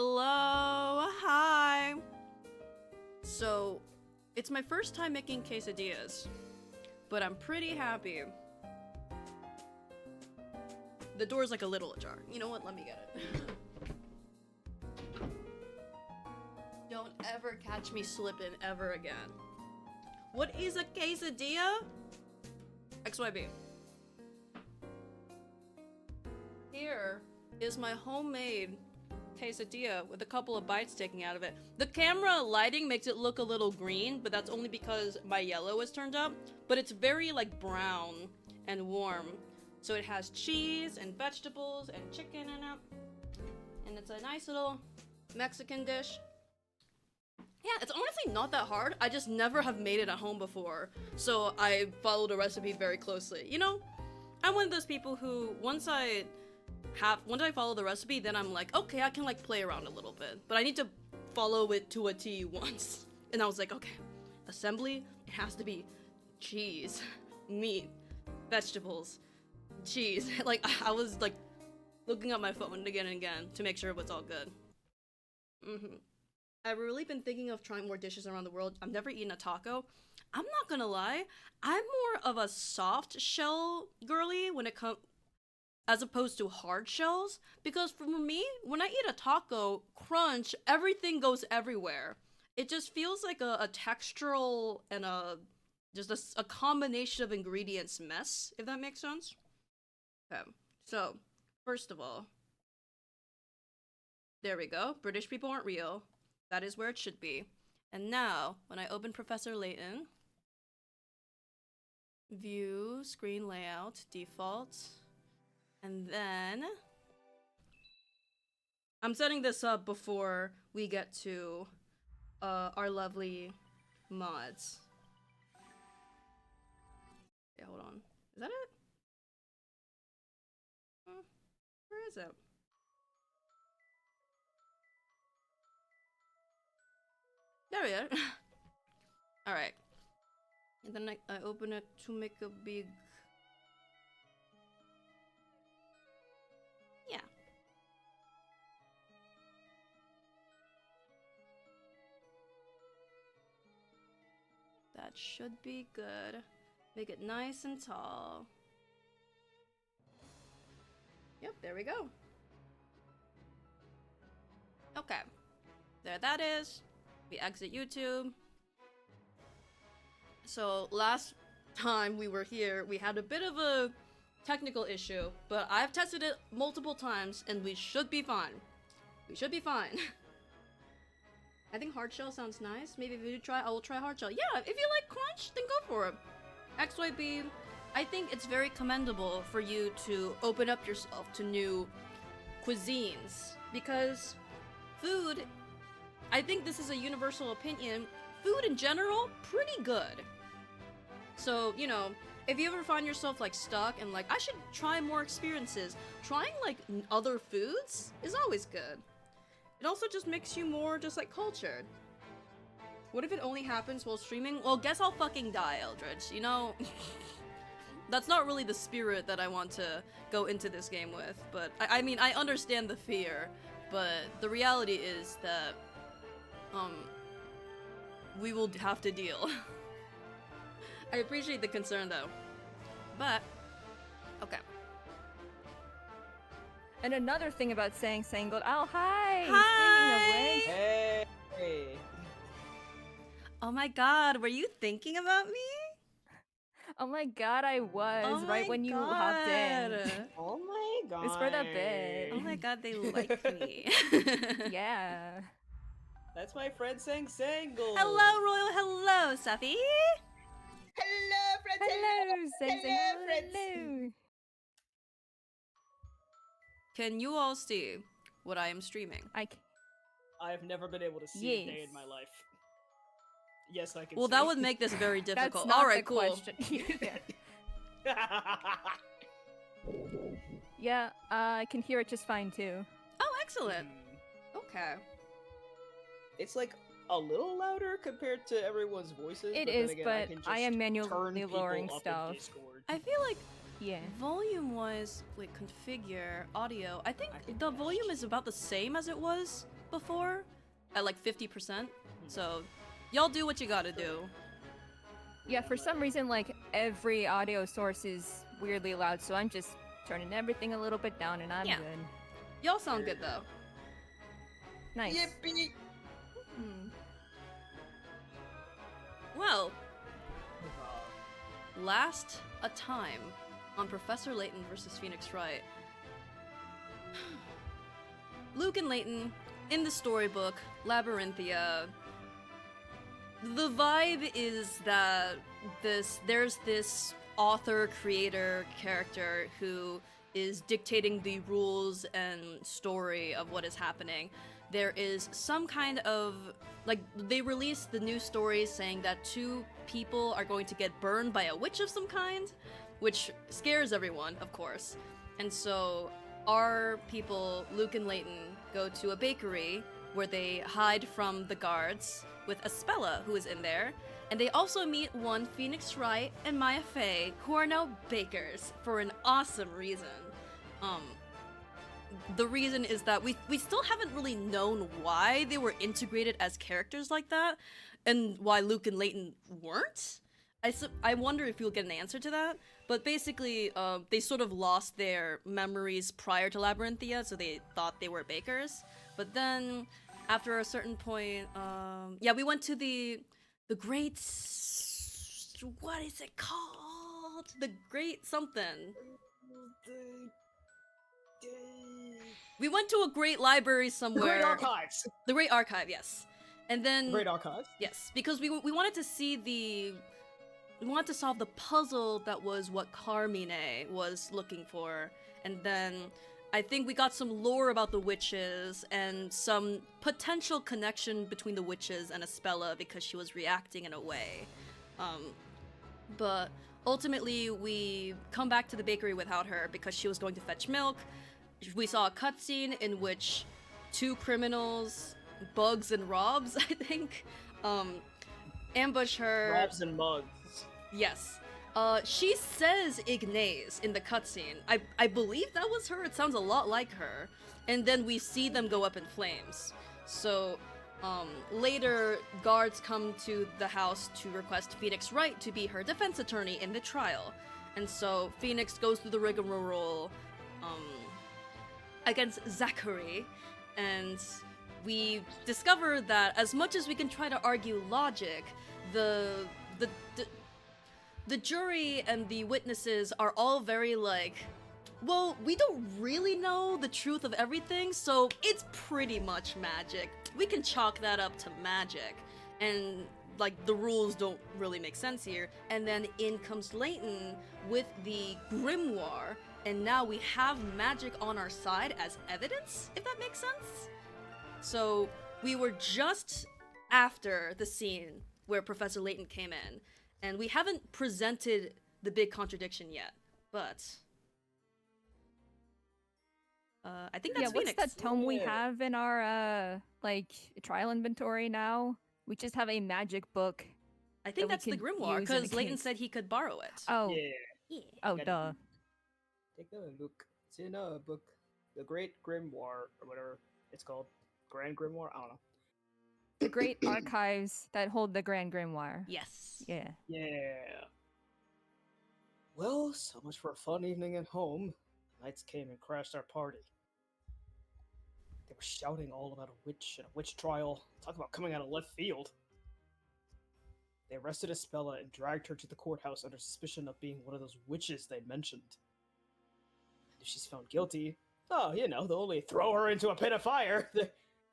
Hello, hi. So, it's my first time making quesadillas, but I'm pretty happy. The door's like a little ajar. You know what? Let me get it. Don't ever catch me slipping ever again. What is a quesadilla? XYB. Here is my homemade quesadilla with a couple of bites taken out of it. The camera lighting makes it look a little green, but that's only because my yellow is turned up. But it's very like brown and warm. So it has cheese and vegetables and chicken in it. And it's a nice little Mexican dish. Yeah, it's honestly not that hard. I just never have made it at home before. So I followed a recipe very closely. You know, I'm one of those people who once I follow the recipe, then I'm like, okay, I can like play around a little bit. But I need to follow it to a T once. And I was like, okay, assembly, it has to be cheese, meat, vegetables, cheese. Like, I was like looking at my phone again and again to make sure it was all good. I've really been thinking of trying more dishes around the world. I've never eaten a taco. I'm not gonna lie, I'm more of a soft shell girly when it comes, as opposed to hard shells, because for me, when I eat a taco, crunch, everything goes everywhere. It just feels like a textural and just a combination of ingredients mess, if that makes sense. Okay, so, first of all, there we go. British people aren't real. That is where it should be. And now, when I open Professor Layton, view, screen layout, default, and then I'm setting this up before we get to our lovely mods. Okay, hold on. Is that it? Where is it? There we are. Alright. And then I open it to make a big... Yeah. That should be good. Make it nice and tall. Yep, there we go. Okay. There that is. We exit YouTube. So last time we were here, we had a bit of a technical issue, but I've tested it multiple times and we should be fine. We should be fine. I think hard shell sounds nice. Maybe if you try, I will try hard shell. Yeah, if you like crunch, then go for it. XYB, I think it's very commendable for you to open up yourself to new cuisines, because food, I think this is a universal opinion, food in general, pretty good. So, you know, if you ever find yourself like stuck and like, I should try more experiences, trying like other foods is always good. It also just makes you more just like cultured. What if it only happens while streaming? Well, guess I'll fucking die, Eldridge, you know? That's not really the spirit that I want to go into this game with, but I mean, I understand the fear, but the reality is that, we will have to deal. I appreciate the concern though, but, okay. And another thing about saying Sangled, oh hi! Hi! Speaking of which, Hey! Oh my god, were you thinking about me? oh my god, I was Oh right my when you hopped in. god. Oh my god. It's for the bit. Oh my god, they like me. Yeah. That's my friend saying Sangle. Hello, Royal. Hello, Safi. Hello, friends. Hello, Sang Hello, friends. hello. Can you all see what I am streaming? I've never been able to see a day in my life. Yes, I can Well, see. that would make this very That's difficult. not All right, the cool. question. Yeah, I can hear it just fine too. Oh, excellent. Okay. It's like a little louder compared to everyone's voices. It but is, then again, but can just I am turn manually people lowering up in stuff. Discord. I feel like Yeah. volume-wise, wait, configure audio. I think I think the that's volume just- is about the same as it was before at like 50%. So y'all do what you gotta do. Yeah, for some reason, like, every audio source is weirdly loud, so I'm just turning everything a little bit down and I'm Yeah. good. Y'all sound good though. Nice. Yippee! Well, last a time on Professor Layton versus Phoenix Wright. Luke and Layton in the storybook Labyrinthia. The vibe is that there's this author creator character who is dictating the rules and story of what is happening. There is some kind of, like, they released the new story saying that 2 people are going to get burned by a witch of some kind, which scares everyone, of course. And so our people, Luke and Layton, go to a bakery where they hide from the guards with Aspella, who is in there. And they also meet one Phoenix Wright and Maya Fey, who are now bakers for an awesome reason. The reason is that we still haven't really known why they were integrated as characters like that, and why Luke and Layton weren't. I wonder if we'll get an answer to that. But basically, they sort of lost their memories prior to Labyrinthia, so they thought they were bakers. But then, after a certain point, yeah, we went to the great... What is it called? The great something. We went to a great library somewhere. The Great Archives! The Great Archive, yes. And then... The Great Archives? Yes, because we wanted to see the... We wanted to solve the puzzle that was what Carmine was looking for. And then I think we got some lore about the witches and some potential connection between the witches and Aspella because she was reacting in a way. But ultimately, we come back to the bakery without her because she was going to fetch milk. We saw a cutscene in which 2 criminals, Bugs and Robs, I think, ambush her. Robs and Mugs. Yes. She says Ignace in the cutscene. I believe that was her. It sounds a lot like her. And then we see them go up in flames. So, later, guards come to the house to request Phoenix Wright to be her defense attorney in the trial. And so, Phoenix goes through the rigmarole, against Zachary, and we discover that as much as we can try to argue logic, the jury and the witnesses are all very like, well, we don't really know the truth of everything, so it's pretty much magic. We can chalk that up to magic. And, like, the rules don't really make sense here. And then in comes Layton with the grimoire, and now we have magic on our side as evidence, if that makes sense? So, we were just after the scene where Professor Layton came in, and we haven't presented the big contradiction yet, but... I think that's Phoenix. What's that tome we have in our, like, trial inventory now? We just have a magic book. I think that's the grimoire, use in because Layton case. said he could borrow it. Oh. Yeah. Oh, Gotta duh. Take a look. It's in a book. The Great Grimoire, or whatever it's called. Grand Grimoire? I don't know. The great archives that hold the Grand Grimoire. Yes. Yeah. Yeah. Well, so much for a fun evening at home. Knights came and crashed our party. They were shouting all about a witch and a witch trial. Talk about coming out of left field. They arrested Aspella and dragged her to the courthouse under suspicion of being one of those witches they mentioned. And if she's found guilty, oh, you know, they'll only throw her into a pit of fire.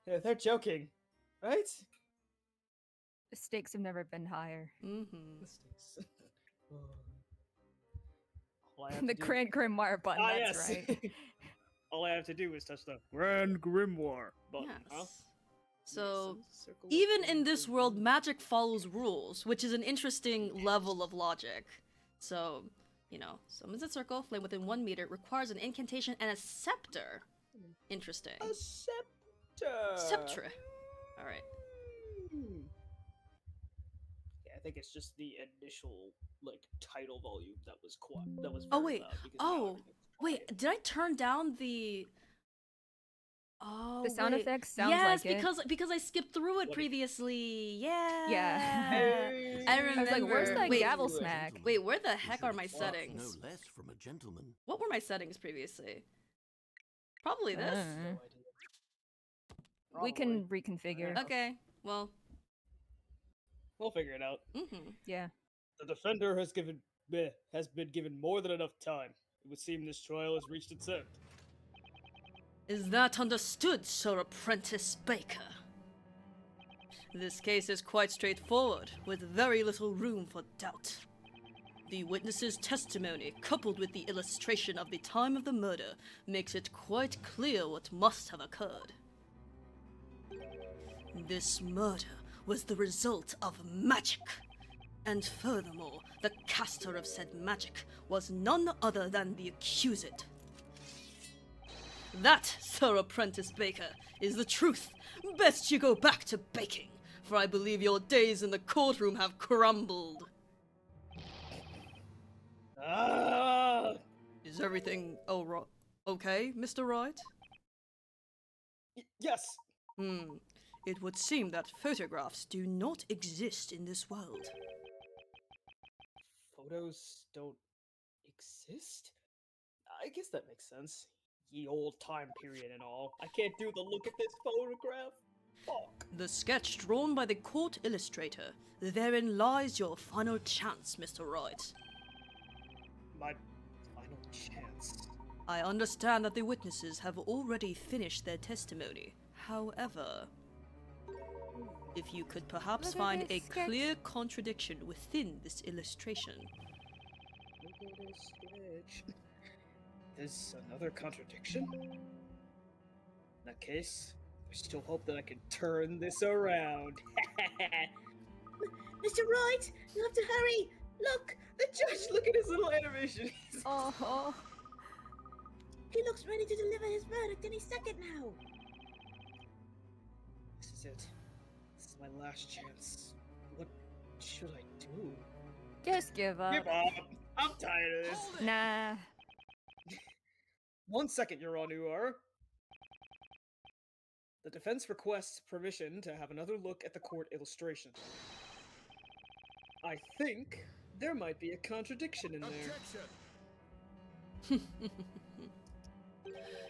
They're joking, right? The stakes have never been higher. Mm-hmm. Mistakes. All I have The to do- Grand Grimoire button, Ah, that's yes. right. All I have to do is touch the Grand Grimoire button. Yes. Huh? So, Yes, circle even with in the this world, magic follows rules, which is an interesting level of logic. So, you know, summons a circle, flame within 1 meter, requires an incantation and a scepter. Interesting. A scepter. Sceptre. Alright. Hmm. Yeah, I think it's just the initial like title volume that was Oh, very wait. loud because now Oh, everything's Wait, quiet. did I turn down the Oh, The sound wait. effects sounds yes, like it. because I skipped through it Let me- previously. Yeah. Yeah. I I remember. was like, where's that wait, gavel smack? wait, where the heck You are should my expect settings? No less from a gentleman. What were my settings previously? Probably this. Uh, No idea. we can Probably. reconfigure. Okay. Well. We'll figure it out. Yeah. The defender has been given more than enough time. It would seem this trial has reached its end. Is that understood, Sir Apprentice Baker? This case is quite straightforward, with very little room for doubt. The witness's testimony, coupled with the illustration of the time of the murder, makes it quite clear what must have occurred. This murder was the result of magic. And furthermore, the caster of said magic was none other than the accused. That, Sir Apprentice Baker, is the truth. Best you go back to baking, for I believe your days in the courtroom have crumbled. Ah! Is everything okay, Mr. Wright? Yes. It would seem that photographs do not exist in this world. Photos don't exist? I guess that makes sense. Ye old time period and all. I can't do the look at this photograph. Fuck. The sketch drawn by the court illustrator. Therein lies your final chance, Mr. Wright. My final chance. I understand that the witnesses have already finished their testimony. However, if you could perhaps Look at find a this sketch. clear contradiction within this illustration. Look at this sketch. There's another contradiction? In that case, there's still hope that I can turn this around. Mr. Wright, you have to hurry! Look! The judge, look at his little animation. Oh. He looks ready to deliver his verdict any second now. This is it. This is my last chance. What should I do? Just give up. Give up! I'm tired of this. Nah. 1 second, Your Honor. The defense requests permission to have another look at the court illustration. I think there might be a contradiction in there.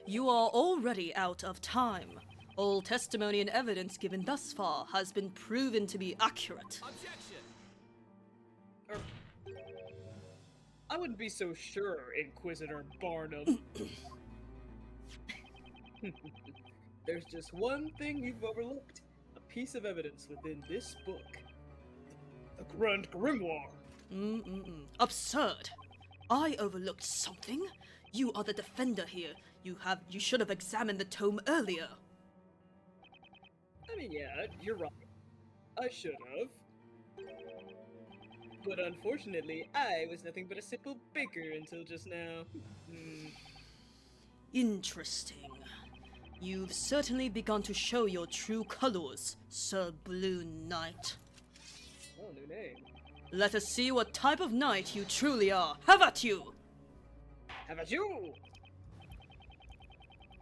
You are already out of time. All testimony and evidence given thus far has been proven to be accurate. I wouldn't be so sure, Inquisitor Barnum. There's just one thing you've overlooked. A piece of evidence within this book. The Grand Grimoire. Absurd. I overlooked something? You are the defender here. You should have examined the tome earlier. I mean, yeah, you're right. I should have. But unfortunately, I was nothing but a simple baker until just now. Interesting. You've certainly begun to show your true colors, Sir Blue Knight. Oh, new name. Let us see what type of knight you truly are. Have at you! How about you?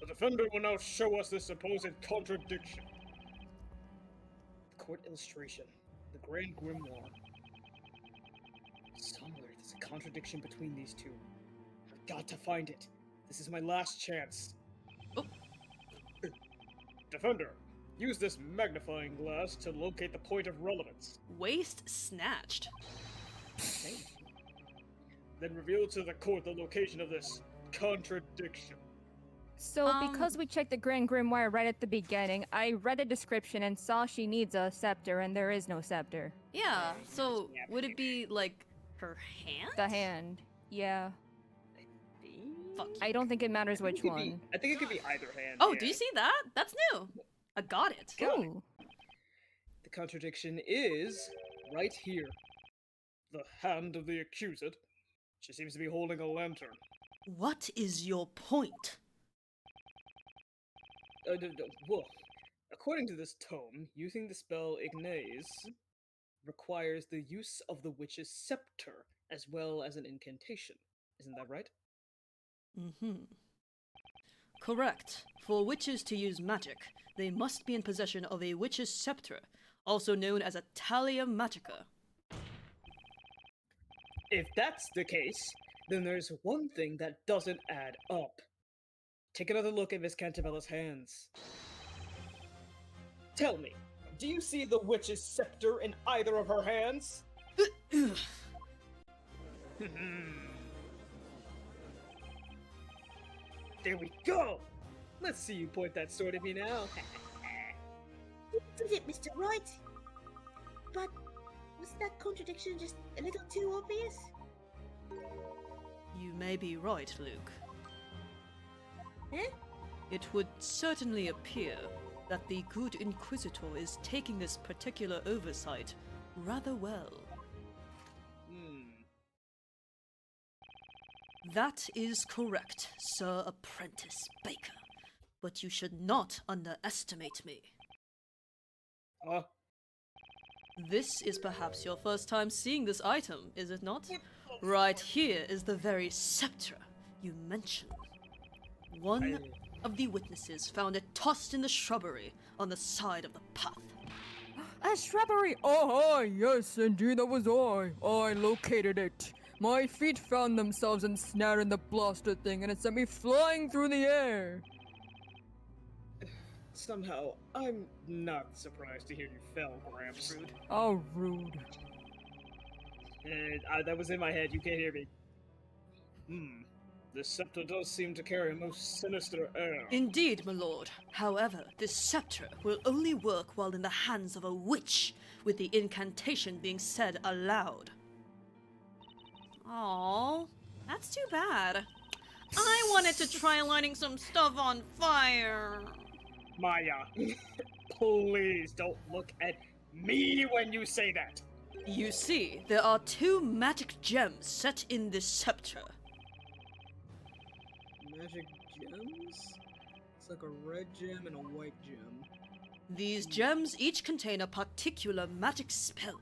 The defender will now show us this supposed contradiction. The court illustration. The Grand Grimoire. Somewhere there's a contradiction between these two. I've got to find it. This is my last chance. Oh. Defender, use this magnifying glass to locate the point of relevance. Waist snatched. Then reveal to the court the location of this contradiction. So, because we checked the Grand Grimoire right at the beginning, I read the description and saw she needs a scepter, and there is no scepter. Yeah, so would it be like her hand? The hand. Yeah. Fuck. I don't think it matters which one. I think it could be either hand. Oh, yeah. do you see that? That's new. I got it. Ooh. The contradiction is right here. The hand of the accused. She seems to be holding a lantern. What is your point? Well, according to this tome, using the spell Ignaze requires the use of the witch's scepter as well as an incantation. Isn't that right? Correct. For witches to use magic, they must be in possession of a witch's scepter, also known as a Talia Magica. If that's the case, then there's one thing that doesn't add up. Take another look at Miss Cantabella's hands. Tell me, do you see the witch's scepter in either of her hands? There we go! Let's see you point that sword at me now. Did it, Mr. Wright? But was that contradiction just a little too obvious? You may be right, Luke. Eh? It would certainly appear that the good Inquisitor is taking this particular oversight rather well. That is correct, Sir Apprentice Baker. But you should not underestimate me. This is perhaps your first time seeing this item, is it not? Right here is the very scepter you mentioned. One of the witnesses found it tossed in the shrubbery on the side of the path. A shrubbery! Oh, yes, indeed, that was I. I located it. My feet found themselves ensnared in the blaster thing, and it sent me flying through the air. Somehow, I'm not surprised to hear you fell, Gramps. Rude. Oh, rude. That was in my head, you can't hear me. This scepter does seem to carry a most sinister air. Indeed, my lord. However, this scepter will only work while in the hands of a witch, with the incantation being said aloud. Aww, that's too bad. I wanted to try lighting some stuff on fire. Maya, please don't look at me when you say that. You see, there are two magic gems set in this scepter. Magic gems? It's like a red gem and a white gem. These gems each contain a particular magic spell.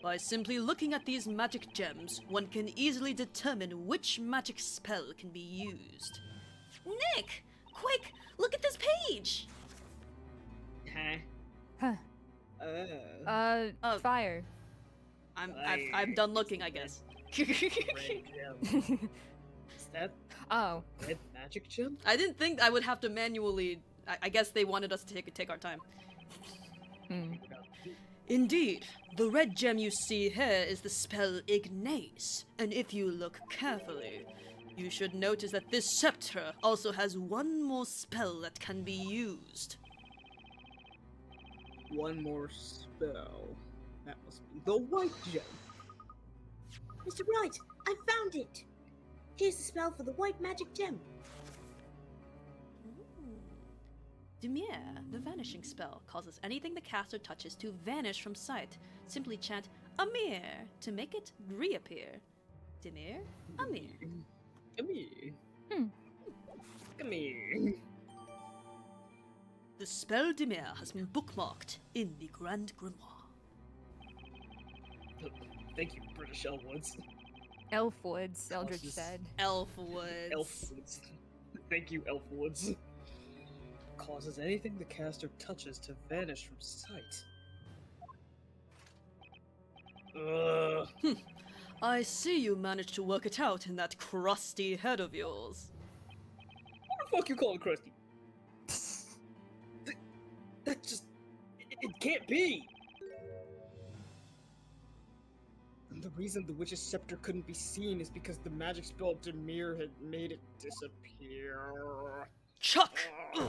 By simply looking at these magic gems, one can easily determine which magic spell can be used. Nick! Quick! Look at this page! Huh? Fire. I'm done looking, I guess. Red gem. Is that Oh. red magic gem? I didn't think I would have to manually... I guess they wanted us to take our time. Indeed, the red gem you see here is the spell Ignace, and if you look carefully, you should notice that this scepter also has one more spell that can be used. One more spell. That must be the white gem. Mr. Wright, I found it! Here's the spell for the white magic gem. Demir, the vanishing spell, causes anything the caster touches to vanish from sight. Simply chant Amir to make it reappear. Demir, Amir. Come here. Come here. The spell Demir has been bookmarked in the Grand Grimoire. Thank you, British Elwoods. Elfwoods, Eldritch Causes- said. Elfwoods. Elfwoods. Thank you, Elfwoods. Causes anything the caster touches to vanish from sight. I see you managed to work it out in that crusty head of yours. What the fuck you call it, Krusty? That just... It can't be! And the reason the witch's scepter couldn't be seen is because the magic spell Demir had made it disappear. Chuck! Ugh.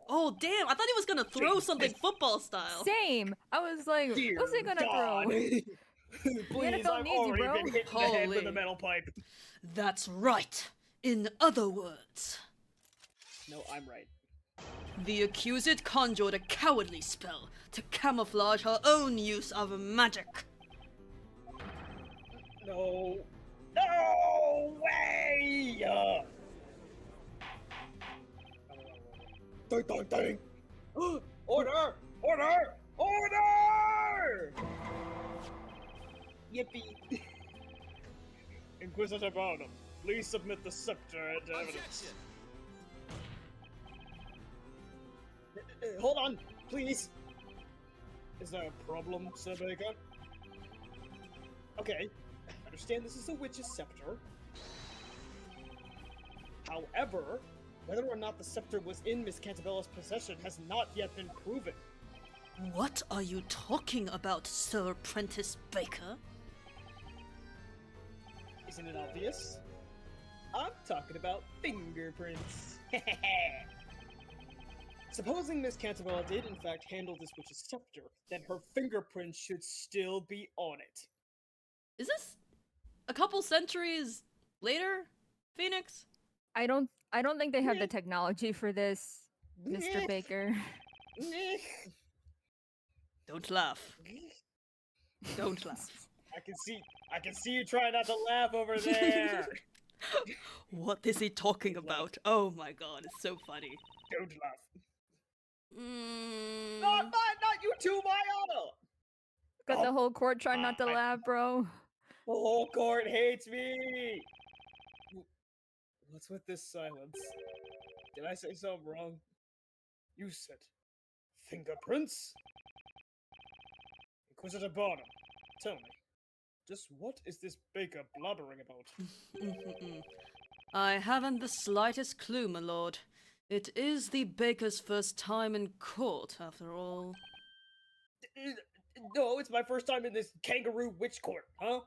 Oh damn, I thought he was gonna throw something football style. Same! I was like, Dear what's he gonna God. throw? Please, NFL I've needs you, already bro. been hit in the head with Holy. a metal pipe. That's right. In other words, No, I'm right. the accused conjured a cowardly spell to camouflage her own use of magic. No. No way! Ding, ding, ding. Order! Order! Order! Yippee! Inquisitor Barnum, please submit the scepter and evidence. Hold on, please. Is there a problem, Sir Baker? Okay, I understand this is a witch's scepter. However, whether or not the scepter was in Miss Cantabella's possession has not yet been proven. What are you talking about, Sir Prentice Baker? Isn't it obvious? I'm talking about fingerprints. Supposing Miss Cantabella did in fact handle this witch's scepter, then her fingerprints should still be on it. Is this a couple centuries later, Phoenix? I don't think they have the technology for this, Mr. Baker. Don't laugh. Don't laugh. I can see you trying not to laugh over there. What is he talking about? Oh my god, it's so funny. Don't laugh. Mm, Not you too, Mayana! Got the whole court trying not to laugh, bro. The whole court hates me! What's with this silence? Did I say something wrong? You said fingerprints? Inquisitor Barnum, tell me, just what is this Baker blabbering about? I haven't the slightest clue, my lord. It is the Baker's first time in court, after all. No, it's my first time in this kangaroo witch court, huh?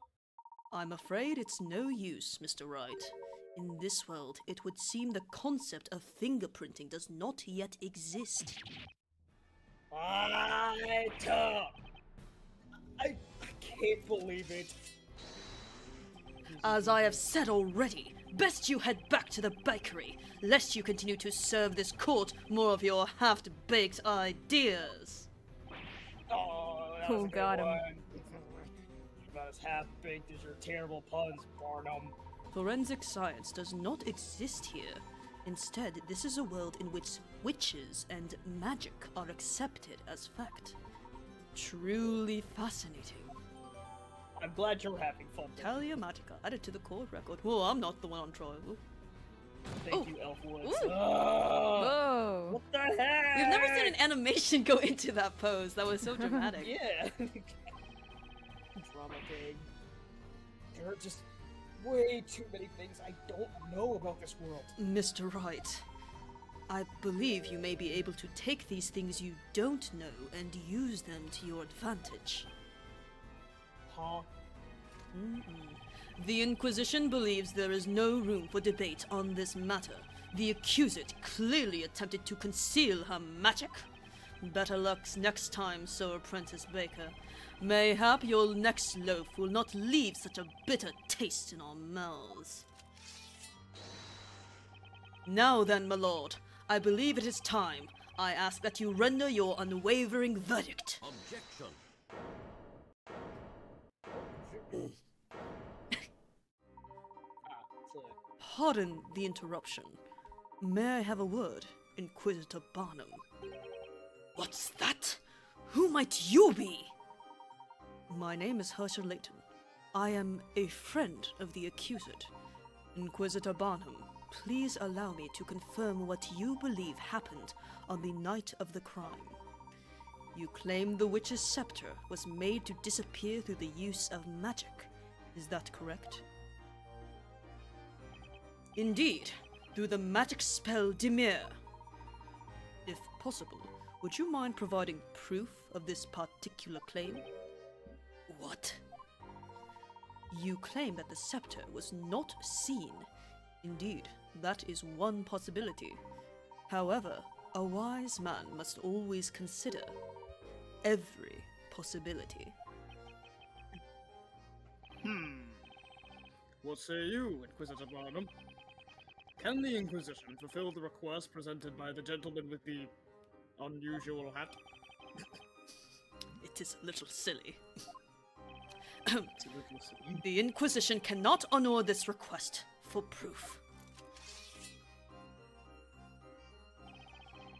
I'm afraid it's no use, Mr. Wright. In this world, it would seem the concept of fingerprinting does not yet exist. I can't believe it. As I have said already, best you head back to the bakery, lest you continue to serve this court more of your half-baked ideas. Oh, that Who was a good got him? one. About as half-baked as your terrible puns, Barnum. Forensic science does not exist here. Instead, this is a world in which witches and magic are accepted as fact. Truly fascinating. I'm glad you're having fun. Talia Magica added to the court record. Well, I'm not the one on trial. Thank Ooh. you, Elfwoods. Ooh. Whoa. What the heck? We've never seen an animation go into that pose. That was so dramatic. Yeah. Drama king. There are just way too many things I don't know about this world. Mr. Wright, I believe you may be able to take these things you don't know and use them to your advantage. Huh? The Inquisition believes there is no room for debate on this matter. The accused clearly attempted to conceal her magic. Better luck next time, Sir Apprentice Baker. Mayhap your next loaf will not leave such a bitter taste in our mouths. Now then, my lord, I believe it is time. I ask that you render your unwavering verdict. Objection. Pardon the interruption. May I have a word, Inquisitor Barnum? What's that? Who might you be? My name is Herschel Layton. I am a friend of the accused. Inquisitor Barnum, please allow me to confirm what you believe happened on the night of the crime. You claim the witch's scepter was made to disappear through the use of magic. Is that correct? Indeed, through the magic spell Dimir. If possible, would you mind providing proof of this particular claim? What? You claim that the scepter was not seen. Indeed, that is one possibility. However, a wise man must always consider every possibility. What say you, Inquisitor Barnum? Can the Inquisition fulfill the request presented by the gentleman with the unusual hat? It is a little silly. It's a little silly. The Inquisition cannot honor this request for proof.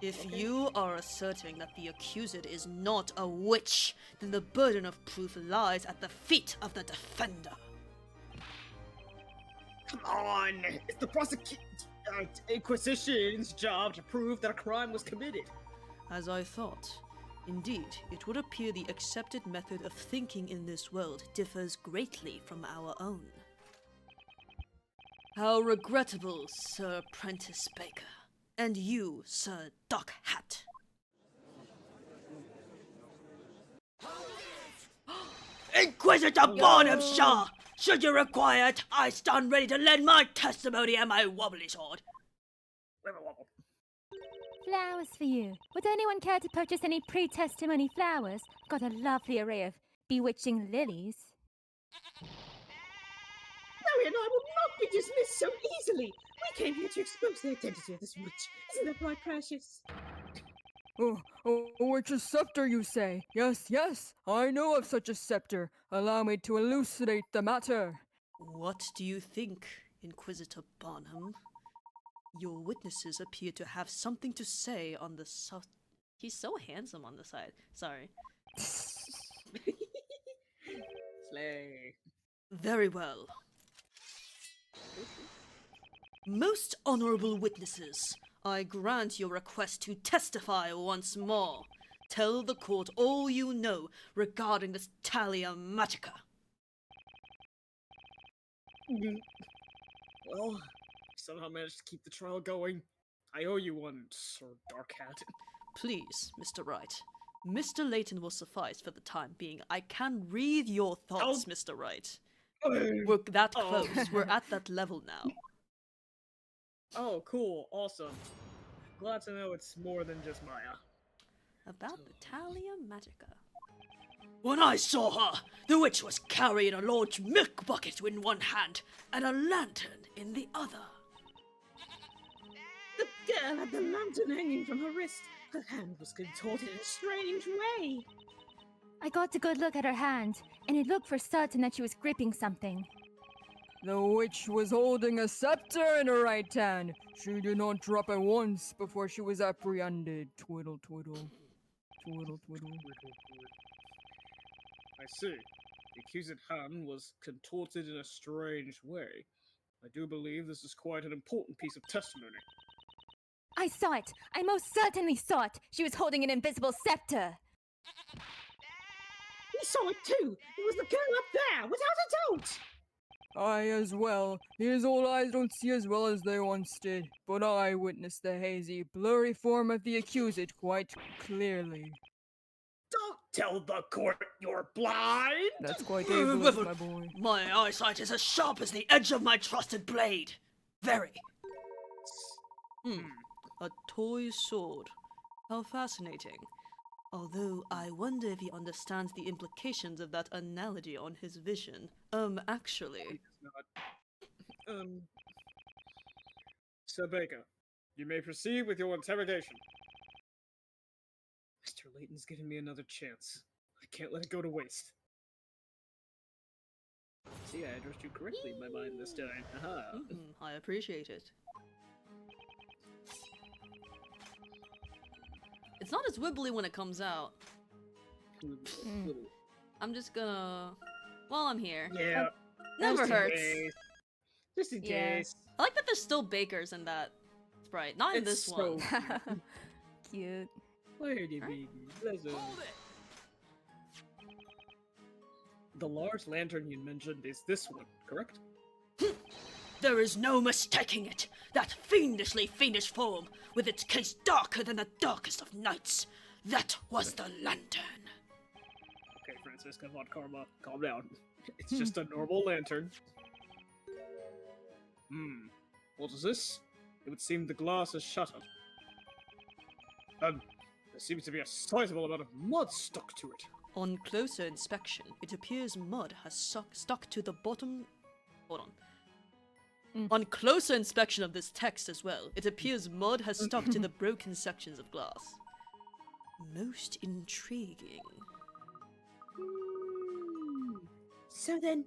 If you are asserting that the accused is not a witch, then the burden of proof lies at the feet of the defender. Come on! It's the Inquisition's job to prove that a crime was committed. As I thought. Indeed, it would appear the accepted method of thinking in this world differs greatly from our own. How regrettable, Sir Prentice Baker. And you, Sir Doc Hat. Inquisitor Barnumshire! Should you require it, I stand ready to lend my testimony and my wobbly sword. Flowers for you. Would anyone care to purchase any pre-testimony flowers? Got a lovely array of bewitching lilies. Harry and I will not be dismissed so easily. We came here to expose the identity of this witch. Isn't that right, Precious? Which a scepter, you say? Yes, I know of such a scepter. Allow me to elucidate the matter. What do you think, Inquisitor Barnum? Your witnesses appear to have something to say on the He's so handsome on the side. Sorry. Slay. Very well. Most honorable witnesses, I grant your request to testify once more. Tell the court all you know regarding this Talia Magica. Well, somehow managed to keep the trial going. I owe you one, Sir Dark Hat. Please, Mr. Wright. Mr. Layton will suffice for the time being. I can read your thoughts, Mr. Wright. We're that close. We're at that level now. Oh, cool. Awesome. Glad to know it's more than just Maya. About the Talia Magica. When I saw her, the witch was carrying a large milk bucket in one hand and a lantern in the other. The girl had the lantern hanging from her wrist. Her hand was contorted in a strange way. I got a good look at her hand, and it looked for certain that she was gripping something. The witch was holding a scepter in her right hand. She did not drop it once before she was apprehended. Twiddle, twiddle. Twiddle, twiddle. I see. The accused hand was contorted in a strange way. I do believe this is quite an important piece of testimony. I saw it! I most certainly saw it! She was holding an invisible scepter! We saw it too! It was the girl up there, without a doubt! I as well. These old eyes don't see as well as they once did, but I witnessed the hazy, blurry form of the accused quite clearly. Don't tell the court you're blind! That's quite ableist, my boy. My eyesight is as sharp as the edge of my trusted blade. Very. A toy sword. How fascinating. Although I wonder if he understands the implications of that analogy on his vision. Actually. Sir Baker, you may proceed with your interrogation. Mr. Layton's giving me another chance. I can't let it go to waste. See, I addressed you correctly in my mind this time. Aha. I appreciate it. It's not as wibbly when it comes out. I'm just gonna... While I'm here. Yeah. Never Just in hurts. case. Just in Yeah. case. I like that there's still bakers in that sprite. Not in this one. Cute. Lady baby, listen. The large lantern you mentioned is this one, correct? There is no mistaking it. That fiendishly fiendish form, with its case darker than the darkest of nights. That was the lantern. Okay, Francis, come on, Karma, calm down. It's just a normal lantern. What is this? It would seem the glass is shattered. There seems to be a sizable amount of mud stuck to it. On closer inspection, it appears mud has stuck to the bottom... Hold on. On closer inspection of this text as well, it appears mud has stuck to the broken sections of glass. Most intriguing. So then,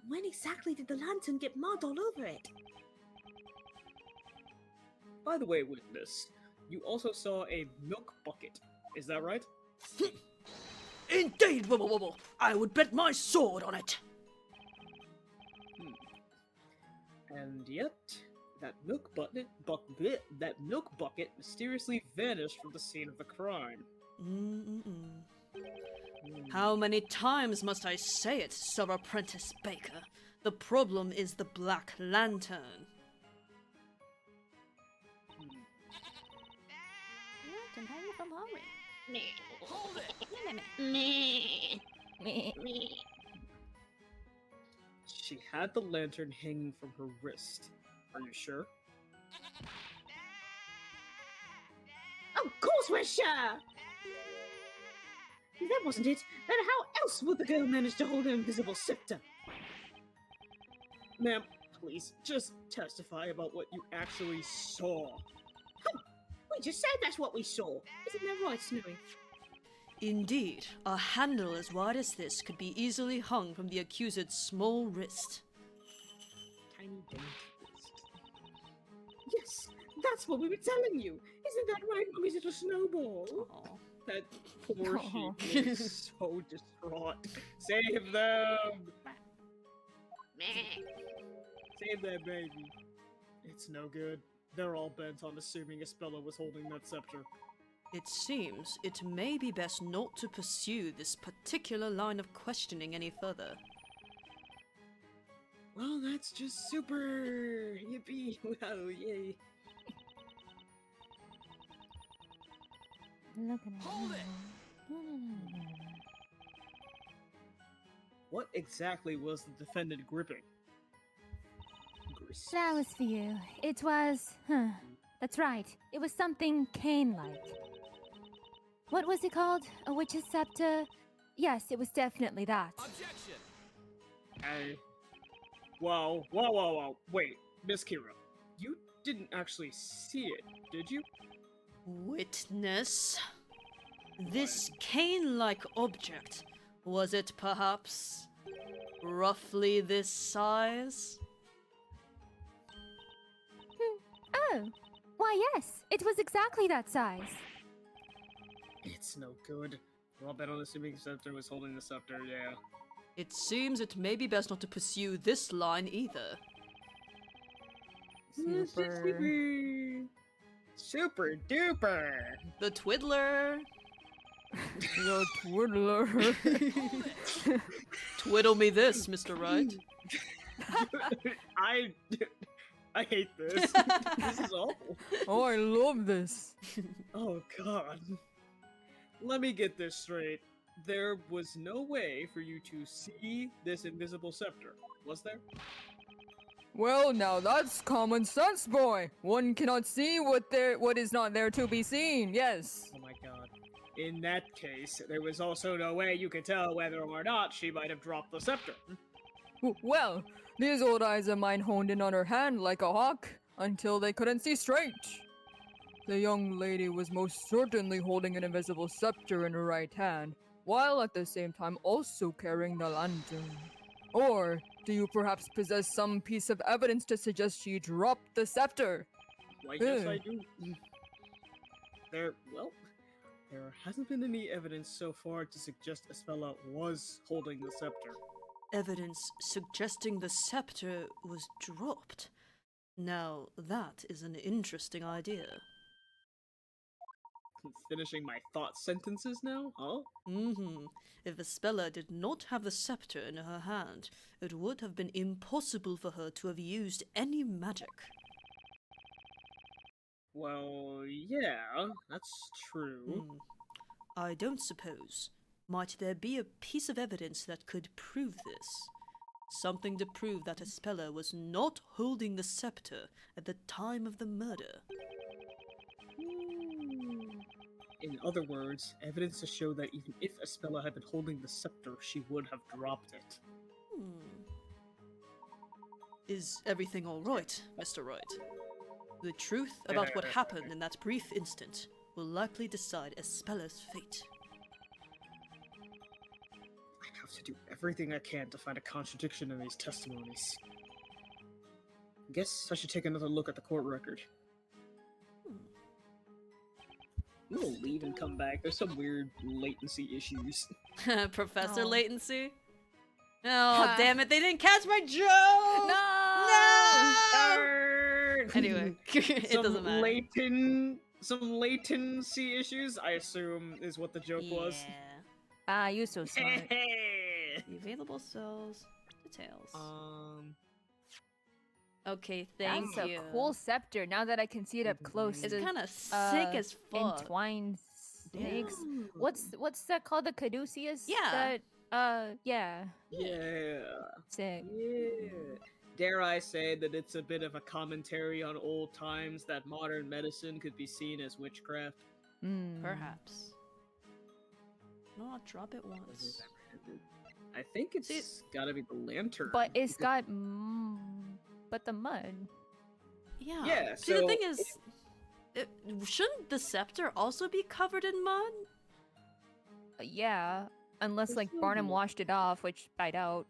when exactly did the lantern get mud all over it? By the way, witness, you also saw a milk bucket. Is that right? Indeed, Wibble Wobble! I would bet my sword on it! And yet, that milk bucket mysteriously vanished from the scene of the crime. How many times must I say it, Sir Apprentice Baker? The problem is the Black Lantern. She had the lantern hanging from her wrist. Are you sure? Of course we're sure! If that wasn't it, then how else would the girl manage to hold an invisible scepter? Ma'am, please, just testify about what you actually saw. We just said that's what we saw. Isn't that right, Snowy? Indeed, a handle as wide as this could be easily hung from the accused's small wrist. Tiny dainty wrist. Yes, that's what we were telling you. Isn't that right, Mummy's little snowball? Aw. That poor sheep is so distraught. Save them! Save that baby. It's no good. They're all bent on assuming Espella was holding that scepter. It seems it may be best not to pursue this particular line of questioning any further. Well, that's just super! Yippee! Wow, yay! Look at it. What exactly was the defendant gripping? Flowers for you. It was... That's right. It was something cane-like. What was it called? A witch's scepter? Yes, it was definitely that. Wow. Wait, Miss Kira, you didn't actually see it, did you? Witness? This cane-like object, was it perhaps roughly this size? Oh, why yes, it was exactly that size. It's no good. We're all bet on assuming Scepter was holding the scepter, yeah. It seems it may be best not to pursue this line either. Super duper! The Twiddler! The Twiddler. Twiddle me this, Mr. Wright. I hate this. This is awful. Oh, I love this. Oh god. Let me get this straight. There was no way for you to see this invisible scepter, was there? Well, now that's common sense, boy. One cannot see what is not there to be seen. Yes. Oh my god. In that case, there was also no way you could tell whether or not she might have dropped the scepter. Well, these old eyes of mine honed in on her hand like a hawk until they couldn't see straight. The young lady was most certainly holding an invisible scepter in her right hand, while at the same time also carrying the lantern. Or do you perhaps possess some piece of evidence to suggest she dropped the scepter? Why, yes, I do. There hasn't been any evidence so far to suggest Espella was holding the scepter. Evidence suggesting the scepter was dropped. Now, that is an interesting idea. Finishing my thought sentences now, huh? If Espella did not have the scepter in her hand, it would have been impossible for her to have used any magic. Well, yeah, that's true. I don't suppose. Might there be a piece of evidence that could prove this? Something to prove that Espella was not holding the scepter at the time of the murder. In other words, evidence to show that even if Espella had been holding the scepter, she would have dropped it. Is everything all right, Mr. Wright? The truth about what happened in that brief instant will likely decide Espella's fate. I have to do everything I can to find a contradiction in these testimonies. Guess I should take another look at the court record. I'm gonna leave and come back. There's some weird latency issues. Professor Oh. Latency? Oh, damn it, they didn't catch my joke! No! No! Darn! Anyway, it doesn't matter. Some latency issues, I assume, is what the joke was. Ah, you so smart. The available cells, details. Okay, thank That's you. a cool scepter. Now that I can see it up close, It's the, kind of sick as fuck. entwined snakes. Yeah. What's that called? The caduceus? Yeah. Yeah. Yeah. Sick. Yeah. Dare I say that it's a bit of a commentary on old times that modern medicine could be seen as witchcraft? Mm. Perhaps. No, I'll drop it once. I think it's gotta be the lantern. But it's got but the mud. Yeah. Yeah, See, the so thing is, shouldn't the scepter also be covered in mud? Yeah, unless like Barnum washed it off, which I doubt.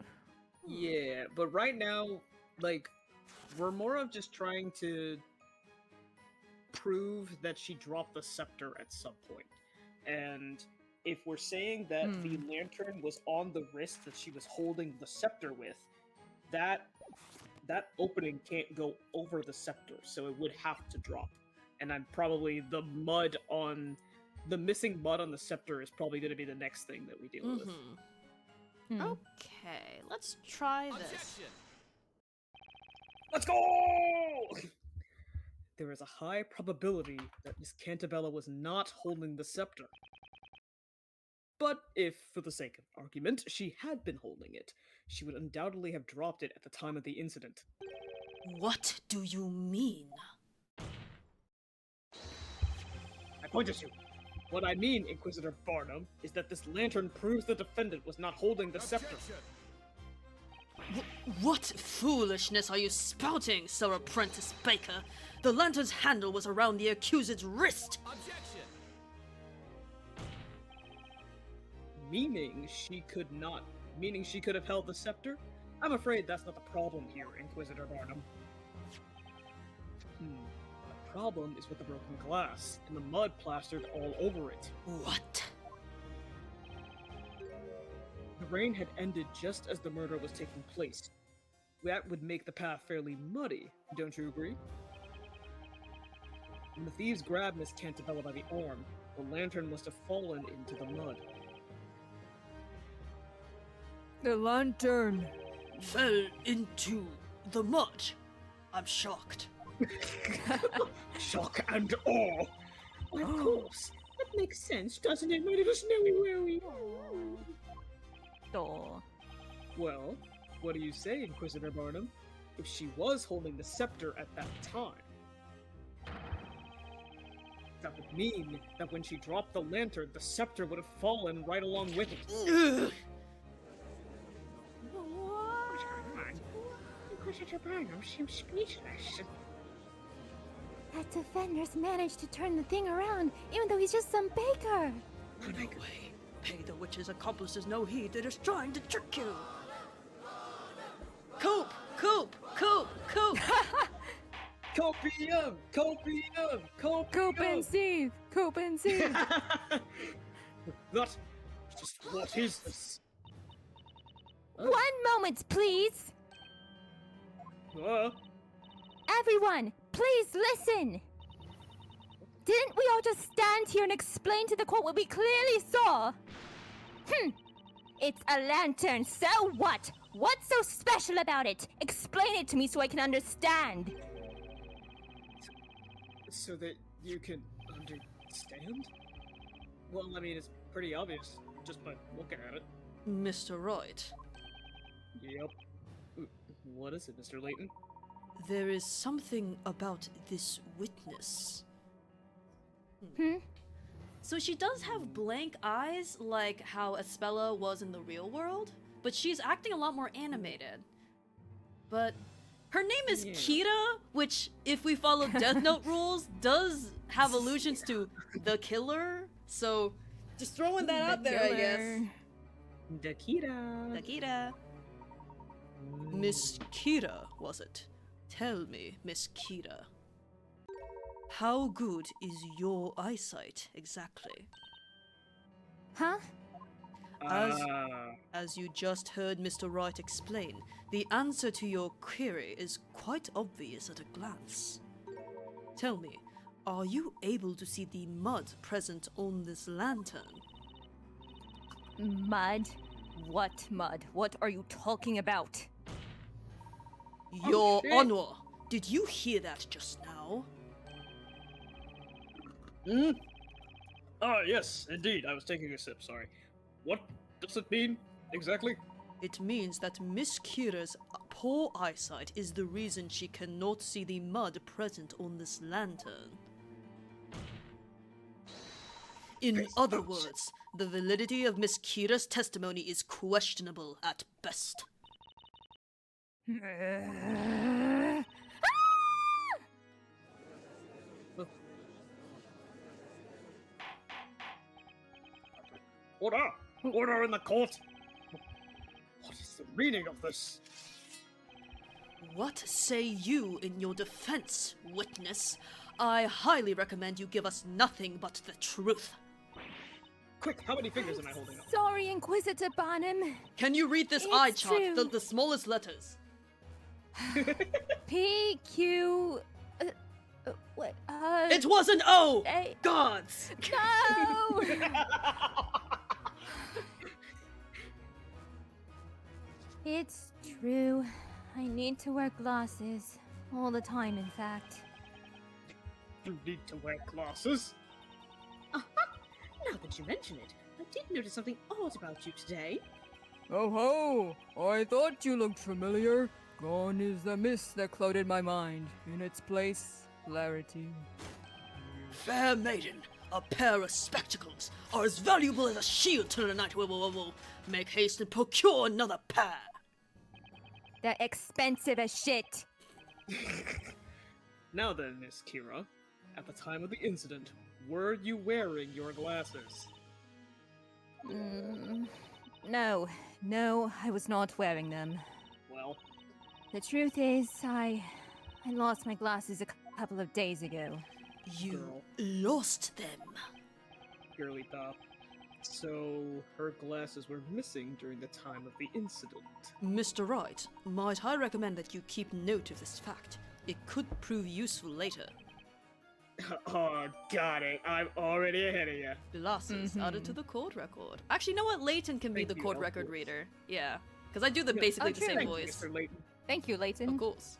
Yeah, but right now, like, we're more of just trying to prove that she dropped the scepter at some point. And if we're saying that the lantern was on the wrist that she was holding the scepter with, that opening can't go over the scepter, so it would have to drop. And I'm probably the missing mud on the scepter is probably going to be the next thing that we deal with. Okay, let's try this. Let's go! There is a high probability that Miss Cantabella was not holding the scepter. But if, for the sake of argument, she had been holding it, she would undoubtedly have dropped it at the time of the incident. What do you mean? I point at you. What I mean, Inquisitor Barnum, is that this lantern proves the defendant was not holding the scepter. What foolishness are you spouting, Sir Apprentice Baker? The lantern's handle was around the accused's wrist. Meaning she could have held the scepter? I'm afraid that's not the problem here, Inquisitor Barnum. The problem is with the broken glass, and the mud plastered all over it. What? The rain had ended just as the murder was taking place. That would make the path fairly muddy, don't you agree? When the thieves grabbed Miss Cantabella by the arm, the lantern must have fallen into the mud. The lantern. Fell into the mud. I'm shocked. Shock and awe! Of course! That makes sense, doesn't it, my little snowy wowie? Oh. Well, what do you say, Inquisitor Barnum? If she was holding the scepter at that time, that would mean that when she dropped the lantern, the scepter would have fallen right along with it. Inquisitor Barnum seems speechless. That defender's managed to turn the thing around, even though he's just some baker. No way. Pay the witch's accomplices no heed. They're just trying to trick you. Coop! Coop! Coop! Coop! Copium! Copium! Copium! Coop and seethe! Coop and seethe! That... just what is this? 1 moment, please! Uh, Everyone, please listen! Didn't we all just stand here and explain to the court what we clearly saw? It's a lantern, so what? What's so special about it? Explain it to me so I can understand. so that you can understand? Well, I mean, it's pretty obvious just by looking at it. Mr. Wright, Yep. What is it, Mr. Layton? there is something about this witness. So she does have blank eyes, like how Espella was in the real world, but she's acting a lot more animated. But her name is Kita, which, if we follow Death Note rules, does have allusions to the killer. So, just throwing that out there, I guess. Dakita. Kita. Miss Kita, was it? Tell me, Miss Kita. How good is your eyesight, exactly? Huh? As you just heard Mr. Wright explain, the answer to your query is quite obvious at a glance. Tell me, are you able to see the mud present on this lantern? Mud? What mud? What are you talking about? Your shit. Honor, did you hear that just now? Hmm? Ah, yes, indeed. I was taking a sip, sorry. What does it mean, exactly? It means that Miss Kira's poor eyesight is the reason she cannot see the mud present on this lantern. In other words, the validity of Miss Kira's testimony is questionable at best. Order! Order in the court! What is the meaning of this? What say you in your defense, witness? I highly recommend you give us nothing but the truth. Quick, how many fingers am I holding up? Sorry, Inquisitor Barnum. Can you read this It's eye chart, true. the smallest letters? PQ. What? It was an O! A- Gods! No! It's true. I need to wear glasses. All the time, in fact. You need to wear glasses? Now that you mention it, I did notice something odd about you today. Oh ho! I thought you looked familiar. Gone is the mist that clouded my mind. In its place, clarity. Fair maiden, a pair of spectacles are as valuable as a shield to the night. Will. Make haste and procure another pair. They're expensive as shit. Now then, Miss Kira, at the time of the incident, were you wearing your glasses? No, I was not wearing them. Well, The truth is, I lost my glasses a couple of days ago. You Girl. lost them. Girly-Top. So, her glasses were missing during the time of the incident. Mr. Wright, might I recommend that you keep note of this fact? It could prove useful later. Oh, got it. I'm already ahead of you. Glasses added to the court record. Actually, you know what? Layton can be Thank the you, court of record course. reader. Yeah, because I do Yeah, basically the okay. same Thank you, voice. Mr. Layton. Thank you, Layton. Of course.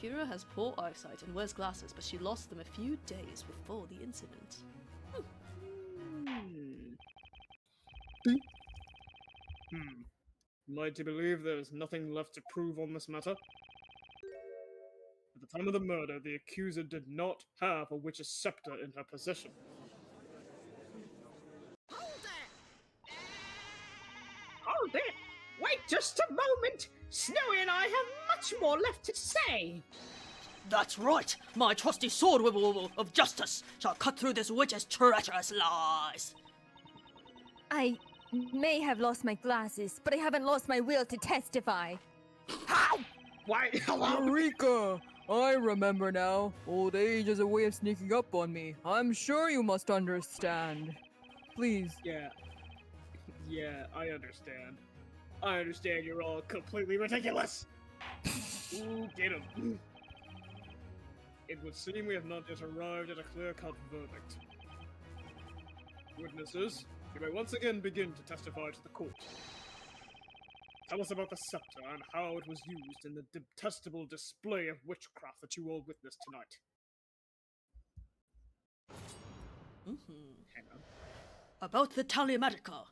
Kira has poor eyesight and wears glasses, but she lost them a few days before the incident. Might you believe there is nothing left to prove on this matter? At the time of the murder, the accuser did not have a witch's scepter in her possession. Hold it! Wait just a moment! Snowy and I have much more left to say! That's right! My trusty sword of justice shall cut through this witch's treacherous lies! I may have lost my glasses, but I haven't lost my will to testify. How? Why? Hello? Eureka! I remember now. Old age is a way of sneaking up on me. I'm sure you must understand. Please. Yeah, I understand. I understand you're all completely ridiculous! Ooh, get him. It would seem we have not yet arrived at a clear-cut verdict. Witnesses, you may once again begin to testify to the court. Tell us about the scepter and how it was used in the detestable display of witchcraft that you all witnessed tonight. Hang on. About the Talimatica.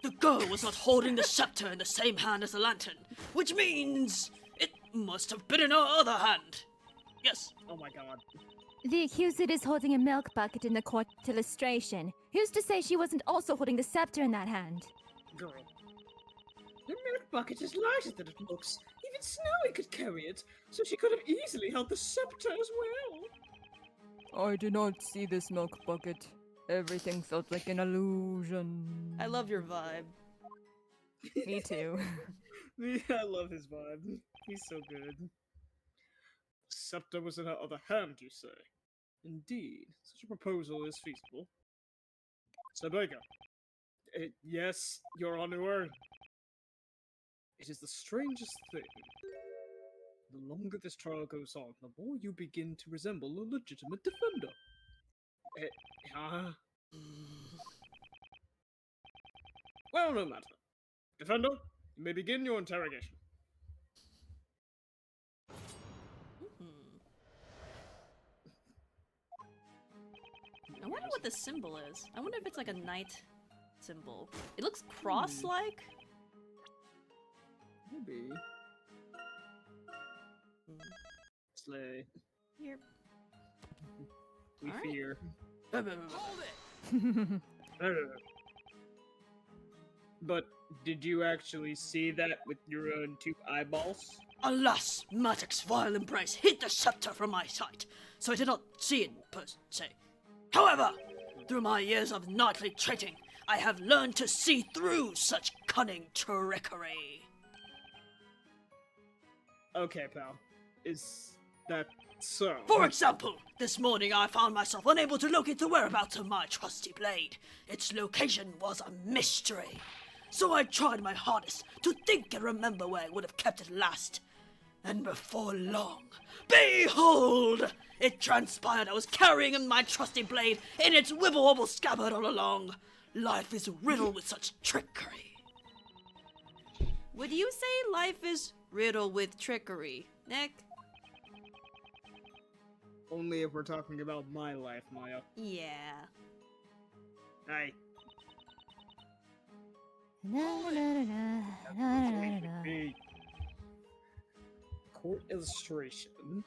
The girl was not holding the scepter in the same hand as the lantern, which means it must have been in her other hand. Yes. Oh my god. The accused is holding a milk bucket in the court illustration. Who's to say she wasn't also holding the scepter in that hand? Girl. The milk bucket is lighter than it looks. Even Snowy could carry it, so she could have easily held the scepter as well. I did not see this milk bucket. Everything felt like an illusion. I love your vibe. Me too. I love his vibe. He's so good. The scepter was in her other hand, you say? Indeed, such a proposal is feasible. Sir Baker. Yes, Your Honor. It is the strangest thing. The longer this trial goes on, the more you begin to resemble a legitimate defender. Huh? Well, no matter. Defender, you may begin your interrogation. Hmm. I wonder what the symbol is. I wonder if it's like a knight symbol. It looks cross-like. Maybe. Slay. Here. We Alright. fear. But did you actually see that with your own two eyeballs? Alas, Matic's vile embrace hid the scepter from my sight, so I did not see it per se. However, through my years of knightly training, I have learned to see through such cunning trickery. Okay, pal. Is that so? For example, this morning I found myself unable to locate the whereabouts of my trusty blade. Its location was a mystery. So I tried my hardest to think and remember where I would have kept it last. And before long, behold! It transpired I was carrying my trusty blade in its wibble-wobble scabbard all along. Life is riddled with such trickery. Would you say life is riddled with trickery, Nick? Only if we're talking about my life, Maya. Yeah. Aye. Na, na, na, na, na, na, na. Hey. Court illustration.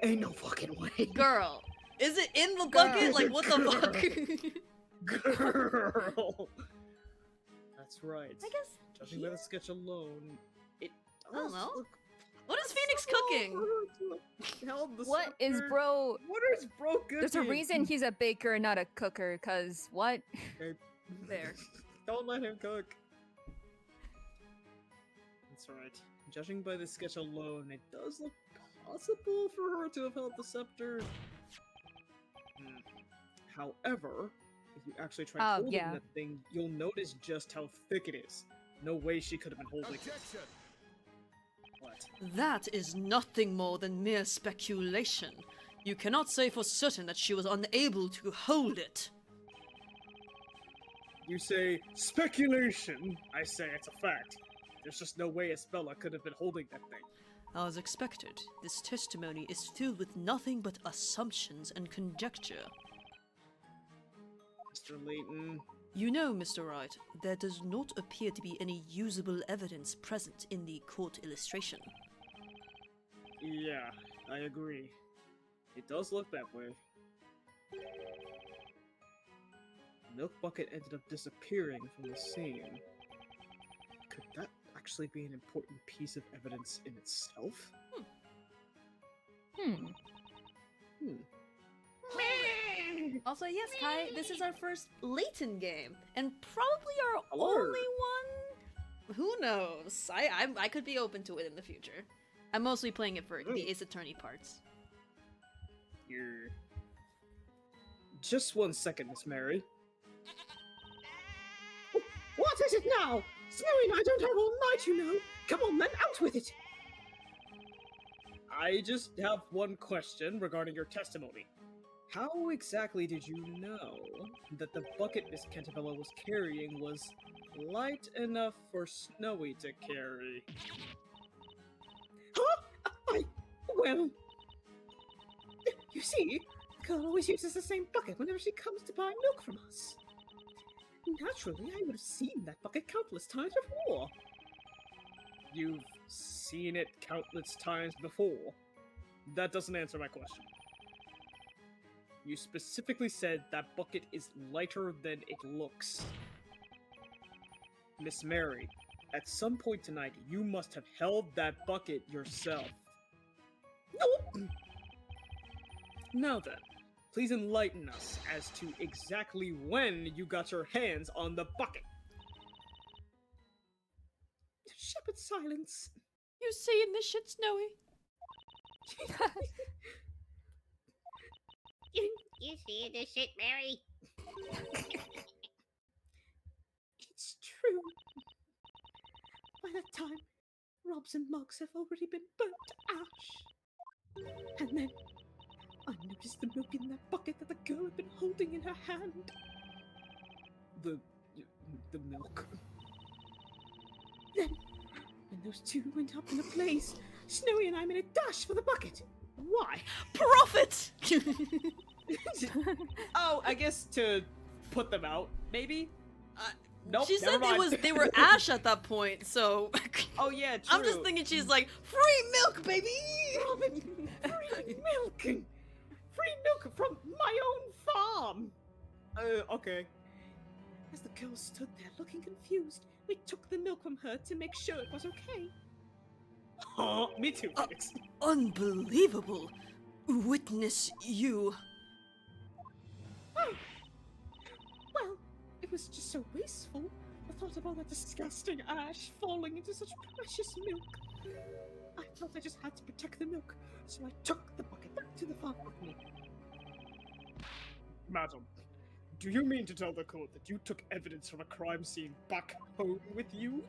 Ain't no fucking way. Girl, is it in the bucket? Like, what the fuck? Girl. That's right. I guess. Judging by the sketch alone, it I don't does know. look What is Phoenix cooking? What is bro? What is bro cooking? There's a reason he's a baker and not a cooker, cause what? There. Don't let him cook. That's right. Judging by the sketch alone, it does look possible for her to have held the scepter. However, if you actually try Oh, holding yeah. that thing, you'll notice just how thick it is. No way she could have been holding it. What? That is nothing more than mere speculation. You cannot say for certain that she was unable to hold it. You say speculation. I say it's a fact. There's just no way Isabella could have been holding that thing. As expected, this testimony is filled with nothing but assumptions and conjecture. Mr. Layton, You know, Mr. Wright, there does not appear to be any usable evidence present in the court illustration. yeah, I agree. It does look that way. The milk bucket ended up disappearing from the scene. Could that actually be an important piece of evidence in itself? Hmm. Also, yes, Kai, this is our first Layton game, and probably our Word. only one? Who knows? I could be open to it in the future. I'm mostly playing it for the Ace Attorney parts. You're... Just 1 second, Miss Mary. What is it now? Snowy and I don't have all night, you know. Come on, then, out with it. I just have one question regarding your testimony. How exactly did you know that the bucket Miss Cantabella was carrying was light enough for Snowy to carry? Huh? Well... You see, the girl always uses the same bucket whenever she comes to buy milk from us. Naturally, I would have seen that bucket countless times before. You've seen it countless times before. That doesn't answer my question. You specifically said that bucket is lighter than it looks. Miss Mary, at some point tonight, you must have held that bucket yourself. No! Now then, please enlighten us as to exactly when you got your hands on the bucket. Shepherd silence. You seeing this shit, Snowy? You see this shit, Mary? It's true. By that time, doorknobs and mugs have already been burnt to ash. And then I noticed the milk in that bucket that the girl had been holding in her hand. The milk. Then, when those two went up in a blaze, Snowy and I made a dash for the bucket. Why? Profit! Oh, I guess to put them out, maybe? Nope, She said never mind. they were ash at that point, so Oh yeah, true. I'm just thinking she's like, free milk, baby! Robin, free milk! Free milk from my own farm! Okay. As the girl stood there looking confused, we took the milk from her to make sure it was okay. Oh, me too, Felix. Unbelievable. Witness you. Well, it was just so wasteful. The thought of all that disgusting ash falling into such precious milk. I felt I just had to protect the milk, so I took the bucket back to the farm with me. Madam, do you mean to tell the court that you took evidence from a crime scene back home with you?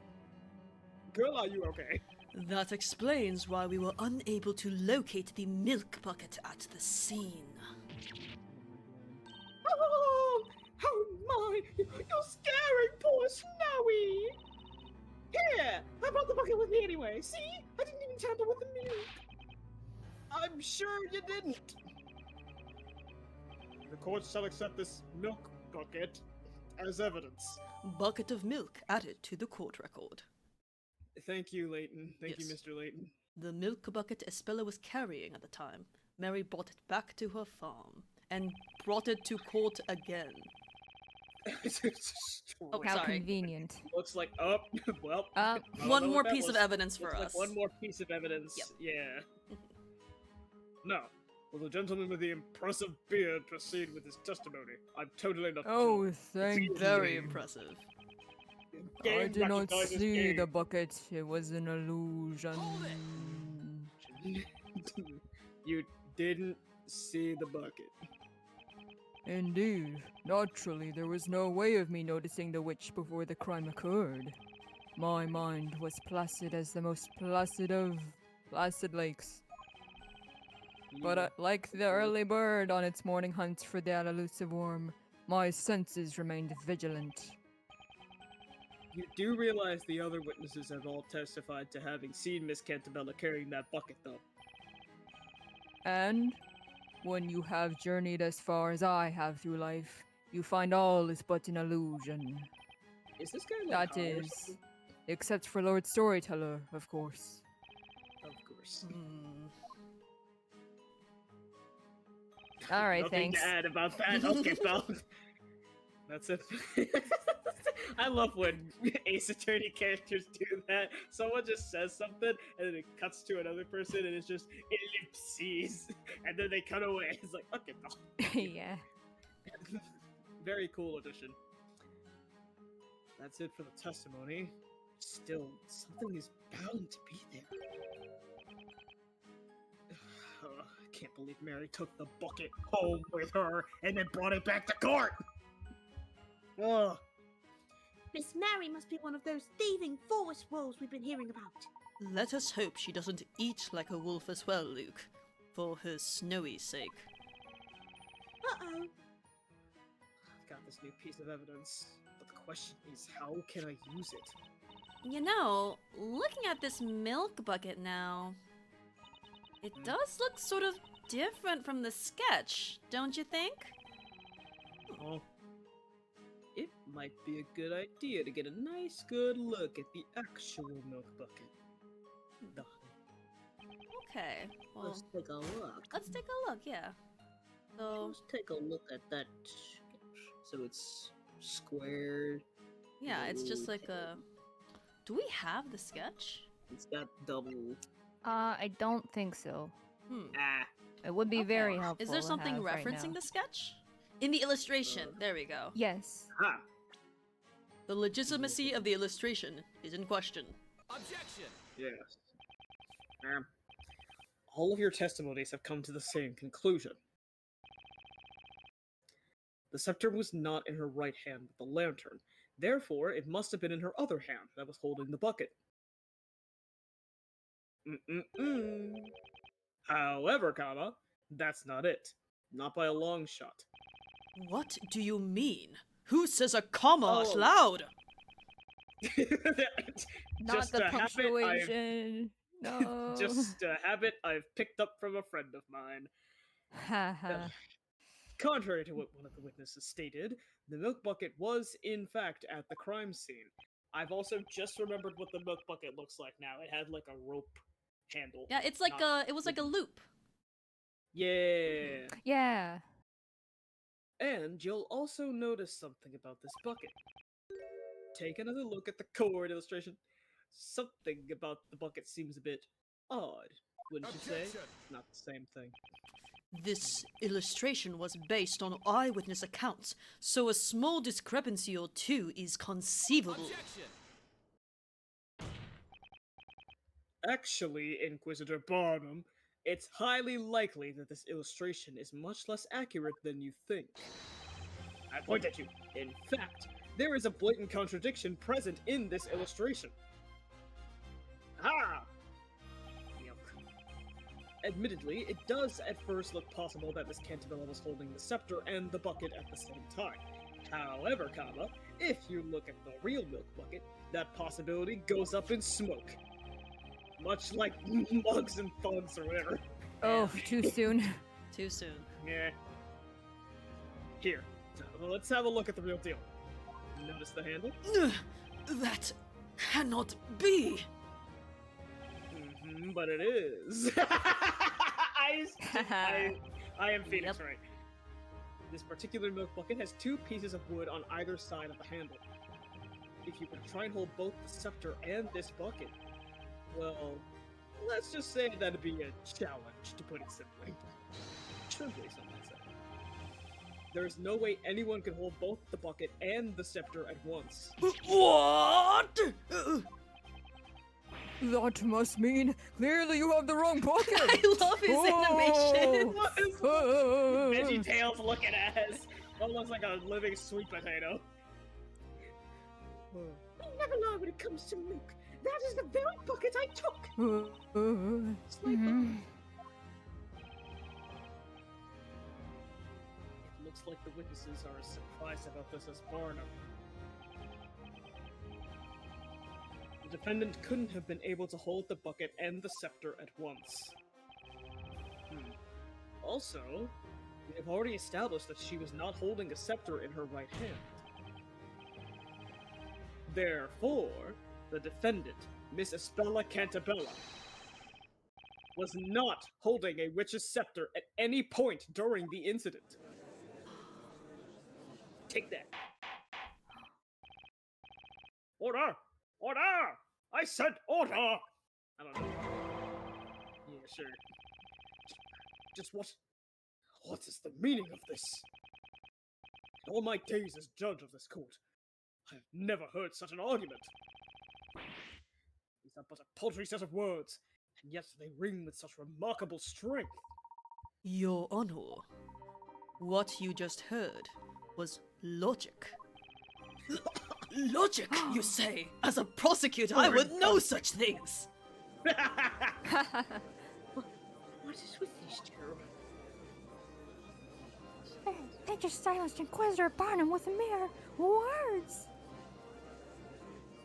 Girl, are you okay? That explains why we were unable to locate the milk bucket at the scene. Oh my! You're scaring poor Snowy! Here! I brought the bucket with me anyway. See? I didn't even tamper with the milk. I'm sure you didn't. The court shall accept this milk bucket as evidence. Bucket of milk added to the court record. Thank you, Layton. Thank you, Yes. Mr. Layton. The milk bucket Espella was carrying at the time. Mary brought it back to her farm and brought it to court again. Oh, How sorry. convenient. Looks like, oh, well. Uh, I don't One know more what that piece of was. evidence for Looks us. like one more piece of evidence. Yep. Yeah. Now, will the gentleman with the impressive beard proceed with his testimony? I'm totally not. Oh, thank you. Very impressive. I did not see the bucket. It was an illusion. You didn't see the bucket. Indeed. Naturally, there was no way of me noticing the witch before the crime occurred. My mind was placid as the most placid of placid lakes. But like the early bird on its morning hunt for that elusive worm, my senses remained vigilant. You do realize the other witnesses have all testified to having seen Miss Cantabella carrying that bucket, though. And when you have journeyed as far as I have through life, you find all is but an illusion. Is this guy like That high or is, something? except for Lord Storyteller, of course. Of course. All right, Nothing thanks. to add about that. Okay, well, that's it. I love when Ace Attorney characters do that. Someone just says something, and then it cuts to another person, and it's just ellipses, and then they cut away. It's like, okay, no. Yeah. Very cool addition. That's it for the testimony. Still, something is bound to be there. I can't believe Mary took the bucket home with her and then brought it back to court. Ugh. Miss Mary must be one of those thieving forest wolves we've been hearing about. Let us hope she doesn't eat like a wolf as well, Luke. For her Snowy's sake. Uh-oh. I've got this new piece of evidence, but the question is, how can I use it? You know, looking at this milk bucket now, it does look sort of different from the sketch, don't you think? Oh. It might be a good idea to get a nice good look at the actual milk bucket. Done. Okay, well, Let's take a look. let's take a look, yeah. So, Let's take a look at that. So it's square. yeah, it's just like a... Do we have the sketch? It's got double. I don't think so. Ah. It would be Okay. very helpful. Is there to something have right referencing now. the sketch? In the illustration, there we go. Yes. Ah. The legitimacy of the illustration is in question. Yes. All of your testimonies have come to the same conclusion. The scepter was not in her right hand with the lantern. Therefore, it must have been in her other hand that was holding the bucket. Mm-mm-mm. However, comma, that's not it. Not by a long shot. What do you mean? Who says a comma out Oh. loud? Not Just the a habit punctuation. No. Just a habit I've picked up from a friend of mine. Haha. Contrary to what one of the witnesses stated, the milk bucket was, in fact, at the crime scene. I've also just remembered what the milk bucket looks like now. It had like a rope handle. Yeah, it's like not it was like a loop. Yeah. Yeah. And you'll also notice something about this bucket. Take another look at the cord illustration. Something about the bucket seems a bit odd, wouldn't you say? Not the same thing. This illustration was based on eyewitness accounts, so a small discrepancy or two is conceivable. Actually, Inquisitor Barnum, it's highly likely that this illustration is much less accurate than you think. I point at you. In fact, there is a blatant contradiction present in this illustration. Ah! Milk. Admittedly, it does at first look possible that Miss Cantabella was holding the scepter and the bucket at the same time. However, comma, if you look at the real milk bucket, that possibility goes up in smoke. Much like mugs and thugs or whatever. Oh, too soon. Too soon. Yeah. Here, let's have a look at the real deal. Notice the handle? That cannot be. But it is. I am Phoenix, Yep. right? This particular milk bucket has two pieces of wood on either side of the handle. If you were to try and hold both the scepter and this bucket, well, let's just say that'd be a challenge, to put it simply. Truly, some might say. There is no way anyone can hold both the bucket and the scepter at once. What? That must mean clearly you have the wrong bucket. I love his animation. Oh. Veggie Tails looking ass. That looks like a living sweet potato. We never lie when it comes to milk. That is the very bucket I took. Mhm. It looks like the witnesses are as surprised about this as Barnum. The defendant couldn't have been able to hold the bucket and the scepter at once. Also, we have already established that she was not holding a scepter in her right hand. Therefore, the defendant, Miss Espella Cantabella, was not holding a witch's scepter at any point during the incident. Take that. Order! Order! I said order! I don't know. Yeah, sure. Just what is the meaning of this? In all my days as judge of this court, I have never heard such an argument. These are but a paltry set of words, and yet they ring with such remarkable strength. Your Honor, what you just heard was logic. Logic, you say? As a prosecutor, I would know such things. What is with these two? They just silenced Inquisitor Barnum with mere words.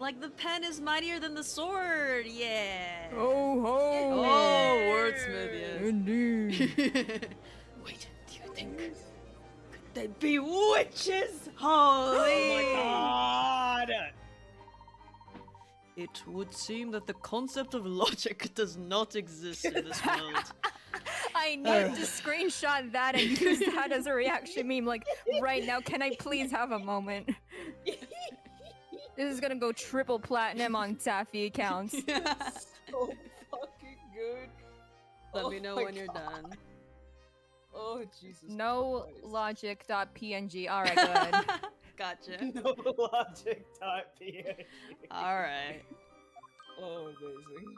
Like the pen is mightier than the sword, yeah. Oh ho! Oh, wordsmith, yes. Indeed. Wait, do you think could they be witches? Holy! Oh my god! It would seem that the concept of logic does not exist in this world. I need to screenshot that and use that as a reaction meme. Like right now, can I please have a moment? This is gonna go triple platinum on Taffy accounts. So fucking good. Let me know my when you're done. Oh, Jesus. No Christ. logic.png. All right, go ahead. Gotcha. No logic type PhD. Alright. Oh, amazing.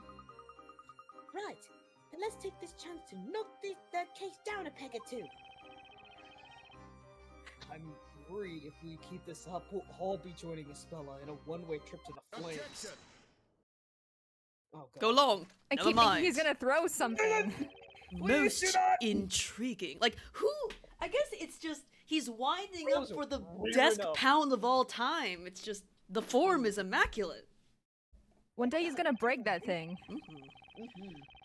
Right, then let's take this chance to knock the case down a peg or two. I'm worried if we keep this up, we'll all be joining Espella in a one-way trip to the flames. Oh god. Go long. I Never keep mind. thinking he's gonna throw something. Please do Most not! intriguing. Like, who? I guess it's just he's winding up Those are for the weird desk enough. pound of all time. It's just the form is immaculate. One day he's gonna break that thing.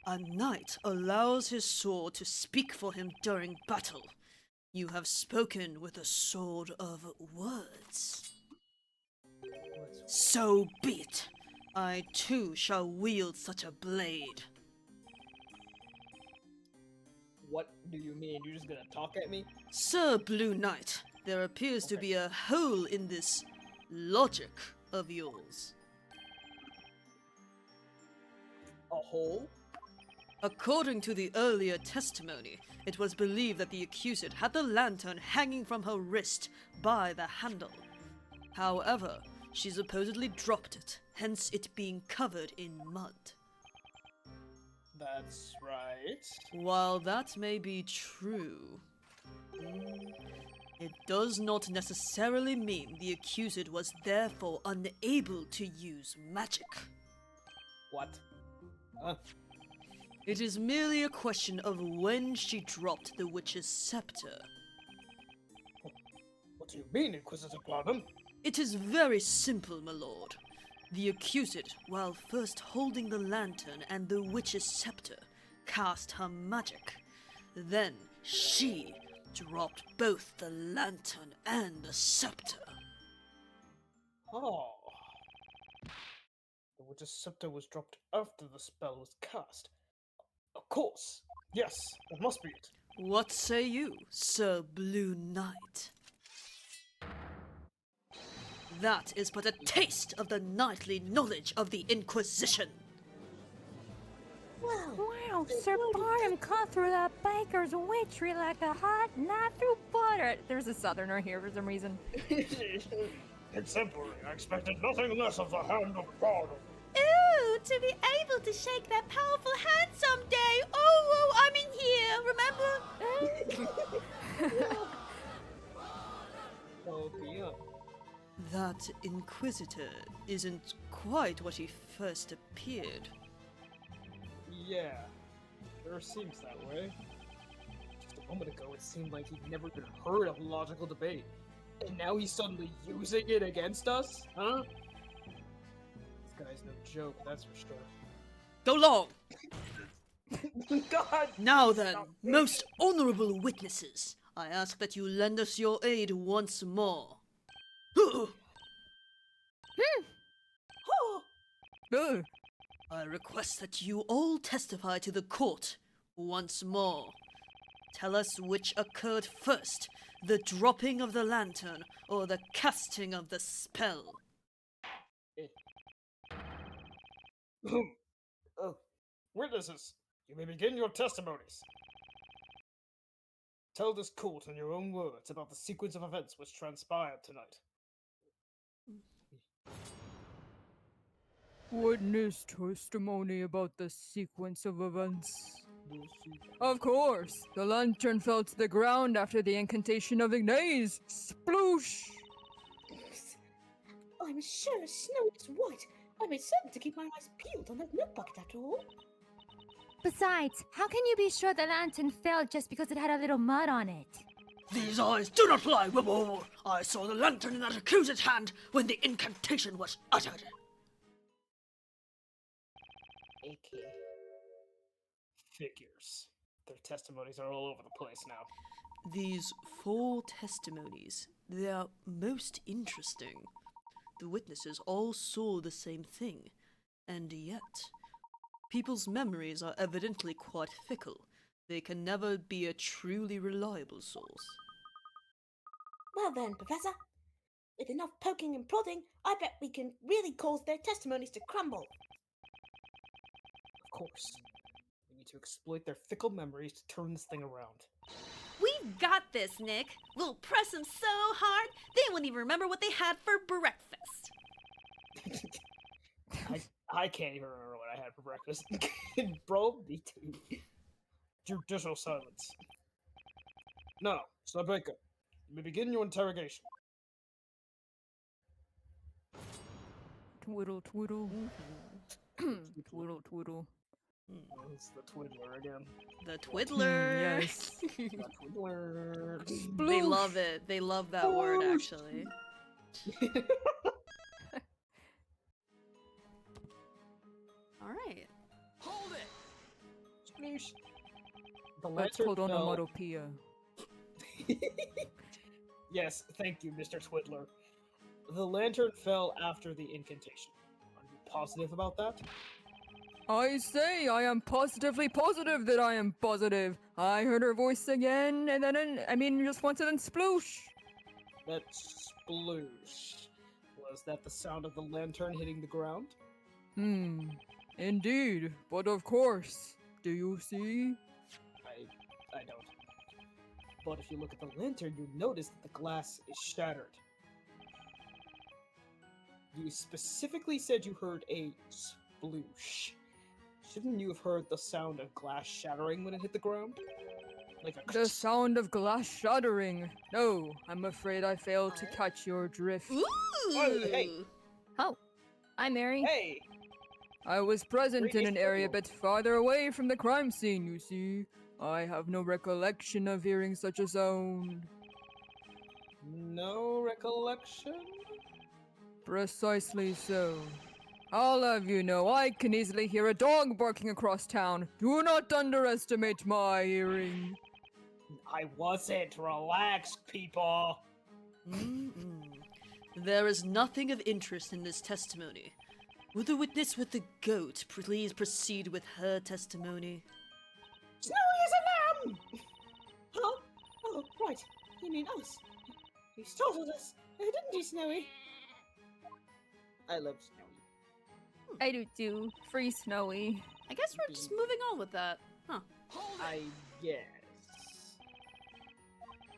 A knight allows his sword to speak for him during battle. You have spoken with a sword of words. So be it. I too shall wield such a blade. What do you mean? You're just gonna talk at me? Sir Blue Knight, there appears to be a hole in this logic of yours. A hole? According to the earlier testimony, it was believed that the accused had the lantern hanging from her wrist by the handle. However, she supposedly dropped it, hence it being covered in mud. That's right. While that may be true, it does not necessarily mean the accused was therefore unable to use magic. What? Huh? It is merely a question of when she dropped the witch's scepter. What do you mean, Inquisitor Barnum? It is very simple, my lord. The accused, while first holding the lantern and the witch's scepter, cast her magic. Then she dropped both the lantern and the scepter. Oh. The witch's scepter was dropped after the spell was cast. Of course. Yes, that must be it. What say you, Sir Blue Knight? That is but a taste of the knightly knowledge of the Inquisition. Well, Wow, Sir Barnum cut through that baker's witchery like a hot knife through butter. There's a southerner here for some reason. Exemplary. I expected nothing less of the hand of Barnum. Ooh, to be able to shake that powerful hand someday. Oh, I'm in here, remember? Oh, yeah. That Inquisitor isn't quite what he first appeared. Yeah. Sure seems that way. Just a moment ago, it seemed like he'd never even heard of logical debate. And now he's suddenly using it against us? Huh? This guy's no joke, that's for sure. Go long! God! Now then, most honorable witnesses, I ask that you lend us your aid once more. oh, Ugh. I request that you all testify to the court once more. Tell us which occurred first, the dropping of the lantern or the casting of the spell. Witnesses, you may begin your testimonies. Tell this court in your own words about the sequence of events which transpired tonight. Witness testimony about the sequence of events. Of course, the lantern fell to the ground after the incantation of Ignace. Sploosh! I'm sure as snow is white. I made certain to keep my eyes peeled on that milk bucket after all. Besides, how can you be sure the lantern fell just because it had a little mud on it? These eyes do not lie, Wibble. I saw the lantern in that accused's hand when the incantation was uttered. AK. Figures. Their testimonies are all over the place now. These 4 testimonies, they are most interesting. The witnesses all saw the same thing, and yet, people's memories are evidently quite fickle. They can never be a truly reliable source. Well then, Professor, with enough poking and prodding, I bet we can really cause their testimonies to crumble. Of course. We need to exploit their fickle memories to turn this thing around. We've got this, Nick. We'll press them so hard, they won't even remember what they had for breakfast. I can't even remember what I had for breakfast. Bro, me too. Judicial silence. Now, Sir Baker, you may begin your interrogation. Twiddle, twiddle. Twiddle, twiddle. Oh, it's the Twiddler again. The Twiddler. yes. The Twiddler. They love it. They love that word, Sploosh. actually. All right. Sploosh. The That's lantern called fell. onomatopoeia. Yes, thank you, Mr. Twiddler. The lantern fell after the incantation. Are you positive about that? I say, I am positively positive that I am positive. I heard her voice again, and then, just once and then sploosh. That sploosh. Was that the sound of the lantern hitting the ground? Indeed, but of course. Do you see? I don't. But if you look at the lantern, you'll notice that the glass is shattered. You specifically said you heard a sploosh. Shouldn't you have heard the sound of glass shattering when it hit the ground? Like a The sound of glass shattering. No, I'm afraid I failed to catch your drift. Ooh. hey. Oh, hi, Mary. Hey! I was present in Great an area a photo. bit farther away from the crime scene, you see. I have no recollection of hearing such a sound. No recollection? Precisely so. I'll have you know, I can easily hear a dog barking across town. Do not underestimate my hearing. I wasn't. Relax, people. Mm-mm. There is nothing of interest in this testimony. Will the witness with the goat please proceed with her testimony? Snowy is a lamb! Huh? Oh, right. You mean us. You startled us, didn't you, Snowy? I love Snowy. I do too. Free Snowy. I guess we're just moving on with that. Huh. I guess.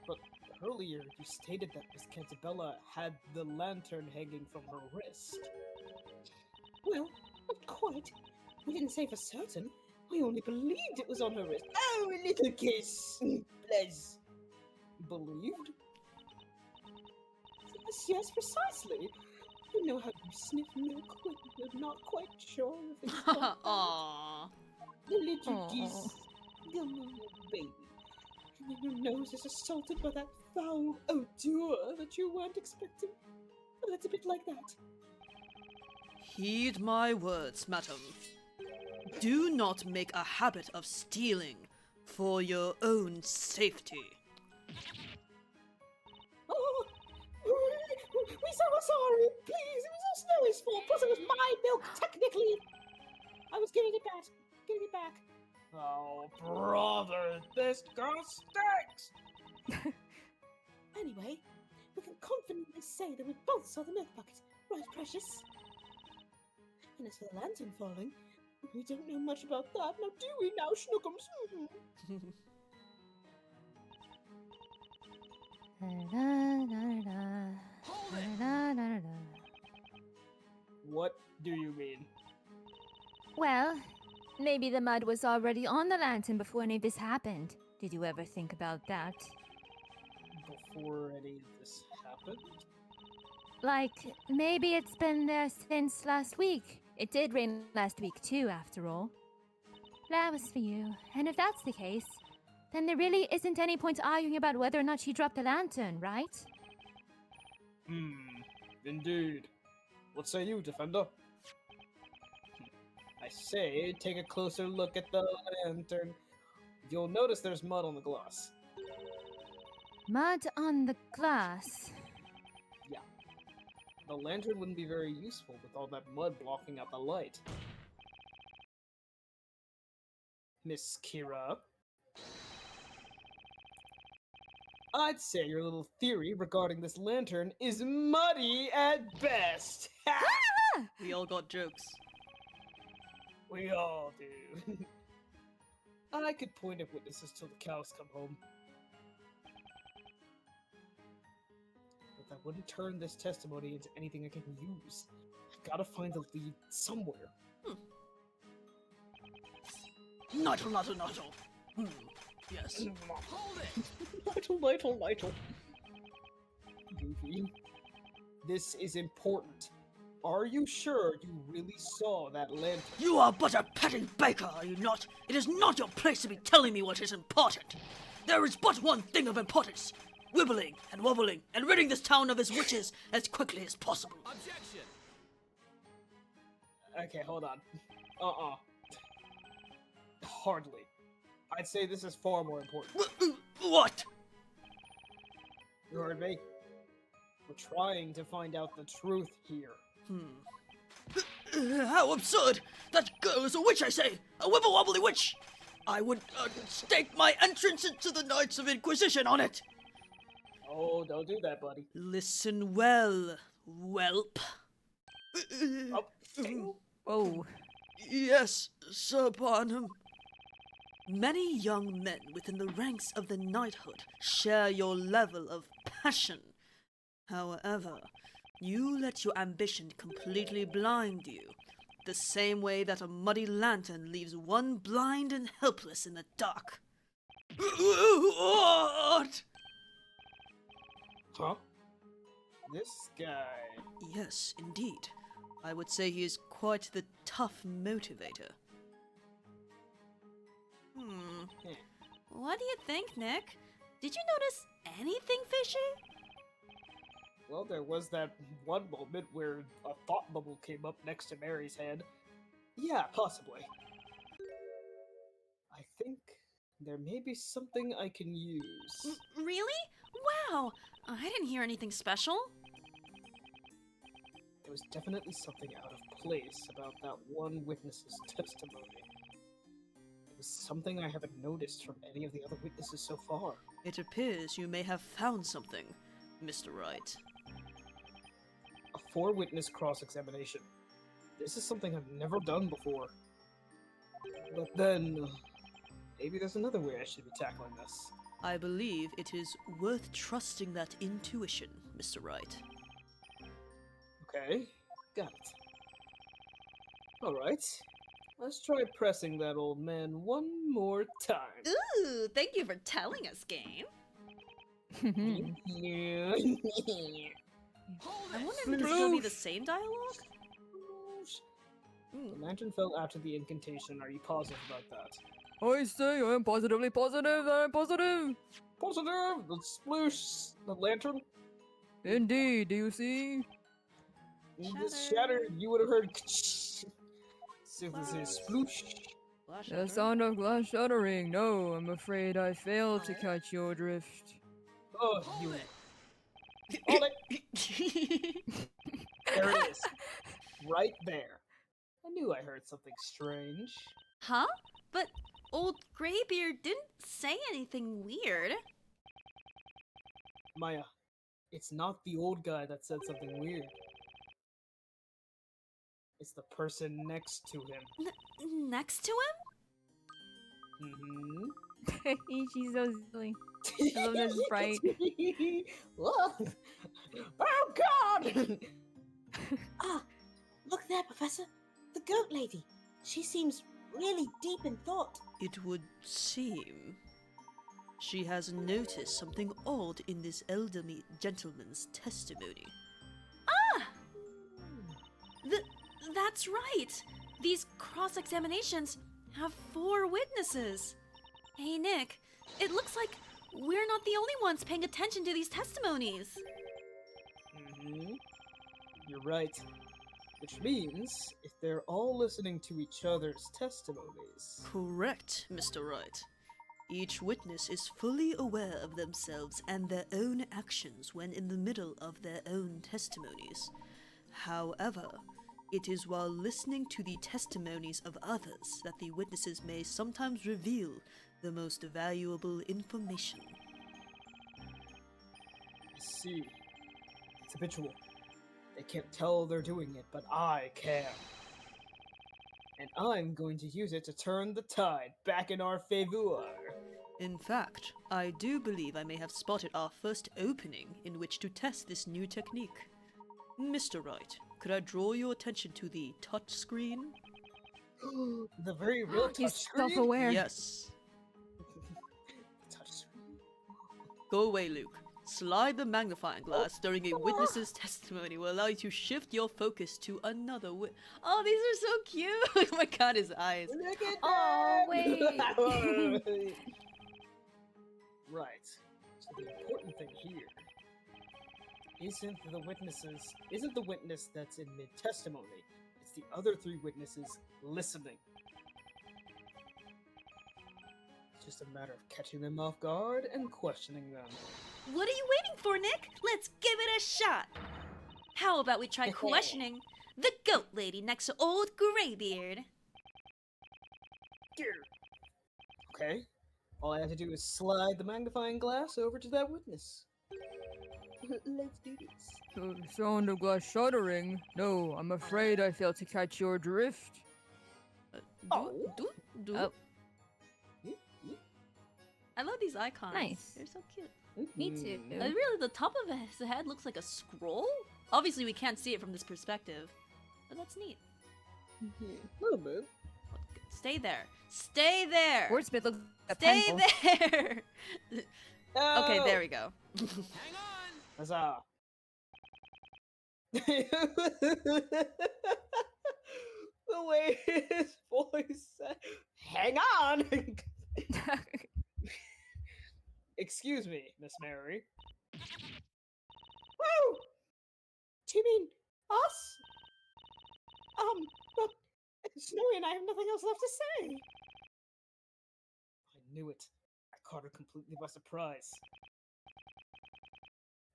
But earlier you stated that Miss Cantabella had the lantern hanging from her wrist. Well, not quite. We didn't say for certain. I only believed it was on her wrist. Oh, a little kiss! Bless. Believed? Yes, precisely. You know how you sniff milk when you're not quite sure if it's hot. Aww. The little Aw. kiss. Come on, baby. And then your nose is assaulted by that foul odor that you weren't expecting. Well, it's a bit like that. Heed my words, madam. Do not make a habit of stealing for your own safety. Oh, we're so sorry. Please, it was all Snowy's fault. Plus, it was my milk, technically. I was giving it back. Giving it back. Oh, brother, this girl stinks! Anyway, we can confidently say that we both saw the milk bucket. Right, precious? And as for the lantern falling, we don't know much about that, now do we now, Schnookums? What do you mean? Well, maybe the mud was already on the lantern before any of this happened. Did you ever think about that? Before any of this happened? Like, maybe it's been there since last week. It did rain last week too, after all. That was for you. And if that's the case, then there really isn't any point arguing about whether or not she dropped the lantern, right? Indeed. What say you, Defender? I say, take a closer look at the lantern. You'll notice there's mud on the glass. Mud on the glass. The lantern wouldn't be very useful with all that mud blocking out the light. Miss Kira? I'd say your little theory regarding this lantern is muddy at best! We all got jokes. We all do. I could point at witnesses till the cows come home. But that wouldn't turn this testimony into anything I can use. I've gotta find a lead somewhere. Nigel. Yes. Lytle. Goofy. This is important. Are you sure you really saw that lantern? You are but a petting baker, are you not? It is not your place to be telling me what is important. There is but one thing of importance. Wibbling and wobbling and ridding this town of its witches as quickly as possible. Objection! Okay, hold on. Hardly. I'd say this is far more important. What? You heard me? We're trying to find out the truth here. How absurd! That girl is a witch, I say! A wibble-wobbly witch! I would stake my entrance into the Knights of Inquisition on it! Oh, don't do that, buddy. Listen well, whelp. Oh, Yes, Sir Barnum. Many young men within the ranks of the knighthood share your level of passion. However, you let your ambition completely blind you, the same way that a muddy lantern leaves one blind and helpless in the dark. What? Huh? This guy... Yes, indeed. I would say he is quite the tough motivator. What do you think, Nick? Did you notice anything fishy? Well, there was that one moment where a thought bubble came up next to Mary's head. Yeah, possibly. I think there may be something I can use. Really? Wow! I didn't hear anything special. There was definitely something out of place about that one witness's testimony. It was something I haven't noticed from any of the other witnesses so far. It appears you may have found something, Mr. Wright. A 4-witness cross-examination. This is something I've never done before. But then, maybe there's another way I should be tackling this. I believe it is worth trusting that intuition, Mr. Wright. Okay, got it. Alright, let's try pressing that old man one more time. Ooh, thank you for telling us, game. Yeah. I wonder if it's going to be the same dialogue? The lantern fell after the incantation. Are you positive about that? I say I am positively positive that I'm positive. Positive! The sploosh! The lantern? Indeed, do you see? This shattered, you would have heard so this is sploosh. The sound of glass shattering. No, I'm afraid I failed to catch your drift. Oh, you. Hold it! There it is. Right there. I knew I heard something strange. Huh? But old Greybeard didn't say anything weird. Maya, it's not the old guy that said something weird. It's the person next to him. Next to him? Mm-hmm. She's so silly. I love this Wright. Look! Oh God! Ah, look there, Professor. The goat lady. She seems really deep in thought. It would seem she has noticed something odd in this elderly gentleman's testimony. Ah! That's right! These cross-examinations have 4 witnesses. Hey, Nick, it looks like we're not the only ones paying attention to these testimonies. Mm-hmm. You're right. Which means, if they're all listening to each other's testimonies... Correct, Mr. Wright. Each witness is fully aware of themselves and their own actions when in the middle of their own testimonies. However, it is while listening to the testimonies of others that the witnesses may sometimes reveal the most valuable information. I see. It's habitual. They can't tell they're doing it, but I can. And I'm going to use it to turn the tide back in our favor. In fact, I do believe I may have spotted our first opening in which to test this new technique. Mr. Wright, could I draw your attention to the touch screen? The very real touch He's screen? self-aware. Yes. Touch screen? Go away, Luke. Slide the magnifying glass during a witness's testimony will allow you to shift your focus to another Oh, these are so cute! Oh my god, his eyes. Look at Oh, that! wait. Right. So the important thing here isn't the witness that's in mid-testimony. It's the other 3 witnesses listening. It's just a matter of catching them off guard and questioning them. What are you waiting for, Nick? Let's give it a shot. How about we try questioning the goat lady next to old Graybeard? Okay. All I have to do is slide the magnifying glass over to that witness. Let's do this. The sound of glass shattering? No, I'm afraid I failed to catch your drift. Oh. Do. I love these icons. Nice. They're so cute. Me too. Really, the top of his head looks like a scroll? Obviously, we can't see it from this perspective, but that's neat. A little bit. Stay there. Stay there! Wordsmith looks like a Stay pencil. there! Oh! Okay, there we go. Huzzah! The way his voice said, "Hang on!" Excuse me, Miss Mary. Woo! Do you mean us? But Snowy and I have nothing else left to say. I knew it. I caught her completely by surprise.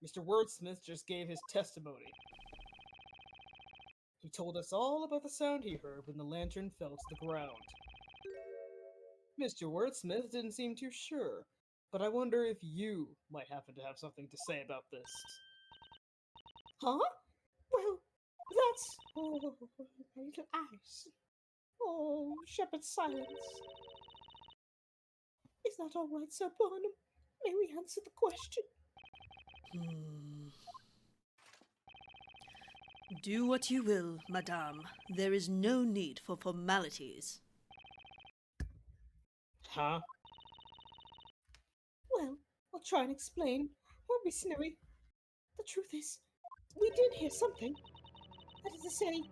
Mr. Wordsmith just gave his testimony. He told us all about the sound he heard when the lantern fell to the ground. Mr. Wordsmith didn't seem too sure, but I wonder if you might happen to have something to say about this. Huh? Well, that's... Oh, my little eyes. Oh, Shepherd's silence. Is that all right, Sir Barnum? May we answer the question? Do what you will, madame. There is no need for formalities. Huh? Well, I'll try and explain. Won't be Snowy. The truth is, we did hear something. That is to say,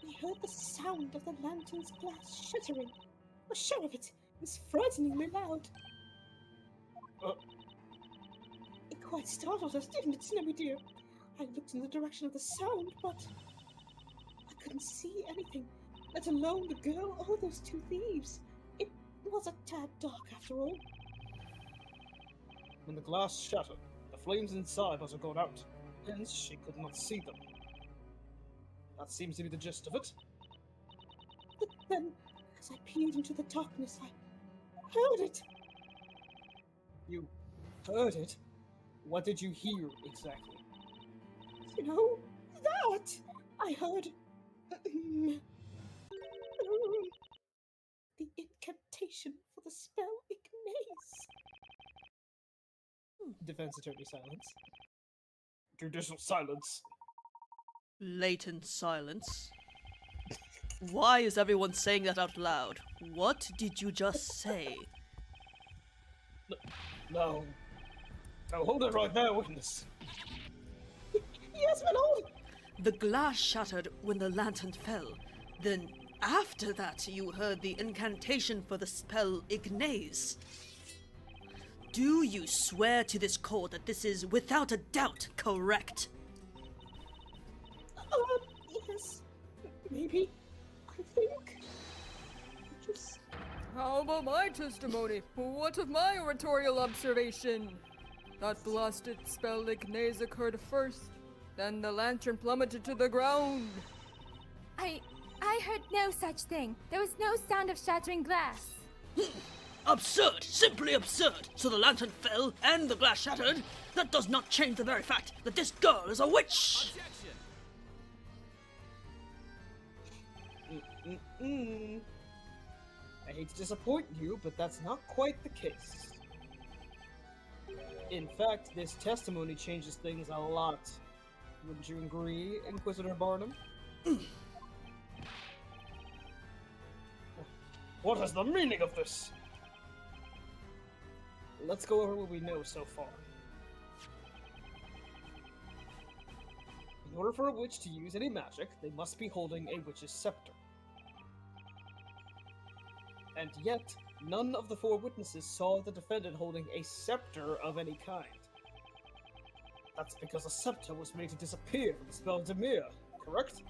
we heard the sound of the lantern's glass shattering. A shout of it was frighteningly loud. It quite startled us, didn't it, Snowy dear? I looked in the direction of the sound, but I couldn't see anything, let alone the girl or those 2 thieves. It was a tad dark after all. When the glass shattered, the flames inside must have gone out, hence she could not see them. That seems to be the gist of it. But then, as I peered into the darkness, I heard it. You heard it? What did you hear exactly? You know, that! I heard... the incantation for the spell Ignace. Defense attorney silence. Judicial silence. Layton silence. Why is everyone saying that out loud? What did you just say? No. No, hold it right there, witness. Yes, my lord! The glass shattered when the lantern fell. Then, after that, you heard the incantation for the spell Ignace. Do you swear to this court that this is, without a doubt, correct? Yes. Maybe. I think. Just... How about my testimony? What of my oratorial observation? That blasted spell Ignace occurred first, then the lantern plummeted to the ground. I heard no such thing. There was no sound of shattering glass. Absurd! Simply absurd! So the lantern fell and the glass shattered? That does not change the very fact that this girl is a witch! I hate to disappoint you, but that's not quite the case. In fact, this testimony changes things a lot. Wouldn't you agree, Inquisitor Barnum? What is the meaning of this? Let's go over what we know so far. In order for a witch to use any magic, they must be holding a witch's scepter. And yet, none of the 4 witnesses saw the defendant holding a scepter of any kind. That's because a scepter was made to disappear from the spell Demir, correct?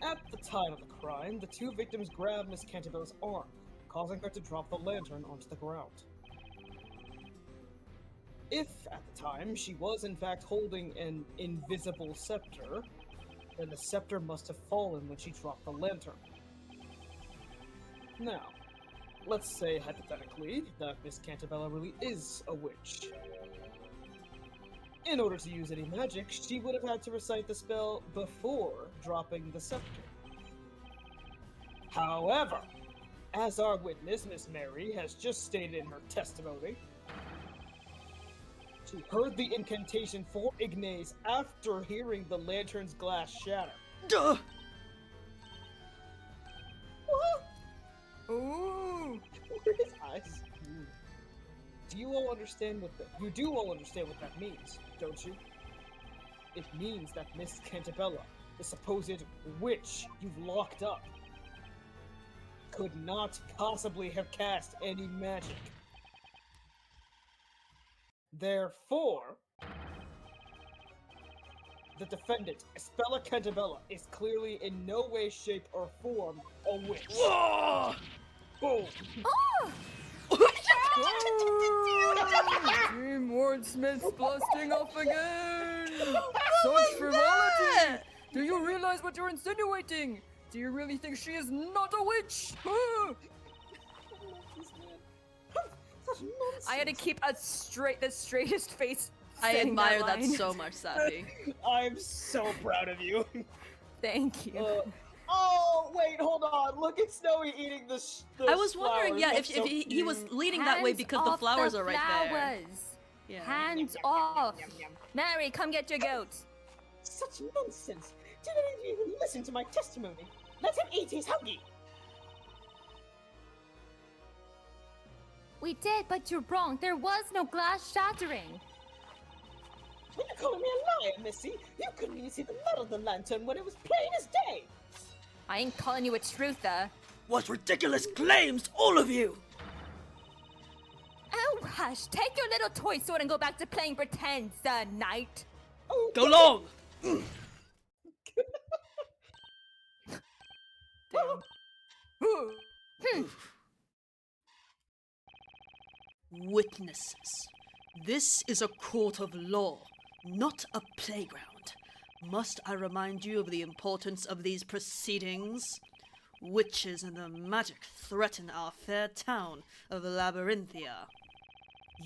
At the time of the crime, the 2 victims grabbed Miss Canterbella's arm, causing her to drop the lantern onto the ground. If, at the time, she was in fact holding an invisible scepter, then the scepter must have fallen when she dropped the lantern. Now, let's say hypothetically that Miss Cantabella really is a witch. In order to use any magic, she would have had to recite the spell before dropping the scepter. However, as our witness, Miss Mary, has just stated in her testimony, she heard the incantation for Ignace after hearing the lantern's glass shatter. Duh! Ooh! His eyes. Do you all understand what you do all understand what that means, don't you? It means that Miss Cantabella, the supposed witch you've locked up, could not possibly have cast any magic. Therefore, the defendant, Espella Cantabella, is clearly in no way, shape, or form a witch. Boom! Team Wordsmith's busting off again! Such frivolity! Do you realize what you're insinuating? Do you really think she is not a witch? Such nonsense. I had to keep the straightest face. I saying admire that line. so much, Sappy. I'm so proud of you. Thank you. Oh, wait, hold on. Look at Snowy eating the I was wondering, flowers. yeah, That's if so he was cute. leaning that way Hands because the off flowers are right there. flowers. Yeah. Hands off. Mary, come get your goat. Such nonsense. Did any of you even listen to my testimony? Let him eat his huggy. We did, but you're wrong. There was no glass shattering. When you're calling me a liar, Missy, you couldn't even see the light of the lantern when it was plain as day. I ain't calling you a truther. What ridiculous claims, all of you! Oh, hush. Take your little toy sword and go back to playing pretend, Sir Knight. Oh, Go long! Witnesses. This is a court of law, not a playground. Must I remind you of the importance of these proceedings? Witches and their magic threaten our fair town of Labyrinthia.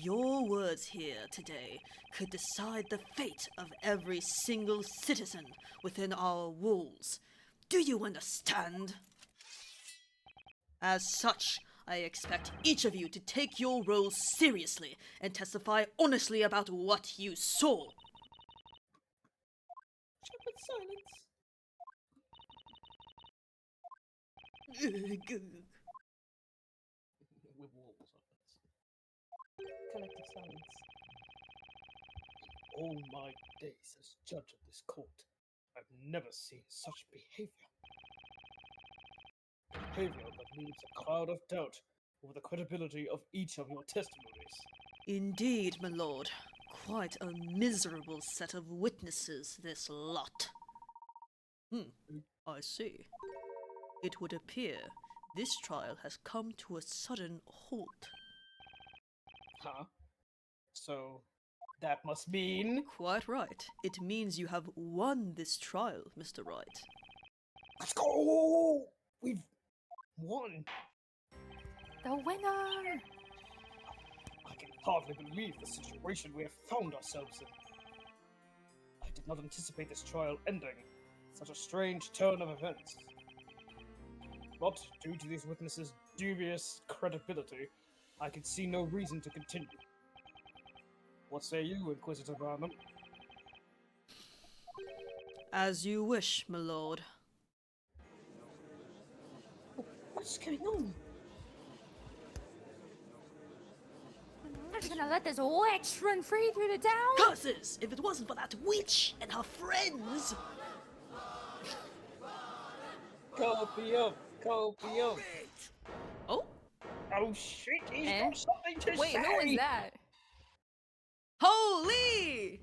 Your words here today could decide the fate of every single citizen within our walls. Do you understand? As such, I expect each of you to take your roles seriously and testify honestly about what you saw. Shepherd silence. Collective silence. All my days as judge of this court, I've never seen such behavior. Behavior that leaves a cloud of doubt over the credibility of each of your testimonies. Indeed, my lord. Quite a miserable set of witnesses, this lot. I see. It would appear this trial has come to a sudden halt. Huh? So, that must mean... Quite right. It means you have won this trial, Mr. Wright. Let's go! We've won! The winner! I can hardly believe the situation we have found ourselves in. I did not anticipate this trial ending. Such a strange turn of events. But, due to these witnesses' dubious credibility, I can see no reason to continue. What say you, Inquisitor Barnum? As you wish, my lord. What's going on? just gonna let this witch run free through the town? Curses! If it wasn't for that witch and her friends! Copium! Copium! Oh? Oh shit, he's Eh? got something to Wait, say! who is that? Holy!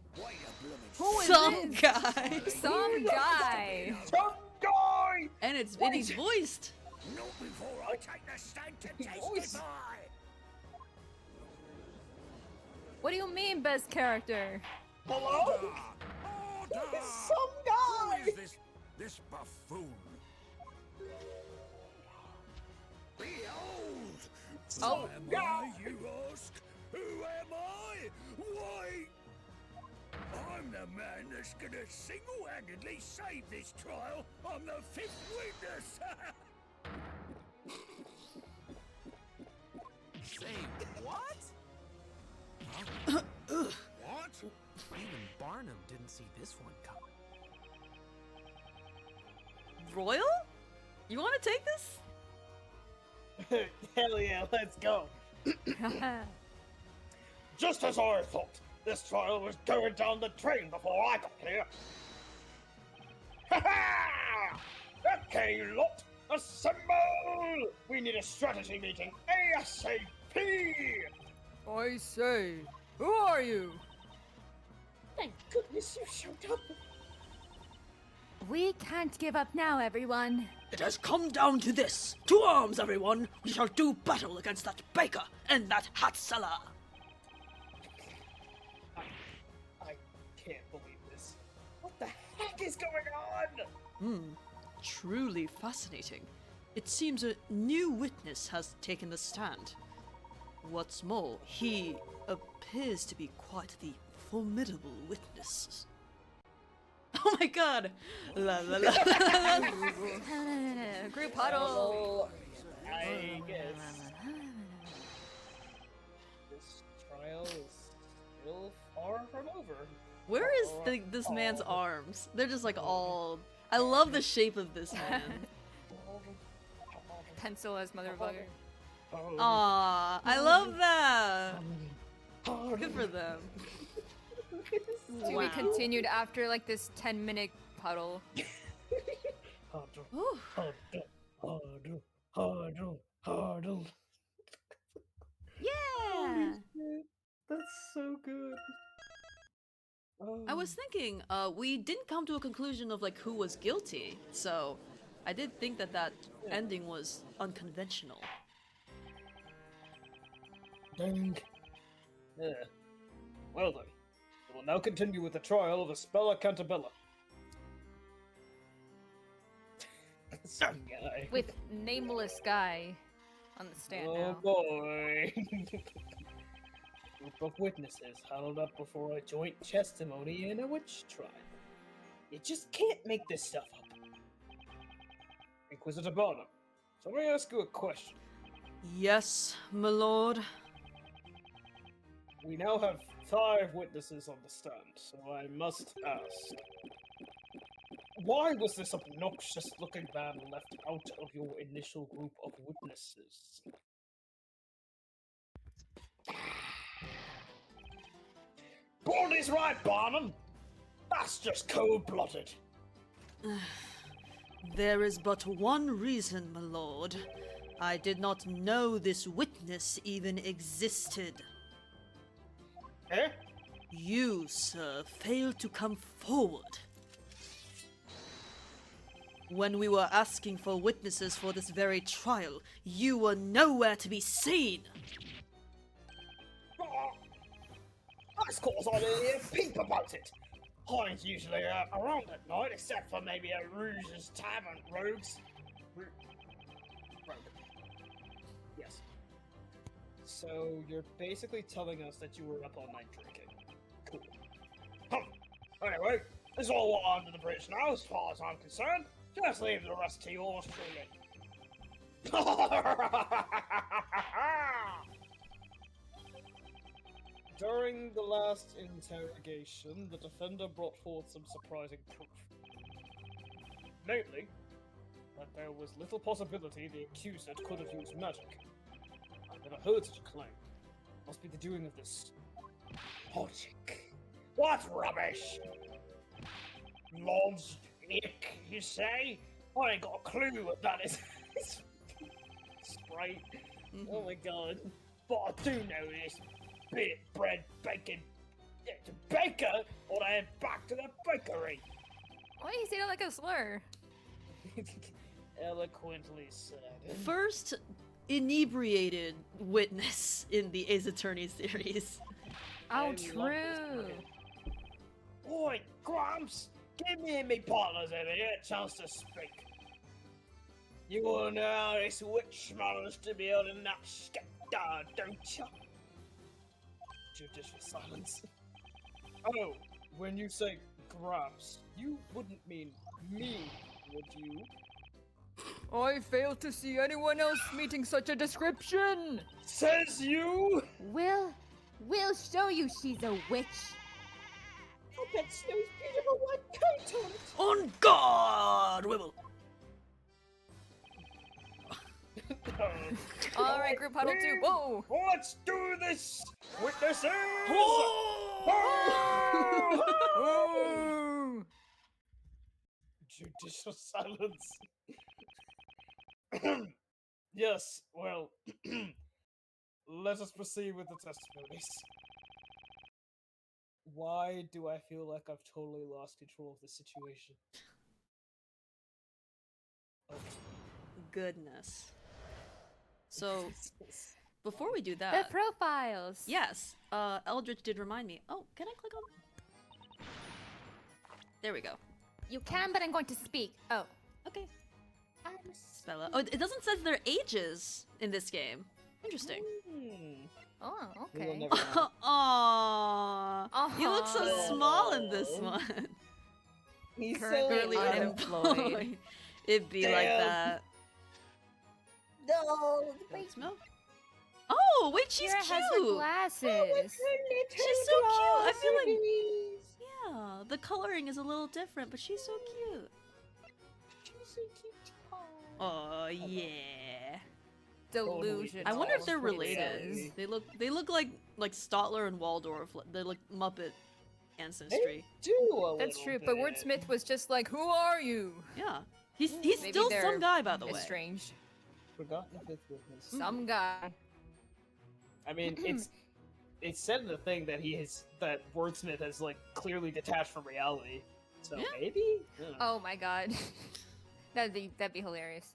Who is Some this? guy! Some guy. Some guy! And he's voiced! Not before I take the stand to Voice. testify! What do you mean, best character? Hello? Order! Some guy! Who is this buffoon? Behold! Oh. Who am I, you ask? Who am I? Why? I'm the man that's gonna single-handedly save this trial. I'm the fifth witness. Say what? What? Even Barnum didn't see this one coming. Royal? You wanna take this? Hell yeah, let's go! Just as I thought, this trial was going down the drain before I got here. Ha ha! Okay, you lot, assemble! We need a strategy meeting ASAP! I say, who are you? Thank goodness you showed up. We can't give up now, everyone. It has come down to this. To arms, everyone! We shall do battle against that baker and that hat seller! I can't believe this. What the heck is going on? Truly fascinating. It seems a new witness has taken the stand. What's more, he appears to be quite the formidable witness. Oh my god! La la la la la. Group huddle. I guess this trial is still far from over. Where is this man's arms? They're just like all... I love the shape of this man. Pencil as motherfucker. Aw, I love that! Good for them. To be continued after like this 10-minute puddle. Ooh. Huddle. Yeah! That's so good. I was thinking, we didn't come to a conclusion of like who was guilty, so I did think that ending was unconventional. Dang. Yeah. Well then, we will now continue with the trial of Espella Cantabella. Some guy. With nameless guy on the stand Oh now. boy. Group of witnesses huddled up before a joint testimony in a witch trial. You just can't make this stuff up. Inquisitor Barnum, so let me ask you a question. Yes, my lord. We now have 5 witnesses on the stand, so I must ask. Why was this obnoxious-looking man left out of your initial group of witnesses? Baldy's right, Barnum! That's just cold-blooded. There is but one reason, my lord. I did not know this witness even existed. Eh? You, sir, failed to come forward. When we were asking for witnesses for this very trial, you were nowhere to be seen. That's cause I didn't hear peep about it. Hein's usually around at night, except for maybe a Rouge's Tavern rogues. Rogue. Yes. So you're basically telling us that you were up all night drinking. Cool. Anyway, this is all under the bridge now, as far as I'm concerned. Just leave the rest to yours truly. During the last interrogation, the defender brought forth some surprising proof. Namely, that there was little possibility the accused could have used magic. I've never heard such a claim. Must be the doing of this logic. What rubbish? Logic, you say? I ain't got a clue what that is. Sprite. Oh my god. But I do know this. Bit bread, bacon. It's a baker, or I head back to the bakery. Why do you say that like a slur? Eloquently said. First inebriated witness in the Ace Attorney series. I Oh, love this true. fucking- Oi, Grumps! Give me and me partners over here a chance to speak. You wanna know how this witch managed to be held in that scepter, don't you? Judicial silence. Oh, when you say Grumps, you wouldn't mean me, would you? I fail to see anyone else meeting such a description! Says you! We'll show you she's a witch. I bet Snowy's beautiful white coat on. On guard, Wibble! Alright, group huddle 2, whoa! Let's do this! Witnesses! Oh! Judicial silence. Yes, well, let us proceed with the testimonies. Why do I feel like I've totally lost control of the situation? Goodness. So, before we do The that, profiles. yes, Eldritch did remind me. Oh, can I click on? There we go. You can, but I'm going to speak. Oh. Okay. Spella. Oh, it doesn't say their ages in this game. Interesting. Oh, We will okay. never know. Aww. You look so Aw. small in this Aw. one. He's Currently so unemployed. It'd be like Damn. that. No, Don't smell? Oh, wait, she's Kira cute. has her glasses. She's so cute. I feel like, yeah, the coloring is a little different, but she's so cute. Oh yeah. Delusion. I wonder if they're Totally related. says. They look like Stotler and Waldorf. They're like Muppet ancestry. do a That's little true, but bit. Wordsmith was just like, who are you? Yeah. He's Maybe still they're some guy, by the way. Estranged. Forgotten fifth witness. Some guy. I mean, it's said in the thing that that Wordsmith has like clearly detached from reality. So Yeah. maybe. Oh my god. that'd be hilarious.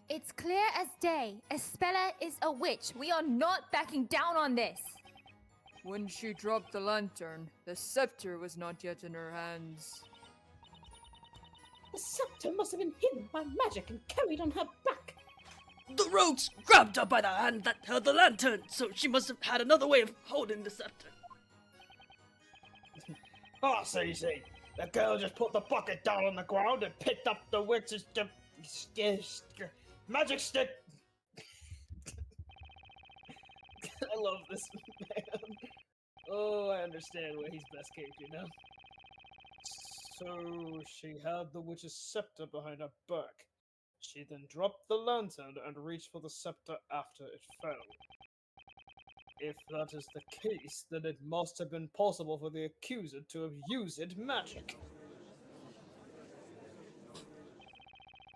It's clear as day. Espella is a witch. We are not backing down on this. When she dropped the lantern, the scepter was not yet in her hands. The scepter must have been hidden by magic and carried on her back. The rogues grabbed her by the hand that held the lantern, so she must have had another way of holding the scepter. Oh, so you see, the girl just put the bucket down on the ground and picked up the witch's magic stick. I love this man. Oh, I understand why he's best character now. So she had the witch's scepter behind her back. She then dropped the lantern and reached for the scepter after it fell. If that is the case, then it must have been possible for the accuser to have used magic.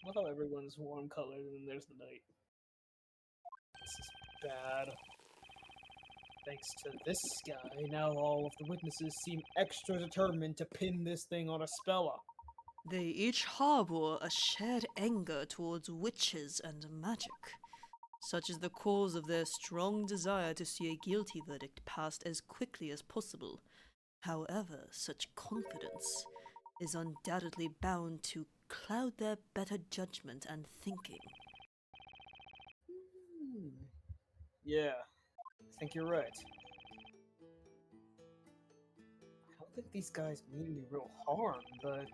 Look how everyone's warm-colored and then there's the night. This is bad. Thanks to this guy, now all of the witnesses seem extra determined to pin this thing on a Spella. They each harbor a shared anger towards witches and magic. Such is the cause of their strong desire to see a guilty verdict passed as quickly as possible. However, such confidence is undoubtedly bound to cloud their better judgment and thinking. Yeah, I think you're right. I don't think these guys mean me real harm, but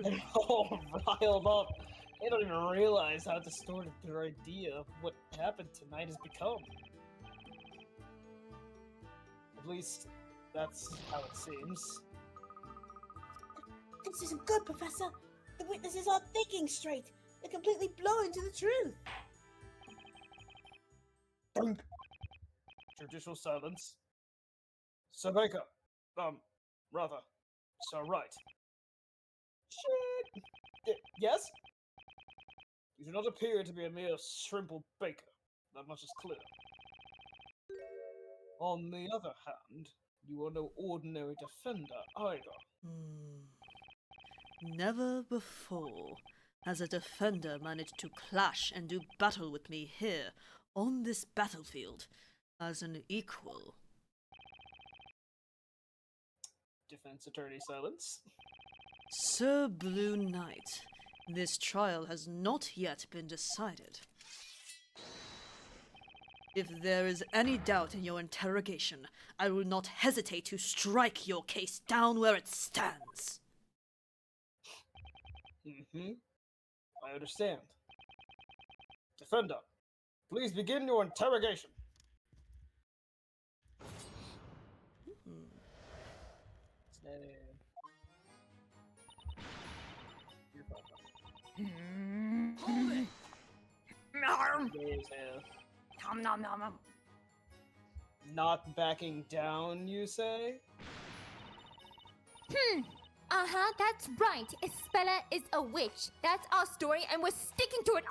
they're all riled up. They don't even realize how distorted their idea of what happened tonight has become. At least, that's how it seems. This isn't good, Professor. The witnesses aren't thinking straight. are completely blind to the truth. Dunk. Judicial silence. Sir Baker. Rather. Sir Wright. Shit. Yes? You do not appear to be a mere shrimple baker. That much is clear. On the other hand, you are no ordinary defender either. Never before has a defender managed to clash and do battle with me here, on this battlefield, as an equal. Defense attorney silence. Sir Blue Knight, this trial has not yet been decided. If there is any doubt in your interrogation, I will not hesitate to strike your case down where it stands. I understand. Defender, please begin your interrogation. You're fine. Hold it! Nom nom nom nom. Not backing down, you say? That's right. Isabella is a witch. That's our story, and we're sticking to it.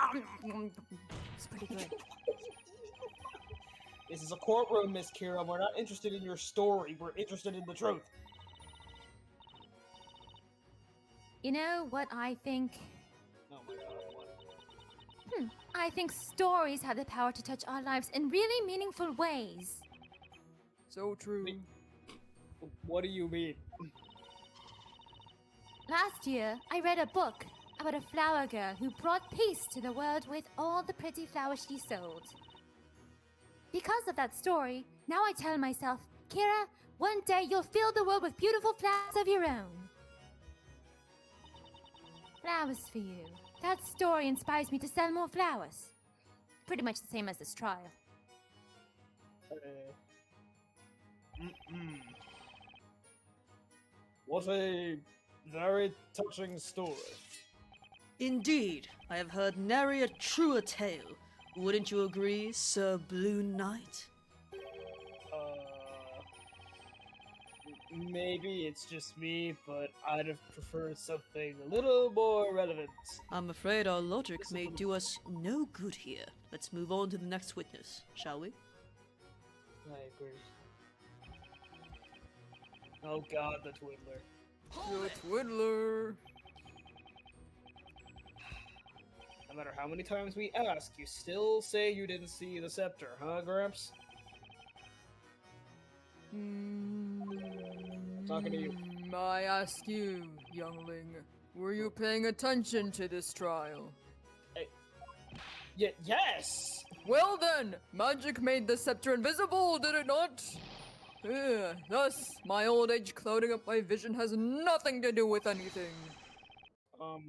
It's pretty good. This is a courtroom, Miss Kira. We're not interested in your story. We're interested in the truth. You know what I think? Oh my god, what? I think stories have the power to touch our lives in really meaningful ways. So true. What do you mean? Last year, I read a book about a flower girl who brought peace to the world with all the pretty flowers she sold. Because of that story, now I tell myself, Kira, one day you'll fill the world with beautiful flowers of your own. Flowers for you. That story inspires me to sell more flowers. Pretty much the same as this trial. What a very touching story. Indeed, I have heard nary a truer tale. Wouldn't you agree, Sir Blue Knight? Maybe it's just me, but I'd have preferred something a little more relevant. I'm afraid our logic may do us no good here. Let's move on to the next witness, shall we? I agree. Oh god, the Twiddler. The Twiddler. No matter how many times we ask, you still say you didn't see the scepter, huh, Gramps? Talking to you. I ask you, youngling, were you paying attention to this trial? Yes! Well then, magic made the scepter invisible, did it not? Thus, my old age clouding up my vision has nothing to do with anything.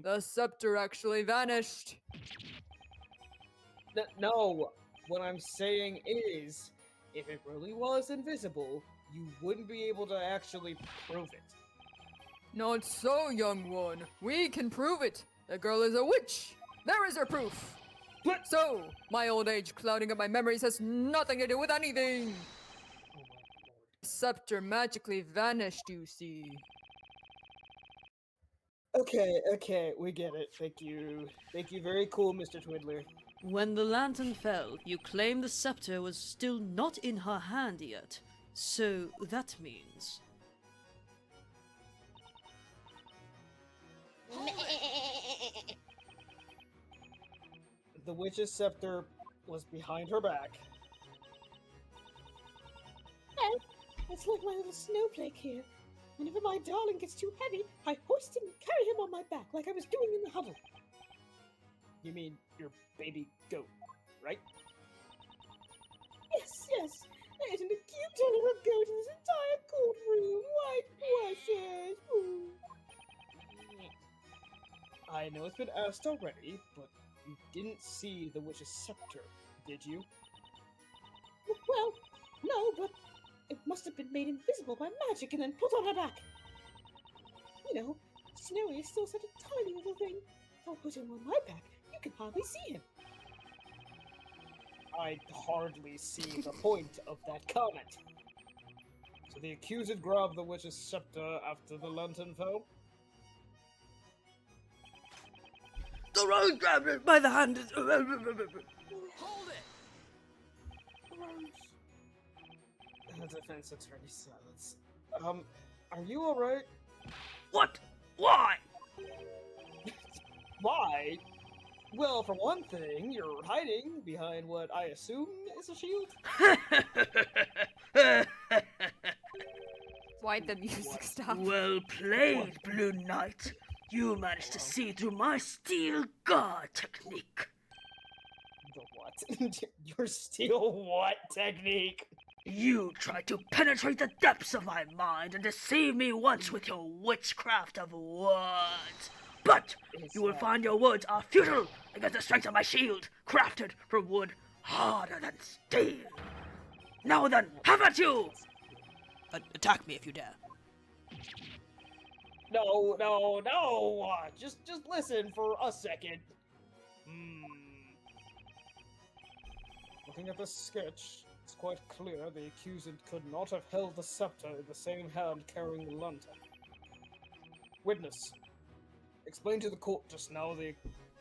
The scepter actually vanished. No, what I'm saying is, if it really was invisible, you wouldn't be able to actually prove it. Not so, young one. We can prove it. The girl is a witch. There is her proof. But So, my old age clouding up my memories has nothing to do with anything. The scepter magically vanished, you see. Okay, we get it. Thank you. Thank you, very cool, Mr. Twiddler. When the lantern fell, you claimed the scepter was still not in her hand yet. So that means... The witch's scepter was behind her back. Oh, it's like my little snowflake here. Whenever my darling gets too heavy, I hoist him and carry him on my back like I was doing in the huddle. You mean your baby goat, right? Yes. And a cute little goat in this entire courtroom. Why, yes. Ooh. I know it's been asked already, but you didn't see the witch's scepter, did you? Well, no, but it must have been made invisible by magic and then put on her back. You know, Snowy is still such a tiny little thing. If I put him on my back, you can hardly see him. I hardly see the point of that comment. So the accused grabbed the witch's scepter after the lantern fell? The road grabbed it by the hand. Hold it! The defense attorney silence. Are you alright? What? Why? Why? Well, for one thing, you're hiding behind what I assume is a shield. Why'd the music stop? Well played, Blue Knight. You managed to see through my steel guard technique. The what? Your steel what technique? You tried to penetrate the depths of my mind and deceive me once with your witchcraft of words. But you will find your words are futile against the strength of my shield, crafted from wood harder than steel. Now then, have at you! Attack me if you dare. No. Just listen for a second. Looking at this sketch, it's quite clear the accused could not have held the scepter in the same hand carrying the lantern. Witness, explain to the court just now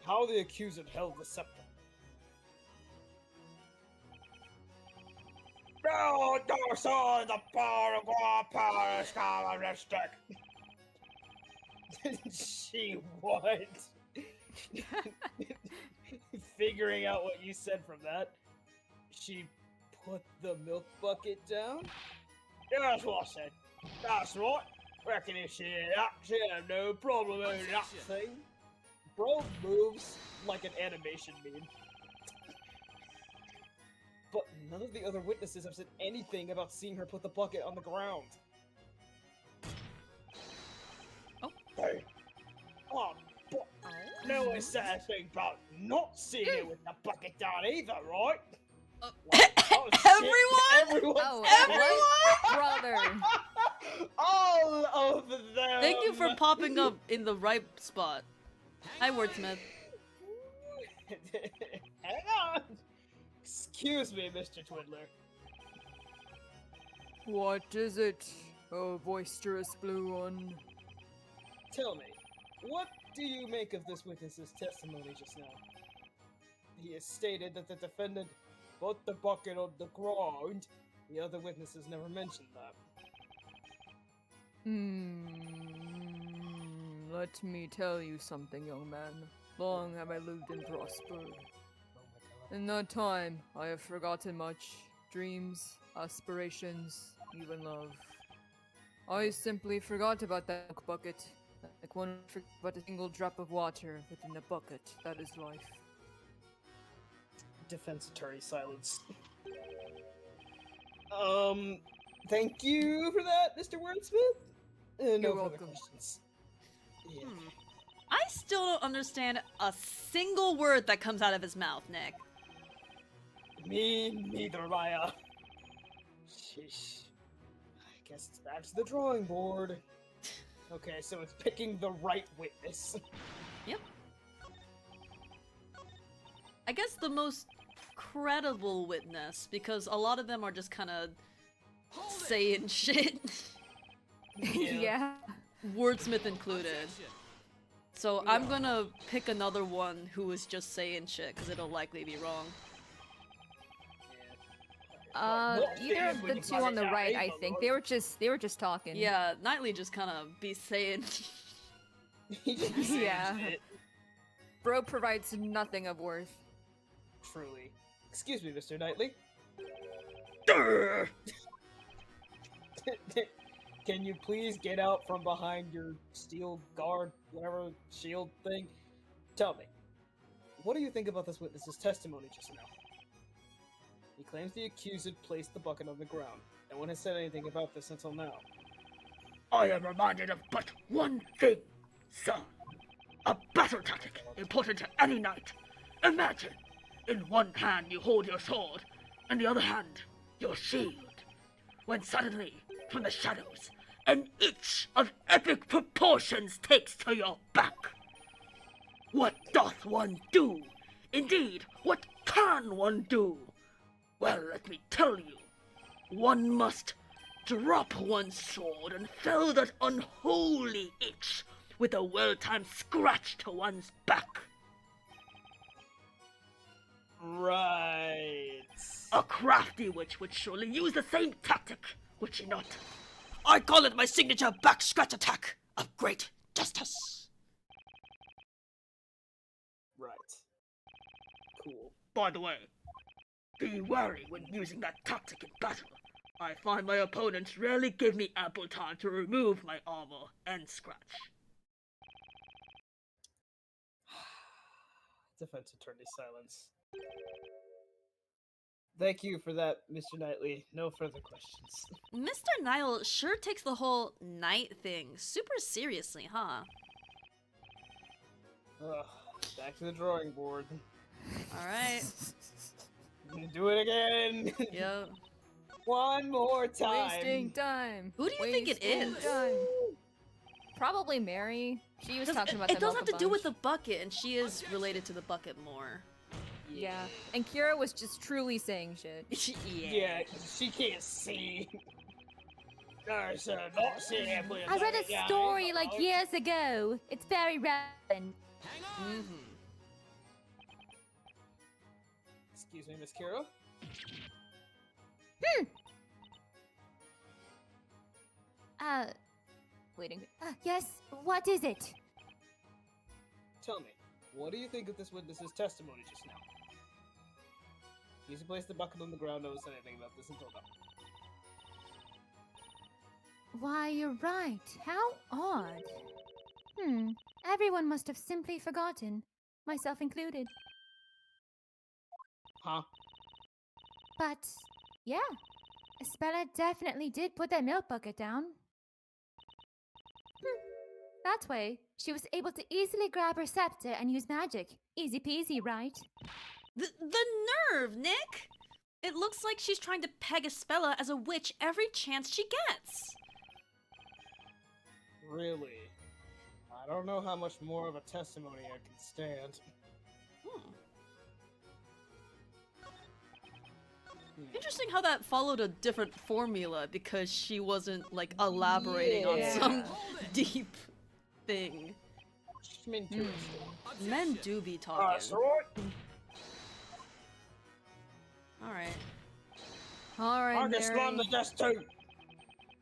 how the accused held the scepter. No, the power stick. She what? Figuring out what you said from that, she put the milk bucket down? Yeah, that's what I said. That's right. Reckon if she did that, she had no problem with that thing. Bro moves like an animation meme. But none of the other witnesses have said anything about seeing her put the bucket on the ground. Oh. Hey. Oh, but no one said anything about not seeing her with the bucket down either, right? Oh, Everyone? Brother. All of them! Thank you for popping up in the right spot. Hi, Wordsmith. Hang on! Excuse me, Mr. Twiddler. What is it, oh boisterous blue one? Tell me, what do you make of this witness's testimony just now? He has stated that the defendant put the bucket on the ground. The other witnesses never mentioned that. Let me tell you something, young man. Long have I lived and prospered. In that time, I have forgotten much. Dreams, aspirations, even love. I simply forgot about that milk bucket. Like one forgot about a single drop of water within the bucket. That is life. Defense attorney silence. Thank you for that, Mr. Wordsmith. No You're further welcome. questions. Yeah. I still don't understand a single word that comes out of his mouth, Nick. Me neither, Maya. Sheesh. I guess it's back to the drawing board. Okay, so it's picking the right witness. Yep. I guess the most credible witness, because a lot of them are just kind of saying shit. Yeah. Wordsmith included. So I'm gonna pick another one who is just saying shit, because it'll likely be wrong. Either of the two on the right, I think. They were just talking. Yeah, Knightley just kind of be saying. Yeah. Bro provides nothing of worth. Truly. Excuse me, Mr. Knightley. Can you please get out from behind your steel guard, whatever shield thing? Tell me, what do you think about this witness's testimony just now? He claims the accused placed the bucket on the ground. No one has said anything about this until now. I am reminded of but one thing, sir. A battle tactic important to any knight. Imagine, in one hand you hold your sword, in the other hand, your shield. When suddenly, from the shadows, an itch of epic proportions takes to your back. What doth one do Indeed, what can one do? Well, let me tell you. One must drop one's sword and fell that unholy itch with a well-timed scratch to one's back. Right. A crafty witch would surely use the same tactic, would she not? I call it my signature back scratch attack of great justice. Right. Cool. By the way, be wary when using that tactic in battle. I find my opponents rarely give me ample time to remove my armor and scratch. Defense attorney silence. Thank you for that, Mr. Knightley. No further questions. Mr. Nile sure takes the whole knight thing super seriously, huh? Ugh, back to the drawing board. Alright. Do it again. Yep. One more time. Wasting time. Who do you think it Wasting is? time. Probably Mary. She was talking about It the does milk have a to do with the bunch. bucket, and she is related to the bucket more. Yeah. And Kira was just truly saying shit. Yeah, she can't see. There's not seeing it, but I read a yeah, story yeah, like okay. years ago. It's very relevant. Excuse me, Miss Kira. Waiting. Yes, what is it? Tell me, what do you think of this witness's testimony just now? He's placed the bucket on the ground, no one said anything about this until now. Why, you're right. How odd. Everyone must have simply forgotten, myself included. Huh? But, yeah, Espella definitely did put that milk bucket down. That way, she was able to easily grab her scepter and use magic. Easy peasy, right? The nerve, Nick! It looks like she's trying to peg Espella as a witch every chance she gets. Really? I don't know how much more of a testimony I can stand. Interesting how that followed a different formula because she wasn't, like, elaborating on some deep thing. Men do be talking. Alright. Alright, I can slam Mary. the desk too!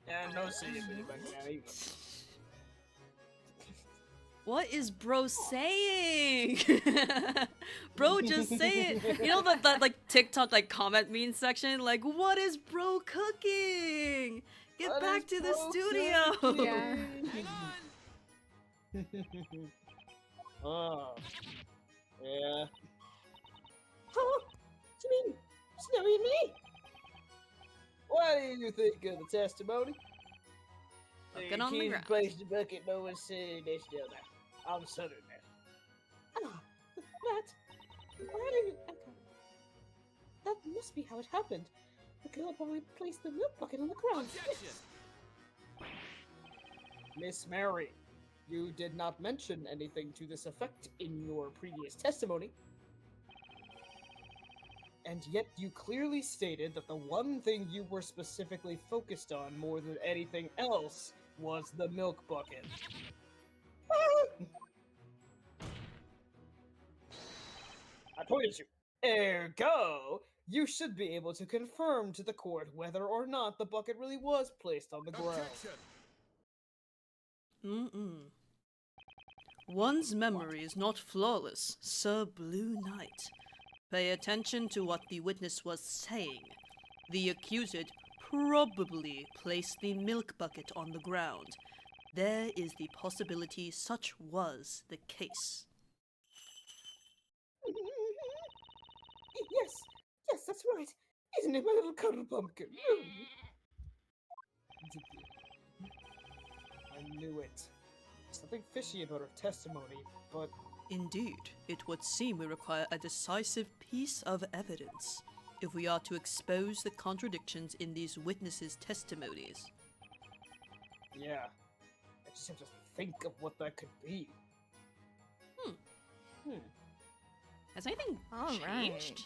Yeah, no see you, baby. What is bro saying? Bro, just say it. You know that like TikTok like comment meme section? Like, what is bro cooking? Get What back is to the bro studio. Yeah. Oh. Yeah. Huh? What do you mean? Snowy and me? What do you think of the testimony? Bucket on the ground. Placed the bucket, no one said they still there. I'm southern now. Ah, that. Why did you... Okay. That must be how it happened. The girl probably placed the milk bucket on the ground. Miss Mary, you did not mention anything to this effect in your previous testimony. And yet you clearly stated that the one thing you were specifically focused on more than anything else was the milk bucket. I pointed at you. Ergo, you should be able to confirm to the court whether or not the bucket really was placed on the ground. One's memory is not flawless, Sir Blue Knight. Pay attention to what the witness was saying. The accused probably placed the milk bucket on the ground. There is the possibility such was the case. Yes, that's right. Isn't it, my little cuddle pumpkin? I knew it. Something fishy about her testimony, but Indeed, it would seem we require a decisive piece of evidence if we are to expose the contradictions in these witnesses' testimonies. yeah. I just have to think of what that could be. Has anything All changed? right.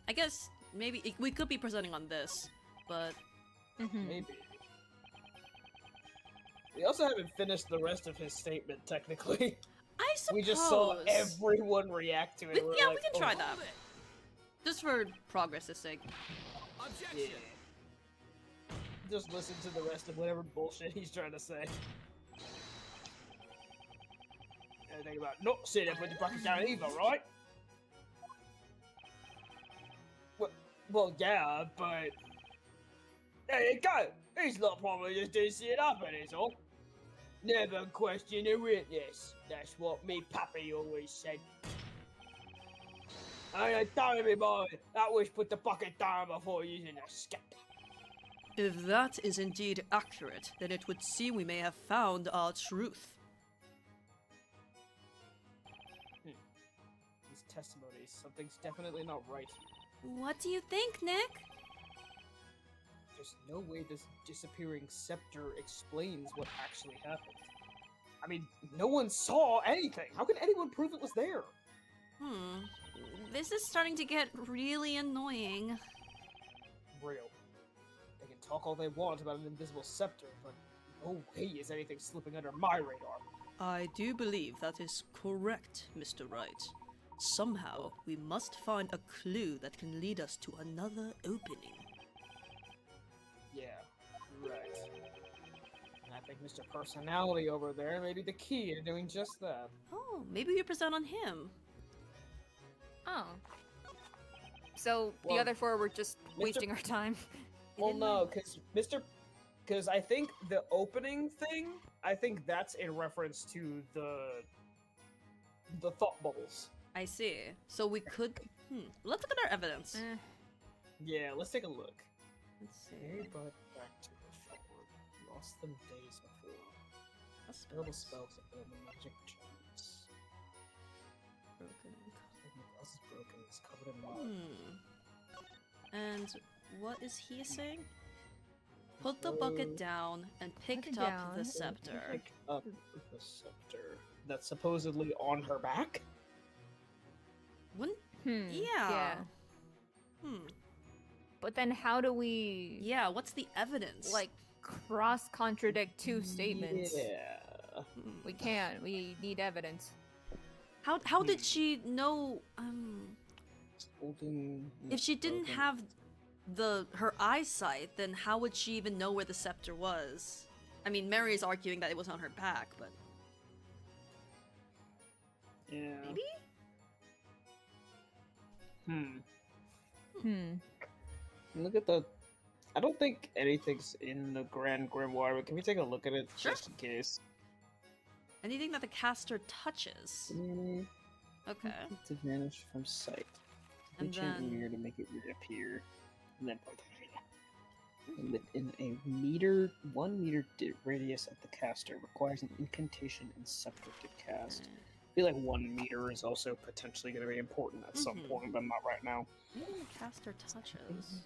I guess maybe we could be presenting on this, but Mm-hmm. Maybe. We also haven't finished the rest of his statement, technically. I suppose We just saw everyone react to it. We're yeah, like, we can try "Oh, that. Just for progress's sake. Yeah. Just listen to the rest of whatever bullshit he's trying to say. And think about not sitting up with the bucket down either, right? Well, yeah, but there you go. He's not probably just didn't sit it up, and it's all. Never question a witness. That's what me pappy always said. I tell everybody, I always put the bucket down before using the scepter. If that is indeed accurate, then it would seem we may have found our truth. These testimonies, something's definitely not right. What do you think, Nick? There's no way this disappearing scepter explains what actually happened. I mean, no one saw anything. How can anyone prove it was there? This is starting to get really annoying. Real. They can talk all they want about an invisible scepter, but no way is anything slipping under my radar. I do believe that is correct, Mr. Wright. Somehow, we must find a clue that can lead us to another opening. Yeah, right. And I think Mr. Personality over there may be the key to doing just that. Oh, maybe we present on him. Oh. So the Well, other four were just Mr. wasting our time. Well, no, because I think the opening thing, I think that's in reference to the thought bubbles. I see. So we could... Let's look at our evidence. Yeah, let's take a look. Let's Hey, see. but back to the forward. Lost them days before. That's Spellable spells and the magic charms. broken. Everything else is broken. It's covered in mud. And what is he saying? Put the bucket down and picked it up down. the scepter. Pick up the scepter that's supposedly on her back. Wouldn't... Yeah. Yeah. But then how do we Yeah, what's the evidence? like cross contradict two statements? Yeah. We can't. We need evidence. How did she know Holding if she didn't have her eyesight, then how would she even know where the scepter was? I mean, Mary is arguing that it was on her back, but Yeah. maybe? Look at the. I don't think anything's in the Grand Grimoire, but can we take a look at it Sure. just in case? Anything that the caster touches. Okay. To vanish from sight. And then- mirror to make it reappear, and then within a meter, 1 meter radius of the caster requires an incantation and scepter to cast. I feel like 1 meter is also potentially going to be important at some Mhm. point, but not right now. Anything the caster touches.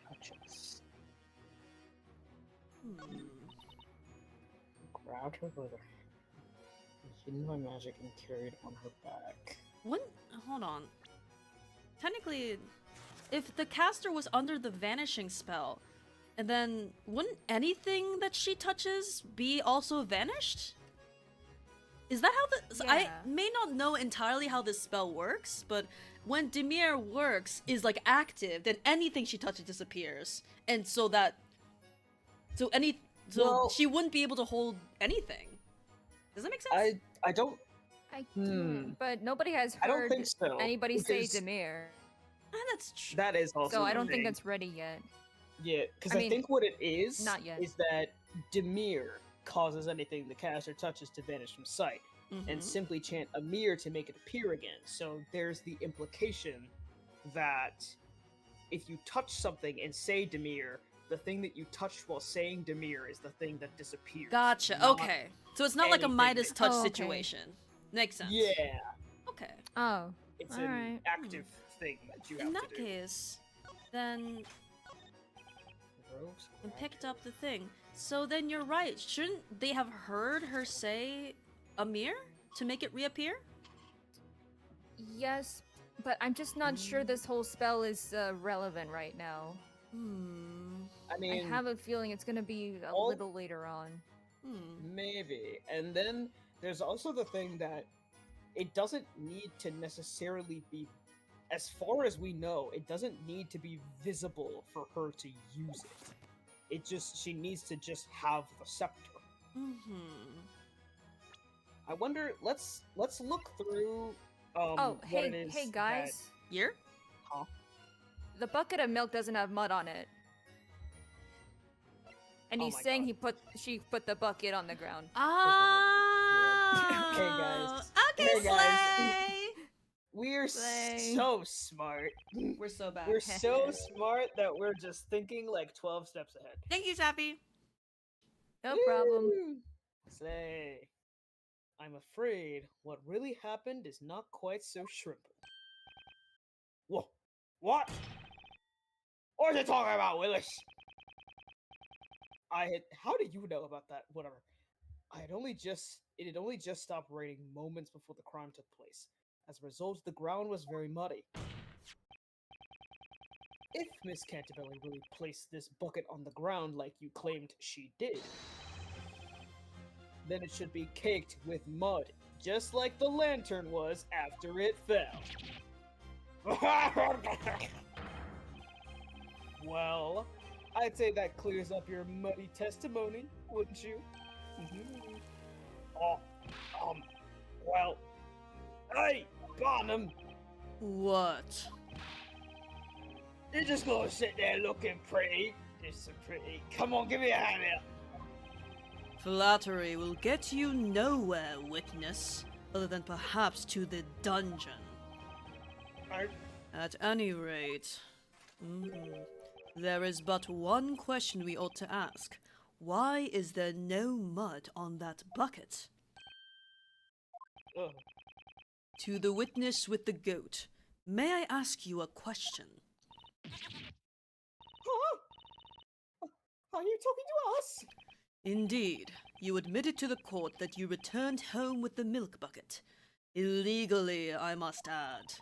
Touches. Grabbed her glitter. Hidden by magic and carried on her back. Hold on. Technically, if the caster was under the vanishing spell, and then wouldn't anything that she touches be also vanished? Is that how the... I Yeah. may not know entirely how this spell works, but when Demir works is like active, then anything she touches disappears. And so that... So Well- she wouldn't be able to hold anything. Does that make sense? I don't. I Hmm. but nobody has I don't heard think so. anybody say because Demir. That's true. That is also. So the I don't think thing. that's ready yet. Yeah, because I I mean, think what it is not yet. is that Demir causes anything the caster touches to vanish from sight, Mhm. and simply chant Amir to make it appear again. So there's the implication that if you touch something and say Demir, the thing that you touched while saying Demir is the thing that disappears. Gotcha. not- Okay. So it's not like a anything Midas that- touch Oh, okay. situation. Makes sense. Yeah, Okay. Oh. it's an Alright. active thing that you have In to that do. case, then Rogues and grab picked her up the thing. So then you're right. Shouldn't they have heard her say Amir? to make it reappear? Yes, but I'm just not sure this whole spell is relevant right now. I I mean, have a feeling it's gonna be a all- little later on. maybe. And then there's also the thing that it doesn't need to necessarily be, as far as we know, it doesn't need to be visible for her to use it. She needs to just have the scepter. I wonder, let's look through Oh, what it is hey guys. Year? Huh? The bucket of milk doesn't have mud on it. And Oh he's my saying God. she put the bucket on the ground. Ah. Hey, guys. Okay, Hey, guys. Slay. We're Slay. so smart. We're so bad. We're so smart that we're just thinking like 12 steps ahead. Thank you, Sappy. No problem. Woo! Slay. I'm afraid what really happened is not quite so shrimpable. Whoa. What? What are you talking about, Willis? How do you know about that? Whatever. It had only just stopped raining moments before the crime took place. As a result, the ground was very muddy. If Miss Canterbury really placed this bucket on the ground like you claimed she did, then it should be caked with mud, just like the lantern was after it fell. Well, I'd say that clears up your muddy testimony, wouldn't you? Oh, well, hey, Barnum, What? you're just gonna sit there looking pretty. Just so pretty. Come on, give me a hand here. Flattery will get you nowhere, witness, other than perhaps to the dungeon. At any rate, there is but one question we ought to ask. Why is there no mud on that bucket? To the witness with the goat, may I ask you a question? Huh? Are you talking to us? Indeed, you admitted to the court that you returned home with the milk bucket. Illegally, I must add.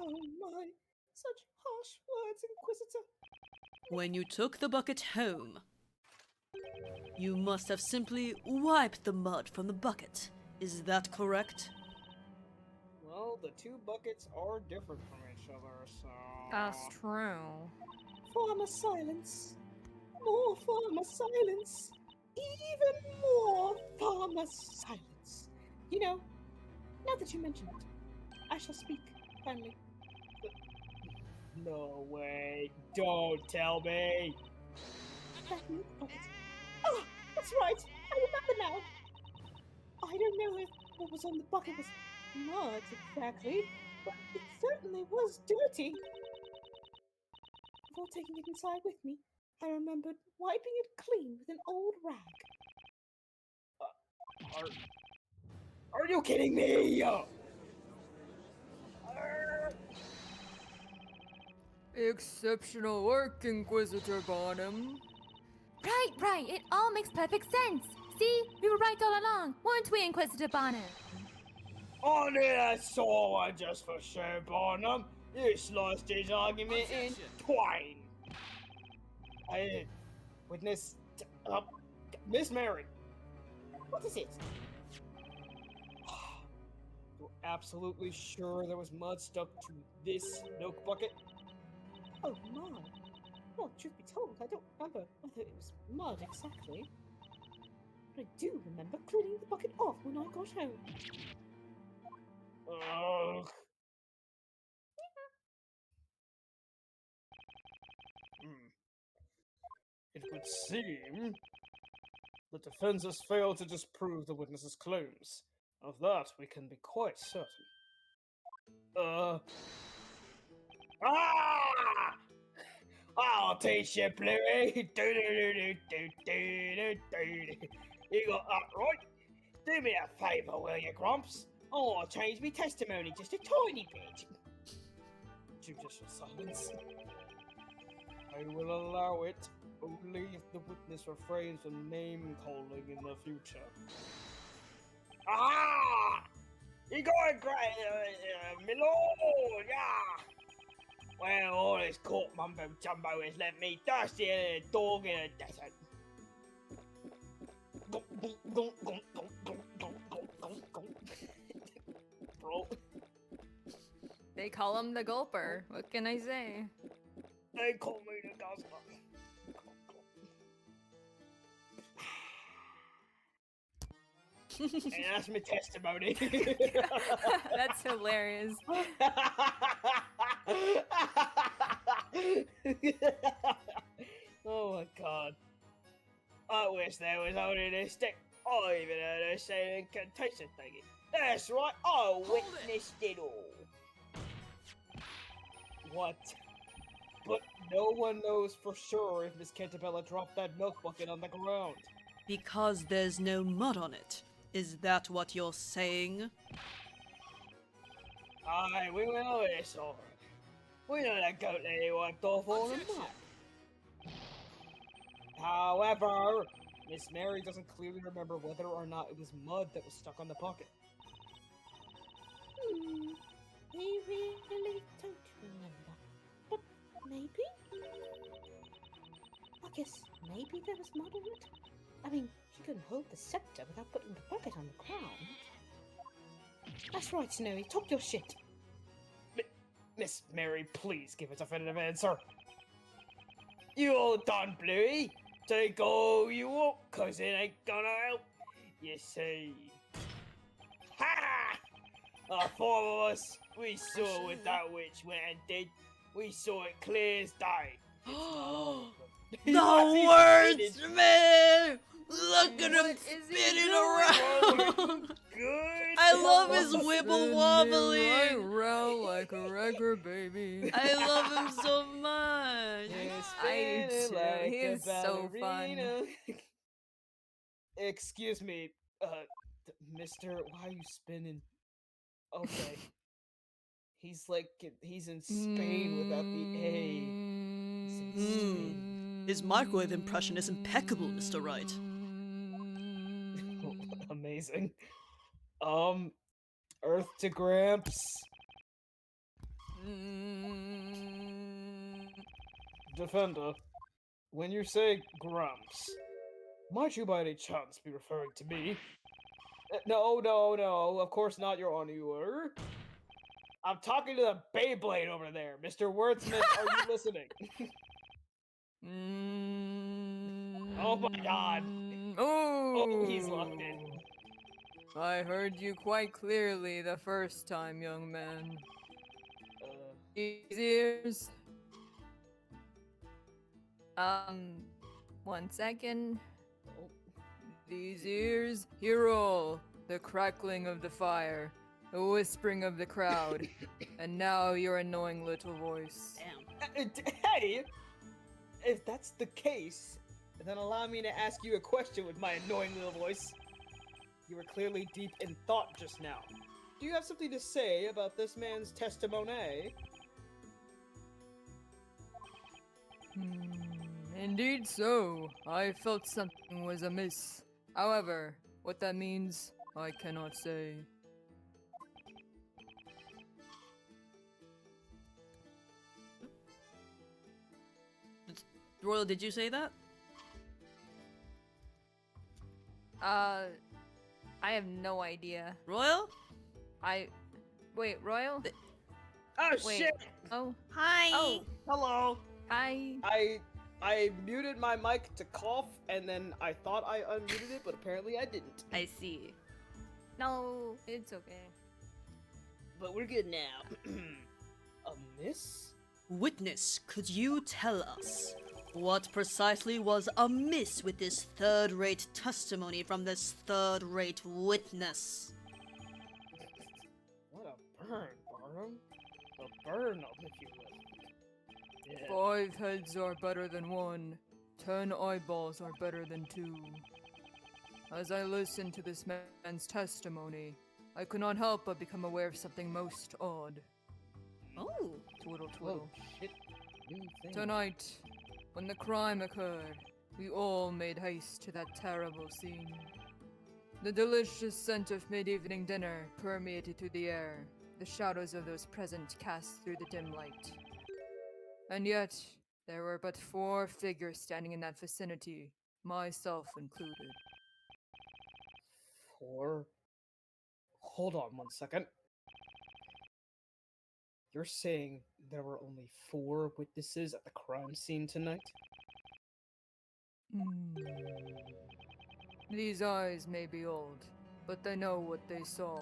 Oh my, such harsh words, Inquisitor. When you took the bucket home, you must have simply wiped the mud from the bucket. Is that correct? Well, the two buckets are different from each other, so... That's true. Farmer silence. More farmer silence. Even more farmer silence. You know, now that you mention it, I shall speak, finally. No way. Don't tell me. That milk bucket. Ah, that's right. I remember now. I don't know if what was on the bucket was mud exactly, but it certainly was dirty. Before taking it inside with me, I remembered wiping it clean with an old rag. Are you kidding me? Exceptional work, Inquisitor Barnum. Right. It all makes perfect sense. See, we were right all along, weren't we, Inquisitor Barnum? Only that's all I just for sure, Barnum. You sliced his argument in twain. Witness, Miss Mary. What is it? You're absolutely sure there was mud stuck to this milk bucket? Oh my. Well, truth be told, I don't remember whether it was mud exactly. But I do remember cleaning the bucket off when I got home. Ugh. It would seem the defense has failed to disprove the witness's claims. Of that, we can be quite certain. I'll teach you, Bluey! You got that right? Do me a favour, will you, Grumps? I want to change me testimony just a tiny bit. Judicial silence. I will allow it only if the witness refrains from name-calling in the future. Ah! You going great, my lord, yeah! Well, all this court mumbo jumbo has left me thirsty as a dog in a desert. Bro, They call him the gulper. What can I say? they call me the guzzler. And that's my testimony. That's hilarious. Oh my god. I wish there was only this stick. I even heard her say an incantation thingy. That's right, I witnessed it all. What? But no one knows for sure if Miss Cantabella dropped that milk bucket on the ground. Because there's no mud on it. Is that what you're saying? Aye, we know this alright. We know that goat lady wiped off all the mud. However, Miss Mary doesn't clearly remember whether or not it was mud that was stuck on the bucket. I really don't remember. But maybe? I guess maybe there was mud in it. I mean, she couldn't hold the scepter without putting the bucket on the ground. That's right, Snowy. Talk your shit. Miss Mary, please give a definitive answer. You all done, Bluey? Take all you want, cause it ain't gonna help. You see. Ha! The four of us, we saw what that witch went and did. We saw it clear as day. The words, man! Look at What him is he spinning doing? around! Good. I love his wibble Spinning wobbling! right round like a record baby. I love him so much! I do too. He is so fun. Excuse me, Mister, why are you spinning? Okay. He's like, he's in Spain without the A. He's in Spain. His microwave impression is impeccable, Mr. Wright. Amazing. Earth to Gramps. Defender, when you say Grumps, might you by any chance be referring to me? No, of course not, Your Honor. I'm talking to the Beyblade over there. Mr. Wordsmith, are you listening? Oh my god. Oh, he's locked in. I heard you quite clearly the first time, young man. These ears. 1 second. These ears hear all the crackling of the fire, the whispering of the crowd, and now your annoying little voice. Damn. Hey! If that's the case, then allow me to ask you a question with my annoying little voice. You were clearly deep in thought just now. Do you have something to say about this man's testimony? Indeed so. I felt something was amiss. However, what that means, I cannot say. Royal, did you say that? I have no idea. Royal? Wait, Royal? Oh Wait. shit! Oh, Hi! oh, Hello! hi. I muted my mic to cough, and then I thought I unmuted it, but apparently I didn't. I see. No, it's okay. But we're good now. A miss? Witness, could you tell us what precisely was amiss with this third-rate testimony from this third-rate witness? What a burn, Barnum. A burn up, if you will. Yeah. 5 heads are better than 1. 10 eyeballs are better than 2. As I listened to this man's testimony, I could not help but become aware of something most odd. Oh. Twiddle Oh, twiddle. shit. New thing. Tonight, when the crime occurred, we all made haste to that terrible scene. The delicious scent of mid-evening dinner permeated through the air, the shadows of those present cast through the dim light. And yet, there were but 4 figures standing in that vicinity, myself included. 4? Hold on one second. You're saying there were only 4 witnesses at the crime scene tonight? These eyes may be old, but they know what they saw.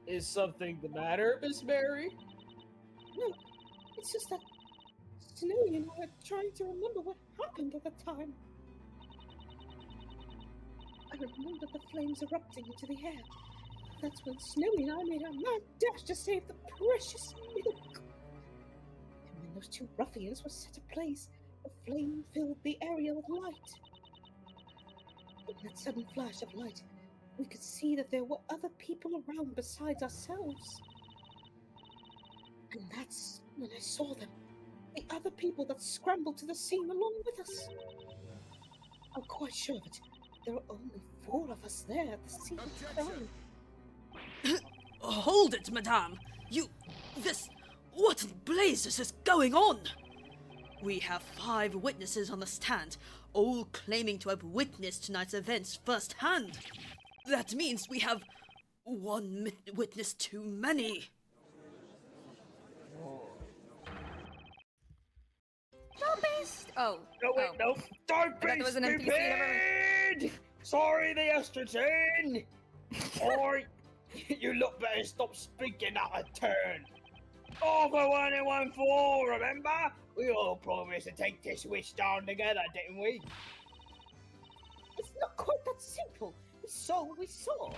Is something the matter, Miss Mary? No, it's just that Snowy and I are trying to remember what happened at the time. I remember the flames erupting into the air. That's when Snowy and I made a mad dash to save the precious milk. And when those 2 ruffians were set ablaze, the flame filled the area with light. In that sudden flash of light, we could see that there were other people around besides ourselves. And that's when I saw them. The other people that scrambled to the scene along with us. I'm quite sure of it. There were only 4 of us there at the scene of the crime. Hold it, madame! What in blazes is going on? We have 5 witnesses on the stand, all claiming to have witnessed tonight's events firsthand. That means we have 1 witness too many. Don't be No, wait, no! Don't That be was an NPC, never stupid! Sorry, the estrogen! Or you look better stop speaking out of turn. All for 1 and 1 for, remember? We all promised to take this wish down together, didn't we? It's not quite that simple. We saw what we saw.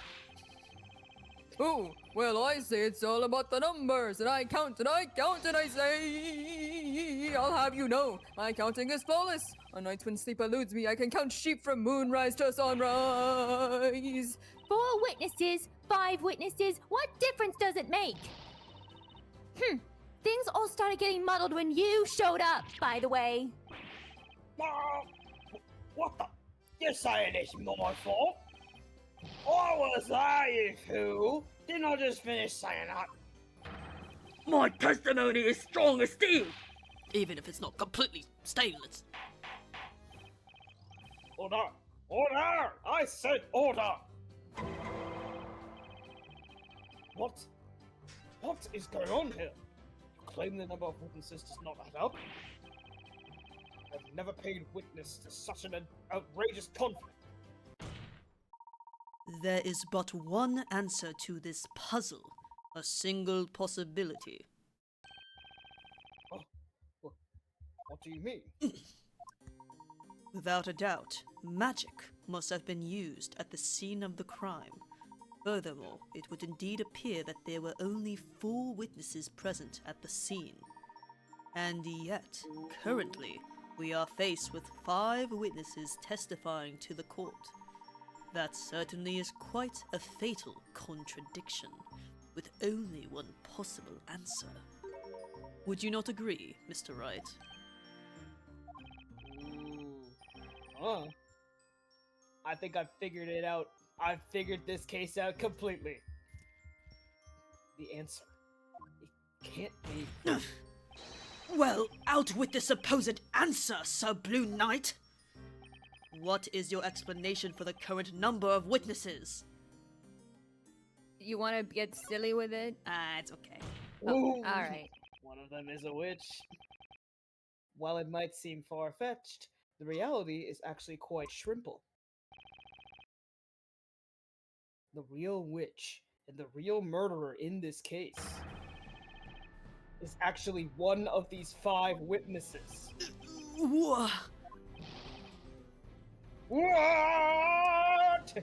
Oh, well, I say it's all about the numbers, and I count, and I count, and I say, I'll have you know, my counting is flawless. On nights when sleep eludes me, I can count sheep from moonrise to sunrise. 4 witnesses, 5 witnesses, what difference does it make? Things all started getting muddled when you showed up, by the way. What the? You're saying it's my fault? I was there, you fool! Didn't I just finish saying that? My testimony is strong as steel. Even if it's not completely stainless. Order! Order! I said order! What? What is going on here? You claim the number of witnesses does not add up? I've never paid witness to such an outrageous conflict. There is but one answer to this puzzle. A single possibility. What do you mean? Without a doubt, magic must have been used at the scene of the crime. Furthermore, it would indeed appear that there were only 4 witnesses present at the scene. And yet, currently, we are faced with 5 witnesses testifying to the court. That certainly is quite a fatal contradiction, with only one possible answer. Would you not agree, Mr. Wright? I think I've figured it out. I've figured this case out completely. The answer. It can't be. Well, out with the supposed answer, Sir Blue Knight! What is your explanation for the current number of witnesses? You want to get silly with it? It's okay. Ooh. Alright. One of them is a witch. While it might seem far-fetched, the reality is actually quite shrimple. The real witch and the real murderer in this case is actually one of these 5 witnesses. Wha- What?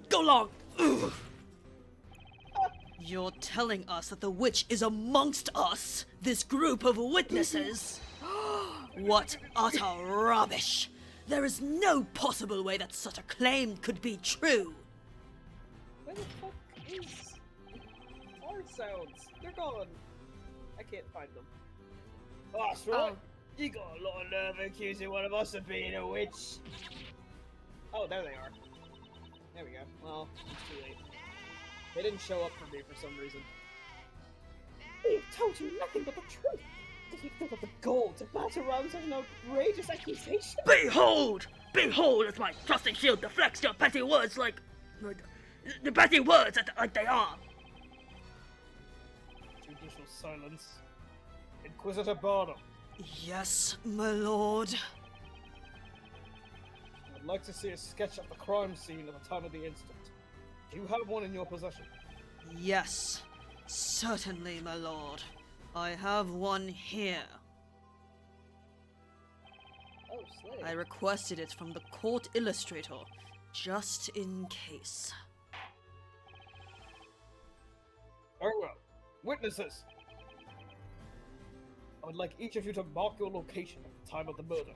Go long! Ugh. You're telling us that the witch is amongst us, this group of witnesses? What utter rubbish! There is no possible way that such a claim could be true! Where the fuck is our sounds? They're gone. I can't find them. Oh, that's right. You got a lot of nerve accusing one of us of being a witch. Oh, there they are. There we go. Well, it's too late. They didn't show up for me for some reason. We've told you nothing but the truth. Did you think of the gold to batter around such an outrageous accusation? Behold! Behold as my trusting shield deflects your petty words like... the petty words like they are! Judicial silence. Inquisitor Barnum, Yes, my lord. I'd like to see a sketch of the crime scene at the time of the incident. Do you have one in your possession? Yes, certainly, my lord. I have one here. Oh, slay. I requested it from the court illustrator, just in case. Very well. Witnesses! I would like each of you to mark your location at the time of the murder.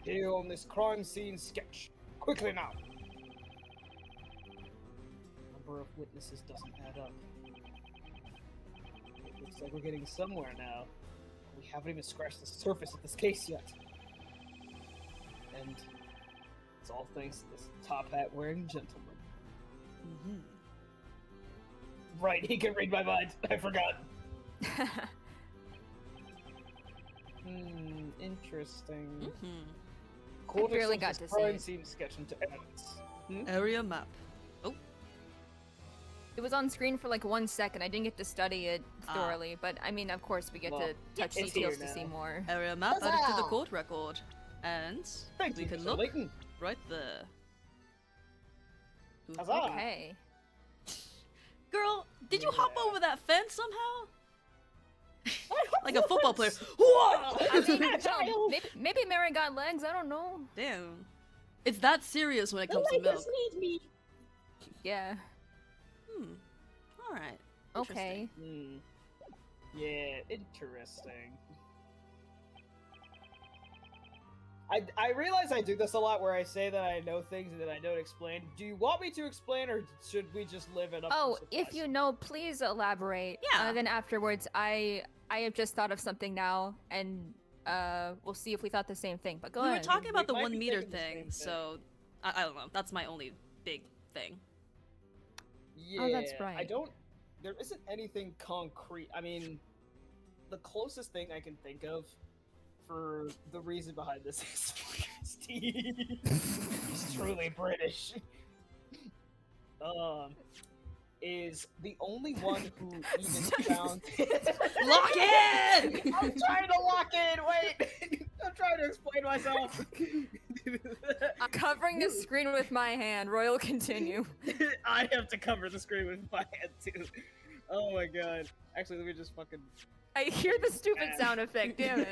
Here on this crime scene sketch. Quickly now! Number of witnesses doesn't add up. It looks like we're getting somewhere now. We haven't even scratched the surface of this case yet. And it's all thanks to this top hat wearing gentleman. Mm-hmm. Right, he can read my mind. I forgot. Interesting. Mm-hmm. I barely got to see crime it. scene sketch into evidence. Area map. It was on screen for like 1 second. I didn't get to study it thoroughly, but I mean, of course, we get Well, to touch it's details here to see now. more. Area map added to the court record. And Thank we you, can Mr. look Layton. right there. Huzzah! Okay. Girl, did you hop Yeah. over that fence somehow? Like a football player. Whoa! I mean, hell, maybe Mary got legs. I don't know. Damn. It's that serious when it The comes to milk. Lakers need me. Yeah. Alright. Okay. Yeah, interesting. I realize I do this a lot where I say that I know things and then I don't explain. Do you want me to explain or should we just live it up to Oh, if surprise? you know, please elaborate. Yeah. Then afterwards, I have just thought of something now, and we'll see if we thought the same thing. But go We were ahead. talking about We the might 1 be meter thinking the same thing, thing. so I don't know. That's my only big thing. Yeah, Oh, that's I right. don't. There isn't anything concrete. I mean, the closest thing I can think of for the reason behind this is Steve. He's truly British. Is the only one who even found. Lock in! I'm trying to lock in. Wait, I'm trying to explain myself. I'm covering the screen with my hand. Royal, continue. I have to cover the screen with my hand too. Oh my god. Actually, let me just fucking. I hear the stupid sound effect. Damn it.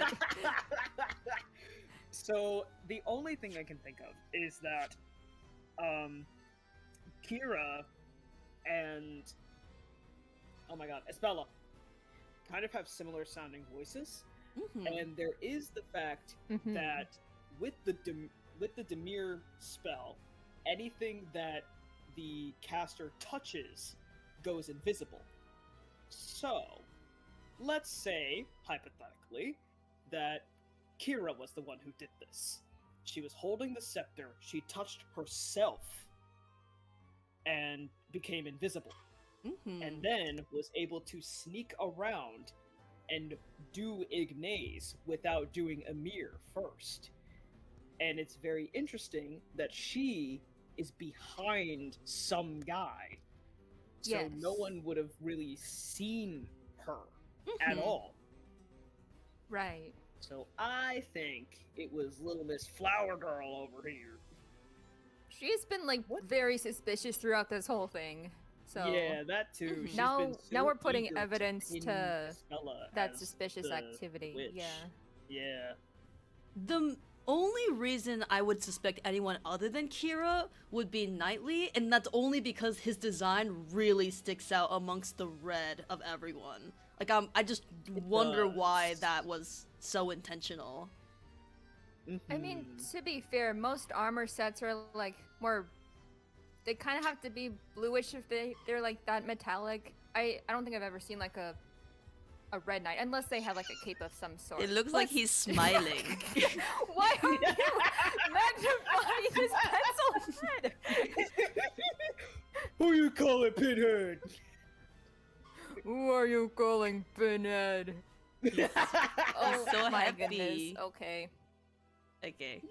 So the only thing I can think of is that, Kira and oh my god, Espella kind of have similar sounding voices, and there is the fact Mhm. that with the Demir spell, anything that the caster touches goes invisible. So, let's say, hypothetically, that Kira was the one who did this. She was holding the scepter, she touched herself, and became invisible. And then was able to sneak around and do Ignace without doing Emir first. And it's very interesting that she is behind some guy. So Yes. no one would have really seen her at all. Right. So I think it was little Miss Flower Girl over here. She's been like very suspicious throughout this whole thing. So Yeah, that too. She's now, been so now we're putting eager evidence pin to Estella that as suspicious the activity. witch. Yeah. Yeah. The only reason I would suspect anyone other than Kira would be Knightley, and that's only because his design really sticks out amongst the red of everyone. Like, I just wonder why does. that was so intentional. I mean, to be fair, most armor sets are like more. They kind of have to be bluish if they're like that metallic. I don't think I've ever seen like a a red knight, unless they have like a cape of some sort. It looks like he's smiling. Why are you magnifying his pencil head? Who you calling Pinhead? Who are you calling Pinhead? Oh so my happy. goodness. Okay. Okay.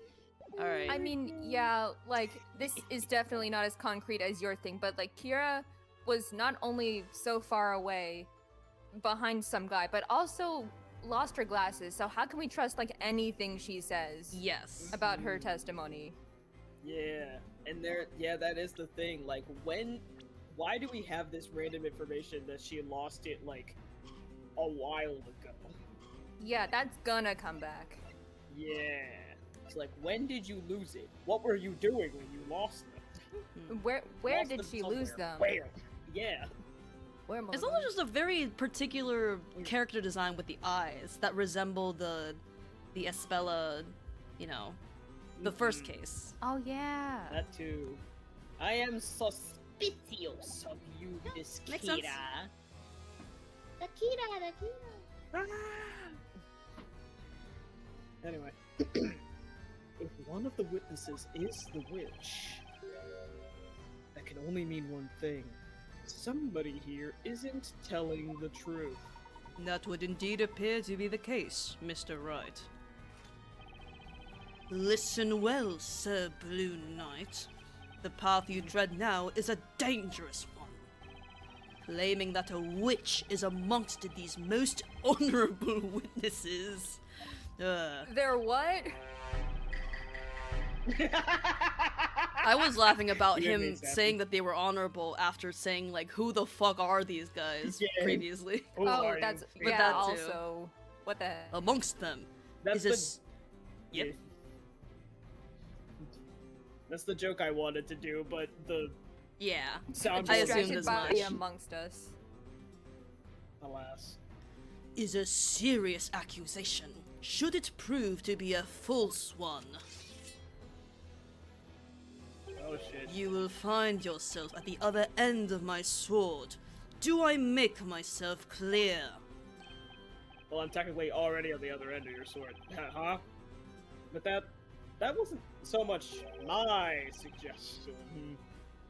Alright. I mean, yeah, like, this is definitely not as concrete as your thing, but, like, Kira was not only so far away behind some guy, but also lost her glasses, so how can we trust, like, anything she says Yes. about her testimony? Yeah, and that is the thing. Like, why do we have this random information that she lost it, like, a while ago? Yeah, that's gonna come back. Yeah. It's like, when did you lose it? What were you doing when you lost them? Where Lost did them she lose somewhere. them? Where? Yeah. Where It's also just a very particular character design with the eyes that resemble the Espella, you know, the first case. Oh yeah. That too. I am suspicious of you, Miss makes Kira. sense. Anyway, if one of the witnesses is the witch, that can only mean one thing. Somebody here isn't telling the truth. That would indeed appear to be the case, Mr. Wright. Listen well, Sir Blue Knight. The path you tread now is a dangerous one. Claiming that a witch is amongst these most honorable witnesses. They're what? I was laughing about You made me him happy. saying that they were honorable after saying, like, who the fuck are these guys Yeah. previously. Who Oh, are you? that's But yeah. that too. Also, what the heck? Amongst them That's is the Yep. That's the joke I wanted to do, but the Yeah. sound I was assumed Distracted as by much. amongst us. alas. is a serious accusation, should it prove to be a false one. Oh shit. You will find yourself at the other end of my sword. Do I make myself clear? Well, I'm technically already on the other end of your sword. Huh? But that wasn't so much my suggestion.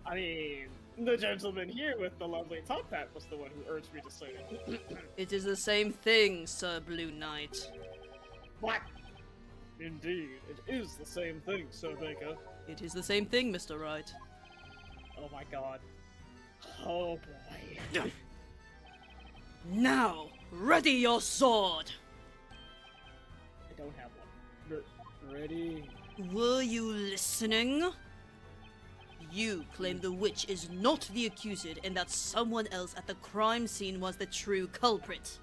I mean, the gentleman here with the lovely top hat was the one who urged me to say it. It is the same thing, Sir Blue Knight. What? Indeed, it is the same thing, Sir Baker. It is the same thing, Mr. Wright. Oh my god. Oh boy. Now, ready your sword! I don't have one. Ready? Were you listening? You claim the witch is not the accused and that someone else at the crime scene was the true culprit.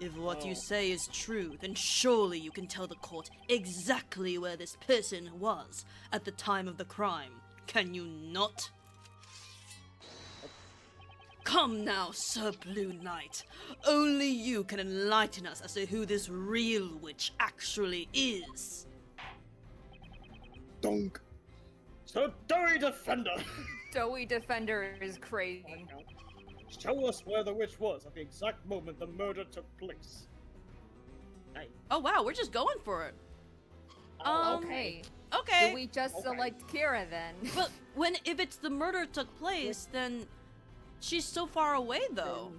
If what you Oh. say is true, then surely you can tell the court exactly where this person was at the time of the crime. Can you not? Come now, Sir Blue Knight. Only you can enlighten us as to who this real witch actually is. Donk. Sir Dory Defender! Doughy Defender is crazy. Show us where the witch was at the exact moment the murder took place. Oh wow, we're just going for it. Okay. Okay. Do we just Okay. select Kira then? But if it's the murder took place, then she's so far away though.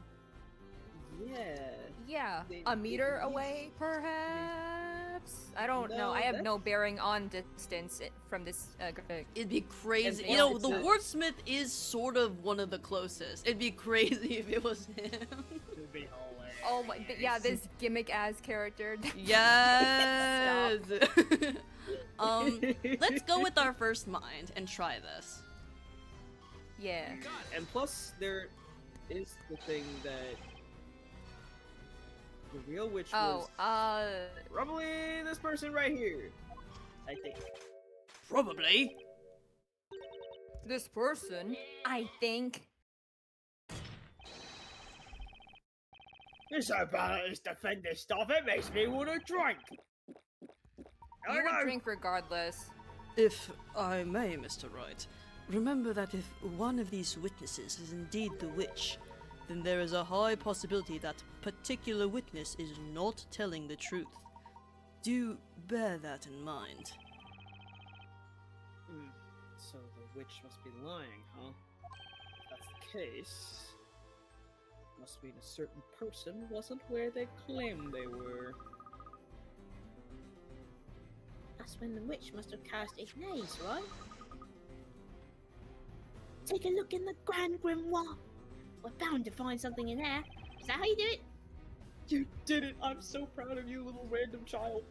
Yeah. Yeah, They- a meter away, perhaps? I don't know. No, I have that- no bearing on distance from this graphic. It'd be crazy. And You know, it's the a- wordsmith is sort of one of the closest. It'd be crazy if it was him. It'd be hilarious. Oh my, yeah, this gimmick-ass character. Yes. Let's go with our first mind and try this. Yeah. And plus, there is the thing that the real witch Oh, was probably this person right here. I think. Probably. this person, I think. You're so bad at this defender stuff, it makes me want to drink. You would drink regardless. If I may, Mr. Wright, remember that if one of these witnesses is indeed the witch, then there is a high possibility that particular witness is not telling the truth. Do bear that in mind. So the witch must be lying, huh? If that's the case, must mean a certain person wasn't where they claimed they were. That's when the witch must have cast Ignace, right? Take a look in the Grand Grimoire. We're bound to find something in there. Is that how you do it? You did it! I'm so proud of you, little random child!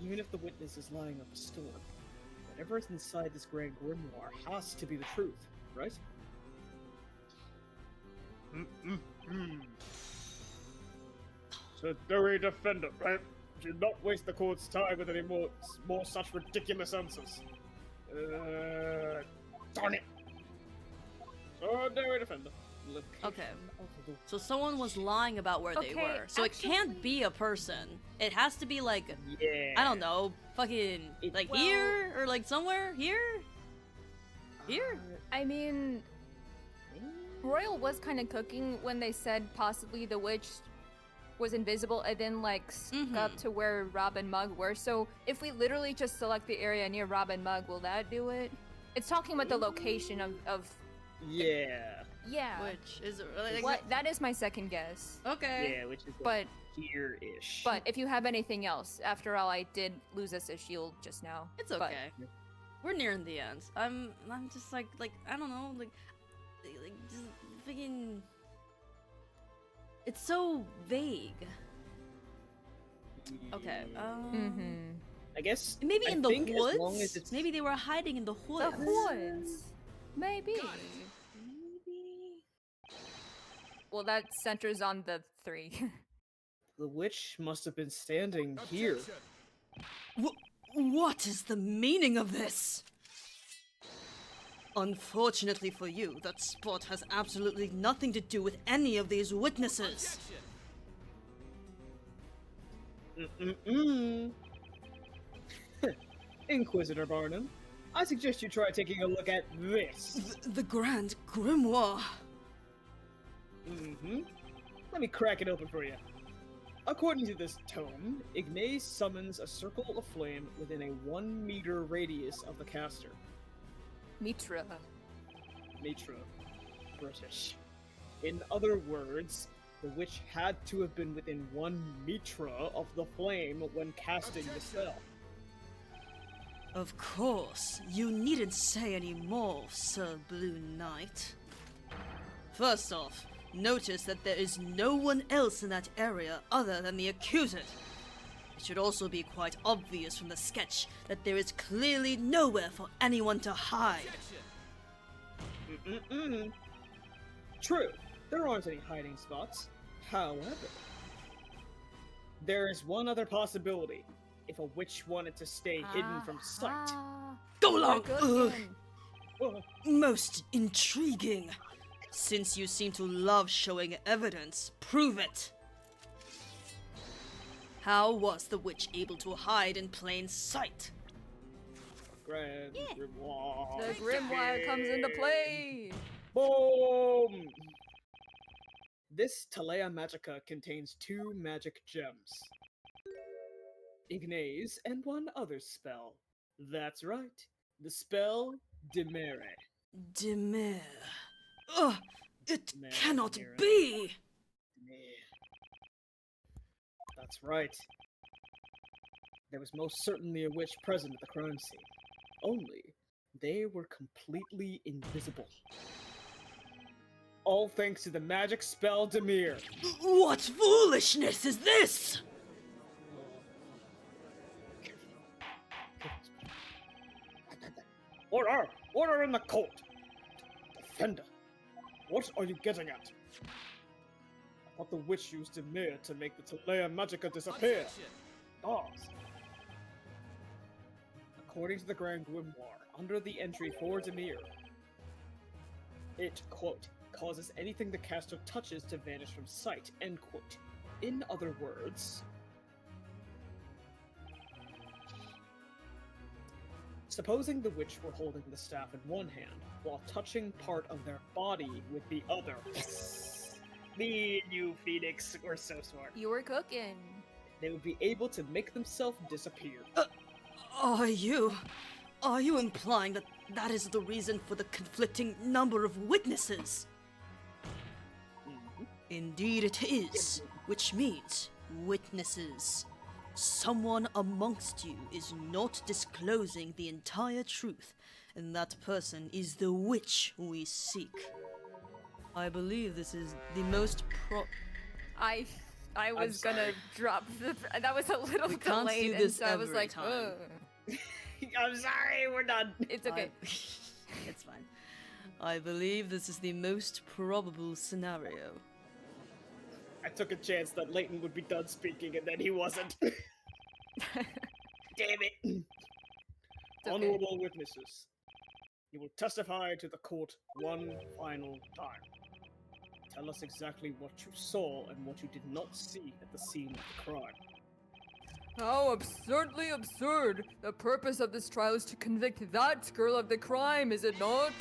Even if the witness is lying up a storm, whatever is inside this Grand Grimoire has to be the truth, right? So do we defend it, right? Do not waste the court's time with any more such ridiculous answers. Darn it! So do we defend it? Okay. So someone was lying about where they were. So it can't be a person. It has to be like, Yeah. I don't know, fucking, like here? Or like somewhere? Here? Here? I mean, Royal was kind of cooking when they said possibly the witch was invisible and then like stuck up to where Rob and Mug were. So if we literally just select the area near Rob and Mug, will that do it? It's talking about the location of Yeah. yeah. Which is like, What? That is my second guess. Okay. Yeah, which is But here-ish. but if you have anything else, after all, I did lose us a shield just now. It's But- okay. We're nearing the end. I'm just like I don't know, like just freaking. It's so vague. Okay. I guess Maybe in the think as long woods. as it's... Maybe they were hiding in the woods. The woods. Maybe. Well, that centers on the 3. The witch must have been standing here. What is the meaning of this? Unfortunately for you, that spot has absolutely nothing to do with any of these witnesses. Inquisitor Barnum, I suggest you try taking a look at this. The Grand Grimoire. Let me crack it open for you. According to this tome, Ignace summons a circle of flame within a 1 meter radius of the caster. Mitra. Mitra. British. In other words, the witch had to have been within 1 mitra of the flame when casting the spell. Of course, you needn't say any more, Sir Blue Knight. First off, notice that there is no one else in that area other than the accused. It should also be quite obvious from the sketch that there is clearly nowhere for anyone to hide. True, there aren't any hiding spots. However, there is one other possibility. If a witch wanted to stay hidden from sight. Go along! Good Ugh. Most intriguing. Since you seem to love showing evidence, prove it. How was the witch able to hide in plain sight? Grand Grimoire. The Grimoire comes into play! Boom! This Talea Magica contains 2 magic gems. Ignace and 1 other spell. That's right. The spell Demere. Demere. Ugh! It Demere, cannot Demere. be! That's right. There was most certainly a witch present at the crime scene. Only, they were completely invisible. All thanks to the magic spell Demere. What foolishness is this? Order! Order in the court! Defender, what are you getting at? I thought the witch used Demere to make the Talea Magica disappear. Pause. According to the Grand Grimoire, under the entry for Demere, it, quote, causes anything the caster touches to vanish from sight, end quote. In other words... Supposing the witch were holding the staff in one hand, while touching part of their body with the other. Me and you, Phoenix, we're so smart. You were cooking. They would be able to make themselves disappear. Are you implying that that is the reason for the conflicting number of witnesses? Mhm. Indeed it is, which means witnesses. Someone amongst you is not disclosing the entire truth, and that person is the witch we seek. I believe this is the most I was gonna sorry. drop the. That was a little We can't delayed, do and this so I was every like, time. ugh. I'm sorry, we're done. It's okay. It's fine. I believe this is the most probable scenario. I took a chance that Layton would be done speaking, and then he wasn't. Damn it! okay. Honorable witnesses, you will testify to the court one final time. Tell us exactly what you saw and what you did not see at the scene of the crime. How absurdly absurd! The purpose of this trial is to convict that girl of the crime, is it not?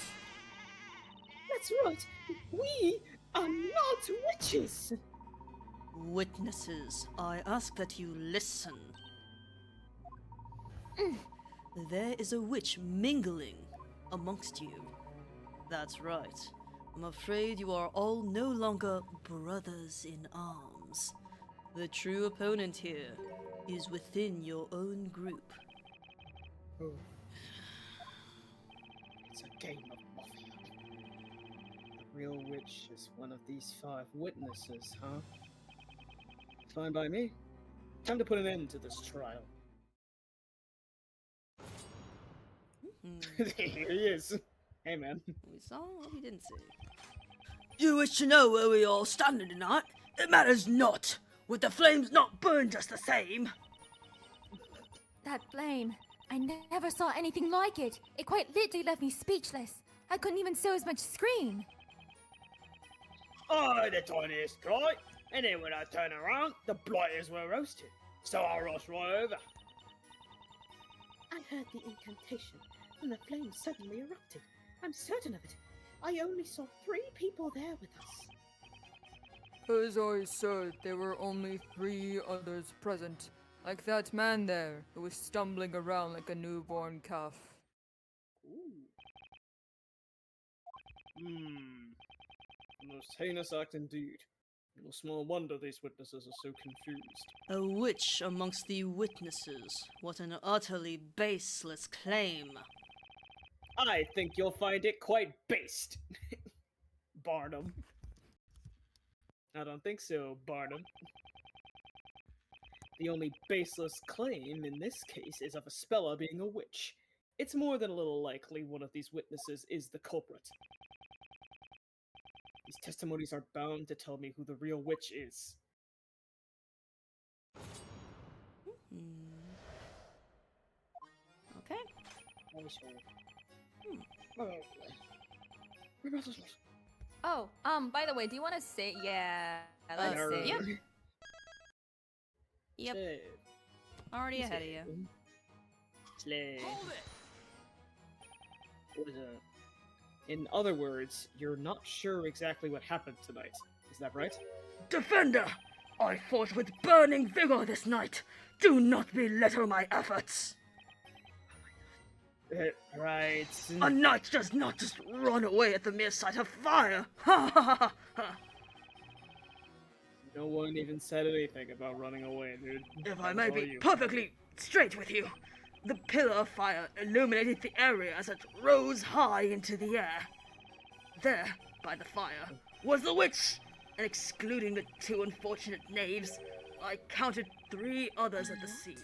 That's right. We are not witches. Witnesses, I ask that you listen. There is a witch mingling amongst you. That's right. I'm afraid you are all no longer brothers in arms. The true opponent here is within your own group. Oh. It's a game of mafia. The real witch is one of these 5 witnesses, huh? Fine by me. Time to put an end to this trial. Here he is. Hey, man. We saw what we didn't see. You wish to know where we all stand tonight? It matters not. Would the flames not burn just the same? That flame. I never saw anything like it. It quite literally left me speechless. I couldn't even so as much scream. I the tiniest kite, and then when I turn around, the blighters were roasted. So I rushed right over. I heard the incantation, and the flame suddenly erupted. I'm certain of it. I only saw 3 people there with us. As I said, there were only 3 others present. Like that man there, who was stumbling around like a newborn calf. A most heinous act indeed. No small wonder these witnesses are so confused. A witch amongst the witnesses. What an utterly baseless claim. I think you'll find it quite based. Barnum. I don't think so, Barnum. The only baseless claim in this case is of Espella being a witch. It's more than a little likely one of these witnesses is the culprit. These testimonies are bound to tell me who the real witch is. Okay. Oh, by the way, do you want to say? Yeah, let's Nerd. see. Yep. Yep. Slave. Already ahead of you. Slave. What is it? In other words, you're not sure exactly what happened tonight. Is that right? Defender! I fought with burning vigor this night. Do not belittle my efforts. Right. A knight does not just run away at the mere sight of fire. Ha ha ha ha! No one even said anything about running away, dude. If I That may was all be you. perfectly straight with you, the pillar of fire illuminated the area as it rose high into the air. There, by the fire, was the witch, and excluding the 2 unfortunate knaves, I counted 3 others at the scene.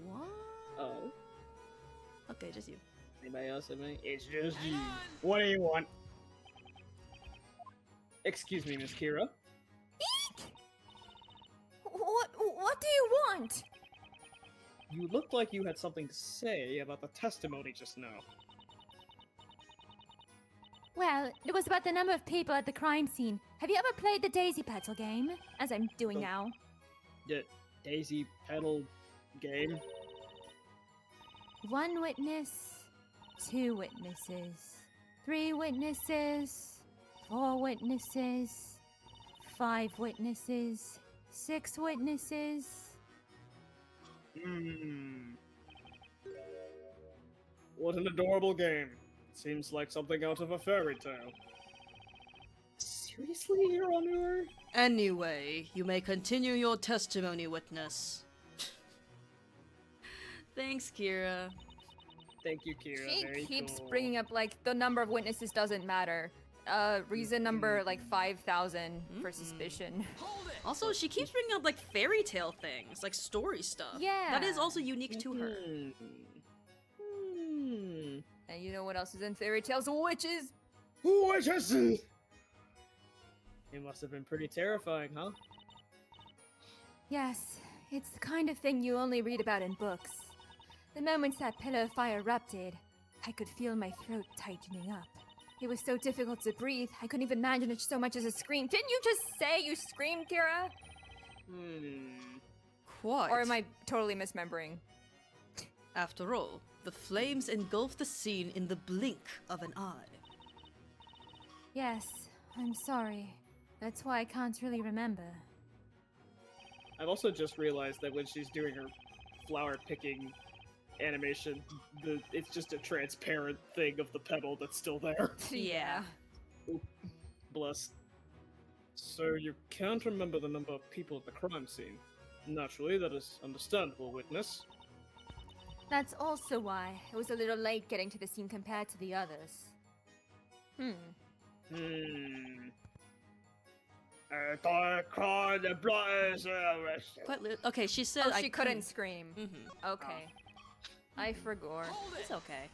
What? Oh. Okay, just you. Anybody else have any? It's just you. What do you want? Excuse me, Miss Kira. What do you want? You looked like you had something to say about the testimony just now. Well, it was about the number of people at the crime scene. Have you ever played the Daisy Petal game? As I'm doing Oh. now. The Daisy Petal game? 1 witness, 2 witnesses, 3 witnesses, 4 witnesses, 5 witnesses, 6 witnesses. What an adorable game. Seems like something out of a fairy tale. Seriously, Your Honor? Anyway, you may continue your testimony, witness. Thanks, Kira. Thank you, Kira. She Very keeps cool. bringing up like the number of witnesses doesn't matter. Reason number like 5,000 for suspicion. Also, she keeps bringing up like fairy tale things, like story stuff. Yeah. That is also unique to her. And you know what else is in fairy tales? Witches! Witches! It must have been pretty terrifying, huh? Yes, it's the kind of thing you only read about in books. The moments that pillar of fire erupted, I could feel my throat tightening up. It was so difficult to breathe, I couldn't even imagine it so much as a scream. Didn't you just say you screamed, Kira? Quite. Or am I totally misremembering? After all, the flames engulfed the scene in the blink of an eye. Yes, I'm sorry. That's why I can't really remember. I've also just realized that when she's doing her flower picking animation, it's just a transparent thing of the petal that's still there. Yeah. Bless. So you can't remember the number of people at the crime scene. Naturally, that is understandable, witness. That's also why I was a little late getting to the scene compared to the others. Okay, she said Oh, I she couldn't scream. Mhm. Okay. I forgot. It's okay.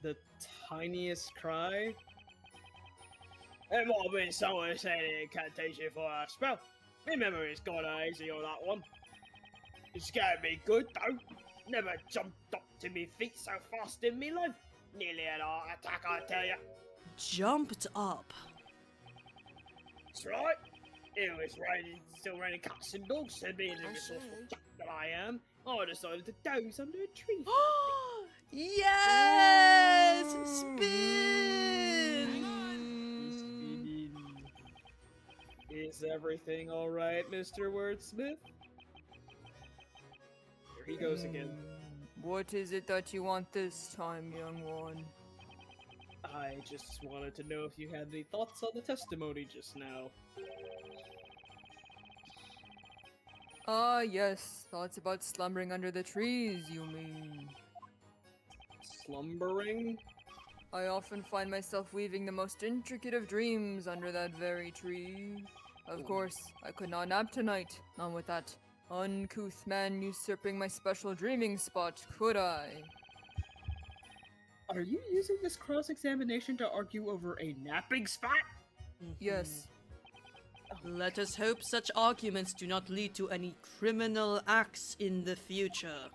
The tiniest cry? It might have been someone saying an incantation for a spell. My memory's gone easy on that one. It scared me good though. Never jumped up to me feet so fast in me life. Nearly an heart attack, I tell ya. Jumped up. That's right. It was raining, still raining cats and dogs, and being the resourceful chap that I am, I decided to doze under a tree. Yes! Spin! Is everything alright, Mr. Wordsmith? Here he goes again. What is it that you want this time, young one? I just wanted to know if you had any thoughts on the testimony just now. Ah, yes. Thoughts about slumbering under the trees, you mean? Slumbering? I often find myself weaving the most intricate of dreams under that very tree. Of course, I could not nap tonight, not with that uncouth man usurping my special dreaming spot, could I? Are you using this cross-examination to argue over a napping spot? Yes. Let us hope such arguments do not lead to any criminal acts in the future.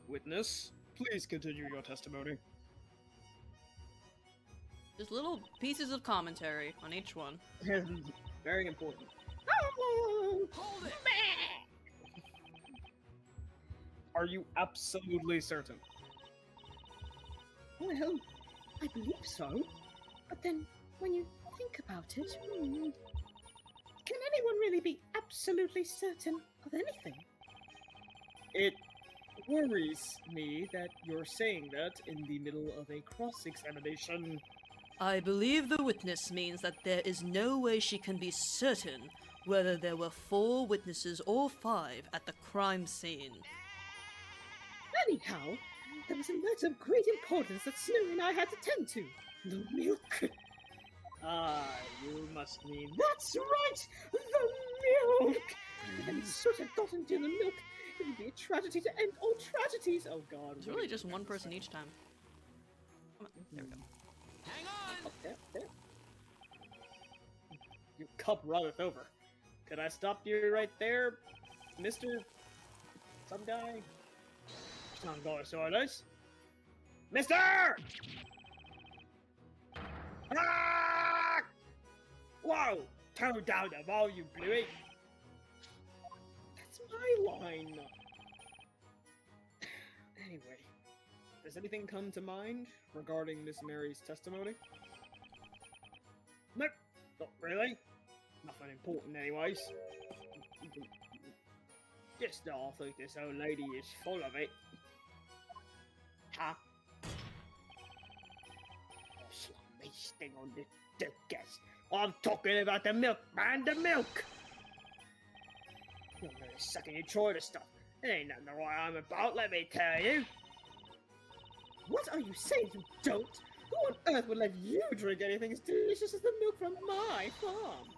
Witness, please continue your testimony. Just little pieces of commentary on each one. Very important. Hold it! Are you absolutely certain? Well, I believe so. But then, when you think about it, can anyone really be absolutely certain of anything? It worries me that you're saying that in the middle of a cross-examination. I believe the witness means that there is no way she can be certain whether there were 4 witnesses or 5 at the crime scene. Anyhow, there was a matter of great importance that Snow and I had to tend to. The milk. You must mean... That's right! The milk! If any soot had got into the milk, it would be a tragedy to end all tragedies. Oh god. It's really just one person each time. Come on, there we go. Oh, there. Your cup runneth over. Could I stop you right there, Mr. Some guy? I'm going so nice. Mister! Ah! Whoa! Tone down the volume, Bluey. That's my line. Anyway, does anything come to mind regarding Miss Mary's testimony? Nope, not really. Nothing important anyways. Just I think this old lady is full of it. Huh? Oh, slummy sting on the gas. I'm talking about the milk, man, the milk! You're the second you try the stuff. It ain't nothing the right I'm about, let me tell you. What are you saying, you dolt? Who on earth would let you drink anything as delicious as the milk from my farm?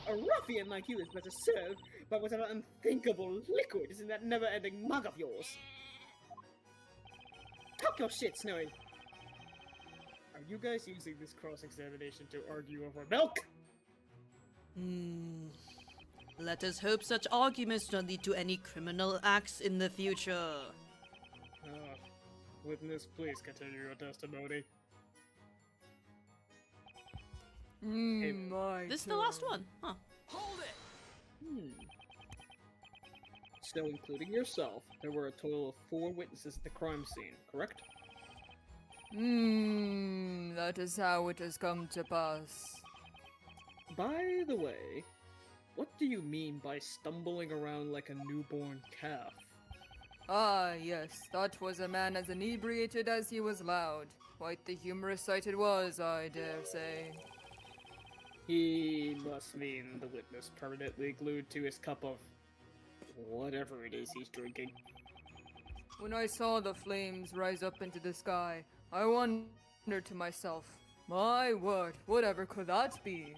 A ruffian like you is better served by whatever unthinkable liquid is in that never-ending mug of yours. Talk your shit, Snowy. Are you guys using this cross-examination to argue over milk? Let us hope such arguments don't lead to any criminal acts in the future. Witness, please continue your testimony. My This is the last turn. one, huh? Hold it! So, including yourself, there were a total of 4 witnesses at the crime scene, correct? That is how it has come to pass. By the way, what do you mean by stumbling around like a newborn calf? Ah, yes, that was a man as inebriated as he was loud. Quite the humorous sight it was, I dare say. He must mean the witness permanently glued to his cup of whatever it is he's drinking. When I saw the flames rise up into the sky, I wondered to myself, my word, whatever could that be?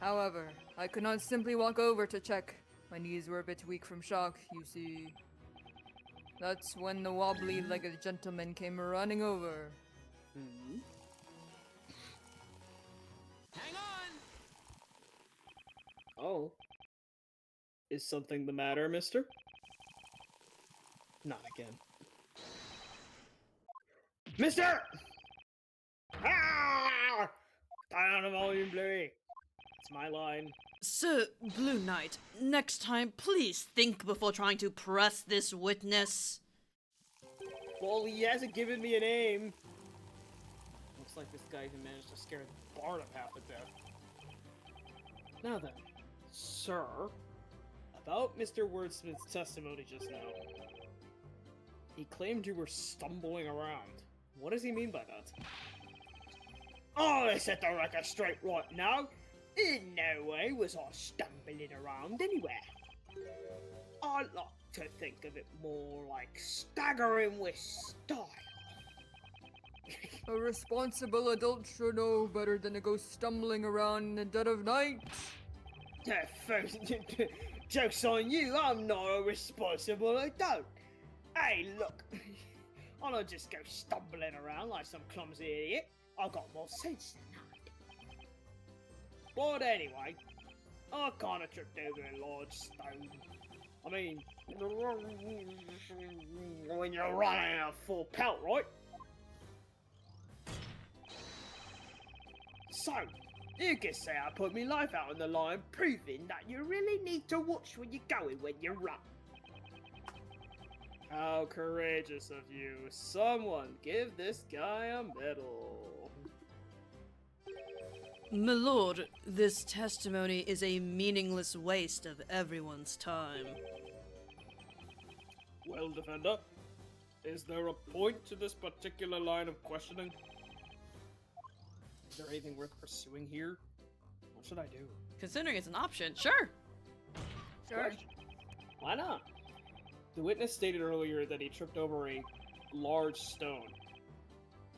However, I could not simply walk over to check. My knees were a bit weak from shock, you see. That's when the wobbly-legged gentleman came running over. Hang on! Oh. Is something the matter, mister? Not again. Mister! Ah! Down the volume, Bluey. It's my line. Sir Blue Knight, next time please think before trying to press this witness. Well, he hasn't given me a name. Looks like this guy even managed to scare the Bard half to death. Now then, sir, about Mr. Wordsmith's testimony just now. He claimed you were stumbling around. What does he mean by that? Oh, let's set the record straight right now. In no way was I stumbling around anywhere. I like to think of it more like staggering with style. A responsible adult should know better than to go stumbling around in the dead of night. Joke's on you, I'm not a responsible adult. Hey, look, I don't just go stumbling around like some clumsy idiot. I got more sense than that. But anyway, I kinda tripped over a large stone. I mean, when you're running a full pelt, right? So, you can say I put my life out on the line, proving that you really need to watch where you're going when you run. How courageous of you. Someone give this guy a medal. My lord, this testimony is a meaningless waste of everyone's time. Well, defender, is there a point to this particular line of questioning? Is there anything worth pursuing here? What should I do? Considering it's an option, sure. Sure. Why not? The witness stated earlier that he tripped over a large stone.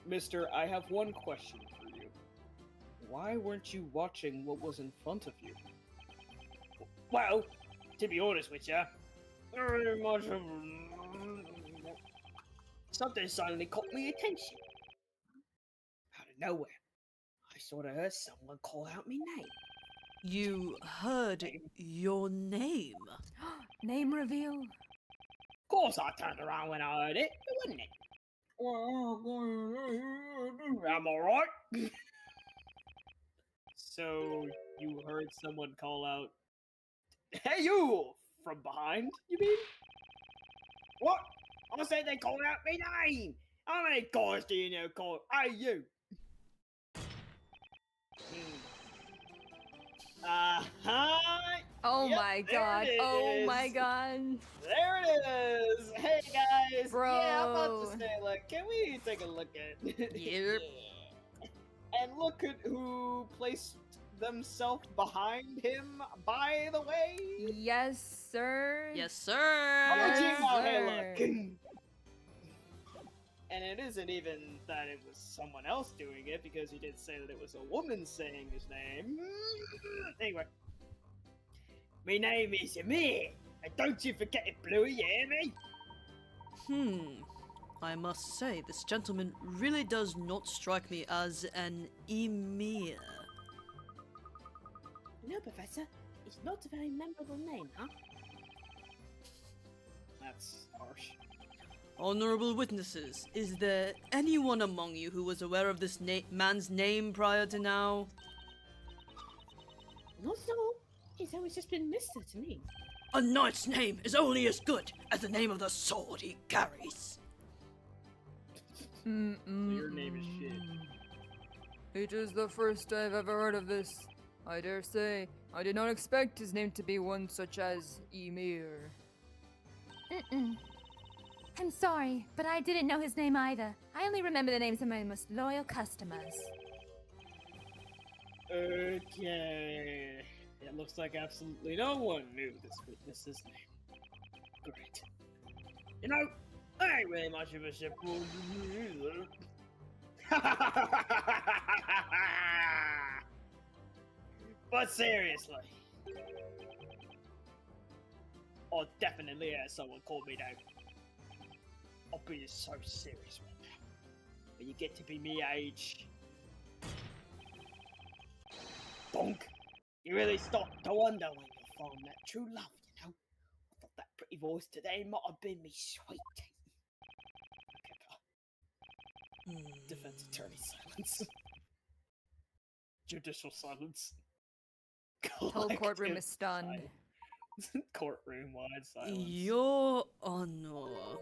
Mister, I have one question for you. Why weren't you watching what was in front of you? Well, to be honest with you, something suddenly caught my attention. Out of nowhere, I sort of heard someone call out my name. You heard your name. Name reveal. Of course I turned around when I heard it, wouldn't it? Am I right? So, you heard someone call out, "Hey you, from behind, you mean? What? I said they called out my name! How many guys do you know called? Hey, you! Uh-huh! Oh Yep, my there god. it Oh my is. god. There it is! Hey guys! Yeah, I'm about to Bro. say, like, can we take a look at Yep. Yeah. And look at who placed themselves behind him, by the way? Yes, sir. Yes, sir. Yes, Yes, hey, look. sir. And it isn't even that it was someone else doing it, because he did say that it was a woman saying his name. Anyway. My name is Amir, and don't you forget it, Bluey, you hear me? I must say, this gentleman really does not strike me as an emir. No, Professor. It's not a very memorable name, huh? That's harsh. Honorable witnesses, is there anyone among you who was aware of this man's name prior to now? Not at all. He's always just been Mister to me. A knight's name is only as good as the name of the sword he carries. So your name is shit. It is the first I've ever heard of this. I dare say, I did not expect his name to be one such as Emir. Mm-mm. I'm sorry, but I didn't know his name either. I only remember the names of my most loyal customers. Okay. It looks like absolutely no one knew this witness's name. Great. You know, I ain't really much of a ship either. But seriously, I'll definitely have someone call me now. I'll be so serious right now. When you get to be me age, bonk. You really start to wonder when you find that true love, you know? I thought that pretty voice today might have been me sweet. Defense attorney silence. Judicial silence. Whole courtroom Collective is stunned. silence. Courtroom-wide silence. Your Honor,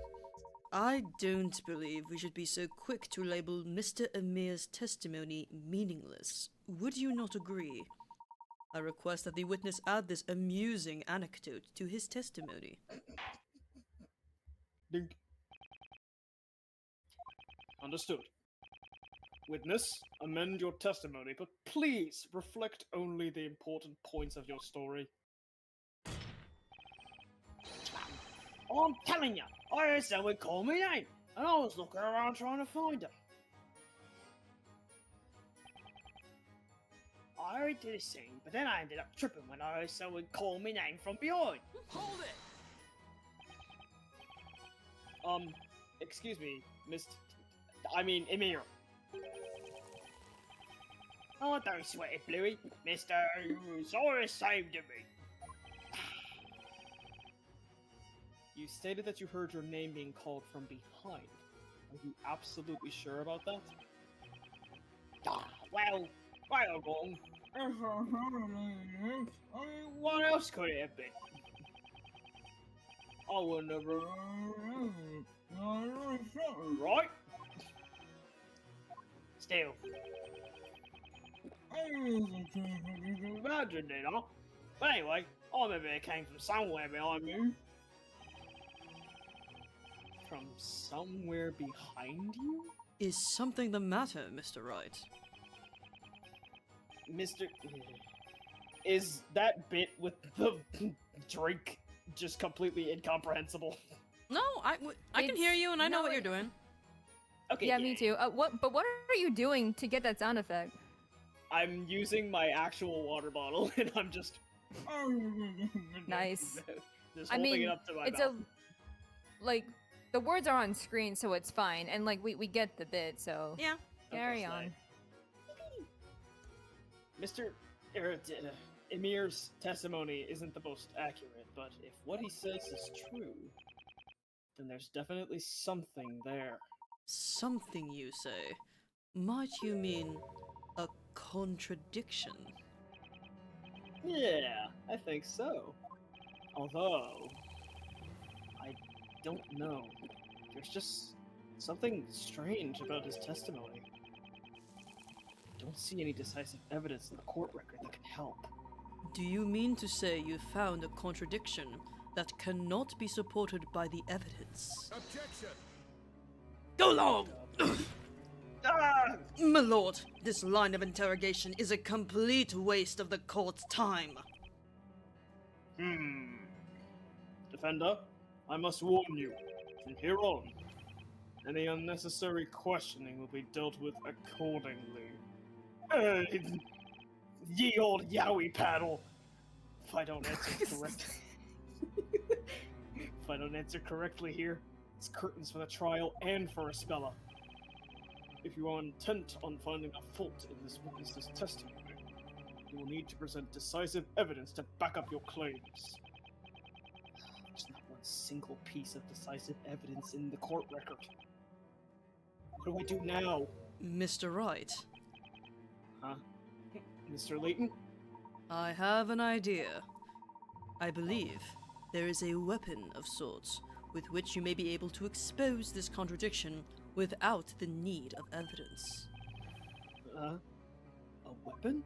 I don't believe we should be so quick to label Mr. Amir's testimony meaningless. Would you not agree? I request that the witness add this amusing anecdote to his testimony. Dink. Understood. Witness, amend your testimony, but please reflect only the important points of your story. I'm telling you, I heard someone call me name, and I was looking around trying to find her. I hurried to the scene, but then I ended up tripping when I heard someone call me name from behind. Hold it! Excuse me, Emir. Oh, don't sweat it, Bluey. Mister, it's always saved to me. You stated that you heard your name being called from behind. Are you absolutely sure about that? Well, wrong. What else could it have been? I would never. Right? Still. Imagine it, huh? But anyway, I remember it came from somewhere behind me. From somewhere behind you? Is something the matter, Mr. Wright? Mr. Is that bit with the drink just completely incomprehensible? No, I can hear you and I know what you're doing. Okay. Yeah, me too. What are you doing to get that sound effect? I'm using my actual water bottle and I'm just. Nice. Just I holding mean, it up to my it's mouth. like the words are on screen, so it's fine, and like we get the bit, so Yeah. carry Okay, on. Mr. Emir's testimony isn't the most accurate, but if what he says is true, then there's definitely something there. Something, you say? Might you mean a contradiction? Yeah, I think so. Although, I don't know. There's just something strange about his testimony. I don't see any decisive evidence in the court record that can help. Do you mean to say you found a contradiction that cannot be supported by the evidence? Objection! Go long! Ah! My lord, this line of interrogation is a complete waste of the court's time. Defender, I must warn you, from here on, any unnecessary questioning will be dealt with accordingly. Ye old yowie paddle! If I don't answer correctly... if I don't answer correctly here, it's curtains for the trial and for Espella. If you are intent on finding a fault in this witness's testimony, you will need to present decisive evidence to back up your claims. There's not one single piece of decisive evidence in the court record. What do I do now? Mr. Wright, Huh? Mr. Layton? I have an idea. I believe there is a weapon of sorts with which you may be able to expose this contradiction without the need of evidence. A weapon?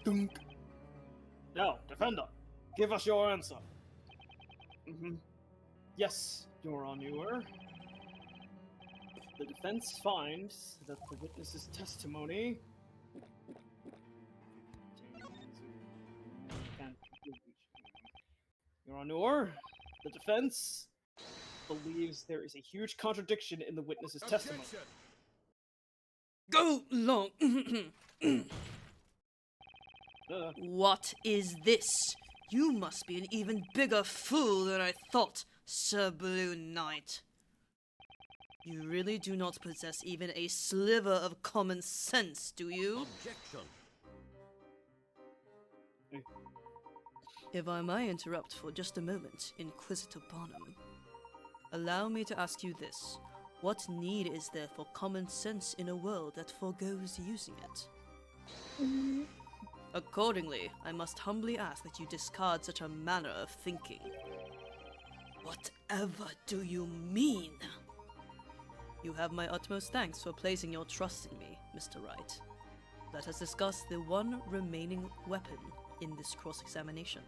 Dunk. Now, defender, give us your answer. Yes, Your Honor. The defense finds that the witness's testimony... Your Honor, the defense believes there is a huge contradiction in the witness's testimony. Objection! Go long! What is this? You must be an even bigger fool than I thought, Sir Blue Knight. You really do not possess even a sliver of common sense, do you? Objection! If I may interrupt for just a moment, Inquisitor Barnum. Allow me to ask you this. What need is there for common sense in a world that forgoes using it? Accordingly, I must humbly ask that you discard such a manner of thinking. Whatever do you mean? You have my utmost thanks for placing your trust in me, Mr. Wright. Let us discuss the one remaining weapon in this cross-examination.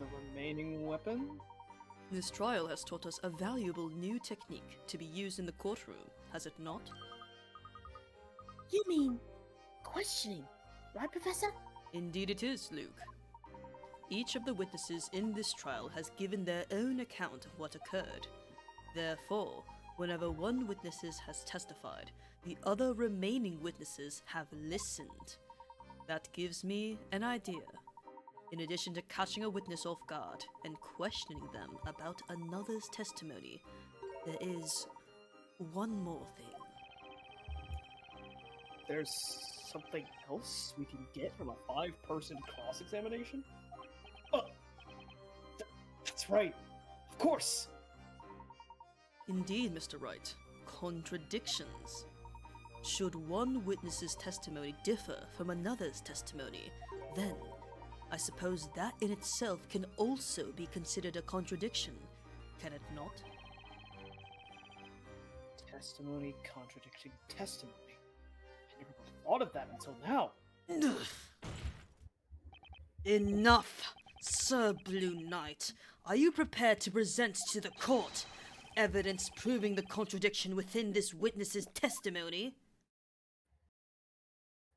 The remaining weapon? This trial has taught us a valuable new technique to be used in the courtroom, has it not? You mean questioning, right, Professor? Indeed it is, Luke. Each of the witnesses in this trial has given their own account of what occurred. Therefore, whenever one witness has testified, the other remaining witnesses have listened. That gives me an idea. In addition to catching a witness off guard and questioning them about another's testimony, there is one more thing. There's something else we can get from a 5-person cross-examination? Oh! That's right! Of course! Indeed, Mr. Wright. Contradictions. Should one witness's testimony differ from another's testimony, then I suppose that in itself can also be considered a contradiction, can it not? Testimony contradicting testimony. I never would have thought of that until now. Enough, Sir Blue Knight. Are you prepared to present to the court evidence proving the contradiction within this witness's testimony?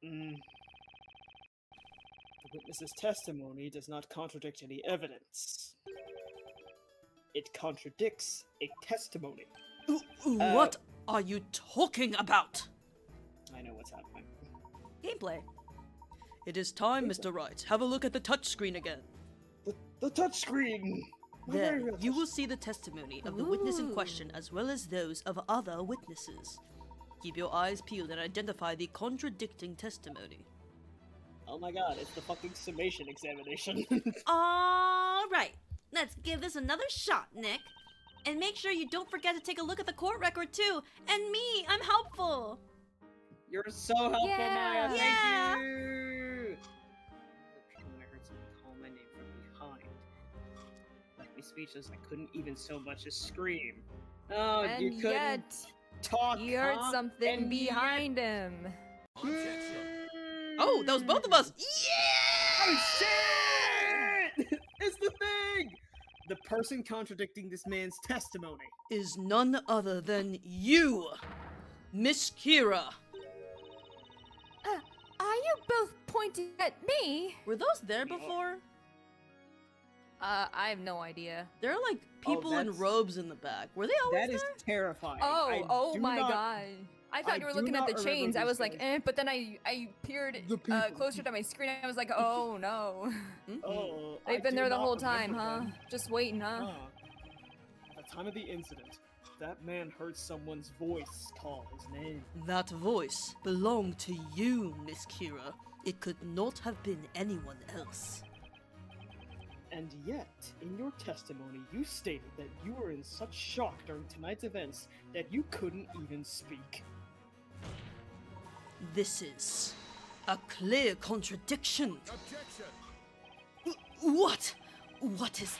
The witness's testimony does not contradict any evidence. It contradicts a testimony. What are you talking about? I know what's happening. Gameplay. It is time, Mr. Wright. Have a look at the touchscreen again. The touchscreen! There, you will see the testimony of the witness in question as well as those of other witnesses. Keep your eyes peeled and identify the contradicting testimony. Oh my god, it's the fucking summation examination. Alright, let's give this another shot, Nick. And make sure you don't forget to take a look at the court record too. And me, I'm helpful. You're so helpful, Yeah. Maya. Yeah. Thank you. speechless. I couldn't even so much as scream. Oh, you And couldn't yet, talk. he heard huh? something And behind him. Oh, that was both of us. Oh shit! It's the thing. The person contradicting this man's testimony. Is none other than you, Miss Kira. Are you both pointing at me? Were those there before? I have no idea. There are like people in that's- robes in the back. Were they always That is there? terrifying. I Oh do my not- god. I thought I you were do looking at not the remember chains. I these was like, guys. but then I peered The people. closer to my screen. I was like, oh no. Oh, They've I been do there the not whole time, remember huh? them. Just waiting, huh? At the time of the incident, that man heard someone's voice call his name. That voice belonged to you, Miss Kira. It could not have been anyone else. And yet, in your testimony, you stated that you were in such shock during tonight's events that you couldn't even speak. This is a clear contradiction. Objection! What? What is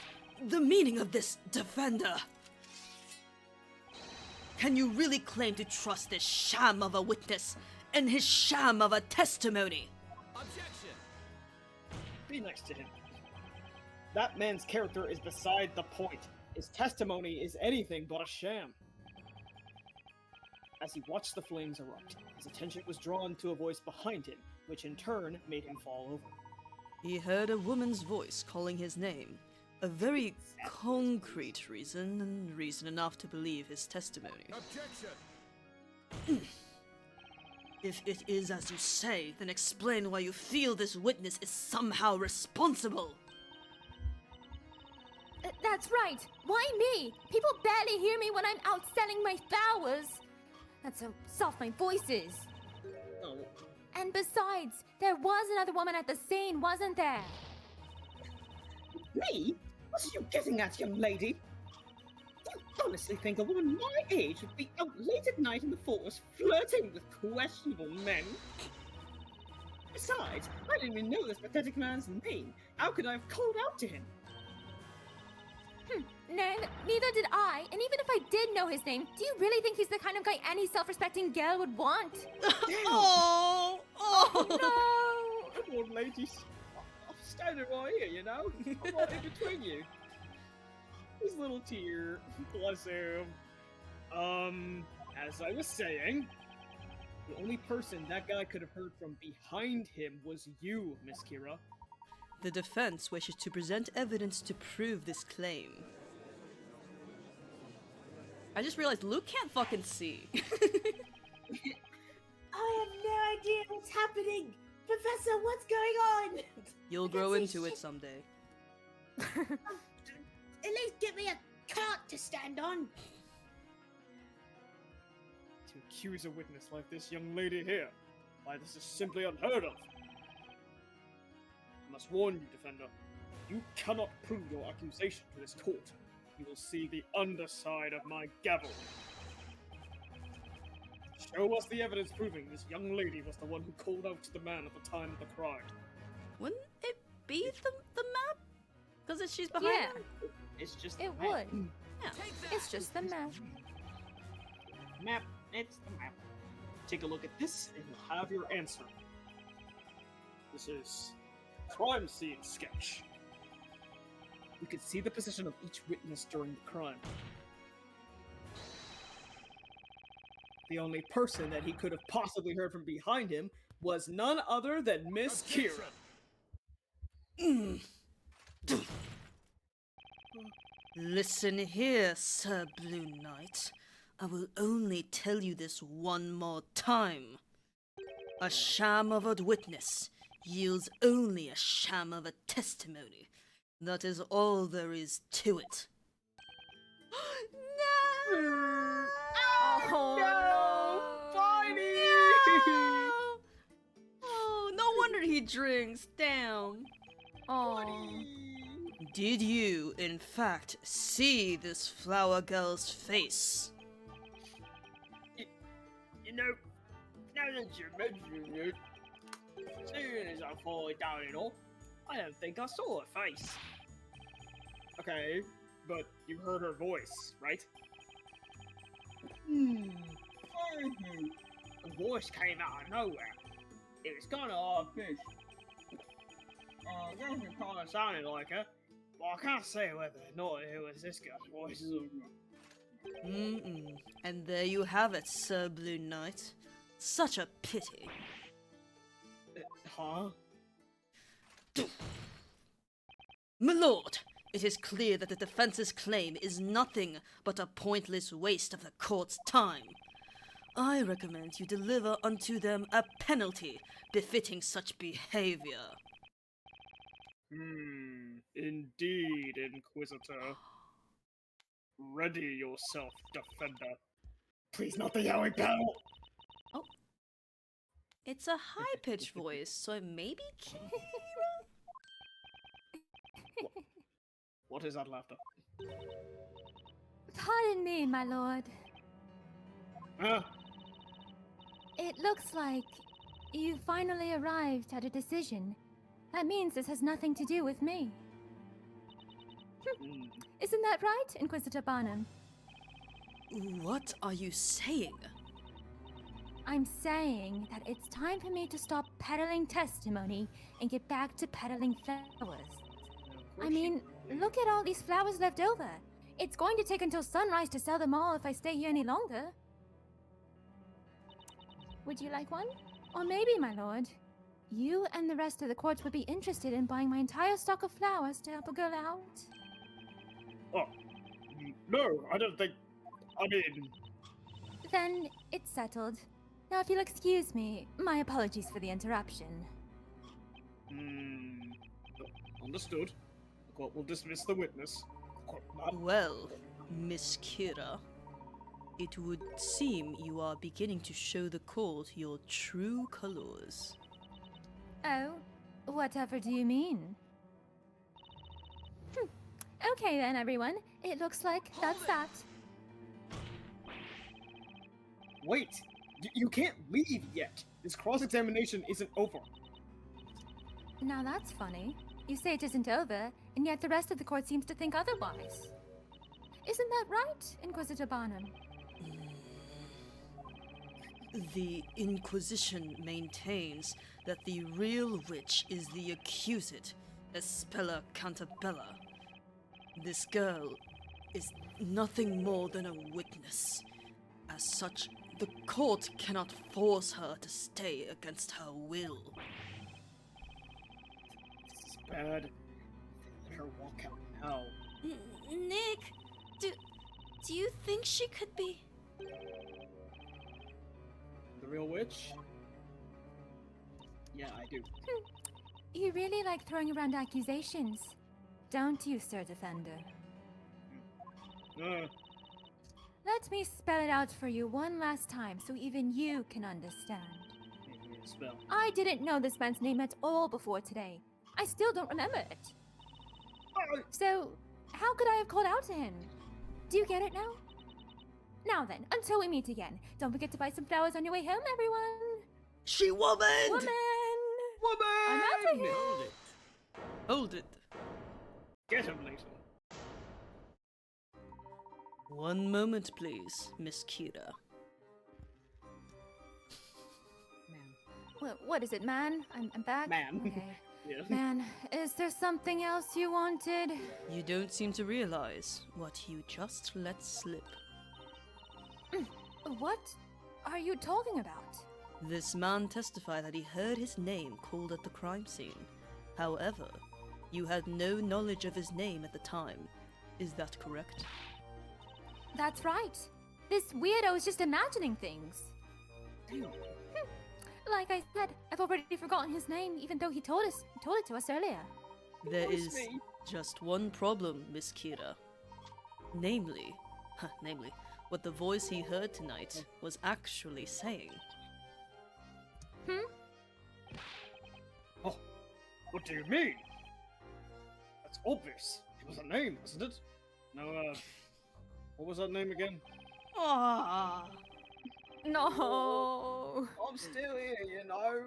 the meaning of this, defender? Can you really claim to trust this sham of a witness and his sham of a testimony? Objection! Be nice to him. That man's character is beside the point. His testimony is anything but a sham. As he watched the flames erupt, his attention was drawn to a voice behind him, which in turn made him fall over. He heard a woman's voice calling his name. A very concrete reason, and reason enough to believe his testimony. Objection! If it is as you say, then explain why you feel this witness is somehow responsible. That's right. Why me? People barely hear me when I'm out selling my flowers. That's how soft my voice is. Oh, And besides, there was another woman at the scene, wasn't there? Me? What are you getting at, young lady? Do you honestly think a woman my age would be out late at night in the forest flirting with questionable men? Besides, I didn't even know this pathetic man's name. How could I have called out to him? Neither did I. And even if I did know his name, do you really think he's the kind of guy any self-respecting girl would want? Oh! Oh! No! come on, ladies. I'm standing right here, you know? I'm right in between you. His little tear. Bless him. As I was saying, the only person that guy could have heard from behind him was you, Miss Kira. The defense wishes to present evidence to prove this claim. I just realized Luke can't fucking see. I have no idea what's happening! Professor, what's going on? You'll grow into it someday. At least give me a cart to stand on. To accuse a witness like this young lady here, why, this is simply unheard of. I must warn you, defender, you cannot prove your accusation to this court. You will see the underside of my gavel. Show us the evidence proving this young lady was the one who called out to the man at the time of the crime. Wouldn't it be the map? Because she's behind Yeah. him? It's just It the map. would. Yeah. It's just the map. Map. It's the map. Take a look at this, and you'll have your answer. This is crime scene sketch. You can see the position of each witness during the crime. The only person that he could have possibly heard from behind him was none other than Miss Kira. Listen here, Sir Blue Knight. I will only tell you this one more time. A sham of a witness yields only a sham of a testimony. That is all there is to it. No! Oh, Finey! Oh, no wonder he drinks. Damn. Oh. Did you, in fact, see this flower girl's face? You know, now that you mention it, soon as I fall down and all, I don't think I saw her face. Okay, but you heard her voice, right? The voice came out of nowhere. It was kind of hard-pitched. It kind of sounded like her. Well, I can't say whether or not it was this guy's voice. And there you have it, Sir Blue Knight. Such a pity. Huh? My lord, it is clear that the defense's claim is nothing but a pointless waste of the court's time. I recommend you deliver unto them a penalty befitting such behavior. Indeed, Inquisitor. Ready yourself, Defender. Please not the yelling panel! Oh. It's a high-pitched voice, so maybe Kira? What is that laughter? Pardon me, my lord. Huh? It looks like you finally arrived at a decision. That means this has nothing to do with me. Isn't that right, Inquisitor Barnum? What are you saying? I'm saying that it's time for me to stop peddling testimony and get back to peddling flowers. I mean, look at all these flowers left over. It's going to take until sunrise to sell them all if I stay here any longer. Would you like one? Or maybe, my lord, you and the rest of the court would be interested in buying my entire stock of flowers to help a girl out? Oh, no, I don't think. I mean. Then it's settled. Now, if you'll excuse me, my apologies for the interruption. Understood. The court will dismiss the witness. Well, Miss Kira, it would seem you are beginning to show the court your true colors. Oh, whatever do you mean? Okay then, everyone. It looks like that's that. Wait! You can't leave yet! This cross-examination isn't over. Now that's funny. You say it isn't over, and yet the rest of the court seems to think otherwise. Isn't that right, Inquisitor Barnum? The Inquisition maintains that the real witch is the accused, Espella Cantabella. This girl is nothing more than a witness. As such, the court cannot force her to stay against her will. This is bad. Let her walk out now. Nick, do you think she could be? The real witch? Yeah, I do. You really like throwing around accusations, don't you, Sir Defender? Let me spell it out for you one last time so even you can understand. Spell. I didn't know this man's name at all before today. I still don't remember it. So, how could I have called out to him? Do you get it now? Now then, until we meet again, don't forget to buy some flowers on your way home, everyone! She woman! Woman! Woman! I'm out of here! Hold it. Hold it. Get him, Layton. One moment, please, Miss Kira. What is it, man? I'm back? Man. Okay. Yeah. Man, is there something else you wanted? You don't seem to realize what you just let slip. What are you talking about? This man testified that he heard his name called at the crime scene. However, you had no knowledge of his name at the time. Is that correct? That's right. This weirdo is just imagining things. Like I said, I've already forgotten his name, even though he told it to us earlier. There is just one problem, Miss Kira. Namely, what the voice he heard tonight was actually saying. Oh, what do you mean? That's obvious. It was a name, wasn't it? No, what was that name again? Ah! No. I'm still here, you know.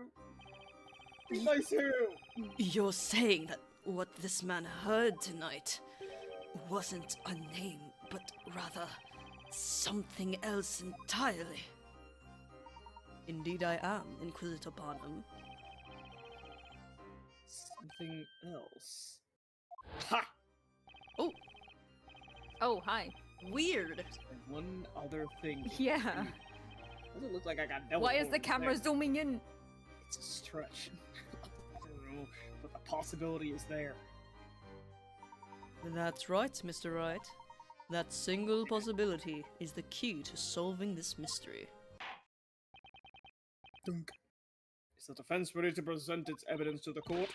Nice here. You're saying that what this man heard tonight wasn't a name, but rather something else entirely. Indeed I am, Inquisitor Barnum. Something else. Ha! Oh, Oh, hi. weird. And one other thing. Yeah. Doesn't look like I got double Why is the over camera there. zooming in? It's a stretch. I don't know, but the possibility is there. That's right, Mr. Wright. That single possibility is the key to solving this mystery. Dunk. Is the defense ready to present its evidence to the court?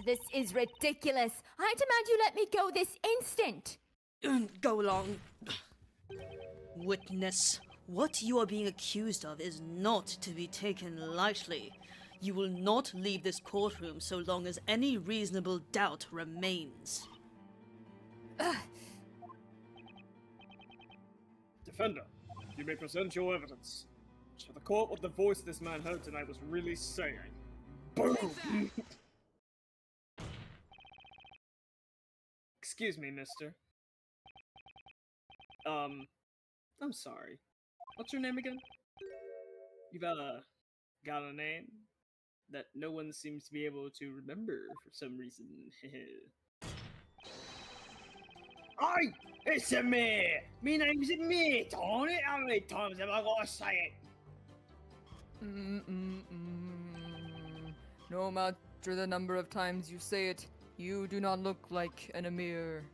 This is ridiculous. I demand you let me go this instant. Go along. Witness, what you are being accused of is not to be taken lightly. You will not leave this courtroom so long as any reasonable doubt remains. Defender, you may present your evidence. Show the court what the voice this man heard tonight was really saying. Boom! Excuse me, mister. I'm sorry. What's your name again? You've, got a name that no one seems to be able to remember for some reason. Hi! It's a me! Me name's me, darn it! How many times have I gotta say it? No matter the number of times you say it, you do not look like an Emir.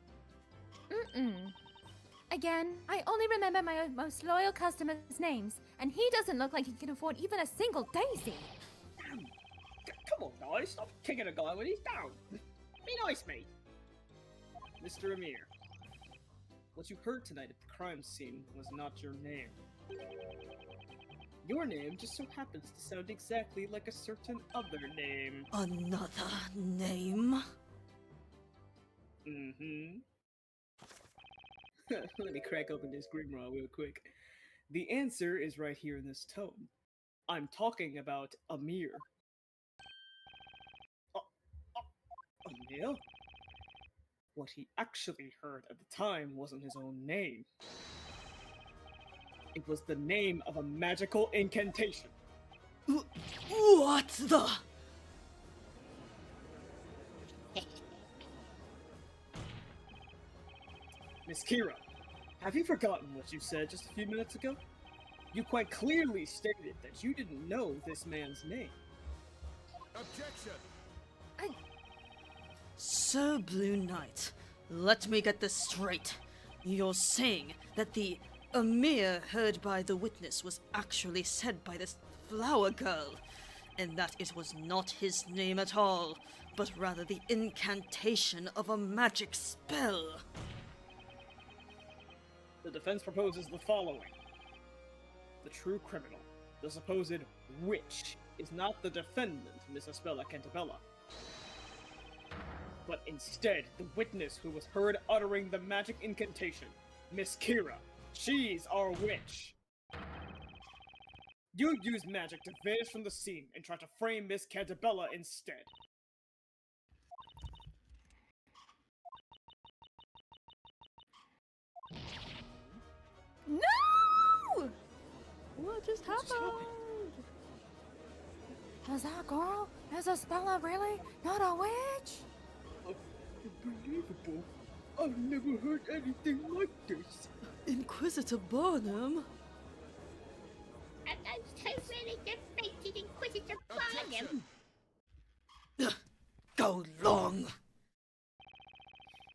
Again, I only remember my most loyal customers' names, and he doesn't look like he can afford even a single daisy. Damn! Come on, guys, stop kicking a guy when he's down! Be nice, mate! Mr. Emir, what you heard tonight at the crime scene was not your name. Your name just so happens to sound exactly like a certain other name. Another name? Mm-hmm. Let me crack open this Grimoire real quick. The answer is right here in this tome. I'm talking about Amir. Amir? What he actually heard at the time wasn't his own name. It was the name of a magical incantation. What the? Miss Kira, have you forgotten what you said just a few minutes ago? You quite clearly stated that you didn't know this man's name. Objection! Sir Blue Knight, let me get this straight. You're saying that the Amir heard by the witness was actually said by this flower girl, and that it was not his name at all, but rather the incantation of a magic spell. The defense proposes the following. The true criminal, the supposed witch, is not the defendant, Miss Aspella Cantabella, but instead the witness who was heard uttering the magic incantation, Miss Kira. She's our witch. You used magic to vanish from the scene and try to frame Miss Cantabella instead. No! What just happened? Was that girl? Is Aspella really not a witch? Unbelievable. I've never heard anything like this. Inquisitor Barnum? And I'm so really defeated Inquisitor Objection! Barnum. Go long!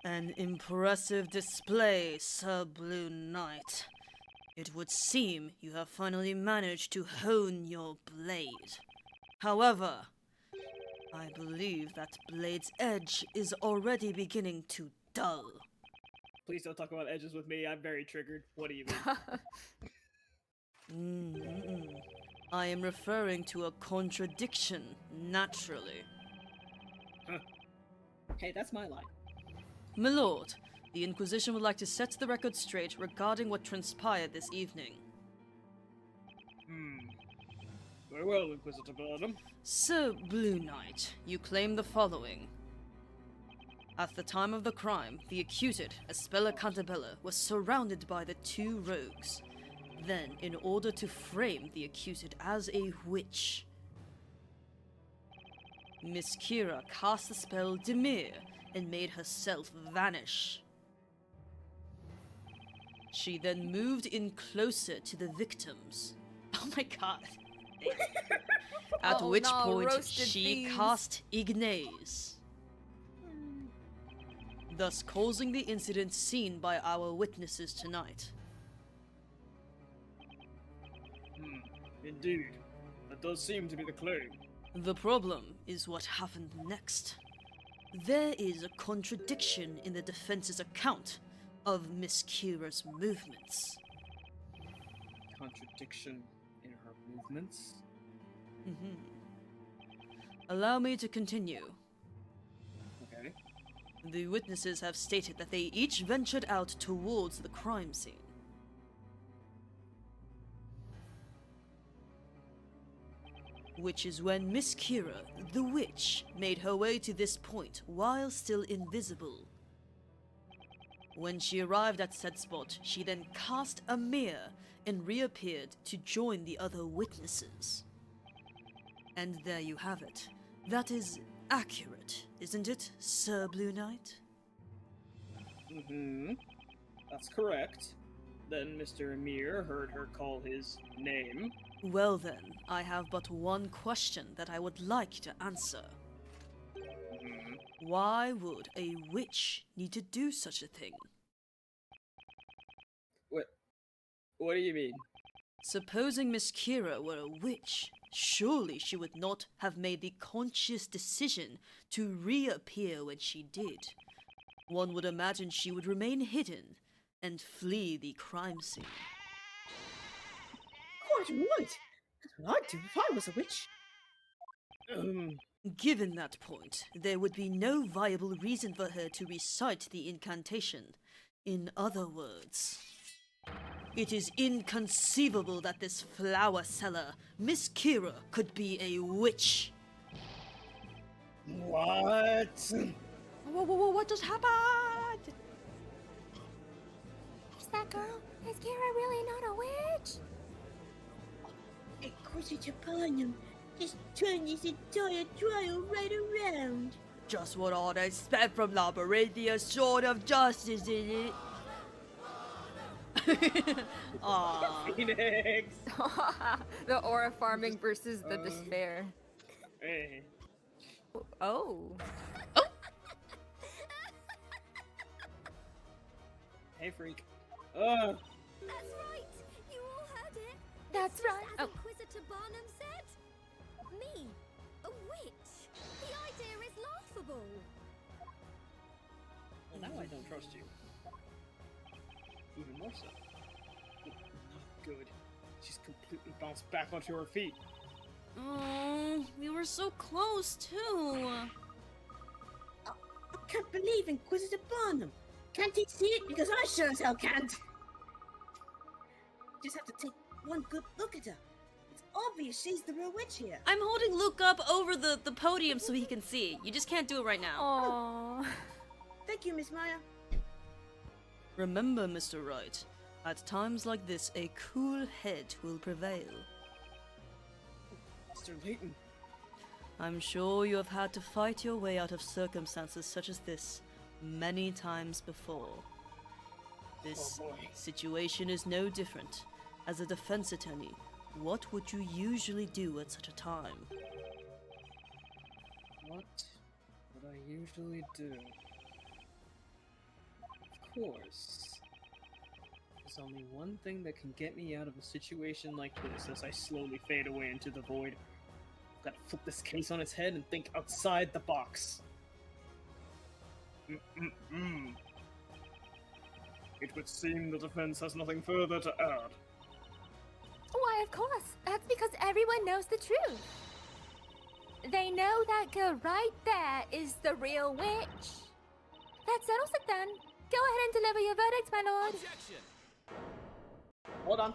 An impressive display, Sir Blue Knight. It would seem you have finally managed to hone your blade. However, I believe that blade's edge is already beginning to dull. Please don't talk about edges with me. I'm very triggered. What do you mean? I am referring to a contradiction, naturally. Hey, that's my line. My lord, the Inquisition would like to set the record straight regarding what transpired this evening. Very well, Inquisitor Barnum. Sir Blue Knight, you claim the following. At the time of the crime, the accused, Espella Cantabella, was surrounded by the two rogues. Then, in order to frame the accused as a witch, Miss Kira cast the spell Demir and made herself vanish. She then moved in closer to the victims. Oh my god. At Oh which no, point roasted she thieves. cast Ignace, thus causing the incident seen by our witnesses tonight. Indeed. That does seem to be the claim. The problem is what happened next. There is a contradiction in the defense's account of Miss Kira's movements. Contradiction in her movements? Allow me to continue. Okay. The witnesses have stated that they each ventured out towards the crime scene. Which is when Miss Kira, the witch, made her way to this point while still invisible. When she arrived at said spot, she then cast a mirror and reappeared to join the other witnesses. And there you have it. That is accurate, isn't it, Sir Blue Knight? That's correct. Then Mr. Emir heard her call his name. Well then, I have but one question that I would like to answer. Why would a witch need to do such a thing? What do you mean? Supposing Miss Kira were a witch, surely she would not have made the conscious decision to reappear when she did. One would imagine she would remain hidden and flee the crime scene. Quite right. That's what I'd do if I was a witch. Given that point, there would be no viable reason for her to recite the incantation. In other words, it is inconceivable that this flower seller, Miss Kira, could be a witch. What? Whoa, what just happened? Is that girl? Is Kira really not a witch? Inquisitor Barnum, just turn this entire trial right around. Just what I'd expect from Labyrinthia sort of justice, is it? Aww. Phoenix! The aura farming versus the despair. Hey. Oh. Hey, freak. That's right! You all heard it! That's right. As Oh. Inquisitor Barnum said? Me, a witch! The idea is laughable! Well, now I don't trust you. Even more so. Not good. She's completely bounced back onto her feet. Oh, we were so close, too. I can't believe Inquisitor Barnum. Can't he see it? Because I sure as hell can't. You just have to take one good look at her. It's obvious she's the real witch here. I'm holding Luke up over the podium so he can see. You just can't do it right now. Aww. Thank you, Miss Maya. Remember, Mr. Wright, at times like this, a cool head will prevail. Mr. Layton. I'm sure you have had to fight your way out of circumstances such as this many times before. This Oh boy. situation is no different. As a defense attorney, what would you usually do at such a time? What would I usually do? Of course. There's only one thing that can get me out of a situation like this as I slowly fade away into the void. I've got to flip this case on its head and think outside the box. It would seem the defense has nothing further to add. Why, of course. That's because everyone knows the truth. They know that girl right there is the real witch. That settles it then. Go ahead and deliver your verdict, my lord. Hold on.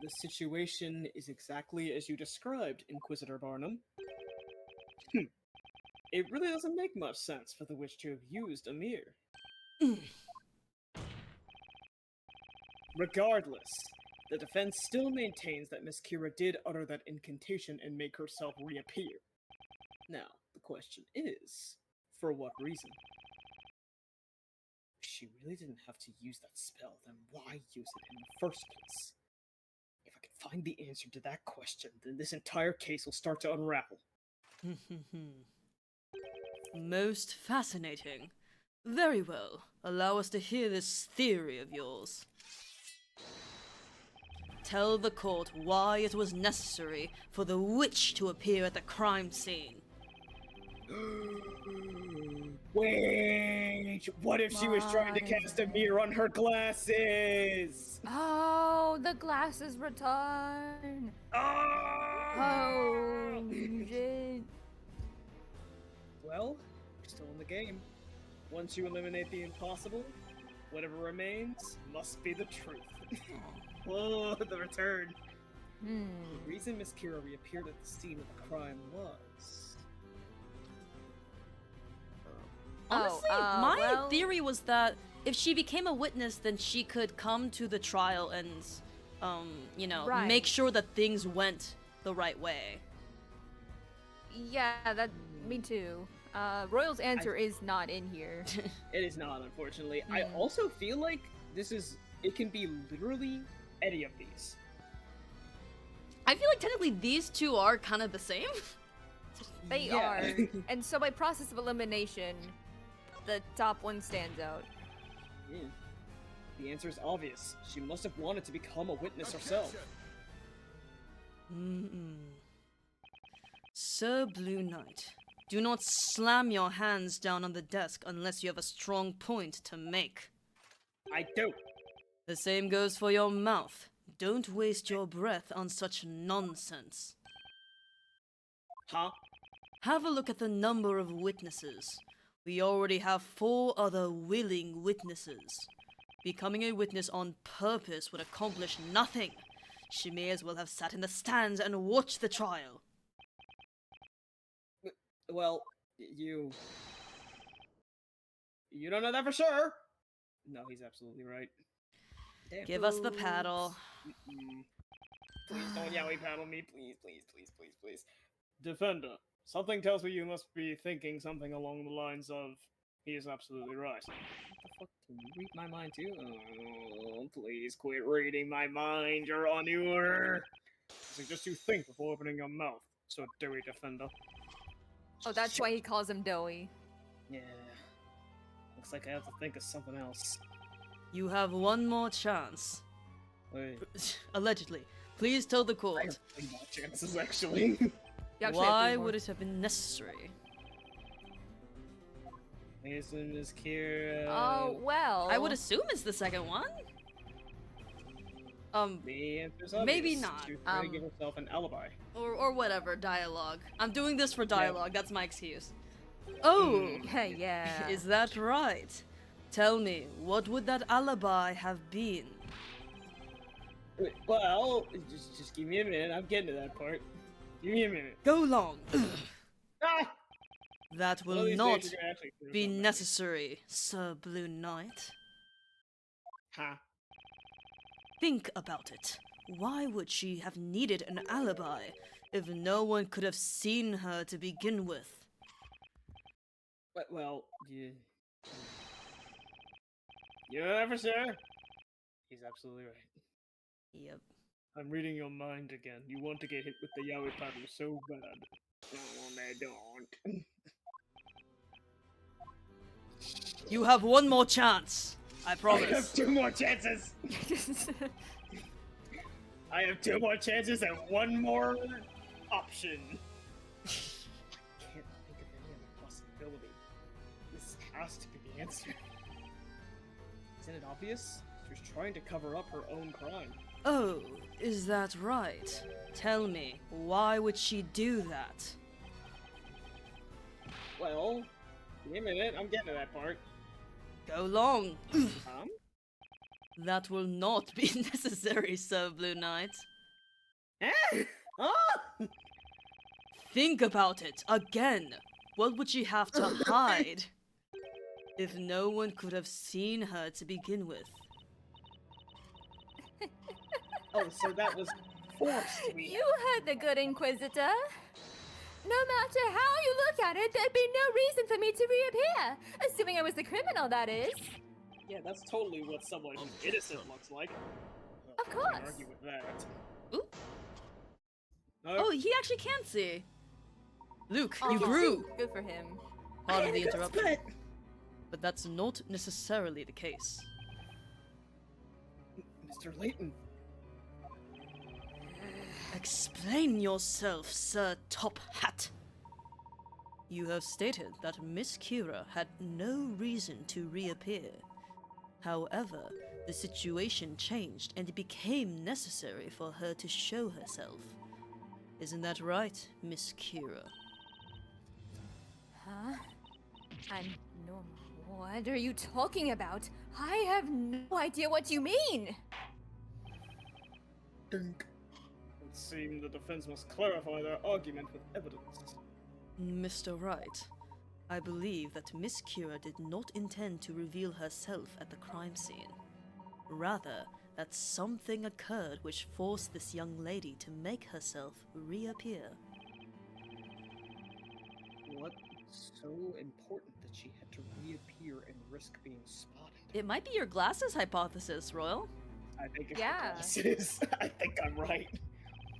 The situation is exactly as you described, Inquisitor Barnum. It really doesn't make much sense for the witch to have used a mirror. Regardless, the defense still maintains that Miss Kira did utter that incantation and make herself reappear. Now, the question is, for what reason? If she really didn't have to use that spell, then why use it in the first place? If I can find the answer to that question, then this entire case will start to unravel. Most fascinating. Very well. Allow us to hear this theory of yours. Tell the court why it was necessary for the witch to appear at the crime scene. Wait! What if she was trying to cast a mirror on her glasses? Oh, the glasses return. Oh, shit. Well, we're still in the game. Once you eliminate the impossible, whatever remains must be the truth. Whoa, the return. The reason Miss Kira reappeared at the scene of the crime was... Honestly, my theory was that if she became a witness, then she could come to the trial and, you know, Right. make sure that things went the right way. Yeah, that me too. Royal's answer is not in here. It is not, unfortunately. I also feel like it can be literally any of these. I feel like technically these two are kind of the same. They Yeah. are. And so by process of elimination, the top one stands out. The answer is obvious. She must have wanted to become a witness herself. Sir Blue Knight, do not slam your hands down on the desk unless you have a strong point to make. I don't. The same goes for your mouth. Don't waste your breath on such nonsense. Huh? Have a look at the number of witnesses. We already have 4 other willing witnesses. Becoming a witness on purpose would accomplish nothing. She may as well have sat in the stands and watched the trial. Well, you don't know that for sure. No, he's absolutely right. Damn. Give us the paddle. Please don't yaoi paddle me, please, please, please, please, please. Defender, something tells me you must be thinking something along the lines of, he is absolutely right. What the fuck? Can you read my mind too? Oh, please quit reading my mind, you're on your. I suggest you think before opening your mouth, so doughy defender. Oh, that's why he calls him Doughy. Yeah. Looks like I have to think of something else. You have one more chance. Wait, Allegedly. Please tell the I court. have 3 more chances, actually. You actually have Why 3 more. would it have been necessary? Mason is Kira. Oh, well. I would assume it's the second one. The answer's maybe obvious. not. She was trying to give herself an alibi. Or whatever, dialogue. I'm doing this for dialogue, that's my excuse. Oh! Yeah. Is that right? Tell me, what would that alibi have been? Wait, well, just give me a minute. I'm getting to that part. Give me a minute. Go long. Ah! That One will of these not days you're gonna actually figure be something out. necessary, Sir Blue Knight. Huh? Think about it. Why would she have needed an alibi if no one could have seen her to begin with? Well, you know that for sure? He's absolutely right. Yep. I'm reading your mind again. You want to get hit with the yaoi paddle so bad. No, they don't. You have one more chance. I I promise. have 2 more chances! I have 2 more chances and 1 more option. I can't think of any other possibility. This has to be the answer. Isn't it obvious? She was trying to cover up her own crime. Oh, is that right? Tell me, why would she do that? Well, give me a minute, I'm getting to that part. Go long. Um? That will not be necessary, Sir Blue Knight. Eh? Oh! Think about it again. What would she have to hide? If no one could have seen her to begin with. Oh, so that was forced. You heard the good Inquisitor. No matter how you look at it, there'd be no reason for me to reappear. Assuming I was the criminal, that is. Yeah, that's totally what someone who's innocent looks like. Of I course. can't argue with that. Ooh. No. Oh, he actually can see. Luke, Aw. you grew! Good for him. Pardon the interruption. But But that's not necessarily the case. Mr. Layton. Explain yourself, Sir Top Hat. You have stated that Miss Kira had no reason to reappear. However, the situation changed and it became necessary for her to show herself. Isn't that right, Miss Kira? Huh? I'm normal. What are you talking about? I have no idea what you mean. Dunk. It seemed the defense must clarify their argument with evidence. Mr. Wright, I believe that Miss Kira did not intend to reveal herself at the crime scene. Rather, that something occurred which forced this young lady to make herself reappear. What so important that she had to reappear and risk being spotted? It might be your glasses hypothesis, Royal. I think it's Yeah. the glasses. I think I'm right.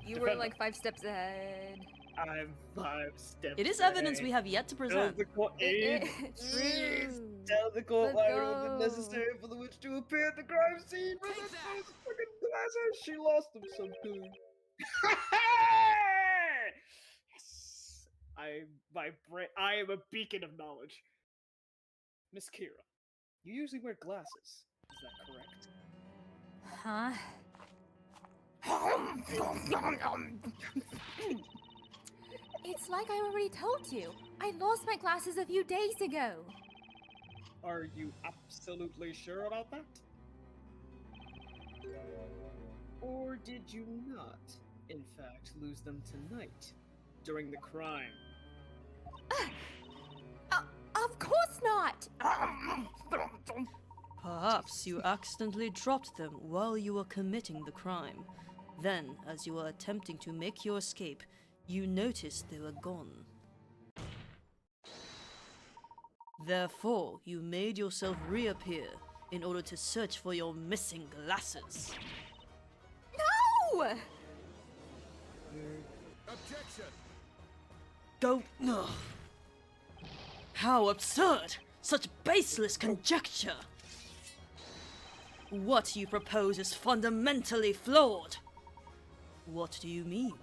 You were like 5 steps ahead. I'm 5 steps. It is evidence we have yet to Tell present. the court aid. Please tell the court Let's why it would have been go. necessary for the witch to appear at the crime scene. With those fucking glasses, she lost them sometime. Yes, I am a beacon of knowledge. Miss Kira, you usually wear glasses. Is that correct? Huh? It's like I already told you. I lost my glasses a few days ago. Are you absolutely sure about that? Or did you not, in fact, lose them tonight, during the crime? Of course not! Perhaps you accidentally dropped them while you were committing the crime. Then, as you were attempting to make your escape, you noticed they were gone. Therefore, you made yourself reappear in order to search for your missing glasses. No! Objection! Go. No. How absurd! Such baseless conjecture! What you propose is fundamentally flawed. What do you mean?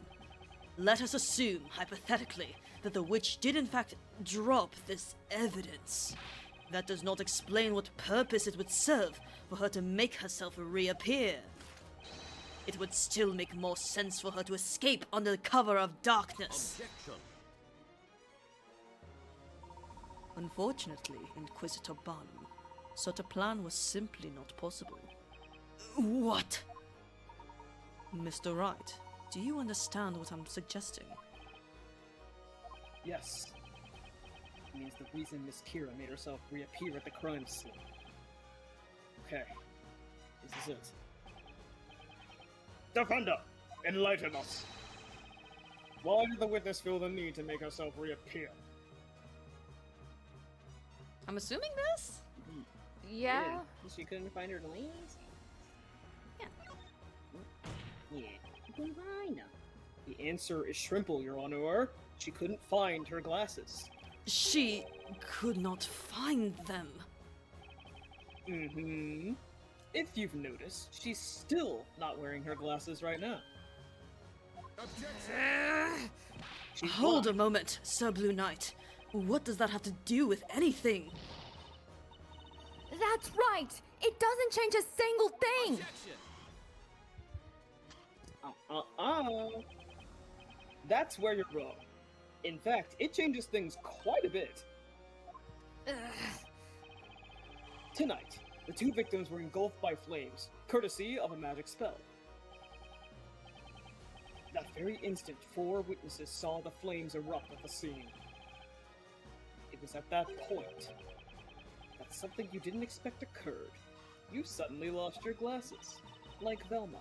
Let us assume, hypothetically, that the witch did in fact drop this evidence. That does not explain what purpose it would serve for her to make herself reappear. It would still make more sense for her to escape under the cover of darkness. Objection! Unfortunately, Inquisitor Barnum, such a plan was simply not possible. What? Mr. Wright, do you understand what I'm suggesting? Yes. It means the reason Miss Kira made herself reappear at the crime scene. Okay. This is it. Defender, enlighten us. Why did the witness feel the need to make herself reappear? I'm assuming this? Yeah. She couldn't find her glasses? Yeah. Yeah. Why not? The answer is Shrimple, Your Honor. She couldn't find her glasses. She could not find them. Mm-hmm. If you've noticed, she's still not wearing her glasses right now. Objection! She's Hold a blind. moment, Sir Blue Knight. What does that have to do with anything? That's right! It doesn't change a single thing! Objection! That's where you're wrong. In fact, it changes things quite a bit. Tonight, the 2 victims were engulfed by flames, courtesy of a magic spell. That very instant, 4 witnesses saw the flames erupt at the scene. It was at that point that something you didn't expect occurred. You suddenly lost your glasses, like Velma.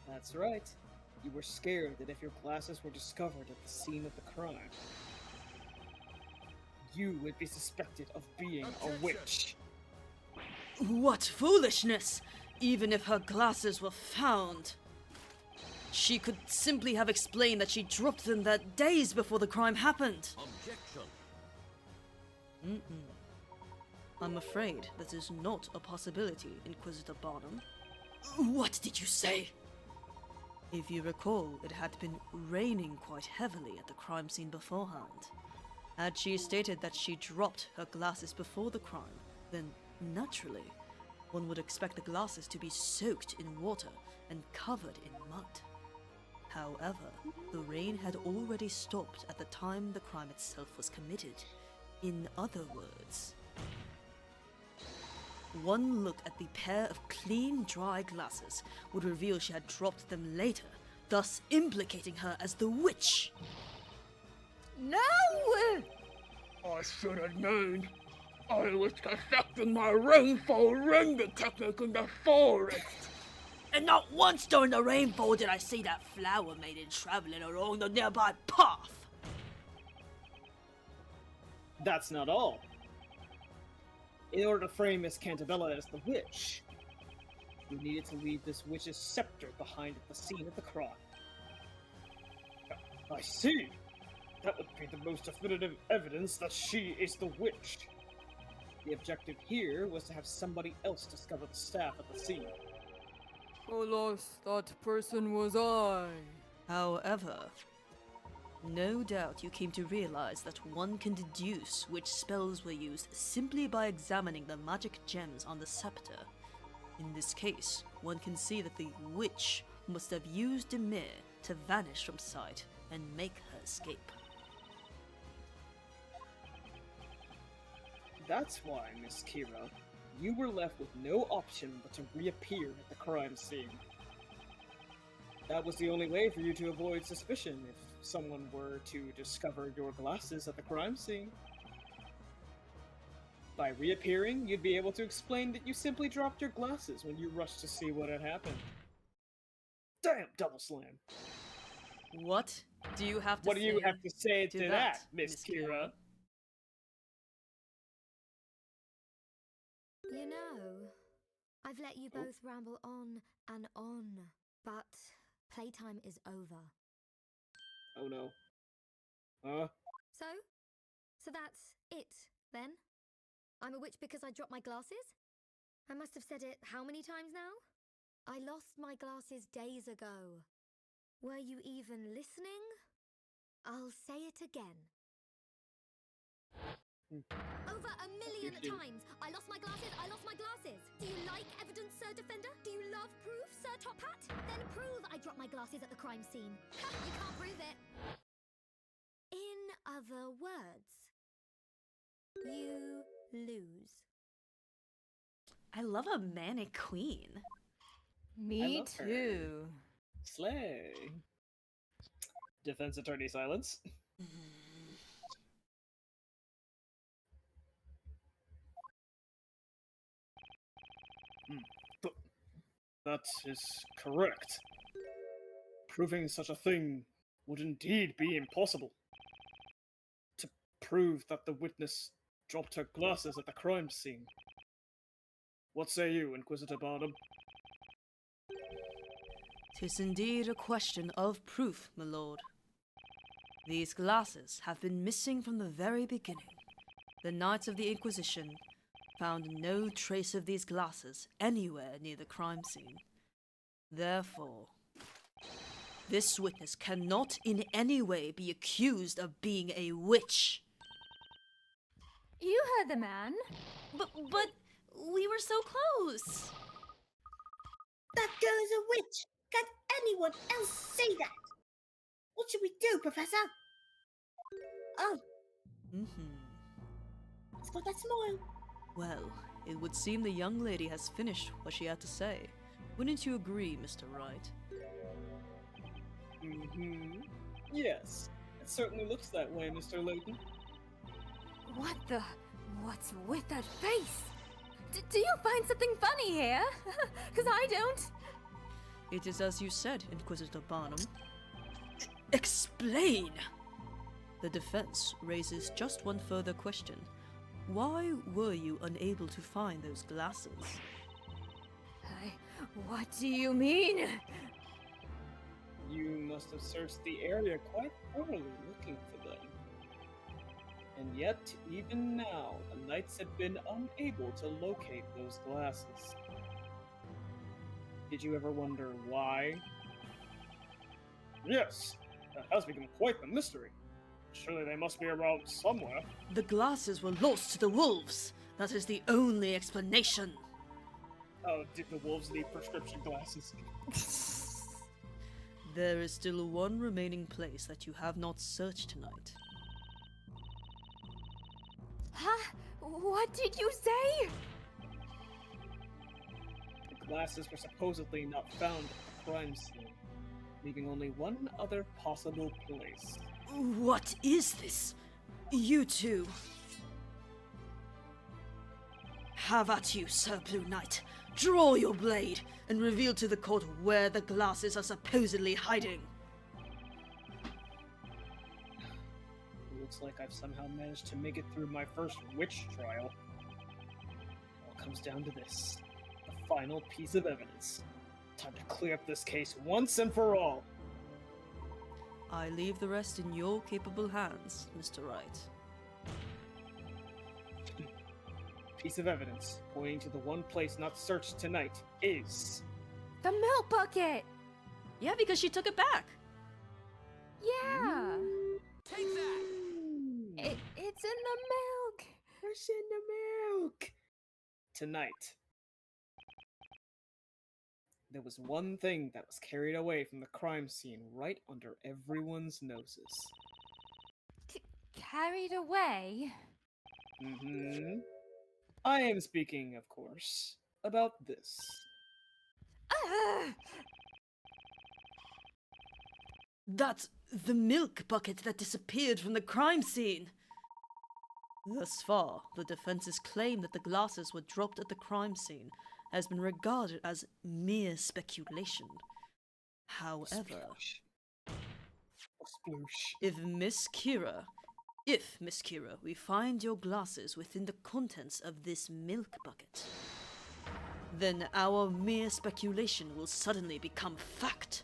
That's right. You were scared that if your glasses were discovered at the scene of the crime, you would be suspected of being a witch. What foolishness! Even if her glasses were found, she could simply have explained that she dropped them that days before the crime happened. Objection. I'm afraid that is not a possibility, Inquisitor Barnum. What did you say? If you recall, it had been raining quite heavily at the crime scene beforehand. Had she stated that she dropped her glasses before the crime, then naturally, one would expect the glasses to be soaked in water and covered in mud. However, the rain had already stopped at the time the crime itself was committed. In other words, one look at the pair of clean, dry glasses would reveal she had dropped them later, thus implicating her as the witch. No! I should have known. I was perfecting my rainfall render technique in the forest. And not once during the rainfall did I see that flower maiden traveling along the nearby path. That's not all. In order to frame Miss Cantabella as the witch, you needed to leave this witch's scepter behind at the scene of the crime. I see. That would be the most definitive evidence that she is the witch. The objective here was to have somebody else discover the staff at the scene. Alas, that person was I. However, no doubt you came to realize that one can deduce which spells were used simply by examining the magic gems on the scepter. In this case, one can see that the witch must have used Demir to vanish from sight and make her escape. That's why, Miss Kira, you were left with no option but to reappear at the crime scene. That was the only way for you to avoid suspicion if someone were to discover your glasses at the crime scene. By reappearing, you'd be able to explain that you simply dropped your glasses when you rushed to see what had happened. Damn, double slam! What do you have to What do you have to say to that, that, Miss Kira? You know, I've let you both ramble on and on, but playtime is over. Oh no. Huh? So that's it, then? I'm a witch because I dropped my glasses? I must have said it how many times now? I lost my glasses days ago. Were you even listening? I'll say it again. Over 1,000,000 times! I lost my glasses! I lost my glasses! Do you like evidence, Sir Defender? Do you love proof, Sir Top Hat? Then prove I dropped my glasses at the crime scene. Ha! You can't prove it! In other words, you lose. I love a manic queen. Me love her. too. Slay. Defense attorney silence. That is correct. Proving such a thing would indeed be impossible. To prove that the witness dropped her glasses at the crime scene. What say you, Inquisitor Barnum? 'Tis indeed a question of proof, my lord. These glasses have been missing from the very beginning. The Knights of the Inquisition found no trace of these glasses anywhere near the crime scene. Therefore, this witness cannot in any way be accused of being a witch. You heard the man. But we were so close. That girl is a witch! Can anyone else say that? What should we do, Professor? Oh, it's got that smile. Well, it would seem the young lady has finished what she had to say. Wouldn't you agree, Mr. Wright? Mm-hmm. Yes, it certainly looks that way, Mr. Layton. What the? What's with that face? Do you find something funny here? Because I don't. It is as you said, Inquisitor Barnum. Explain! The defense raises just one further question. Why were you unable to find those glasses? What do you mean? You must have searched the area quite thoroughly looking for them. And yet, even now, the knights have been unable to locate those glasses. Did you ever wonder why? Yes, that has become quite the mystery. Surely they must be around somewhere. The glasses were lost to the wolves. That is the only explanation. Oh, did the wolves need prescription glasses? There is still one remaining place that you have not searched tonight. Huh? What did you say? The glasses were supposedly not found at the crime scene, leaving only one other possible place. What is this? You two. Have at you, Sir Blue Knight. Draw your blade and reveal to the court where the glasses are supposedly hiding. Looks like I've somehow managed to make it through my first witch trial. It all comes down to this. The final piece of evidence. Time to clear up this case once and for all. I leave the rest in your capable hands, Mr. Wright. Piece of evidence pointing to the one place not searched tonight is... The milk bucket! Yeah, because she took it back. Yeah! Take that! It's in the milk! What's in the milk? Tonight. There was one thing that was carried away from the crime scene right under everyone's noses. Carried away? Mm-hmm. I am speaking, of course, about this. That's the milk bucket that disappeared from the crime scene. Thus far, the defense's claim that the glasses were dropped at the crime scene has been regarded as mere speculation. However, Sploosh. if Miss Kira, we find your glasses within the contents of this milk bucket, then our mere speculation will suddenly become fact.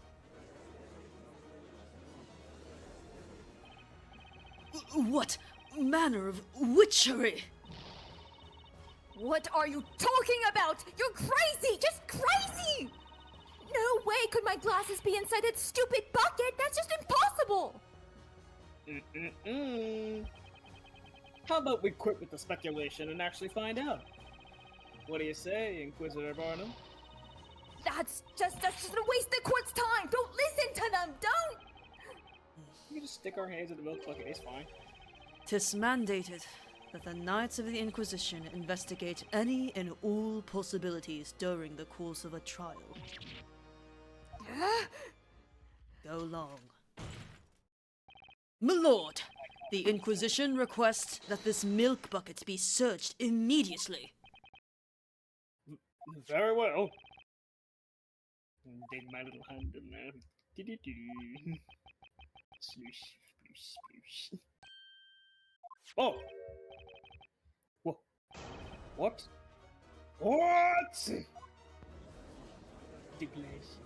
What manner of witchery? What are you talking about? You're crazy! Just crazy! No way could my glasses be inside that stupid bucket! That's just impossible! How about we quit with the speculation and actually find out? What do you say, Inquisitor Barnum? That's just a waste the court's time! Don't listen to them! Don't! We can just stick our hands in the milk bucket, it's fine. 'Tis mandated that the Knights of the Inquisition investigate any and all possibilities during the course of a trial. Go long. My lord, the Inquisition requests that this milk bucket be searched immediately. Very well. Dig my little hand in there. Do-do-do. Sloosh, sploosh, sploosh. Oh! Whoa. What? What? Delicious.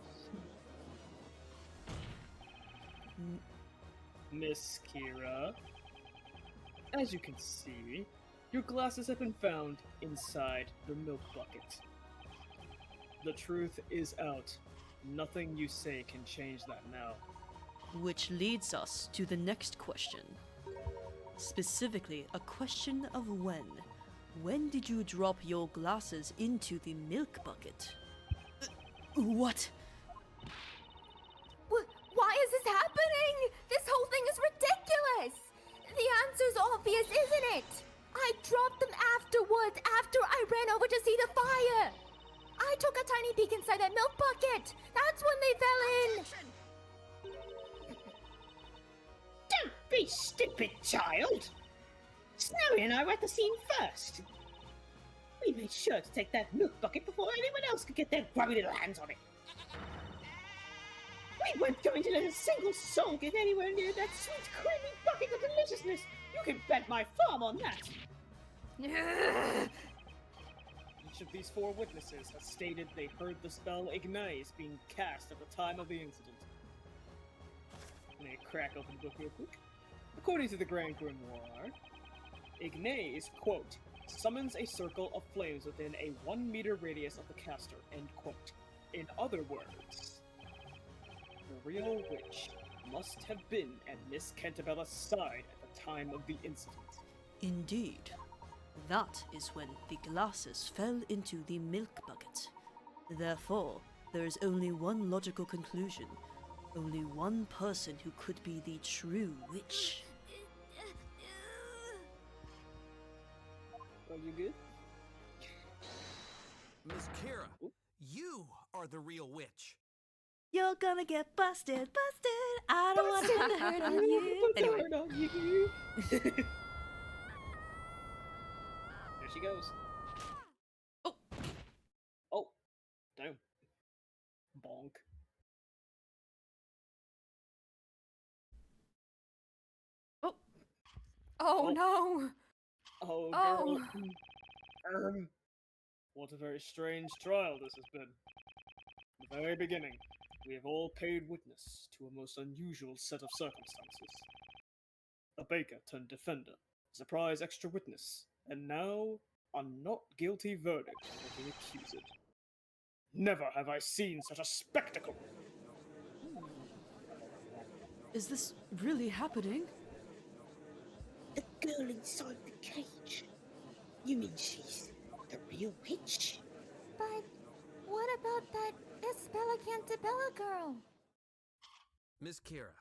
Miss Kira, as you can see, your glasses have been found inside the milk bucket. The truth is out. Nothing you say can change that now. Which leads us to the next question. Specifically, a question of when. When did you drop your glasses into the milk bucket? What? Why is this happening? This whole thing is ridiculous! The answer's obvious, isn't it? I dropped them afterwards, after I ran over to see the fire! I took a tiny peek inside that milk stupid child! Snowy and I were at the scene first. We made sure to take that milk bucket before anyone else could get their grubby little hands on it. We weren't going to let a single soul get anywhere near that sweet, creamy bucket of deliciousness. You can bet my farm on that. Each of these 4 witnesses has stated they heard the spell Ignize being cast at the time of the incident. Let me crack open the book real quick. According to the Grand Grimoire, Ignize, quote, summons a circle of flames within a 1 meter radius of the caster, end quote. In other words, the real witch must have been at Miss Cantabella's side at the time of the incident. Indeed. That is when the glasses fell into the milk bucket. Therefore, there is only one logical conclusion. Only one person who could be the true witch. Are you good? Miss Kira, you are the real witch. You're gonna get busted, busted! I don't want to put the hurt on you! Anyway. Hurt on you. There she goes. Oh. Oh. Damn. Bonk. Oh. Oh no! Oh, Oh. girl. What a very strange trial this has been. From the very beginning, we have all paid witness to a most unusual set of circumstances. A baker turned defender, surprise extra witness, and now a not guilty verdict for the accused. Never have I seen such a spectacle! Is this really happening? The girl inside the cage. You mean she's the real witch? But what about that Isabella Cantabella girl? Miss Kira,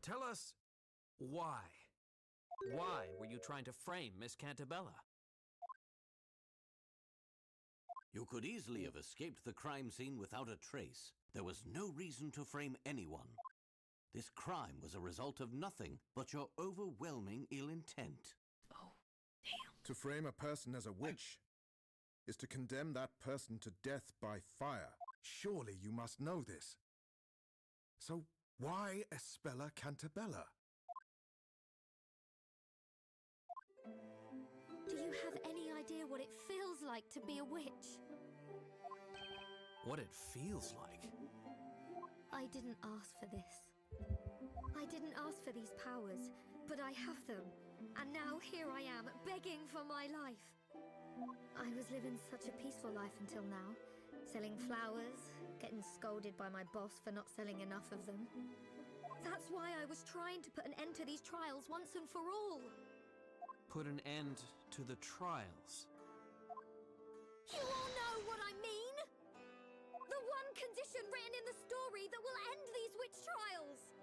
tell us why. Why were you trying to frame Miss Cantabella? You could easily have escaped the crime scene without a trace. There was no reason to frame anyone. This crime was a result of nothing but your overwhelming ill intent. Oh, damn. To frame a person as a witch is to condemn that person to death by fire. Surely you must know this. So why Isabella Cantabella? Do you have any idea what it feels like to be a witch? What it feels like? I didn't ask for this. I didn't ask for these powers, but I have them. And now here I am, begging for my life. I was living such a peaceful life until now. Selling flowers, getting scolded by my boss for not selling enough of them. That's why I was trying to put an end to these trials once and for all. Put an end to the trials. You all know what I mean? The one condition written in the story that will end these witch trials.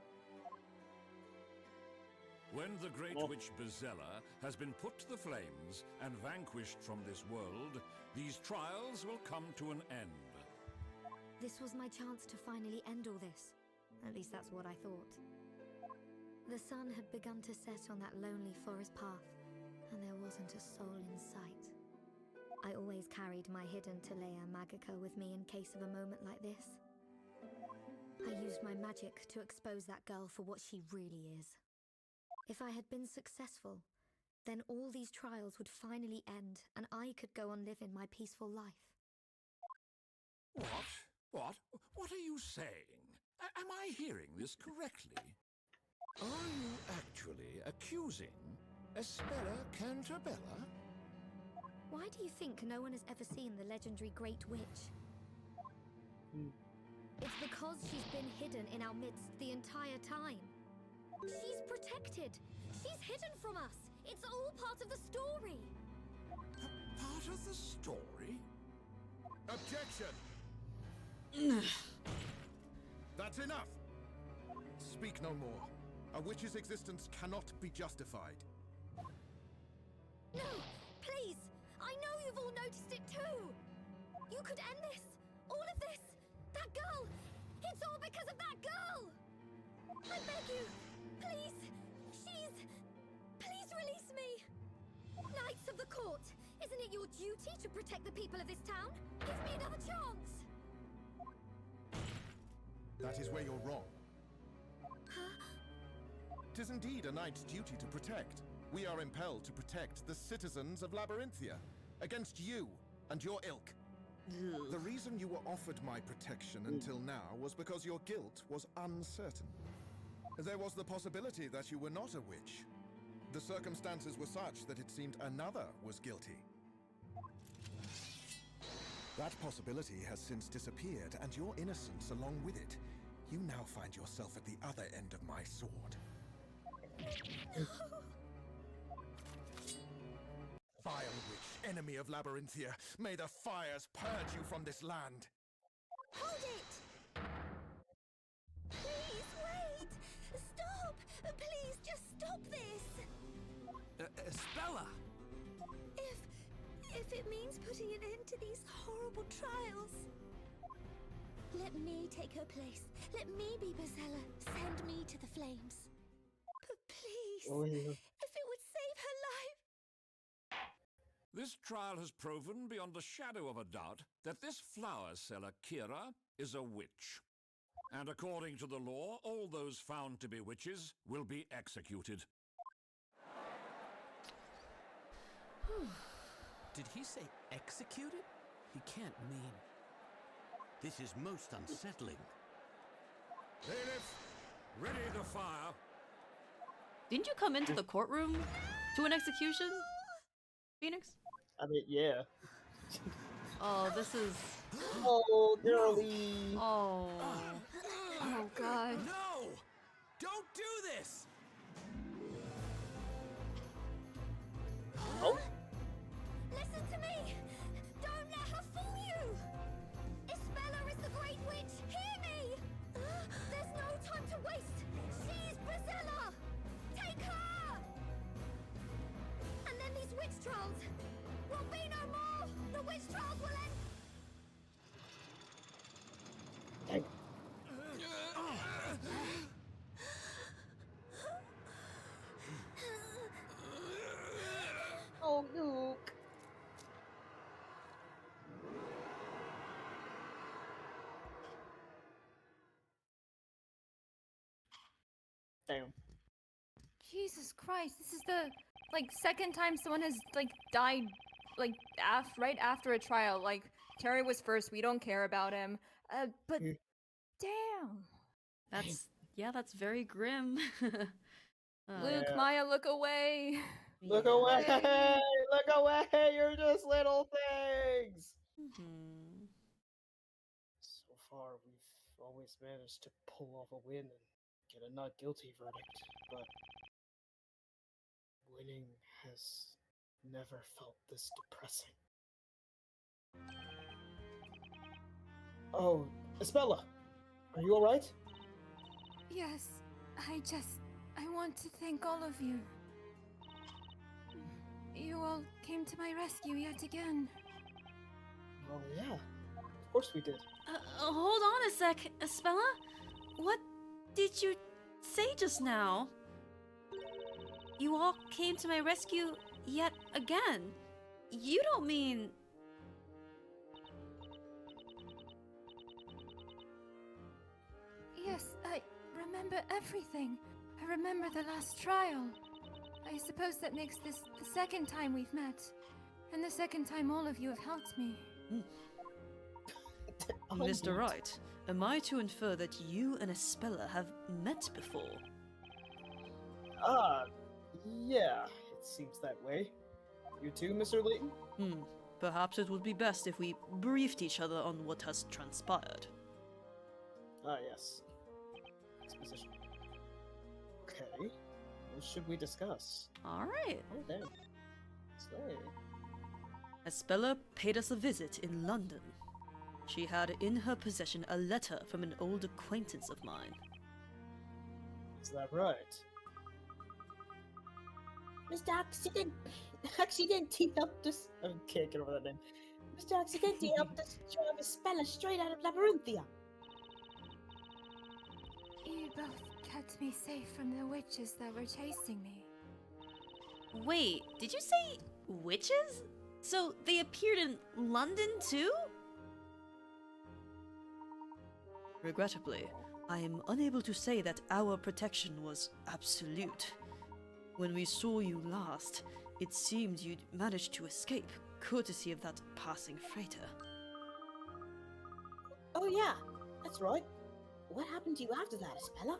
When the great witch Bezella has been put to the flames and vanquished from this world, these trials will come to an end. This was my chance to finally end all this. At least that's what I thought. The sun had begun to set on that lonely forest path, and there wasn't a soul in sight. I always carried my hidden Talea Magica with me in case of a moment like this. I used my magic to expose that girl for what she really is. If I had been successful, then all these trials would finally end and I could go on living my peaceful life. What? What are you saying? Am I hearing this correctly? Are you actually accusing Isabella Cantabella? Why do you think no one has ever seen the legendary Great Witch? It's because she's been hidden in our midst the entire time. She's protected. She's hidden from us. It's all part of the story. Part of the story? Objection! That's enough! Speak no more. A witch's existence cannot be justified. No, please! I know you've all noticed it too! You could end this! All of this! That girl! It's all because of that girl! I beg you! Please! Please release me! Knights of the court! Isn't it your duty to protect the people of this town? Give me another chance! That is where you're wrong. Huh? 'Tis indeed a knight's duty to protect. We are impelled to protect the citizens of Labyrinthia against you and your ilk. The reason you were offered my protection until now was because your guilt was uncertain. There was the possibility that you were not a witch. The circumstances were such that it seemed another was guilty. That possibility has since disappeared, and your innocence along with it. You now find yourself at the other end of my sword. Vile witch, enemy of Labyrinthia, may the fires purge you from this land. Hold it! Please, wait! Stop! Please, just stop this! Espella! If it means putting an end to these horrible trials. Let me take her place. Let me be Bozella. Send me to the flames. But please, if it would save her life. This trial has proven beyond a shadow of a doubt that this flower seller, Kira, is a witch. And according to the law, all those found to be witches will be executed. Did he say executed? He can't mean. This is most unsettling. Bailiff, ready the fire. Didn't you come into the courtroom to an execution, Phoenix? I mean, yeah. Oh, this is... Oh, girly. Oh. Oh, God. No! Don't do this! Oh? Listen to me! Don't let her fool you! Espella is the Great Witch! Hear me! There's no time to waste! She's Bozella! Take her! And then these witch trials will be no more! The witch trials will end! Dang. Oh, Luke. Damn. Jesus Christ, this is the second time someone has died right after a trial. Like Terry was first, we don't care about him. But damn. That's very grim. Luke, Yeah. Maya, look away. Look away! Look away! You're just little things! Mhm. So far, we've always managed to pull off a win and get a not guilty verdict, but winning has never felt this depressing. Oh, Espella! Are you alright? Yes, I want to thank all of you. You all came to my rescue yet again. Oh, yeah. Of course we did. Hold on a sec, Espella. What did you say just now? You all came to my rescue yet again. You don't mean... Yes, I remember everything. I remember the last trial. I suppose that makes this the second time we've met. And the second time all of you have helped me. Mr. Wright, am I to infer that you and Espella have met before? Yeah, it seems that way. You too, Mr. Layton? Perhaps it would be best if we briefed each other on what has transpired. Ah, yes. Exposition. Okay. What should we discuss? Alright. Oh, damn. Slay. Espella paid us a visit in London. She had in her possession a letter from an old acquaintance of mine. Is that right? Mr. Accidenti helped us. I can't get over that name. Mr. Accidenti helped us drive Espella straight out of Labyrinthia. You both kept me safe from the witches that were chasing me. Wait, did you say witches? So they appeared in London too? Regrettably, I am unable to say that our protection was absolute. When we saw you last, it seemed you'd managed to escape, courtesy of that passing freighter. Oh yeah, that's right. What happened to you after that, Isabella?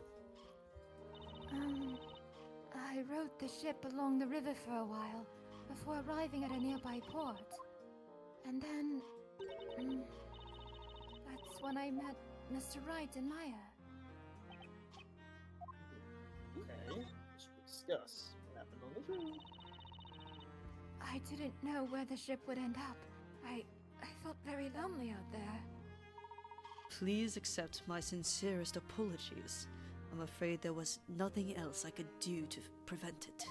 I rode the ship along the river for a while, before arriving at a nearby port. And then... that's when I met Mr. Wright and Maya. Okay, should we discuss what happened on the road? I didn't know where the ship would end up. I felt very lonely out there. Please accept my sincerest apologies. I'm afraid there was nothing else I could do to prevent it.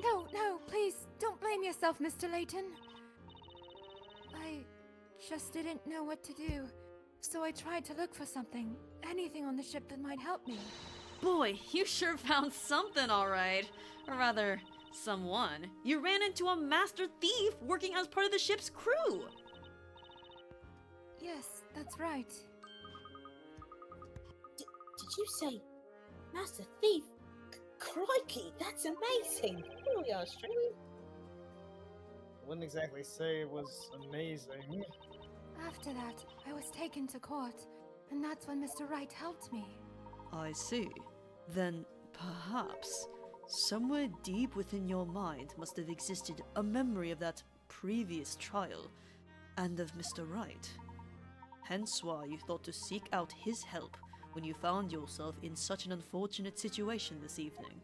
No, please, don't blame yourself, Mr. Layton. I just didn't know what to do, so I tried to look for something, anything on the ship that might help me. Boy, you sure found something, alright. Or rather, someone. You ran into a master thief working as part of the ship's crew. Yes, that's right. Did you say Master Thief? Crikey, that's amazing! Really, Australian? I wouldn't exactly say it was amazing. After that, I was taken to court, and that's when Mr. Wright helped me. I see. Then perhaps, somewhere deep within your mind must have existed a memory of that previous trial, and of Mr. Wright. Hence why you thought to seek out his help when you found yourself in such an unfortunate situation this evening.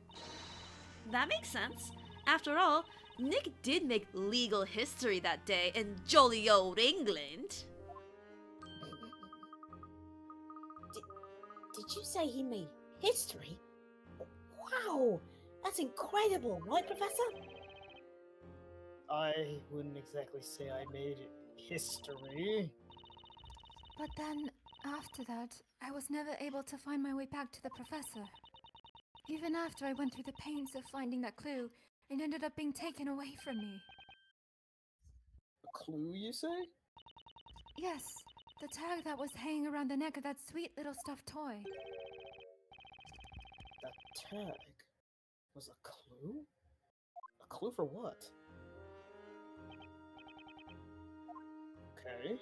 That makes sense. After all, Nick did make legal history that day in jolly old England. Did you say he made history? Wow, that's incredible, right, Professor? I wouldn't exactly say I made history. But then, after that, I was never able to find my way back to the professor. Even after I went through the pains of finding that clue, it ended up being taken away from me. A clue, you say? Yes, the tag that was hanging around the neck of that sweet little stuffed toy. That tag was a clue? A clue for what? Okay,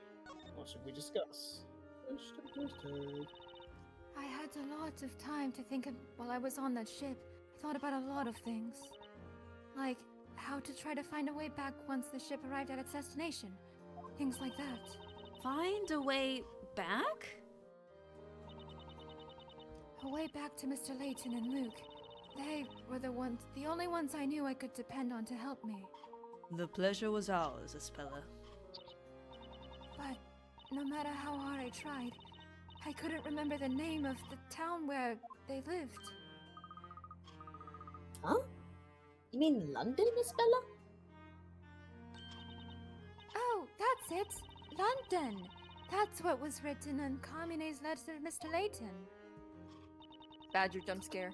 what should we discuss? I had a lot of time to think of while I was on that ship. I thought about a lot of things. Like how to try to find a way back once the ship arrived at its destination. Things like that. Find a way back? A way back to Mr. Layton and Luke. They were the only ones I knew I could depend on to help me. The pleasure was ours, Espella. But no matter how hard I tried, I couldn't remember the name of the town where they lived. Huh? You mean London, Isabella? Oh, that's it! London! That's what was written on Carmine's letter to Mr. Layton. Badger jump scare.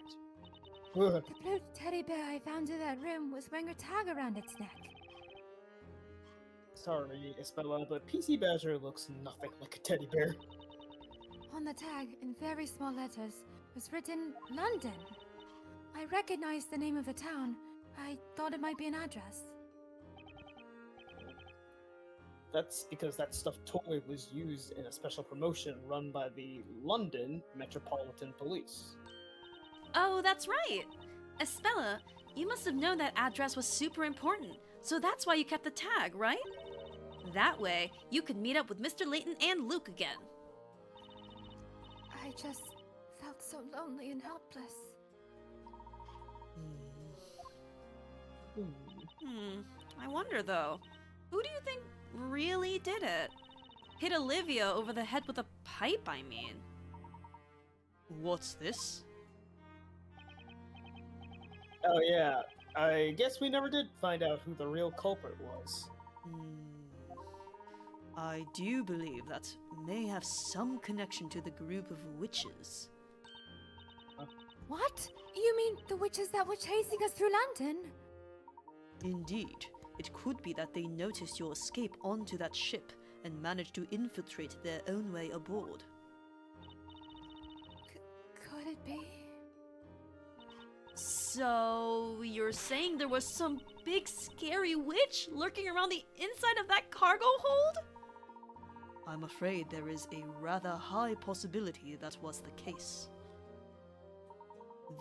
The blue teddy bear I found in that room was wearing a tag around its neck. Sorry, Isabella, but PC Badger looks nothing like a teddy bear. On the tag, in very small letters, was written London. I recognized the name of the town. I thought it might be an address. That's because that stuffed toy was used in a special promotion run by the London Metropolitan Police. Oh, that's right! Espella, you must have known that address was super important, so that's why you kept the tag, right? That way, you could meet up with Mr. Layton and Luke again. I just felt so lonely and helpless. I wonder though, who do you think really did it? Hit Olivia over the head with a pipe, I mean. What's this? Oh yeah, I guess we never did find out who the real culprit was. I do believe that may have some connection to the group of witches. What? You mean the witches that were chasing us through London? Indeed, it could be that they noticed your escape onto that ship and managed to infiltrate their own way aboard. Could it be? So, you're saying there was some big scary witch lurking around the inside of that cargo hold? I'm afraid there is a rather high possibility that was the case.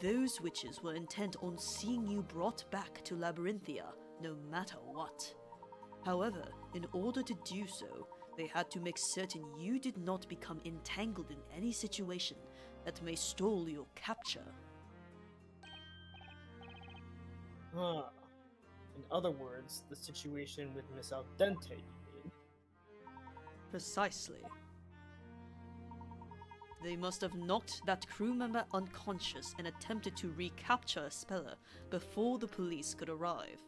Those witches were intent on seeing you brought back to Labyrinthia, no matter what. However, in order to do so, they had to make certain you did not become entangled in any situation that may stall your capture. Ah. In other words, the situation with Miss Al Dente, you mean? Precisely. They must have knocked that crew member unconscious and attempted to recapture Speller before the police could arrive.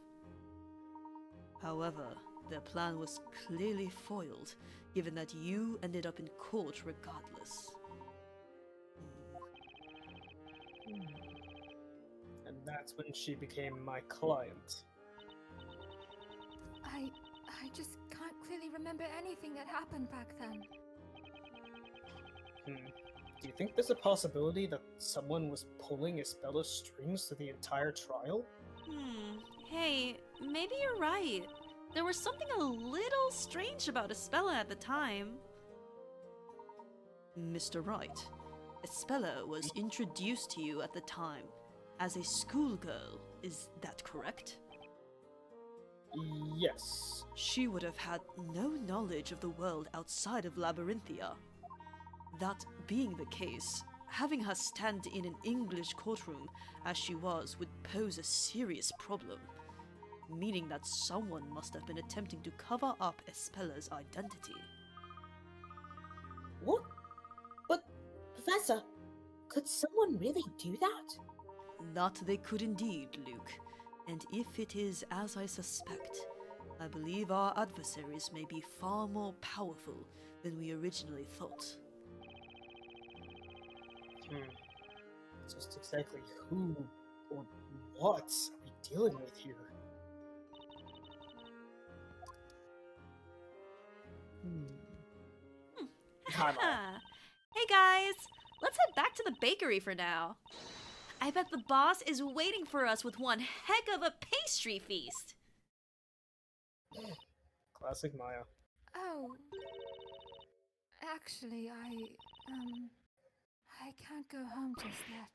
However, their plan was clearly foiled, given that you ended up in court regardless. And that's when she became my client. I just can't clearly remember anything that happened back then. Do you think there's a possibility that someone was pulling Isbella's strings through the entire trial? Hey, maybe you're right. There was something a little strange about Espella at the time. Mr. Wright, Espella was introduced to you at the time as a schoolgirl, is that correct? Yes. She would have had no knowledge of the world outside of Labyrinthia. That being the case, having her stand in an English courtroom as she was would pose a serious problem, meaning that someone must have been attempting to cover up Espella's identity. What? But, Professor, could someone really do that? That they could indeed, Luke. And if it is as I suspect, I believe our adversaries may be far more powerful than we originally thought. Just exactly who or what are we dealing with here? Time out. Hey guys, let's head back to the bakery for now. I bet the boss is waiting for us with one heck of a pastry feast. Classic Maya. Oh. Actually, I can't go home just yet.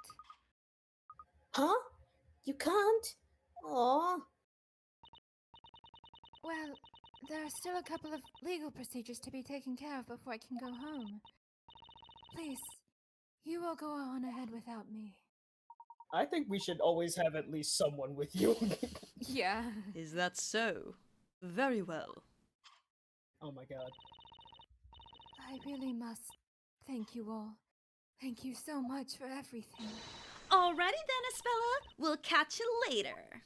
Huh? You can't? Aw. Well, there are still a couple of legal procedures to be taken care of before I can go home. Please, you will go on ahead without me. I think we should always have at least someone with you. Yeah. Is that so? Very well. Oh my god. I really must thank you all. Thank you so much for everything. Alrighty then, Espella. We'll catch you later.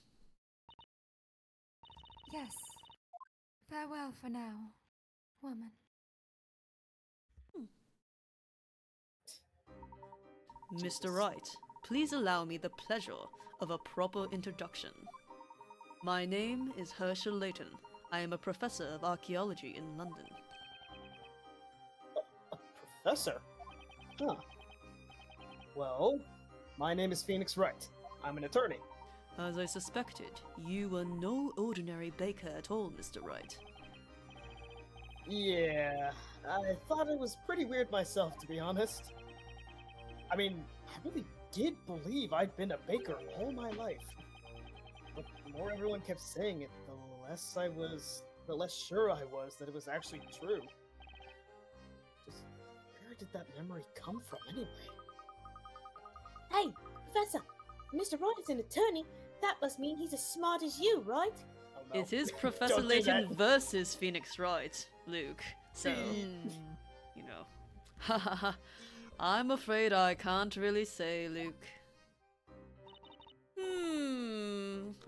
Yes. Farewell for now, woman. Mr. Wright, please allow me the pleasure of a proper introduction. My name is Herschel Layton. I am a professor of archaeology in London. A professor? Huh. Well, my name is Phoenix Wright. I'm an attorney. As I suspected, you were no ordinary baker at all, Mr. Wright. Yeah, I thought it was pretty weird myself, to be honest. I mean, I really did believe I'd been a baker all my life. But the more everyone kept saying it, the less sure I was that it was actually true. Just, where did that memory come from anyway? Hey, Professor, Mr. Wright is an attorney. That must mean he's as smart as you, right? Oh, no. It is Professor Don't do Layton that. versus Phoenix Wright, Luke. So, you know. Hahaha. I'm afraid I can't really say, Luke.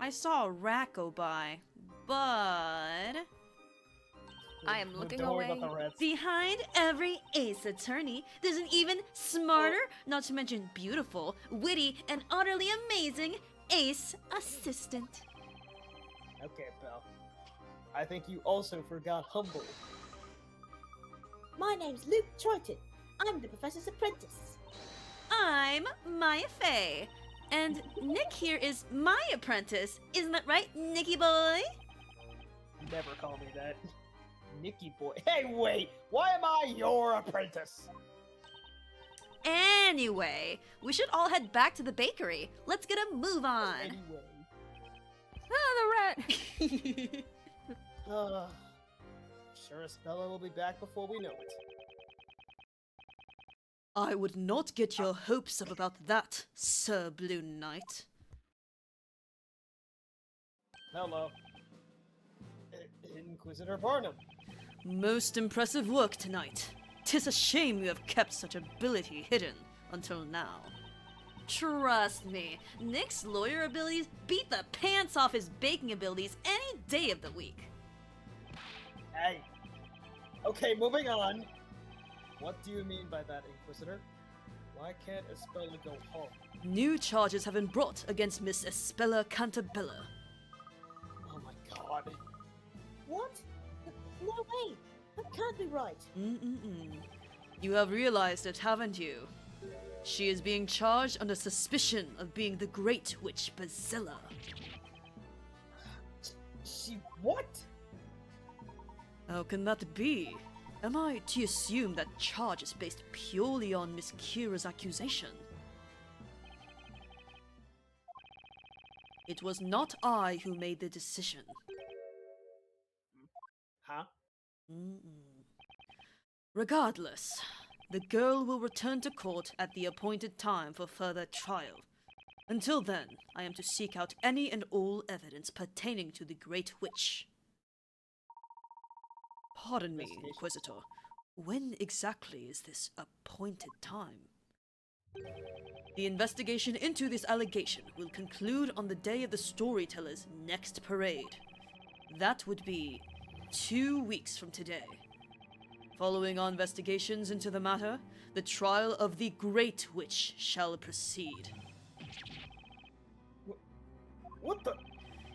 I saw a rat go by, but... I am looking Don't worry away. about the rats. Behind every ace attorney, there's an even smarter, not to mention beautiful, witty, and utterly amazing ace assistant. Okay, Belle. I think you also forgot humble. My name's Luke Triton. I'm the professor's apprentice. I'm Maya Fey, and Nick here is my apprentice. Isn't that right, Nicky boy? Never call me that. Nicky boy. Hey, wait! Why am I your apprentice? Anyway, we should all head back to the bakery. Let's get a move on. Anyway. Ah, the rat! Sure as Bella will be back before we know it. I would not get your hopes up about that, Sir Blue Knight. Hello. Inquisitor Barnum. Most impressive work tonight. 'Tis a shame you have kept such ability hidden until now. Trust me, Nick's lawyer abilities beat the pants off his baking abilities any day of the week. Hey. Okay, moving on. What do you mean by that, Inquisitor? Why can't Espella go home? New charges have been brought against Miss Espella Cantabella. Oh my god. What? No way! That can't be right. You have realized it, haven't you? She is being charged under suspicion of being the Great Witch Bazilla. She what? How can that be? Am I to assume that charge is based purely on Miss Kira's accusation? It was not I who made the decision. Huh? Regardless, the girl will return to court at the appointed time for further trial. Until then, I am to seek out any and all evidence pertaining to the Great Witch. Pardon me, Inquisitor. When exactly is this appointed time? The investigation into this allegation will conclude on the day of the storyteller's next parade. That would be 2 weeks from today. Following our investigations into the matter, the trial of the Great Witch shall proceed. What the?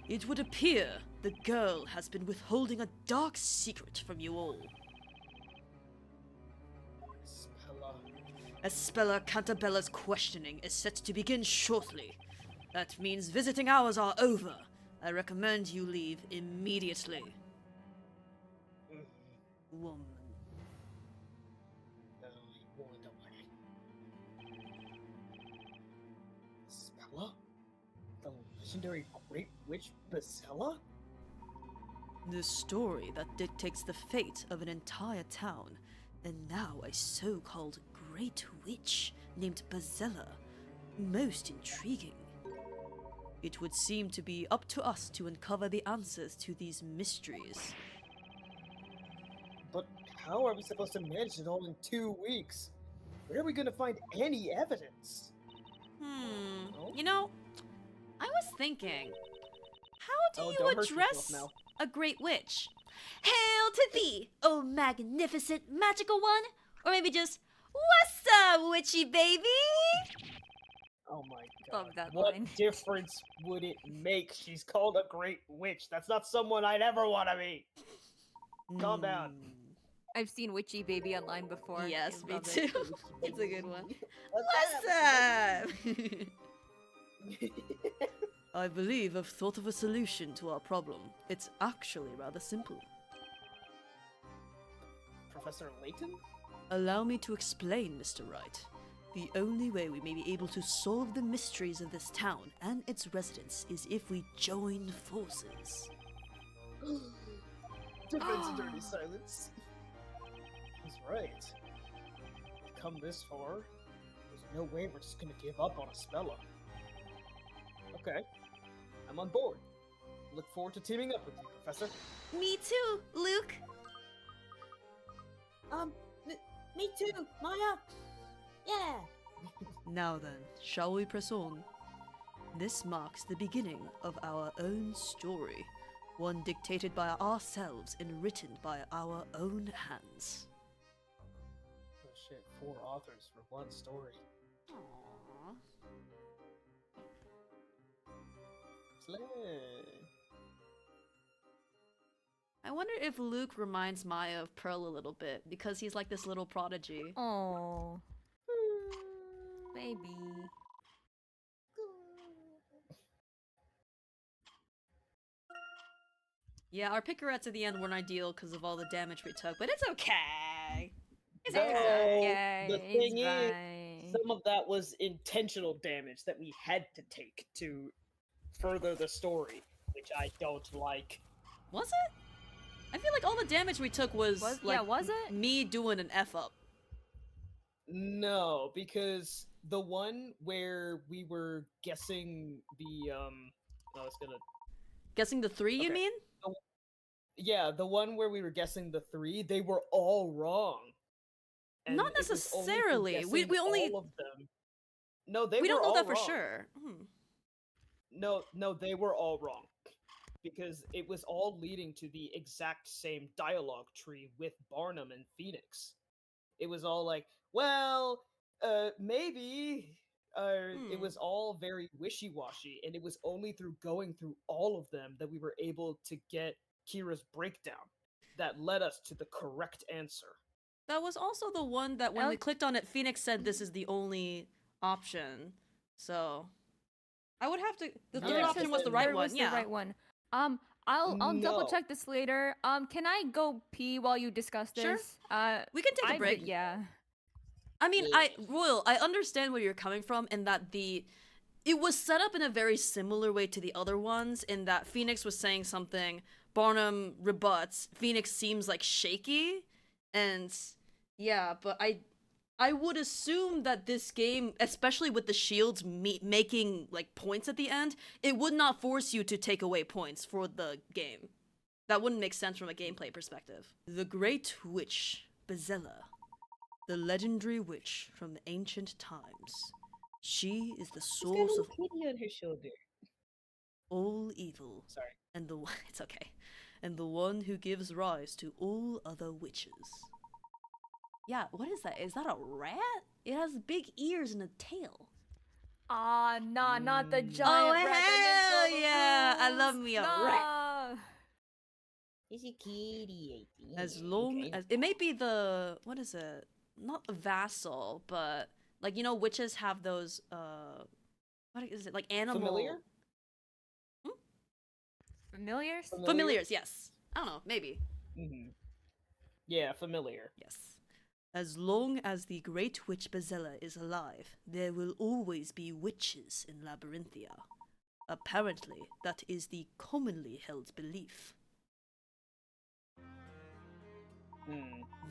It would appear the girl has been withholding a dark secret from you all. Espella Cantabella's questioning is set to begin shortly. That means visiting hours are over. I recommend you leave immediately. Woman. Spella? The legendary Great Witch Bazilla? The story that dictates the fate of an entire town, and now a so-called Great Witch named Bazilla. Most intriguing. It would seem to be up to us to uncover the answers to these mysteries. But how are we supposed to manage it all in 2 weeks? Where are we gonna find any evidence? You know, I was thinking, how do you don't hurt yourself address now. a Great Witch? Hail to thee, O magnificent magical one! Or maybe just, what's up, witchy baby? Oh my god. Love that What line. difference would it make? She's called a Great Witch. That's not someone I'd ever want to meet. Calm down. I've seen Witchy Baby online before. Yes, I me love too. it. It's a good one. What's What's up? I believe I've thought of a solution to our problem. It's actually rather simple. Professor Layton? Allow me to explain, Mr. Wright. The only way we may be able to solve the mysteries of this town and its residents is if we join forces. Defense attorney silence. He's right. We've come this far. There's no way we're just gonna give up on Espella. Okay. I'm on board. Look forward to teaming up with you, Professor. Me too, Luke. Me too, Maya. Yeah. Now then, shall we press on? This marks the beginning of our own story. One dictated by ourselves and written by our own hands. Oh shit, 4 authors for one story. Aww. Slay. I wonder if Luke reminds Maya of Pearl a little bit, because he's like this little prodigy. Oh, baby. Yeah, our picarettes at the end weren't ideal because of all the damage we took, but it's okay. It's No, okay. the thing is, fine. some of that was intentional damage that we had to take to further the story, which I don't like. Was it? I feel like all the damage we took was like was it? me doing an F up. No, because the one where we were guessing the I was gonna Guessing the 3, you Okay. mean? yeah, the one where we were guessing the 3, they were all wrong. And Not it was only through necessarily. We guessing only all of them. No, they we were don't know all that for wrong. sure. No, they were all wrong. Because it was all leading to the exact same dialogue tree with Barnum and Phoenix. It was all like, well, maybe. It was all very wishy-washy, and it was only through going through all of them that we were able to get Kira's breakdown that led us to the correct answer. That was also the one that when we clicked on it, Phoenix said this is the only option. So I would have to. The third Yeah, option but was the then right There one. was Yeah. the right one. I'll double No. check this later. Can I go pee while you discuss this? Sure. We can take a break. Yeah. I mean, Royal, I understand where you're coming from, in that it was set up in a very similar way to the other ones, in that Phoenix was saying something, Barnum rebuts, Phoenix seems like shaky, and yeah, but I would assume that this game, especially with the shields making like points at the end, it would not force you to take away points for the game. That wouldn't make sense from a gameplay perspective. The Great Witch, Bezella. The legendary witch from the ancient times. She is the source of kitty on her shoulder. all evil. Sorry. And it's okay. And the one who gives rise to all other witches. Yeah, what is that? Is that a rat? It has big ears and a tail. Ah, nah, not the giant Oh, rat that hell makes all the yeah! I rules. love me a rat. Nah. Is a kitty? As long as it may be the what is it? Not a vassal, but like witches have those what is it, like animal Familiar? Familiars? Familiars, yes. I don't know, maybe. Mm-hmm. Yeah, familiar. Yes. As long as the great witch Bezella is alive, there will always be witches in Labyrinthia. Apparently, that is the commonly held belief.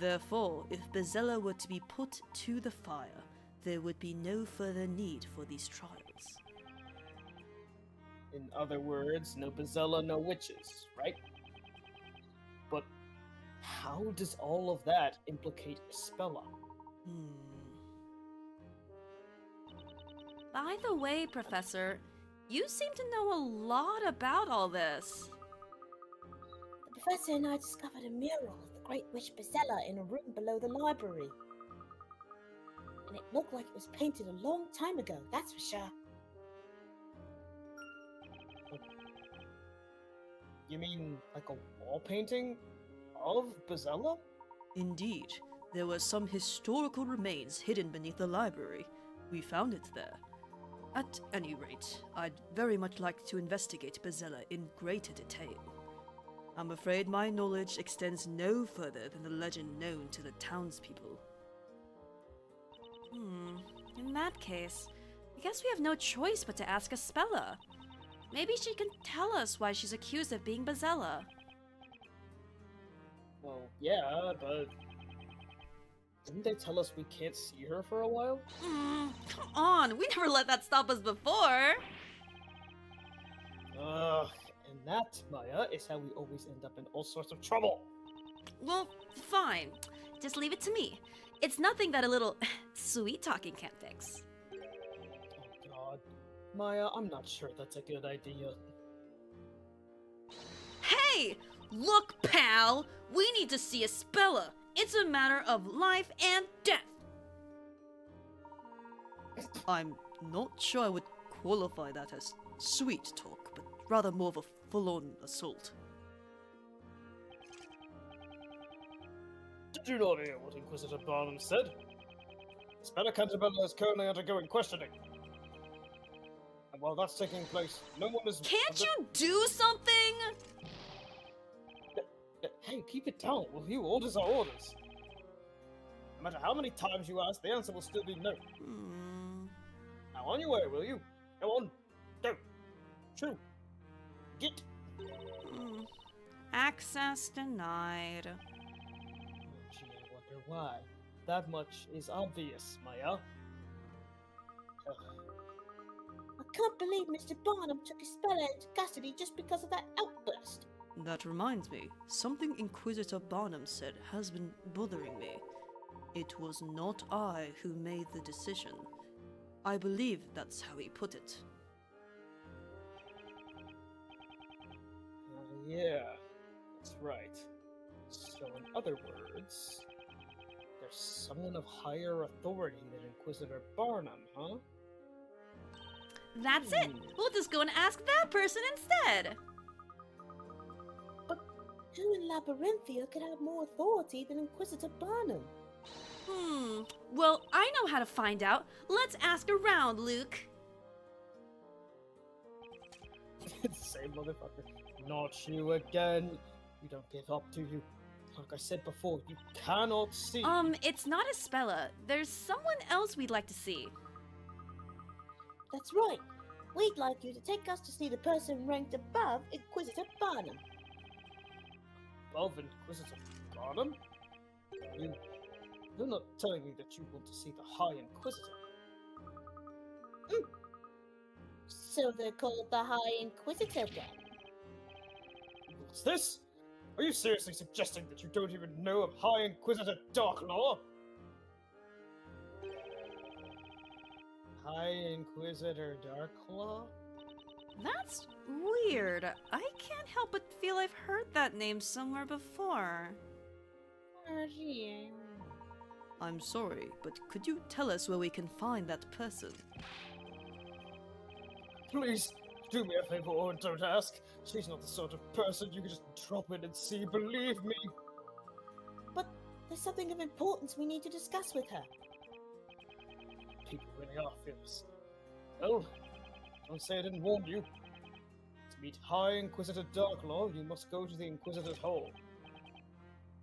Therefore, if Bezella were to be put to the fire, there would be no further need for these trials. In other words, no Bezella, no witches, right? But how does all of that implicate Espella? By the way, Professor, you seem to know a lot about all this. The professor and I discovered a mural of the Great Witch Bezella in a room below the library. And it looked like it was painted a long time ago, that's for sure. You mean like a wall painting of Bezella? Indeed, there were some historical remains hidden beneath the library. We found it there. At any rate, I'd very much like to investigate Bezella in greater detail. I'm afraid my knowledge extends no further than the legend known to the townspeople. In that case, I guess we have no choice but to ask Espella. Maybe she can tell us why she's accused of being Bezella. Well, yeah, but didn't they tell us we can't see her for a while? Come on, we never let that stop us before. And that, Maya, is how we always end up in all sorts of trouble. Well, fine. Just leave it to me. It's nothing that a little sweet talking can't fix. Oh god. Maya, I'm not sure that's a good idea. Hey! Hey! Look, pal! We need to see a speller. It's a matter of life and death. I'm not sure I would qualify that as sweet talk, but rather more of a full-on assault. Did you not hear what Inquisitor Barnum said? Speller Cantabella is currently undergoing questioning. And while that's taking place, no one is... Can't you do something? Hey, keep it down, will you? Orders are orders. No matter how many times you ask, the answer will still be no. Now on your way, will you? Go on. Go. True. Get. Access denied. Gee, I wonder why. That much is obvious, Maya. I can't believe Mr. Barnum took his speller into custody just because of that outburst. That reminds me, something Inquisitor Barnum said has been bothering me. It was not I who made the decision. I believe that's how he put it. Yeah, that's right. So in other words, there's someone of higher authority than Inquisitor Barnum, huh? That's it! We'll just go and ask that person instead! But who in Labyrinthia could have more authority than Inquisitor Barnum? Well, I know how to find out. Let's ask around, Luke. Same motherfucker. Not you again. You don't give up, do you? Like I said before, you cannot see. It's not Espella. There's someone else we'd like to see. That's right. We'd like you to take us to see the person ranked above Inquisitor Barnum. Above Inquisitor Barnum? You're not telling me that you want to see the High Inquisitor. So they're called the High Inquisitor then? What's this? Are you seriously suggesting that you don't even know of High Inquisitor Darklaw? High Inquisitor Darklaw? That's weird. I can't help but feel I've heard that name somewhere before. I'm sorry, but could you tell us where we can find that person? Please, do me a favor and don't ask. She's not the sort of person you can just drop in and see, believe me. But there's something of importance we need to discuss with her. People really are fierce. Well, don't say I didn't warn you. To meet High Inquisitor Darklaw, you must go to the Inquisitor's Hall.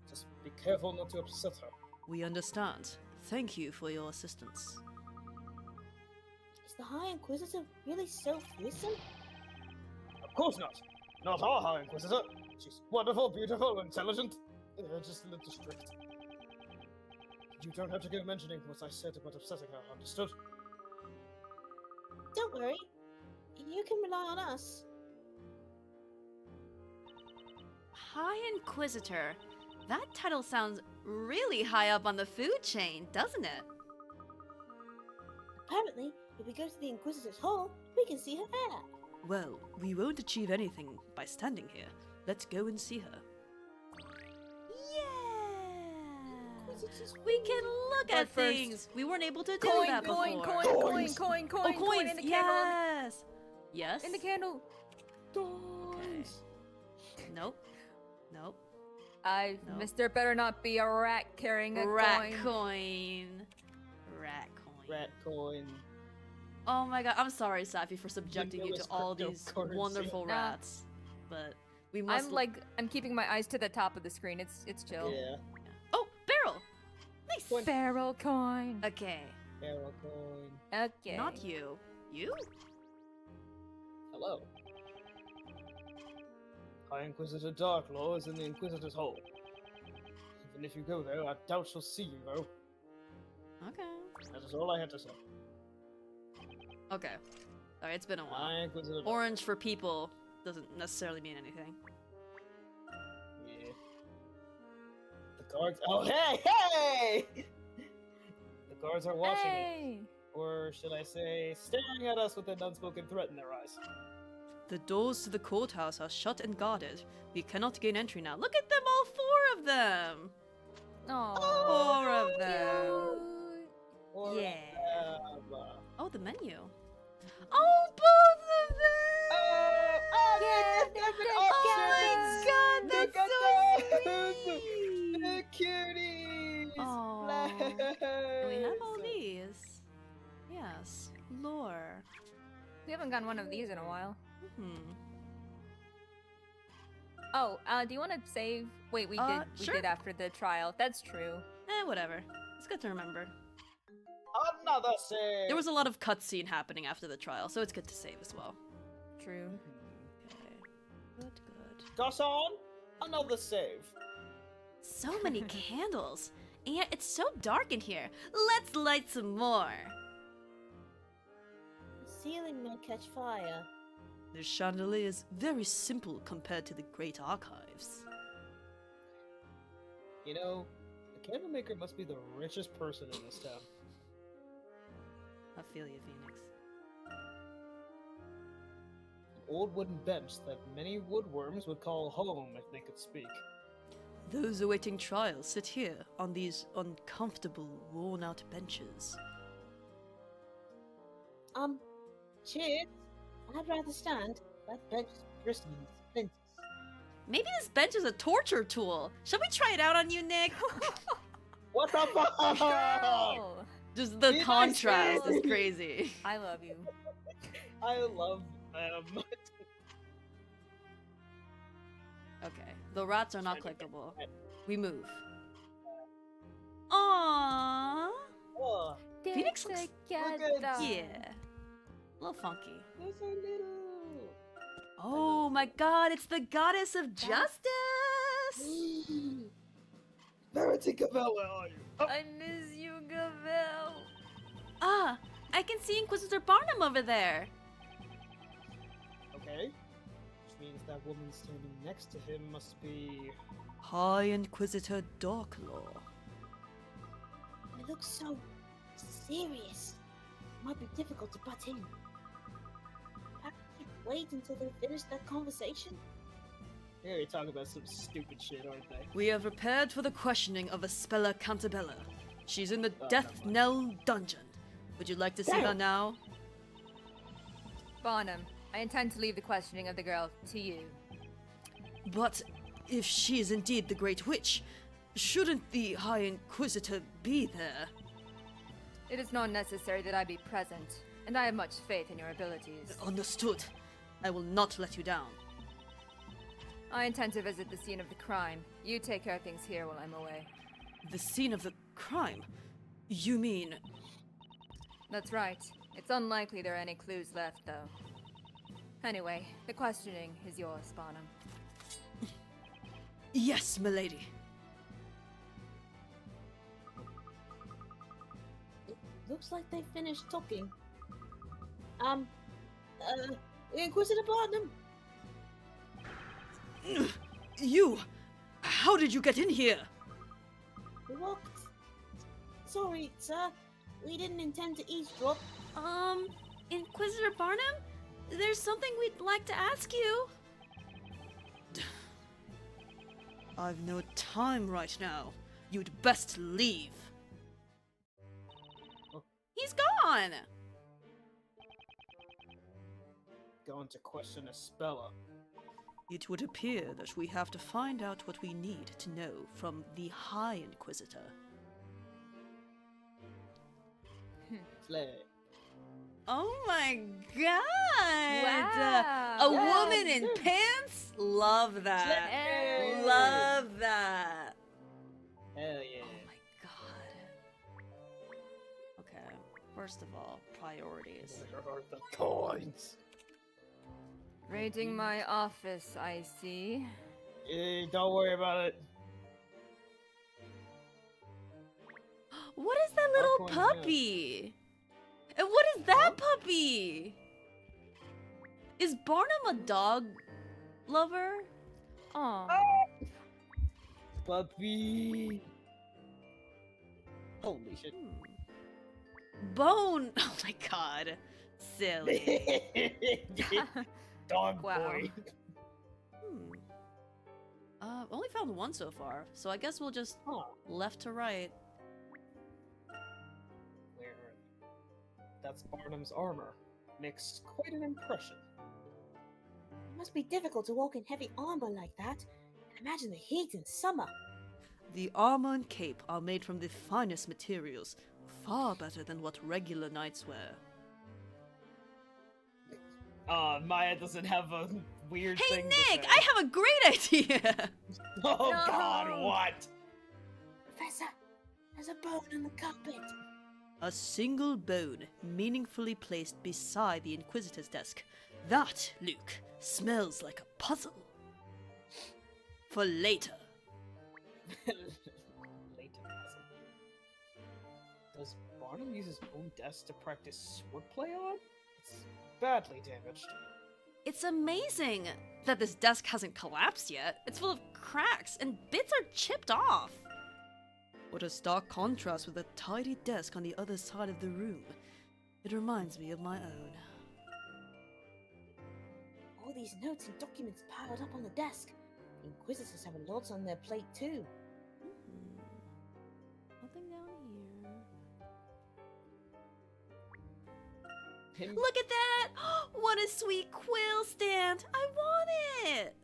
Just be careful not to upset her. We understand. Thank you for your assistance. Is the High Inquisitor really so fearsome? Of course not. Not our High Inquisitor. She's wonderful, beautiful, intelligent. Just a little strict. You don't have to go mentioning what I said about upsetting her, understood? Don't worry. You can rely on us. High Inquisitor. That title sounds really high up on the food chain, doesn't it? Apparently, if we go to the Inquisitor's Hall, we can see her there. Well, we won't achieve anything by standing here. Let's go and see her. We can look at things. We weren't able to do that before. Coin, Oh, coins. in the candle. Yes. Yes. In the candle. Okay. Nope. Nope. Mr. better not be a rat carrying a Rat coin. coin. Rat coin. Rat coin. Oh my god, I'm sorry, Safi, for subjecting you to newest all these cryptocurrency. wonderful Nah. rats. But we must. I'm keeping my eyes to the top of the screen. It's chill. Yeah. Oh, barrel. Nice. Barrel coin. Okay. Barrel coin. Okay. Not you. You? Hello. High Inquisitor Darklaw is in the Inquisitor's Hall. Even if you go there, I doubt she'll see you, though. Okay. That is all I had to say. Okay. Alright, it's been a while. High Inquisitor Darklaw. Orange for people doesn't necessarily mean anything. Yeah. The guards. Oh, hey! The guards are watching us. Hey! Or should I say, staring at us with an unspoken threat in their eyes. The doors to the courthouse are shut and guarded. We cannot gain entry now. Look at them, all 4 of them! Oh, 4 of them. Or, Yeah. uh, Oh, the menu. Oh, both of them! Yeah, Oh my god, Look that's at so them! sweet! The cuties! Aw. Bless. And we have all these. Yes. Lore. We haven't gotten one of these in a while. Hmm. Oh, do you want to save? Wait, we Sure. did after the trial. That's true. Whatever. It's good to remember. Another save! There was a lot of cutscene happening after the trial, so it's good to save as well. True. Okay. Good. Toss on! Another save. So many candles. And it's so dark in here. Let's light some more. The ceiling might catch fire. The chandelier is very simple compared to the great archives. You know, the candle maker must be the richest person in this town. I feel you, Phoenix. An old wooden bench that many woodworms would call home if they could speak. Those awaiting trial sit here on these uncomfortable, worn-out benches. Cheers. I'd rather stand. That bench is bristling with splinters. Maybe this bench is a torture tool. Shall we try it out on you, Nick? What the fuck? Girl! Just the Nice. contrast is crazy. I love you. I love them. Okay, the rats are not clickable. We move. Aww. Oh, they're Phoenix looks- together. Yeah. A little funky. they're so little. Oh my god, it's the goddess of justice! Verity Cavella, are you? Oh, I miss you, Gavel. Ah, I can see Inquisitor Barnum over there. okay. Which means that woman standing next to him must be... High Inquisitor Darklaw. It looks so serious. Might be difficult to butt in. Perhaps we should wait until they finish that conversation. Here you're talking about some stupid shit, aren't they? We are prepared for the questioning of Espella Cantabella. She's in the Oh, Death never mind. Knell dungeon. Would you like to see her Damn. now? Bonham, I intend to leave the questioning of the girl to you. But if she is indeed the Great Witch, shouldn't the High Inquisitor be there? It is not necessary that I be present, and I have much faith in your abilities. Understood. I will not let you down. I intend to visit the scene of the crime. You take care of things here while I'm away. The scene of the crime? You mean... That's right. It's unlikely there are any clues left, though. Anyway, the questioning is yours, Bonham. Yes, milady. It looks like they finished talking. Inquisitor Barnum. You! How did you get in here? We walked. Sorry, sir. We didn't intend to eavesdrop. Inquisitor Barnum? There's something we'd like to ask you. I've no time right now. You'd best leave. He's gone! Going to question Espella. It would appear that we have to find out what we need to know from the High Inquisitor. Slay. Oh my god! Wow. A Yeah, woman in sure. pants? Love that. Slay. Love that. Hell yeah. Oh my god. Okay, first of all, priorities. Where are the coins? Raiding my office, I see. Don't worry about it. What is that little coins now. puppy? And what is that puppy? Is Barnum a dog lover? Aw. Puppy. Holy shit. Bone. Oh my god. Silly. Dog Wow. boy. Only found one so far, so I guess we'll just Huh. left to right. Where are they? That's Barnum's armor. Makes quite an impression. It must be difficult to walk in heavy armor like that. And imagine the heat in summer. The armor and cape are made from the finest materials, far better than what regular knights wear. Maya doesn't have a weird Hey thing Nick, to say. I have a great idea! Oh No. god, what? Professor, there's a bone on the carpet. A single bone meaningfully placed beside the Inquisitor's desk. That, Luke, smells like a puzzle. For later. Layton hasn't. Does Barnum use his own desk to practice swordplay on? It's badly damaged. It's amazing that this desk hasn't collapsed yet. It's full of cracks and bits are chipped off. What a stark contrast with the tidy desk on the other side of the room. It reminds me of my own. All these notes and documents piled up on the desk. The Inquisitors have lots on their plate too. Nothing down here. Him- Look at that! What a sweet quill stand! I want it!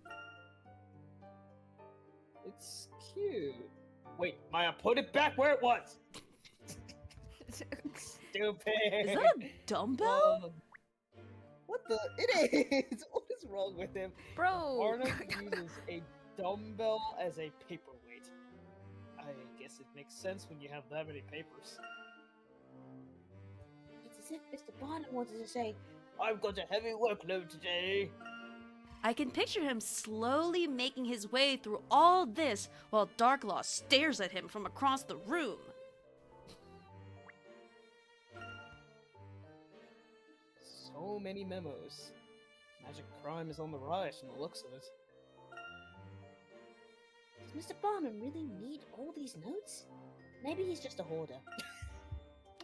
It's cute. Wait, Maya, put it back where it was! Stupid! Is that a dumbbell? What the? It is! What is wrong with him? Bro! Barnum uses a dumbbell as a paperweight. I guess it makes sense when you have that many papers. It's as if Mr. Barnum wanted to say, I've got a heavy workload today. I can picture him slowly making his way through all this while Darklaw stares at him from across the room. So many memos. Magic crime is on the rise from the looks of it. does Mr. Barnum really need all these notes? Maybe he's just a hoarder.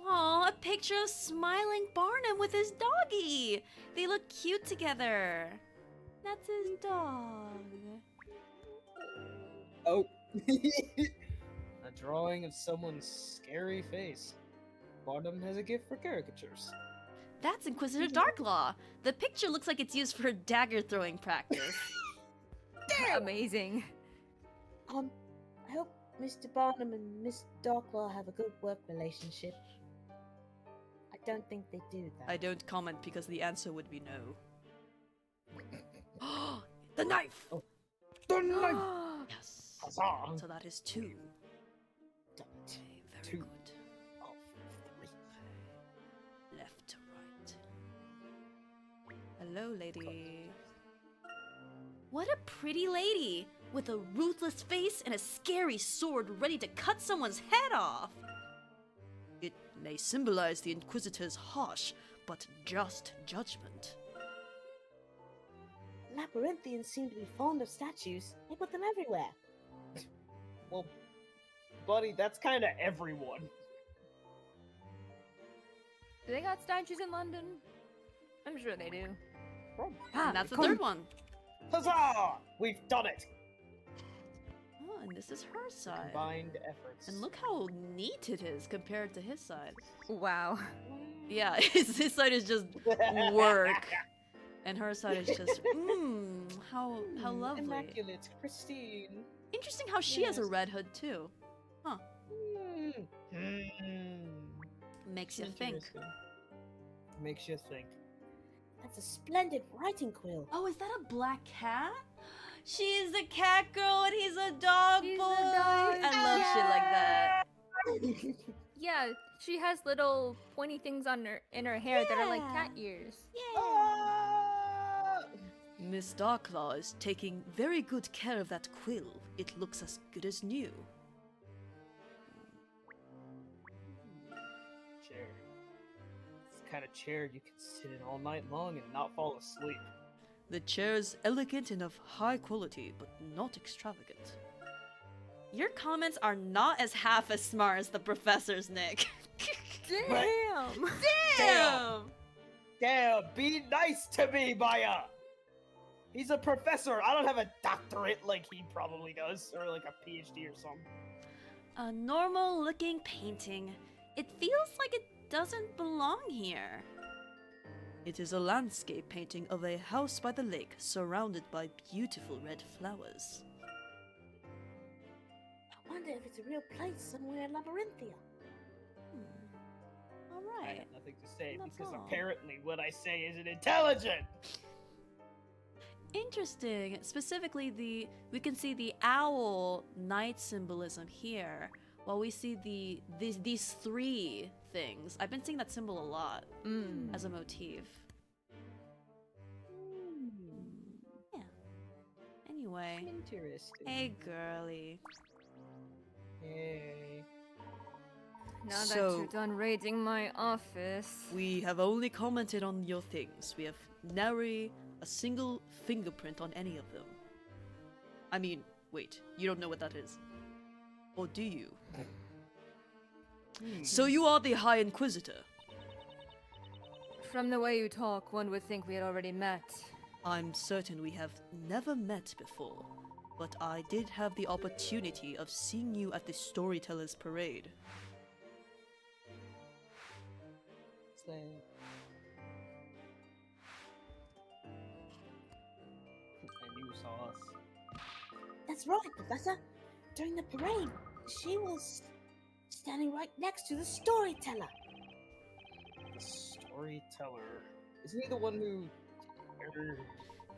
Aw, a picture of smiling Barnum with his doggy. They look cute together. That's his dog. Oh. A drawing of someone's scary face. Barnum has a gift for caricatures. That's Inquisitor Darklaw. The picture looks like it's used for dagger throwing practice. Amazing. I hope Mr. Barnum and Miss Darklaw have a good work relationship. I don't think they do that. I don't comment because the answer would be no. The knife! Oh. The knife! Yes. Huzzah! So that is two. Done it. Okay, very Two. good. Oh, three. Left to right. Hello, lady. What a pretty lady, with a ruthless face and a scary sword ready to cut someone's head off. It may symbolize the Inquisitor's harsh but just judgment. Labyrinthians seem to be fond of statues. They put them everywhere. Well, buddy, that's kind of everyone. Do they got statues in London? I'm sure they do. And that's the third one. Huzzah! We've done it! Oh, and this is her side. Combined efforts. And look how neat it is compared to his side. Wow. Yeah, his side is just work. And her side is just, how lovely. Immaculate, pristine. Interesting how she has a Yes. red hood too. Huh. Mm. Makes you think. Interesting. Makes you think. That's a splendid writing quill. Oh, is that a black cat? She's a cat girl and he's a dog She's a boy. dog. I love shit like that. Yeah, she has little pointy things on her in her hair that are like cat ears. Ah! Miss Darklaw is taking very good care of that quill. It looks as good as new. Chair. It's the kind of chair you can sit in all night long and not fall asleep. The chair's elegant and of high quality, but not extravagant. Your comments are not as half as smart as the professor's, Nick. Damn! Damn! Damn, be nice to me, Maya! He's a professor. I don't have a doctorate like he probably does, or like a PhD or something. A normal-looking painting. It feels like it doesn't belong here. It is a landscape painting of a house by the lake surrounded by beautiful red flowers. I wonder if it's a real place somewhere in Labyrinthia. All I right. have nothing to say That's because all. apparently what I say isn't intelligent. Interesting. Specifically, we can see the owl night symbolism here, while we see these three things. I've been seeing that symbol a lot as a motif. Yeah. Anyway. Interesting. Hey, girly. Hey. Now that So- you're done raiding my office. We have only commented on your things. We have nary a single fingerprint on any of them. I mean, wait, you don't know what that is? Or do you? So you are the High Inquisitor. From the way you talk, one would think we had already met. I'm certain we have never met before, but I did have the opportunity of seeing you at the Storytellers Parade. And you saw us. That's right, Professor. During the parade, she was standing right next to the storyteller. The storyteller. Isn't he the one who...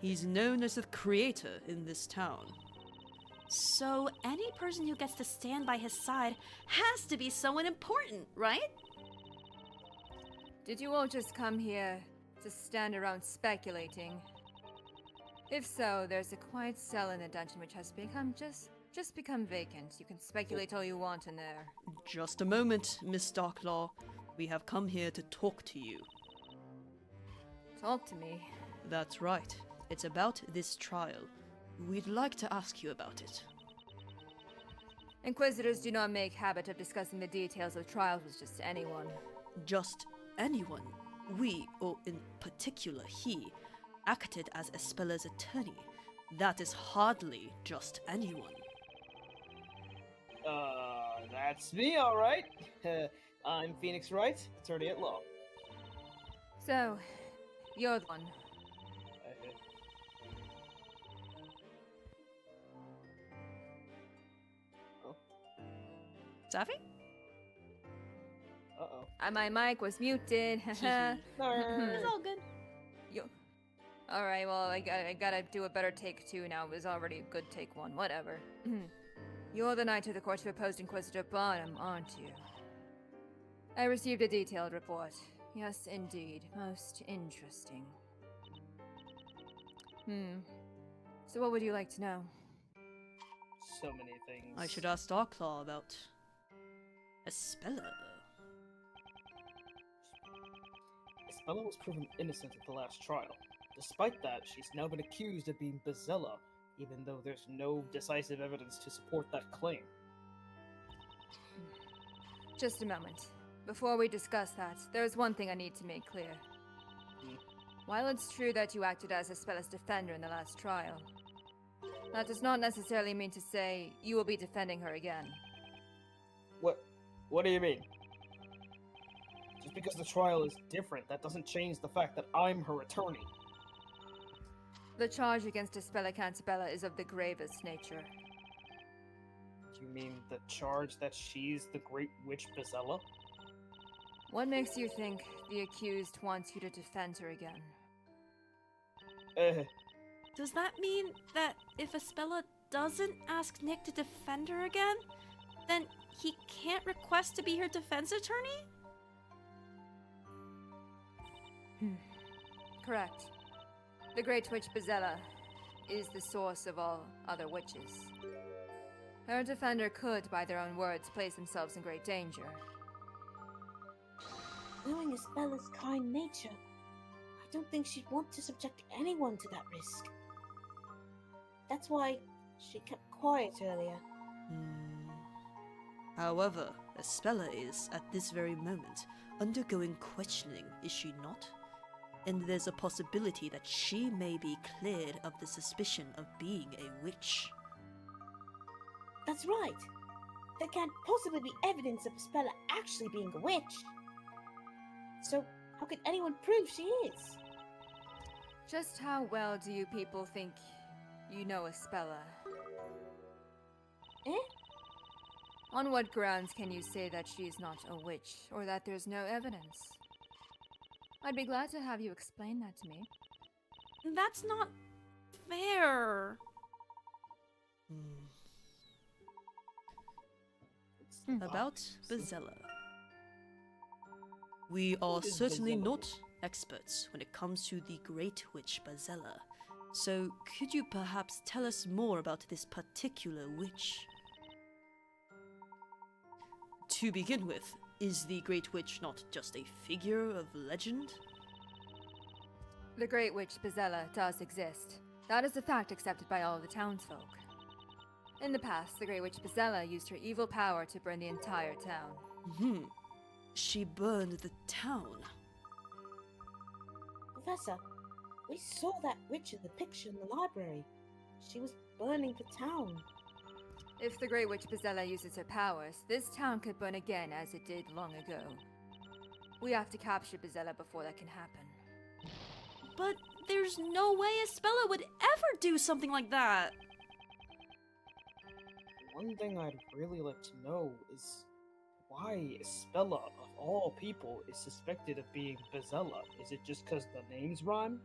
He's known as the creator in this town. So any person who gets to stand by his side has to be someone important, right? Did you all just come here to stand around speculating? If so, there's a quiet cell in the dungeon which has become just become vacant. You can speculate all you want in there. Just a moment, Miss Darklaw. We have come here to talk to you. Talk to me. That's right. It's about this trial. We'd like to ask you about it. Inquisitors do not make habit of discussing the details of trials with just anyone. Just anyone. We, or in particular he, acted as Espella's attorney. That is hardly just anyone. That's me, alright. I'm Phoenix Wright, attorney at law. So, you're the one. Safi? Uh-oh. My mic was muted. It's all good. Alright, well, I gotta do a better take two now. It was already a good take one. Whatever. You're the Knight of the Court of Opposed Inquisitor Bottom, aren't you? I received a detailed report. Yes, indeed. Most interesting. So what would you like to know? So many things. I should ask Darklaw about Espella. Espella was proven innocent at the last trial. Despite that, she's now been accused of being Bezella, even though there's no decisive evidence to support that claim. Just a moment. Before we discuss that, there's one thing I need to make clear. While it's true that you acted as Espella's defender in the last trial, that does not necessarily mean to say you will be defending her again. What do you mean? Just because the trial is different, that doesn't change the fact that I'm her attorney. The charge against Espella Cantabella is of the gravest nature. Do you mean the charge that she's the Great Witch Bezella? What makes you think the accused wants you to defend her again? Does that mean that if Espella doesn't ask Nick to defend her again, then he can't request to be her defense attorney? Correct. The Great Witch Bezella is the source of all other witches. Her defender could, by their own words, place themselves in great danger. Knowing Espella's kind nature, I don't think she'd want to subject anyone to that risk. That's why she kept quiet earlier. However, Espella is, at this very moment, undergoing questioning, is she not? and there's a possibility that she may be cleared of the suspicion of being a witch. That's right. There can't possibly be evidence of Spella actually being a witch. So, how could anyone prove she is? Just how well do you people think you know Espella? Eh? On what grounds can you say that she is not a witch, or that there's no evidence? I'd be glad to have you explain that to me. That's not fair. About Bezella. We are What is certainly Bezella? not experts when it comes to the Great Witch Bezella. So, could you perhaps tell us more about this particular witch? To begin with, is the Great Witch not just a figure of legend? The Great Witch Bezella does exist. That is a fact accepted by all of the townsfolk. In the past, the Great Witch Bezella used her evil power to burn the entire town. She burned the town. Professor, we saw that witch in the picture in the library. She was burning the town. If the Great Witch Bezella uses her powers, this town could burn again as it did long ago. We have to capture Bezella before that can happen. But there's no way Espella would ever do something like that. One thing I'd really like to know is why Espella, of all people, is suspected of being Bezella. Is it just because the names rhyme?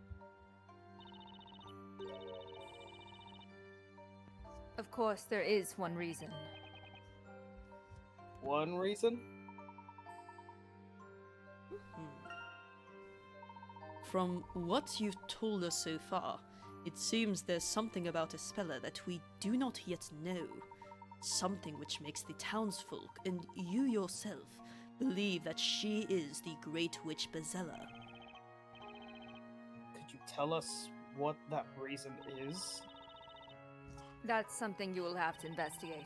Of course, there is one reason. One reason? From what you've told us so far, it seems there's something about Espella that we do not yet know. Something which makes the townsfolk, and you yourself, believe that she is the Great Witch Bezella. Could you tell us what that reason is? That's something you will have to investigate.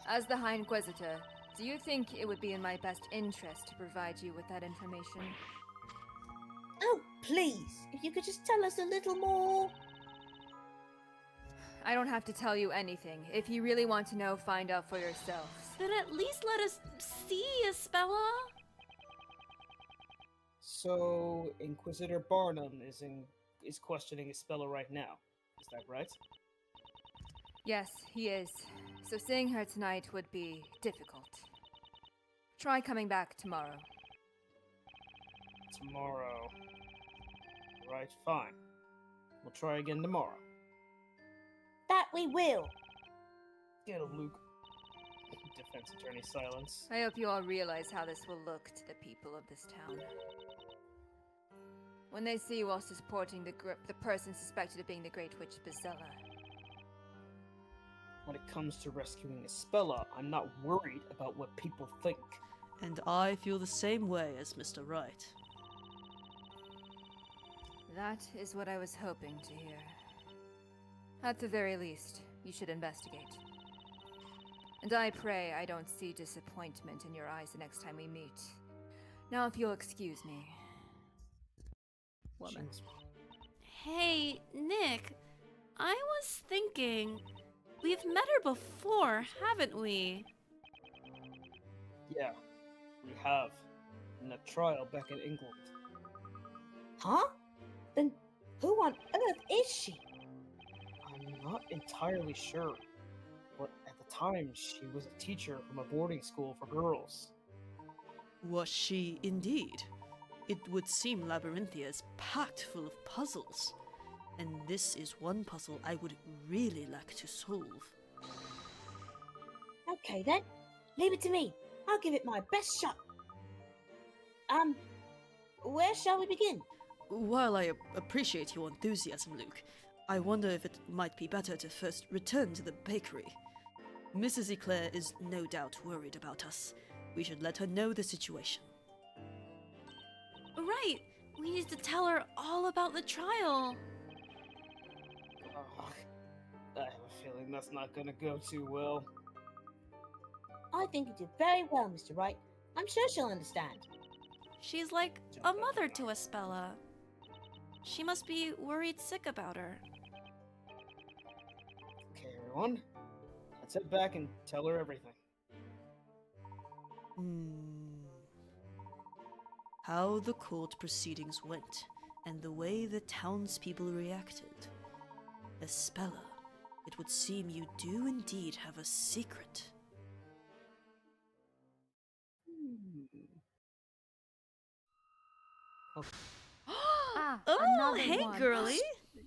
As the High Inquisitor, do you think it would be in my best interest to provide you with that information? Oh, please, if you could just tell us a little more. I don't have to tell you anything. If you really want to know, find out for yourselves. Then at least let us see Espella. So, Inquisitor Barnum is questioning Espella right now. Is that right? Yes, he is. So seeing her tonight would be difficult. Try coming back tomorrow. Tomorrow. Right, fine. We'll try again tomorrow. That we will. Get him, Luke. Defense attorney silence. I hope you all realize how this will look to the people of this town. When they see you all supporting the person suspected of being the Great Witch Bezella. When it comes to rescuing Espella, I'm not worried about what people think. And I feel the same way as Mr. Wright. That is what I was hoping to hear. At the very least, you should investigate. And I pray I don't see disappointment in your eyes the next time we meet. Now if you'll excuse me. Woman. Hey, Nick. I was thinking, we've met her before, haven't we? Yeah, we have. In a trial back in England. Huh? Then who on earth is she? I'm not entirely sure, but at the time she was a teacher from a boarding school for girls. Was she indeed? It would seem Labyrinthia is packed full of puzzles. And this is one puzzle I would really like to solve. Okay then, leave it to me. I'll give it my best shot. Where shall we begin? While I appreciate your enthusiasm, Luke, I wonder if it might be better to first return to the bakery. Mrs. Eclair is no doubt worried about us. We should let her know the situation. Right. We need to tell her all about the trial. Oh, I have a feeling that's not gonna go too well. I think you did very well, Mr. Wright. I'm sure she'll understand. She's like a mother to Espella. She must be worried sick about her. Okay, everyone. Let's head back and tell her everything. How the court proceedings went, and the way the townspeople reacted. Espella, it would seem you do indeed have a secret. Oh, another hey, one. girly.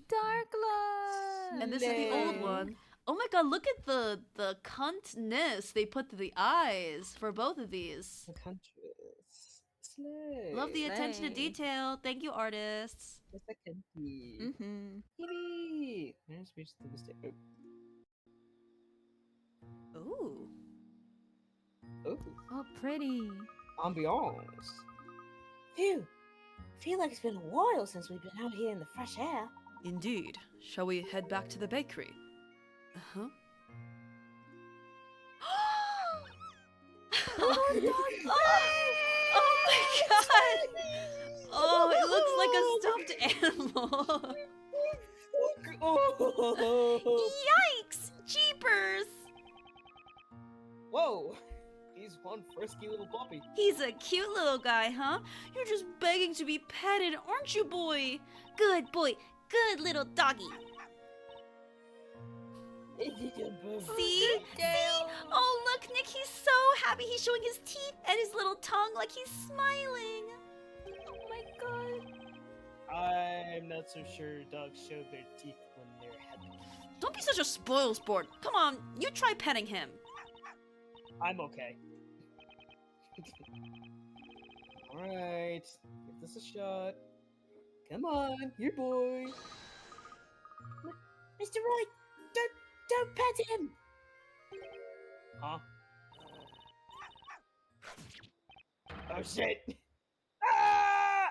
Dark Lord. And this is the old one. Oh my god, look at the cuntness they put to the eyes for both of these. The countries. Slay. Love the attention to Slay. detail. Thank you, artists. The second key. Mm-hmm. Yippee! There's speech to the mistake. Ooh. Ooh. Oh, pretty. Ambiance. Phew! Feel like it's been a while since we've been out here in the fresh air. Indeed. Shall we head back to the bakery? Uh-huh. Oh my god! Oh, it looks like a stuffed animal. Oh. Yikes! Jeepers! Whoa! He's one frisky little puppy. He's a cute little guy, huh? You're just begging to be petted, aren't you, boy? Good boy. Good little doggy. See? Oh, look, Nick, he's so happy. He's showing his teeth and his little tongue like he's smiling. Oh my god. I'm not so sure dogs show their teeth when they're happy. Don't be such a spoil sport. Come on, you try petting him. I'm okay. Alright, give this a shot. Come on, your boy. Mr. Wright, don't pet him! Huh? Oh shit! Ah!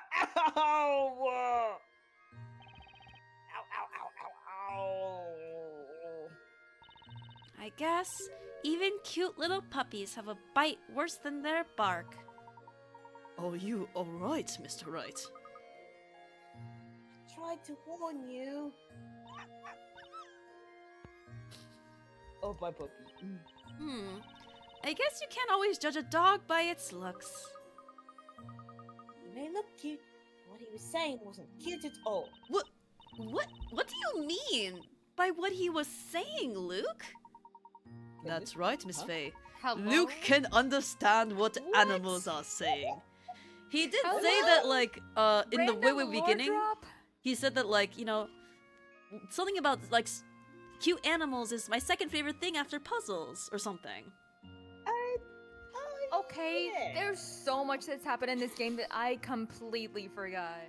Ow! Ow! Ow! Ow! Ow! Ow! I guess even cute little puppies have a bite worse than their bark. Are you alright, Mr. Wright? Tried to warn you. Oh, my puppy. I guess you can't always judge a dog by its looks. He may look cute, but what he was saying wasn't cute at all. What do you mean by what he was saying, Luke? That's right, Miss Faye. Hello? Luke can understand what animals are saying. He did say that, like, in the way Random we lore beginning, drop? he said that, like, you know, something about, like, cute animals is my second favorite thing after puzzles, or something. Okay, there's so much that's happened in this game that I completely forgot.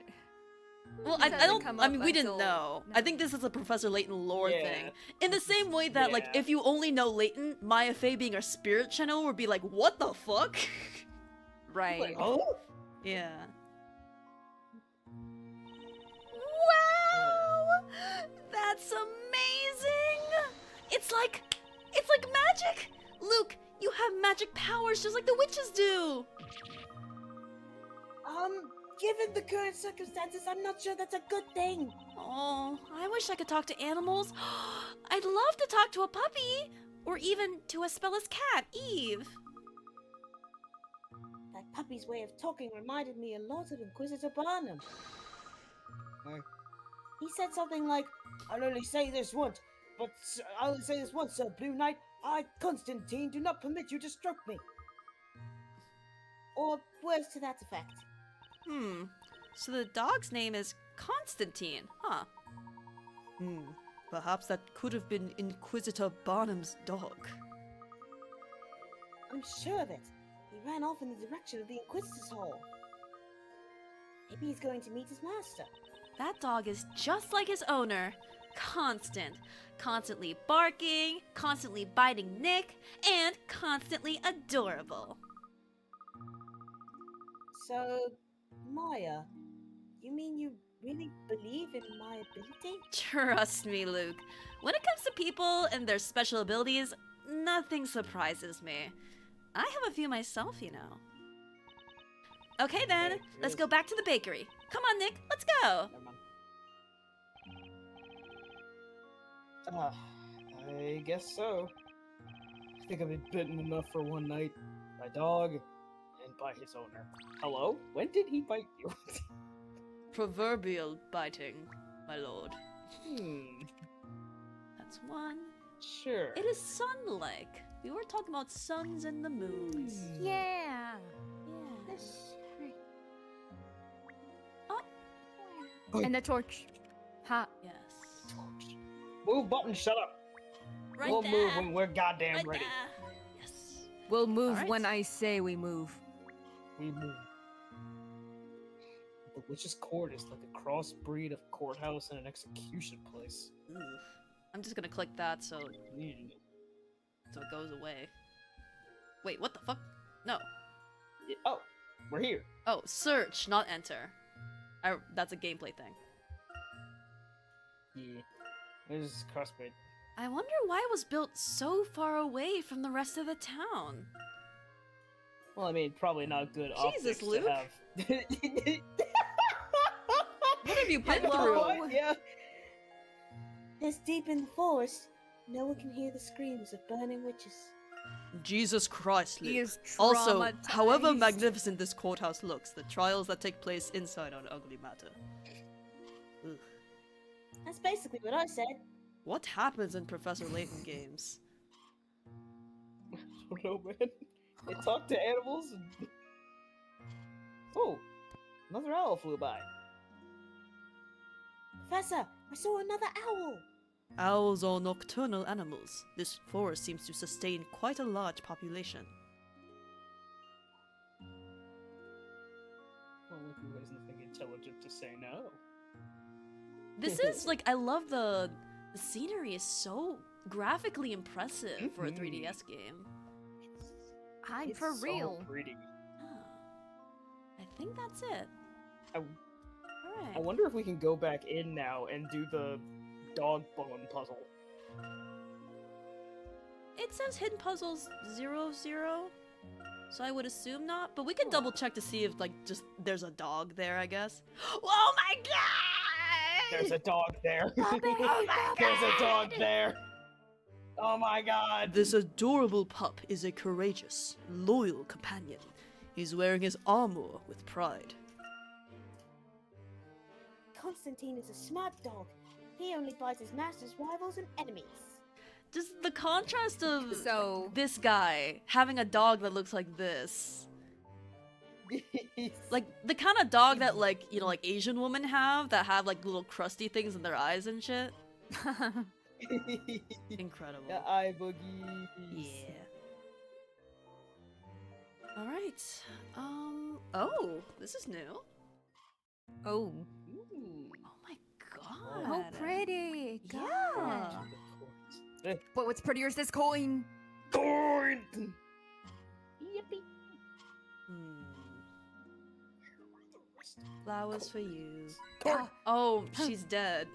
Well, This I hasn't don't, come I up mean, we didn't until know. now. I think this is a Professor Layton lore Yeah. thing. In the same way that, like, Yeah. if you only know Layton, Maya Faye being our spirit channel would be like, what the fuck? Right. Like, oh? Yeah. Wow! That's amazing! It's like magic! Luke, you have magic powers just like the witches do! Given the current circumstances, I'm not sure that's a good thing. Oh, I wish I could talk to animals. I'd love to talk to a puppy! Or even to Espella's cat, Eve. That puppy's way of talking reminded me a lot of Inquisitor Barnum. He said something like, I'll only say this once, Sir Blue Knight. I, Constantine, do not permit you to stroke me. or words to that effect. So the dog's name is Constantine, huh? Perhaps that could have been Inquisitor Barnum's dog. I'm sure of it. He ran off in the direction of the Inquisitor's Hall. Maybe he's going to meet his master. That dog is just like his owner. Constant. Constantly barking, constantly biting Nick, and constantly adorable. So, Maya, you mean you really believe in my ability? Trust me, Luke. When it comes to people and their special abilities, nothing surprises me. I have a few myself, you know. Okay then, let's go back to the bakery. Come on, Nick, let's go. Never mind. I guess so. I think I've been bitten enough for one night. By dog, and by his owner. Hello? When did he bite you? Proverbial biting, my lord. Hmm. That's one. Sure. It is sun-like. We were talking about suns and the moons. Yeah. That's right. Oh, And the torch. Ha. yes. Move button, shut up. Right We'll there. move when we're goddamn Right ready. there. Yes. We'll move Alright. when I say we move. We move. The witch's court is like a crossbreed of courthouse and an execution place. Ooh. I'm just gonna click that so Mm. it goes away. Wait, what the fuck? No. Yeah, oh, we're here. Oh, search, not enter. That's a gameplay thing. Yeah. This is crossbreed. I wonder why it was built so far away from the rest of the town. Well, I mean, probably not good Jesus, optics Luke. to have. What have you put You know through? what? Yeah. This deep in the forest, no one can hear the screams of burning witches. Jesus Christ, He Luke. is Also, however traumatized. magnificent this courthouse looks, the trials that take place inside are an ugly matter. Ugh. That's basically what I said. What happens in Professor Layton games? I don't know, man. They talk to animals and... Oh, another owl flew by. Professor, I saw another owl. Owls are nocturnal animals. This forest seems to sustain quite a large population. Well, look who has nothing intelligent to say no. This is like, I love the scenery is so graphically impressive for a 3DS game. I'm It's for so real. pretty. I think that's it. I Alright. wonder if we can go back in now and do the dog bone puzzle. It says hidden puzzles 0, 0. So I would assume not, but we can double check to see if like just there's a dog there, I guess. Oh my god! There's a dog there. Oh my There's a dog there. Oh my god. This adorable pup is a courageous, loyal companion. He's wearing his armor with pride. Constantine is a smart dog. He only bites his master's rivals and enemies. Just the contrast of So, this guy having a dog that looks like this. Like the kind of dog that like, you know, like Asian women have that have like little crusty things in their eyes and shit. Incredible. The eye boogies. Yeah. All right. Oh, this is new. oh, Ooh. Oh my god. Oh, pretty. Yeah. God. but what's prettier is this coin. Corn. Yippee. Hmm. Flowers for you. Corn. Oh, she's dead.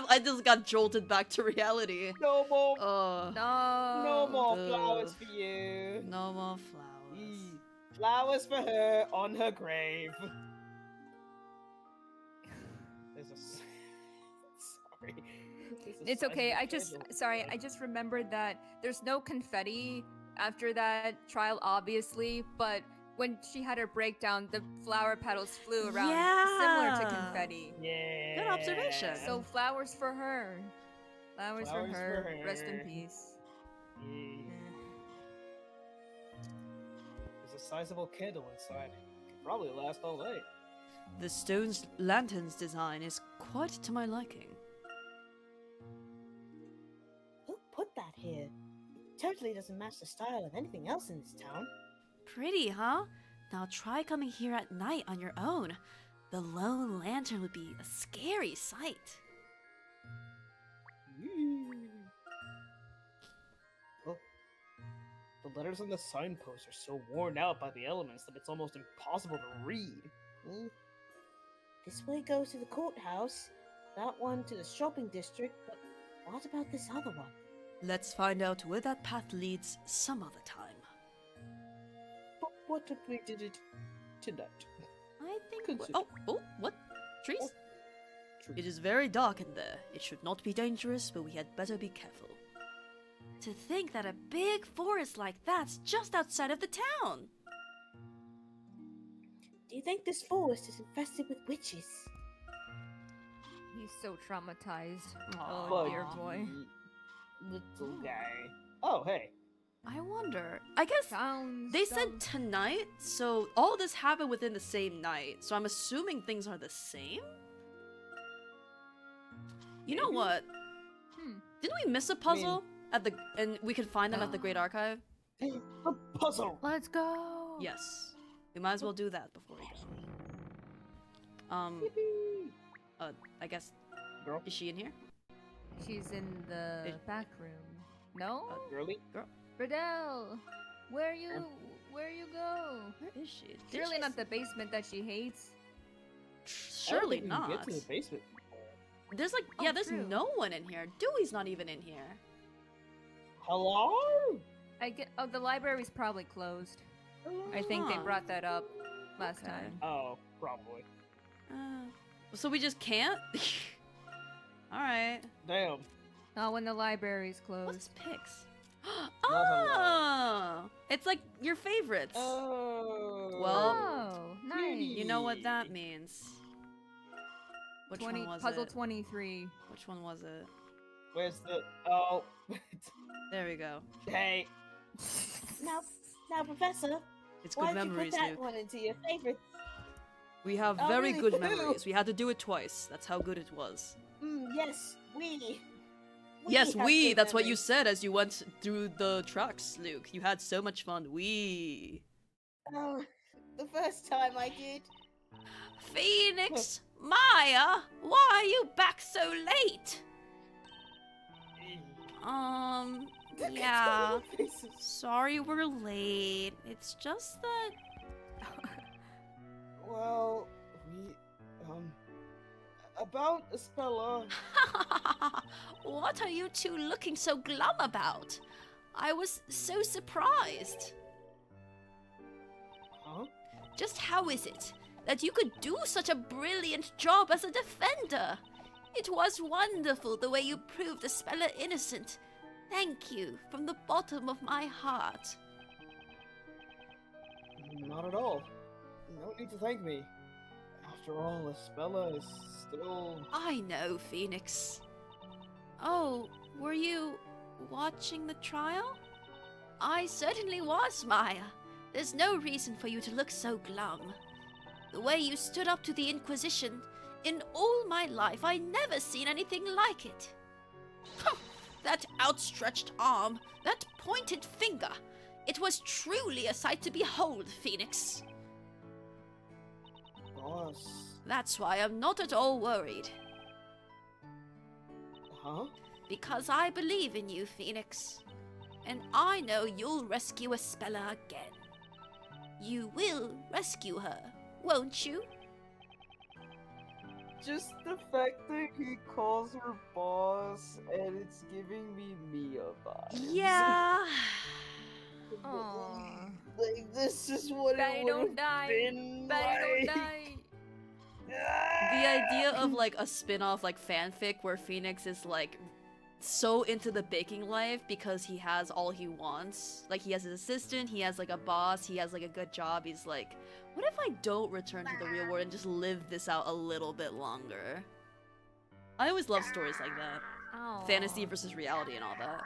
I just got jolted back to reality. No more. Oh, No more Ugh. flowers for you. no more flowers. Flowers for her on her grave. There's a. Sorry. There's a It's okay. I just sizable sorry. candle. I just remembered that there's no confetti after that trial, obviously. But when she had her breakdown, the flower petals flew around, similar to Yeah. confetti. Yeah. Good observation. So flowers for her. Flowers, for Flowers for her. Rest in her. peace. Yeah. There's a sizable candle inside. Could probably last all night. The stone's lantern's design is quite to my liking. Who put that here? It totally doesn't match the style of anything else in this town. Pretty, huh? Now try coming here at night on your own. The lone lantern would be a scary sight. Oh. The letters on the signpost are so worn out by the elements that it's almost impossible to read. This way goes to the courthouse, that one to the shopping district, but what about this other one? Let's find out where that path leads some other time. But what if we did it tonight? I think. Consider. Oh, what? Trees? It is very dark in there. It should not be dangerous, but we had better be careful. To think that a big forest like that's just outside of the town. Do you think this forest is infested with witches? He's so traumatized. Aw. Oh dear boy. Little guy. Oh, hey. I wonder. I guess Sounds they said tonight, so all this happened within the same night. So I'm assuming things are the same? You know what? Didn't we miss a puzzle at the and we could find them at the Great Archive? A puzzle! Let's go. Yes. We might as well do that before we go. I guess Girl? is she in here? She's in the back room. No? Girly? Bradell! Where you go? Where is she? Surely not the basement that she hates. Surely I don't think we can not. get to the basement. There's like Oh, there's true. no one in here. Dewey's not even in here. Hello? The library's probably closed. I think they Huh. brought that up last Okay. time. Oh, probably. So we just can't? Alright. Damn. Not when the library's closed. What's Pix? Not Oh! It's like your favorites. Oh. Well, Oh, nice. you know what that means. Which 20 one was puzzle it? 23. Which one was it? Where's the... Oh. There we go. Hey. Now, Professor, It's why good did you put memories, that Luke. one into your favorites? We have Oh, very really? good memories. We had to do it twice. That's how good it was. Yes, we. Yes, have we. good That's what you memories. said as you went through the trucks, Luke. You had so much fun. We. Oh, the first time I did. Phoenix, Maya, why are you back so late? Yeah. Sorry we're late. It's just that. Well, we... About Espella... What are you two looking so glum about? I was so surprised. Huh? Just how is it that you could do such a brilliant job as a defender? It was wonderful the way you proved Espella innocent. Thank you from the bottom of my heart. Not at all. No need to thank me. After all, Espella is still... I know, Phoenix. Oh, were you watching the trial? I certainly was, Maya. There's no reason for you to look so glum. The way you stood up to the Inquisition, in all my life I never seen anything like it. That outstretched arm, that pointed finger. It was truly a sight to behold, Phoenix. Boss... That's why I'm not at all worried. Huh? Because I believe in you, Phoenix. And I know you'll rescue Espella again. You will rescue her, won't you? Just the fact that he calls her boss and it's giving me Mia vibes. Yeah. Aww. Like, this is what Betty it don't would die. have been Betty like. don't die. The idea of like a spin-off like fanfic where Phoenix is like so into the baking life because he has all he wants. Like he has his assistant, he has like a boss, he has like a good job. He's like, what if I don't return to the real world and just live this out a little bit longer? I always love stories like that. Aw. Fantasy versus reality and all that.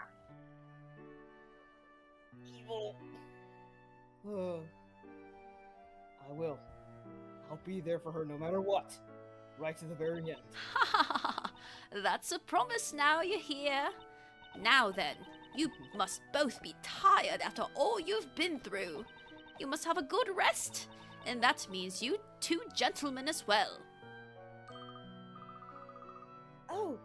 Evil. I will. I'll be there for her no matter what. Right to the very end. That's a promise now, you hear? Now then, you must both be tired after all you've been through. You must have a good rest, and that means you two gentlemen as well. Oh,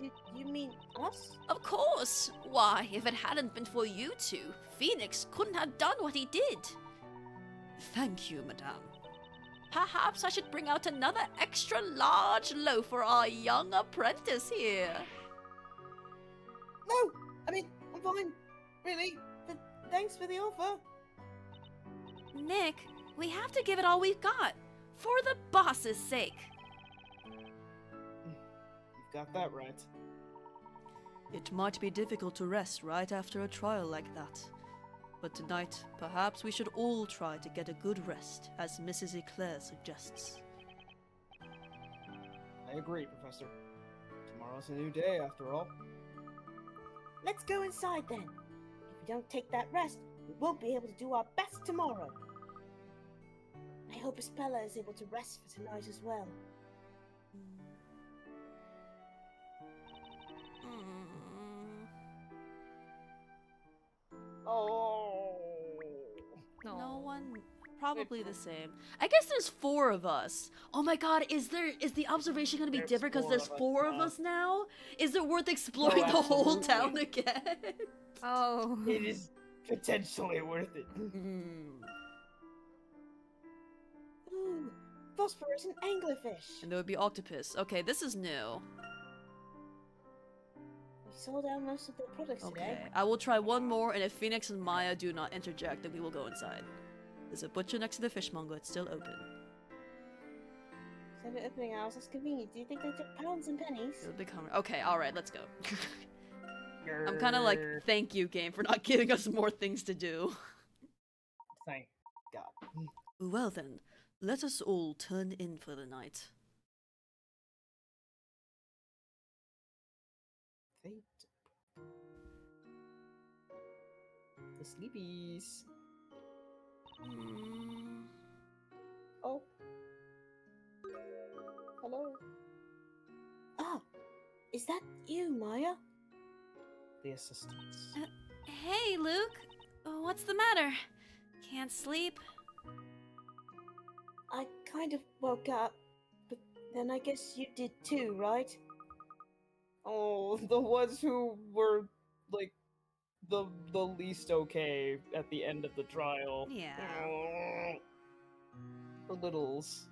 did you mean us? Of course! Why, if it hadn't been for you two, Phoenix couldn't have done what he did. Thank you, madame. Perhaps I should bring out another extra large loaf for our young apprentice here. No, I mean, I'm fine. Really, but thanks for the offer. Nick, we have to give it all we've got. For the boss's sake. got that right. It might be difficult to rest right after a trial like that. But tonight, perhaps we should all try to get a good rest, as Mrs. Eclair suggests. I agree, Professor. Tomorrow's a new day, after all. Let's go inside then. If we don't take that rest, we won't be able to do our best tomorrow. I hope Espella is able to rest for tonight as well. Oh. No one. Probably the same. I guess there's 4 of us. Oh my god, is the observation gonna be There's different because 4 there's of us 4 of now. us now? Is it worth exploring the whole absolutely. town again? Oh. It is potentially worth it. Ooh, phosphorescent anglerfish. And there would be octopus. Okay, this is new. We sold out most of their products Okay, today. I will try one more, and if Phoenix and Maya do not interject, then we will go inside. There's a butcher next to the fishmonger. It's still open. So the opening hours, that's convenient. Do you think they took pounds and pennies? It'll become okay. All right, let's go. I'm kind of like, thank you, game, for not giving us more things to do. Thank God. Well then, let us all turn in for the night. Fate. The sleepies. Oh. Hello. Ah, is that you, Maya? The assistants. Hey, Luke. What's the matter? Can't sleep? I kind of woke up, but then I guess you did too, right? Oh, the ones who were like the least okay at the end of the trial. Yeah. Oh, the littles.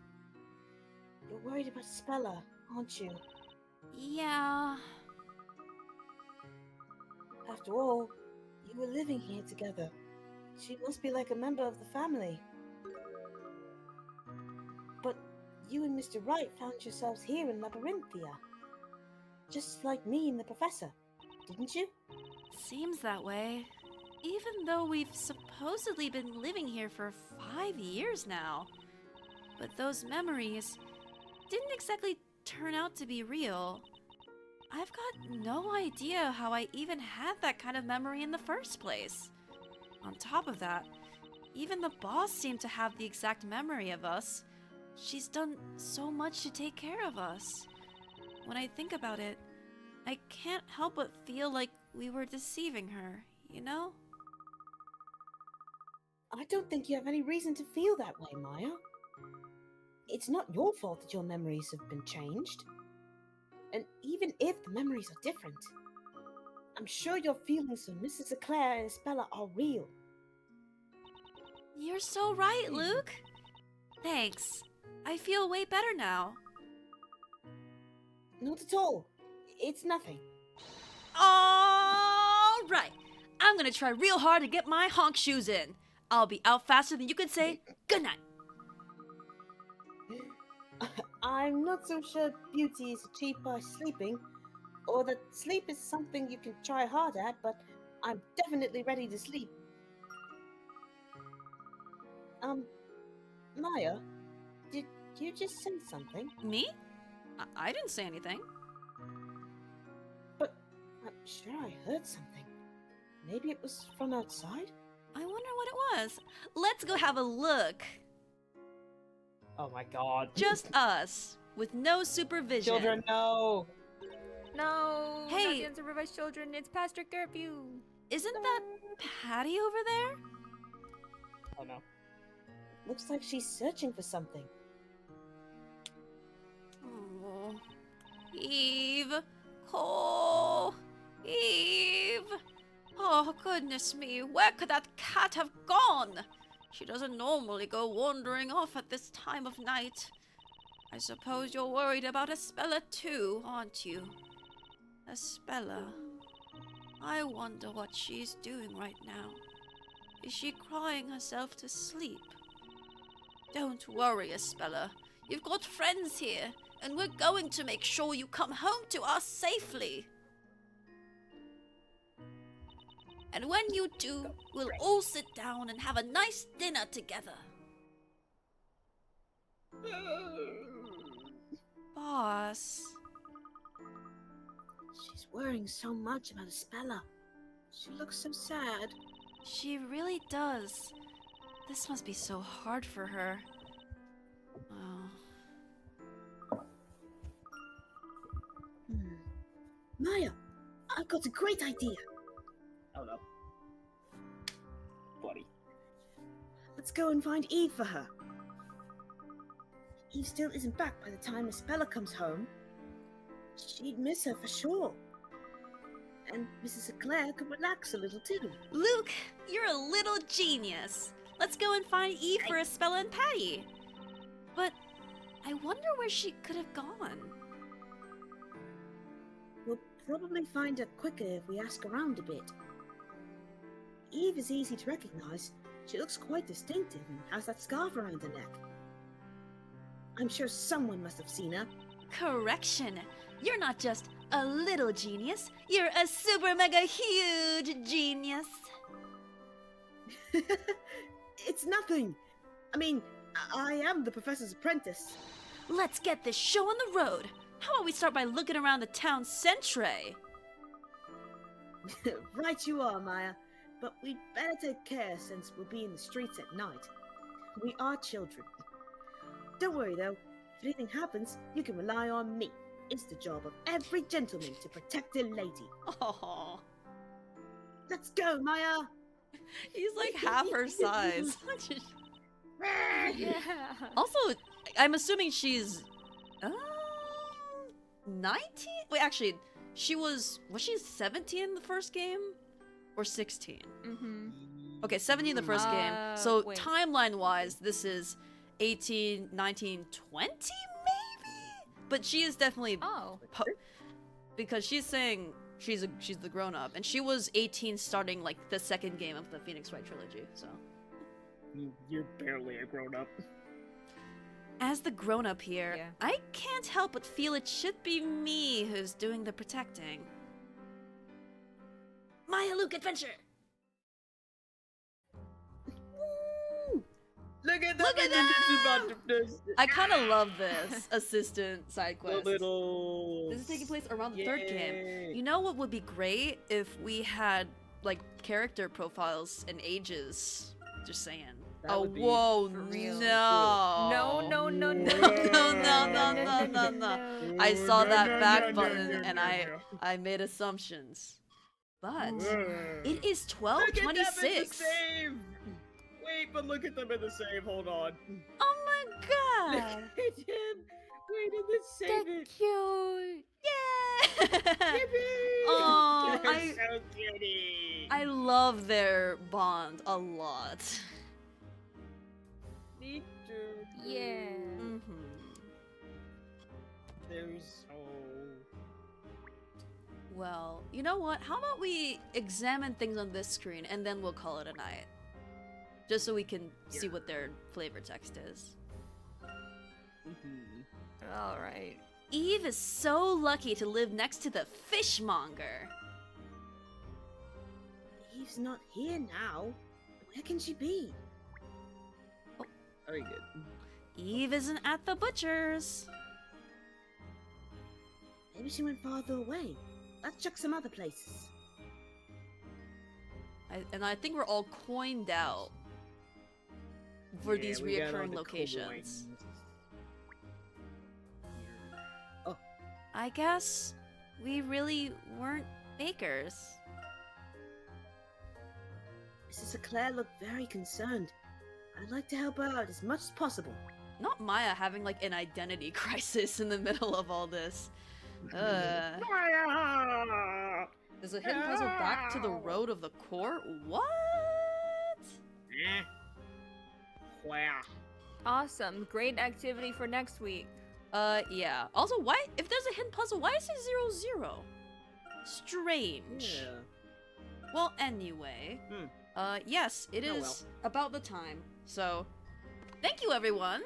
You're worried about Spella, aren't you? Yeah. After all, you were living here together. She must be like a member of the family. But you and Mr. Wright found yourselves here in Labyrinthia. Just like me and the professor, didn't you? Seems that way. Even though we've supposedly been living here for 5 years now. But those memories didn't exactly turn out to be real. I've got no idea how I even had that kind of memory in the first place. On top of that, even the boss seemed to have the exact memory of us. She's done so much to take care of us. When I think about it, I can't help but feel like we were deceiving her, you know? I don't think you have any reason to feel that way, Maya. It's not your fault that your memories have been changed. And even if the memories are different, I'm sure your feelings for Mrs. Eclair and Espella are real. You're so right, Luke. Thanks. I feel way better now. Not at all. It's nothing. All right. I'm gonna try real hard to get my honk shoes in. I'll be out faster than you could say goodnight. I'm not so sure beauty is achieved by sleeping, or that sleep is something you can try hard at, but I'm definitely ready to sleep. Maya, did you just say something? Me? I didn't say anything. But I'm sure I heard something. Maybe it was from outside? I wonder what it was. Let's go have a look. Oh my God. Just us, with no supervision. Children, no. No, Hey. not the unsupervised children. It's past your curfew. Isn't that Patty over there? Oh no. Looks like she's searching for something. Oh. Eve. Cole. Eve. Oh, goodness me. Where could that cat have gone? She doesn't normally go wandering off at this time of night. I suppose you're worried about Espella too, aren't you? Espella. I wonder what she's doing right now. Is she crying herself to sleep? Don't worry, Espella. You've got friends here, and we're going to make sure you come home to us safely. And when you do, we'll all sit down and have a nice dinner together. Boss. She's worrying so much about Espella. She looks so sad. She really does. This must be so hard for her. Oh. Maya, I've got a great idea. Oh no. Buddy. Let's go and find Eve for her. Eve still isn't back by the time Espella comes home. She'd miss her for sure. And Mrs. Eclair could relax a little too. Luke, you're a little genius. Let's go and find Eve for Espella and Patty. But I wonder where she could have gone. We'll probably find her quicker if we ask around a bit. Eve is easy to recognize. She looks quite distinctive and has that scarf around her neck. I'm sure someone must have seen her. Correction. You're not just a little genius. You're a super mega huge genius. It's nothing. I mean, I am the professor's apprentice. Let's get this show on the road. How about we start by looking around the town centre? Right you are, Maya. But we'd better take care since we'll be in the streets at night. We are children. Don't worry though. If anything happens, you can rely on me. It's the job of every gentleman to protect a lady. Aww. Let's go, Maya! He's like half her size. Yeah. Also, I'm assuming she's 19? Wait, actually, was she 17 in the first game? Or 16? Mm-hmm. Okay, 17 in the first game. So wait. timeline-wise, this is 18, 19, 20 maybe? But she is definitely because she's saying she's the grown-up, and she was 18 starting like the second game of the Phoenix Wright trilogy, so. You're barely a grown-up. As the grown-up here, I can't help but feel it should be me who's doing the protecting. Maya Luke adventure! Look at that! I kind of love this assistant side quest. The little... This is taking place around the third game. You know what would be great if we had like character profiles and ages? Just saying. That oh would be whoa! for real. No! No. No! I saw that back button and I made assumptions. But it is 12:26. Wait, but look at them in the save. Hold on. Oh my god! Look at him. Wait in the save. They're cute. Yeah! Yippee! Oh, They're so cutie. I love their bond a lot. Me too. Yeah. They're so... Well, you know what? How about we examine things on this screen and then we'll call it a night. Just so we can see what their flavor text is. Alright. Eve is so lucky to live next to the fishmonger. Eve's not here now. Where can she be? Oh. Very good. Eve isn't at the butcher's. Maybe she went farther away. Let's check some other places. I think we're all coined out for these we got all reoccurring the locations. coins. Oh. I guess we really weren't bakers. Mrs. Eclair looked very concerned. I'd like to help her out as much as possible. Not Maya having like an identity crisis in the middle of all this. Maya! Is a hidden puzzle back to the road of the court? What? Wow. Awesome. Great activity for next week. Yeah. Also, why? If there's a hidden puzzle, why is it 0-0? Strange. Yeah. Well, anyway. Yes, it is about the time. So, thank you everyone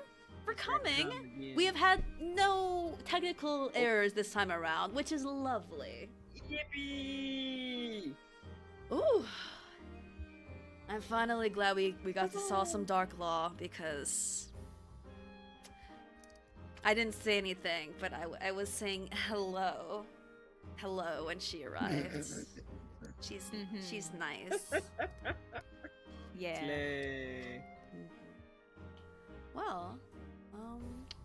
for coming. We have had no technical errors this time around, which is lovely. Yippee! Ooh. I'm finally glad we got to saw some Dark Law because I didn't say anything, but I was saying hello. Hello when she arrived. She's nice. Yeah. Slay. Well,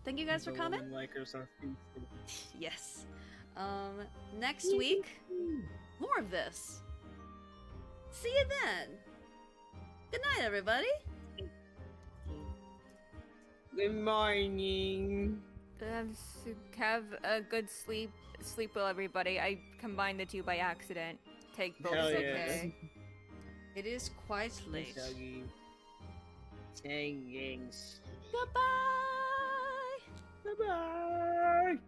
thank you guys for coming. Likers are feasted. Yes. Next week, more of this. See you then. Good night, everybody. Good morning. Have a good sleep. Sleep well, everybody. I combined the two by accident. Take both. Hell sick yeah. days. It is quite late. Thanks. Goodbye. Bye-bye.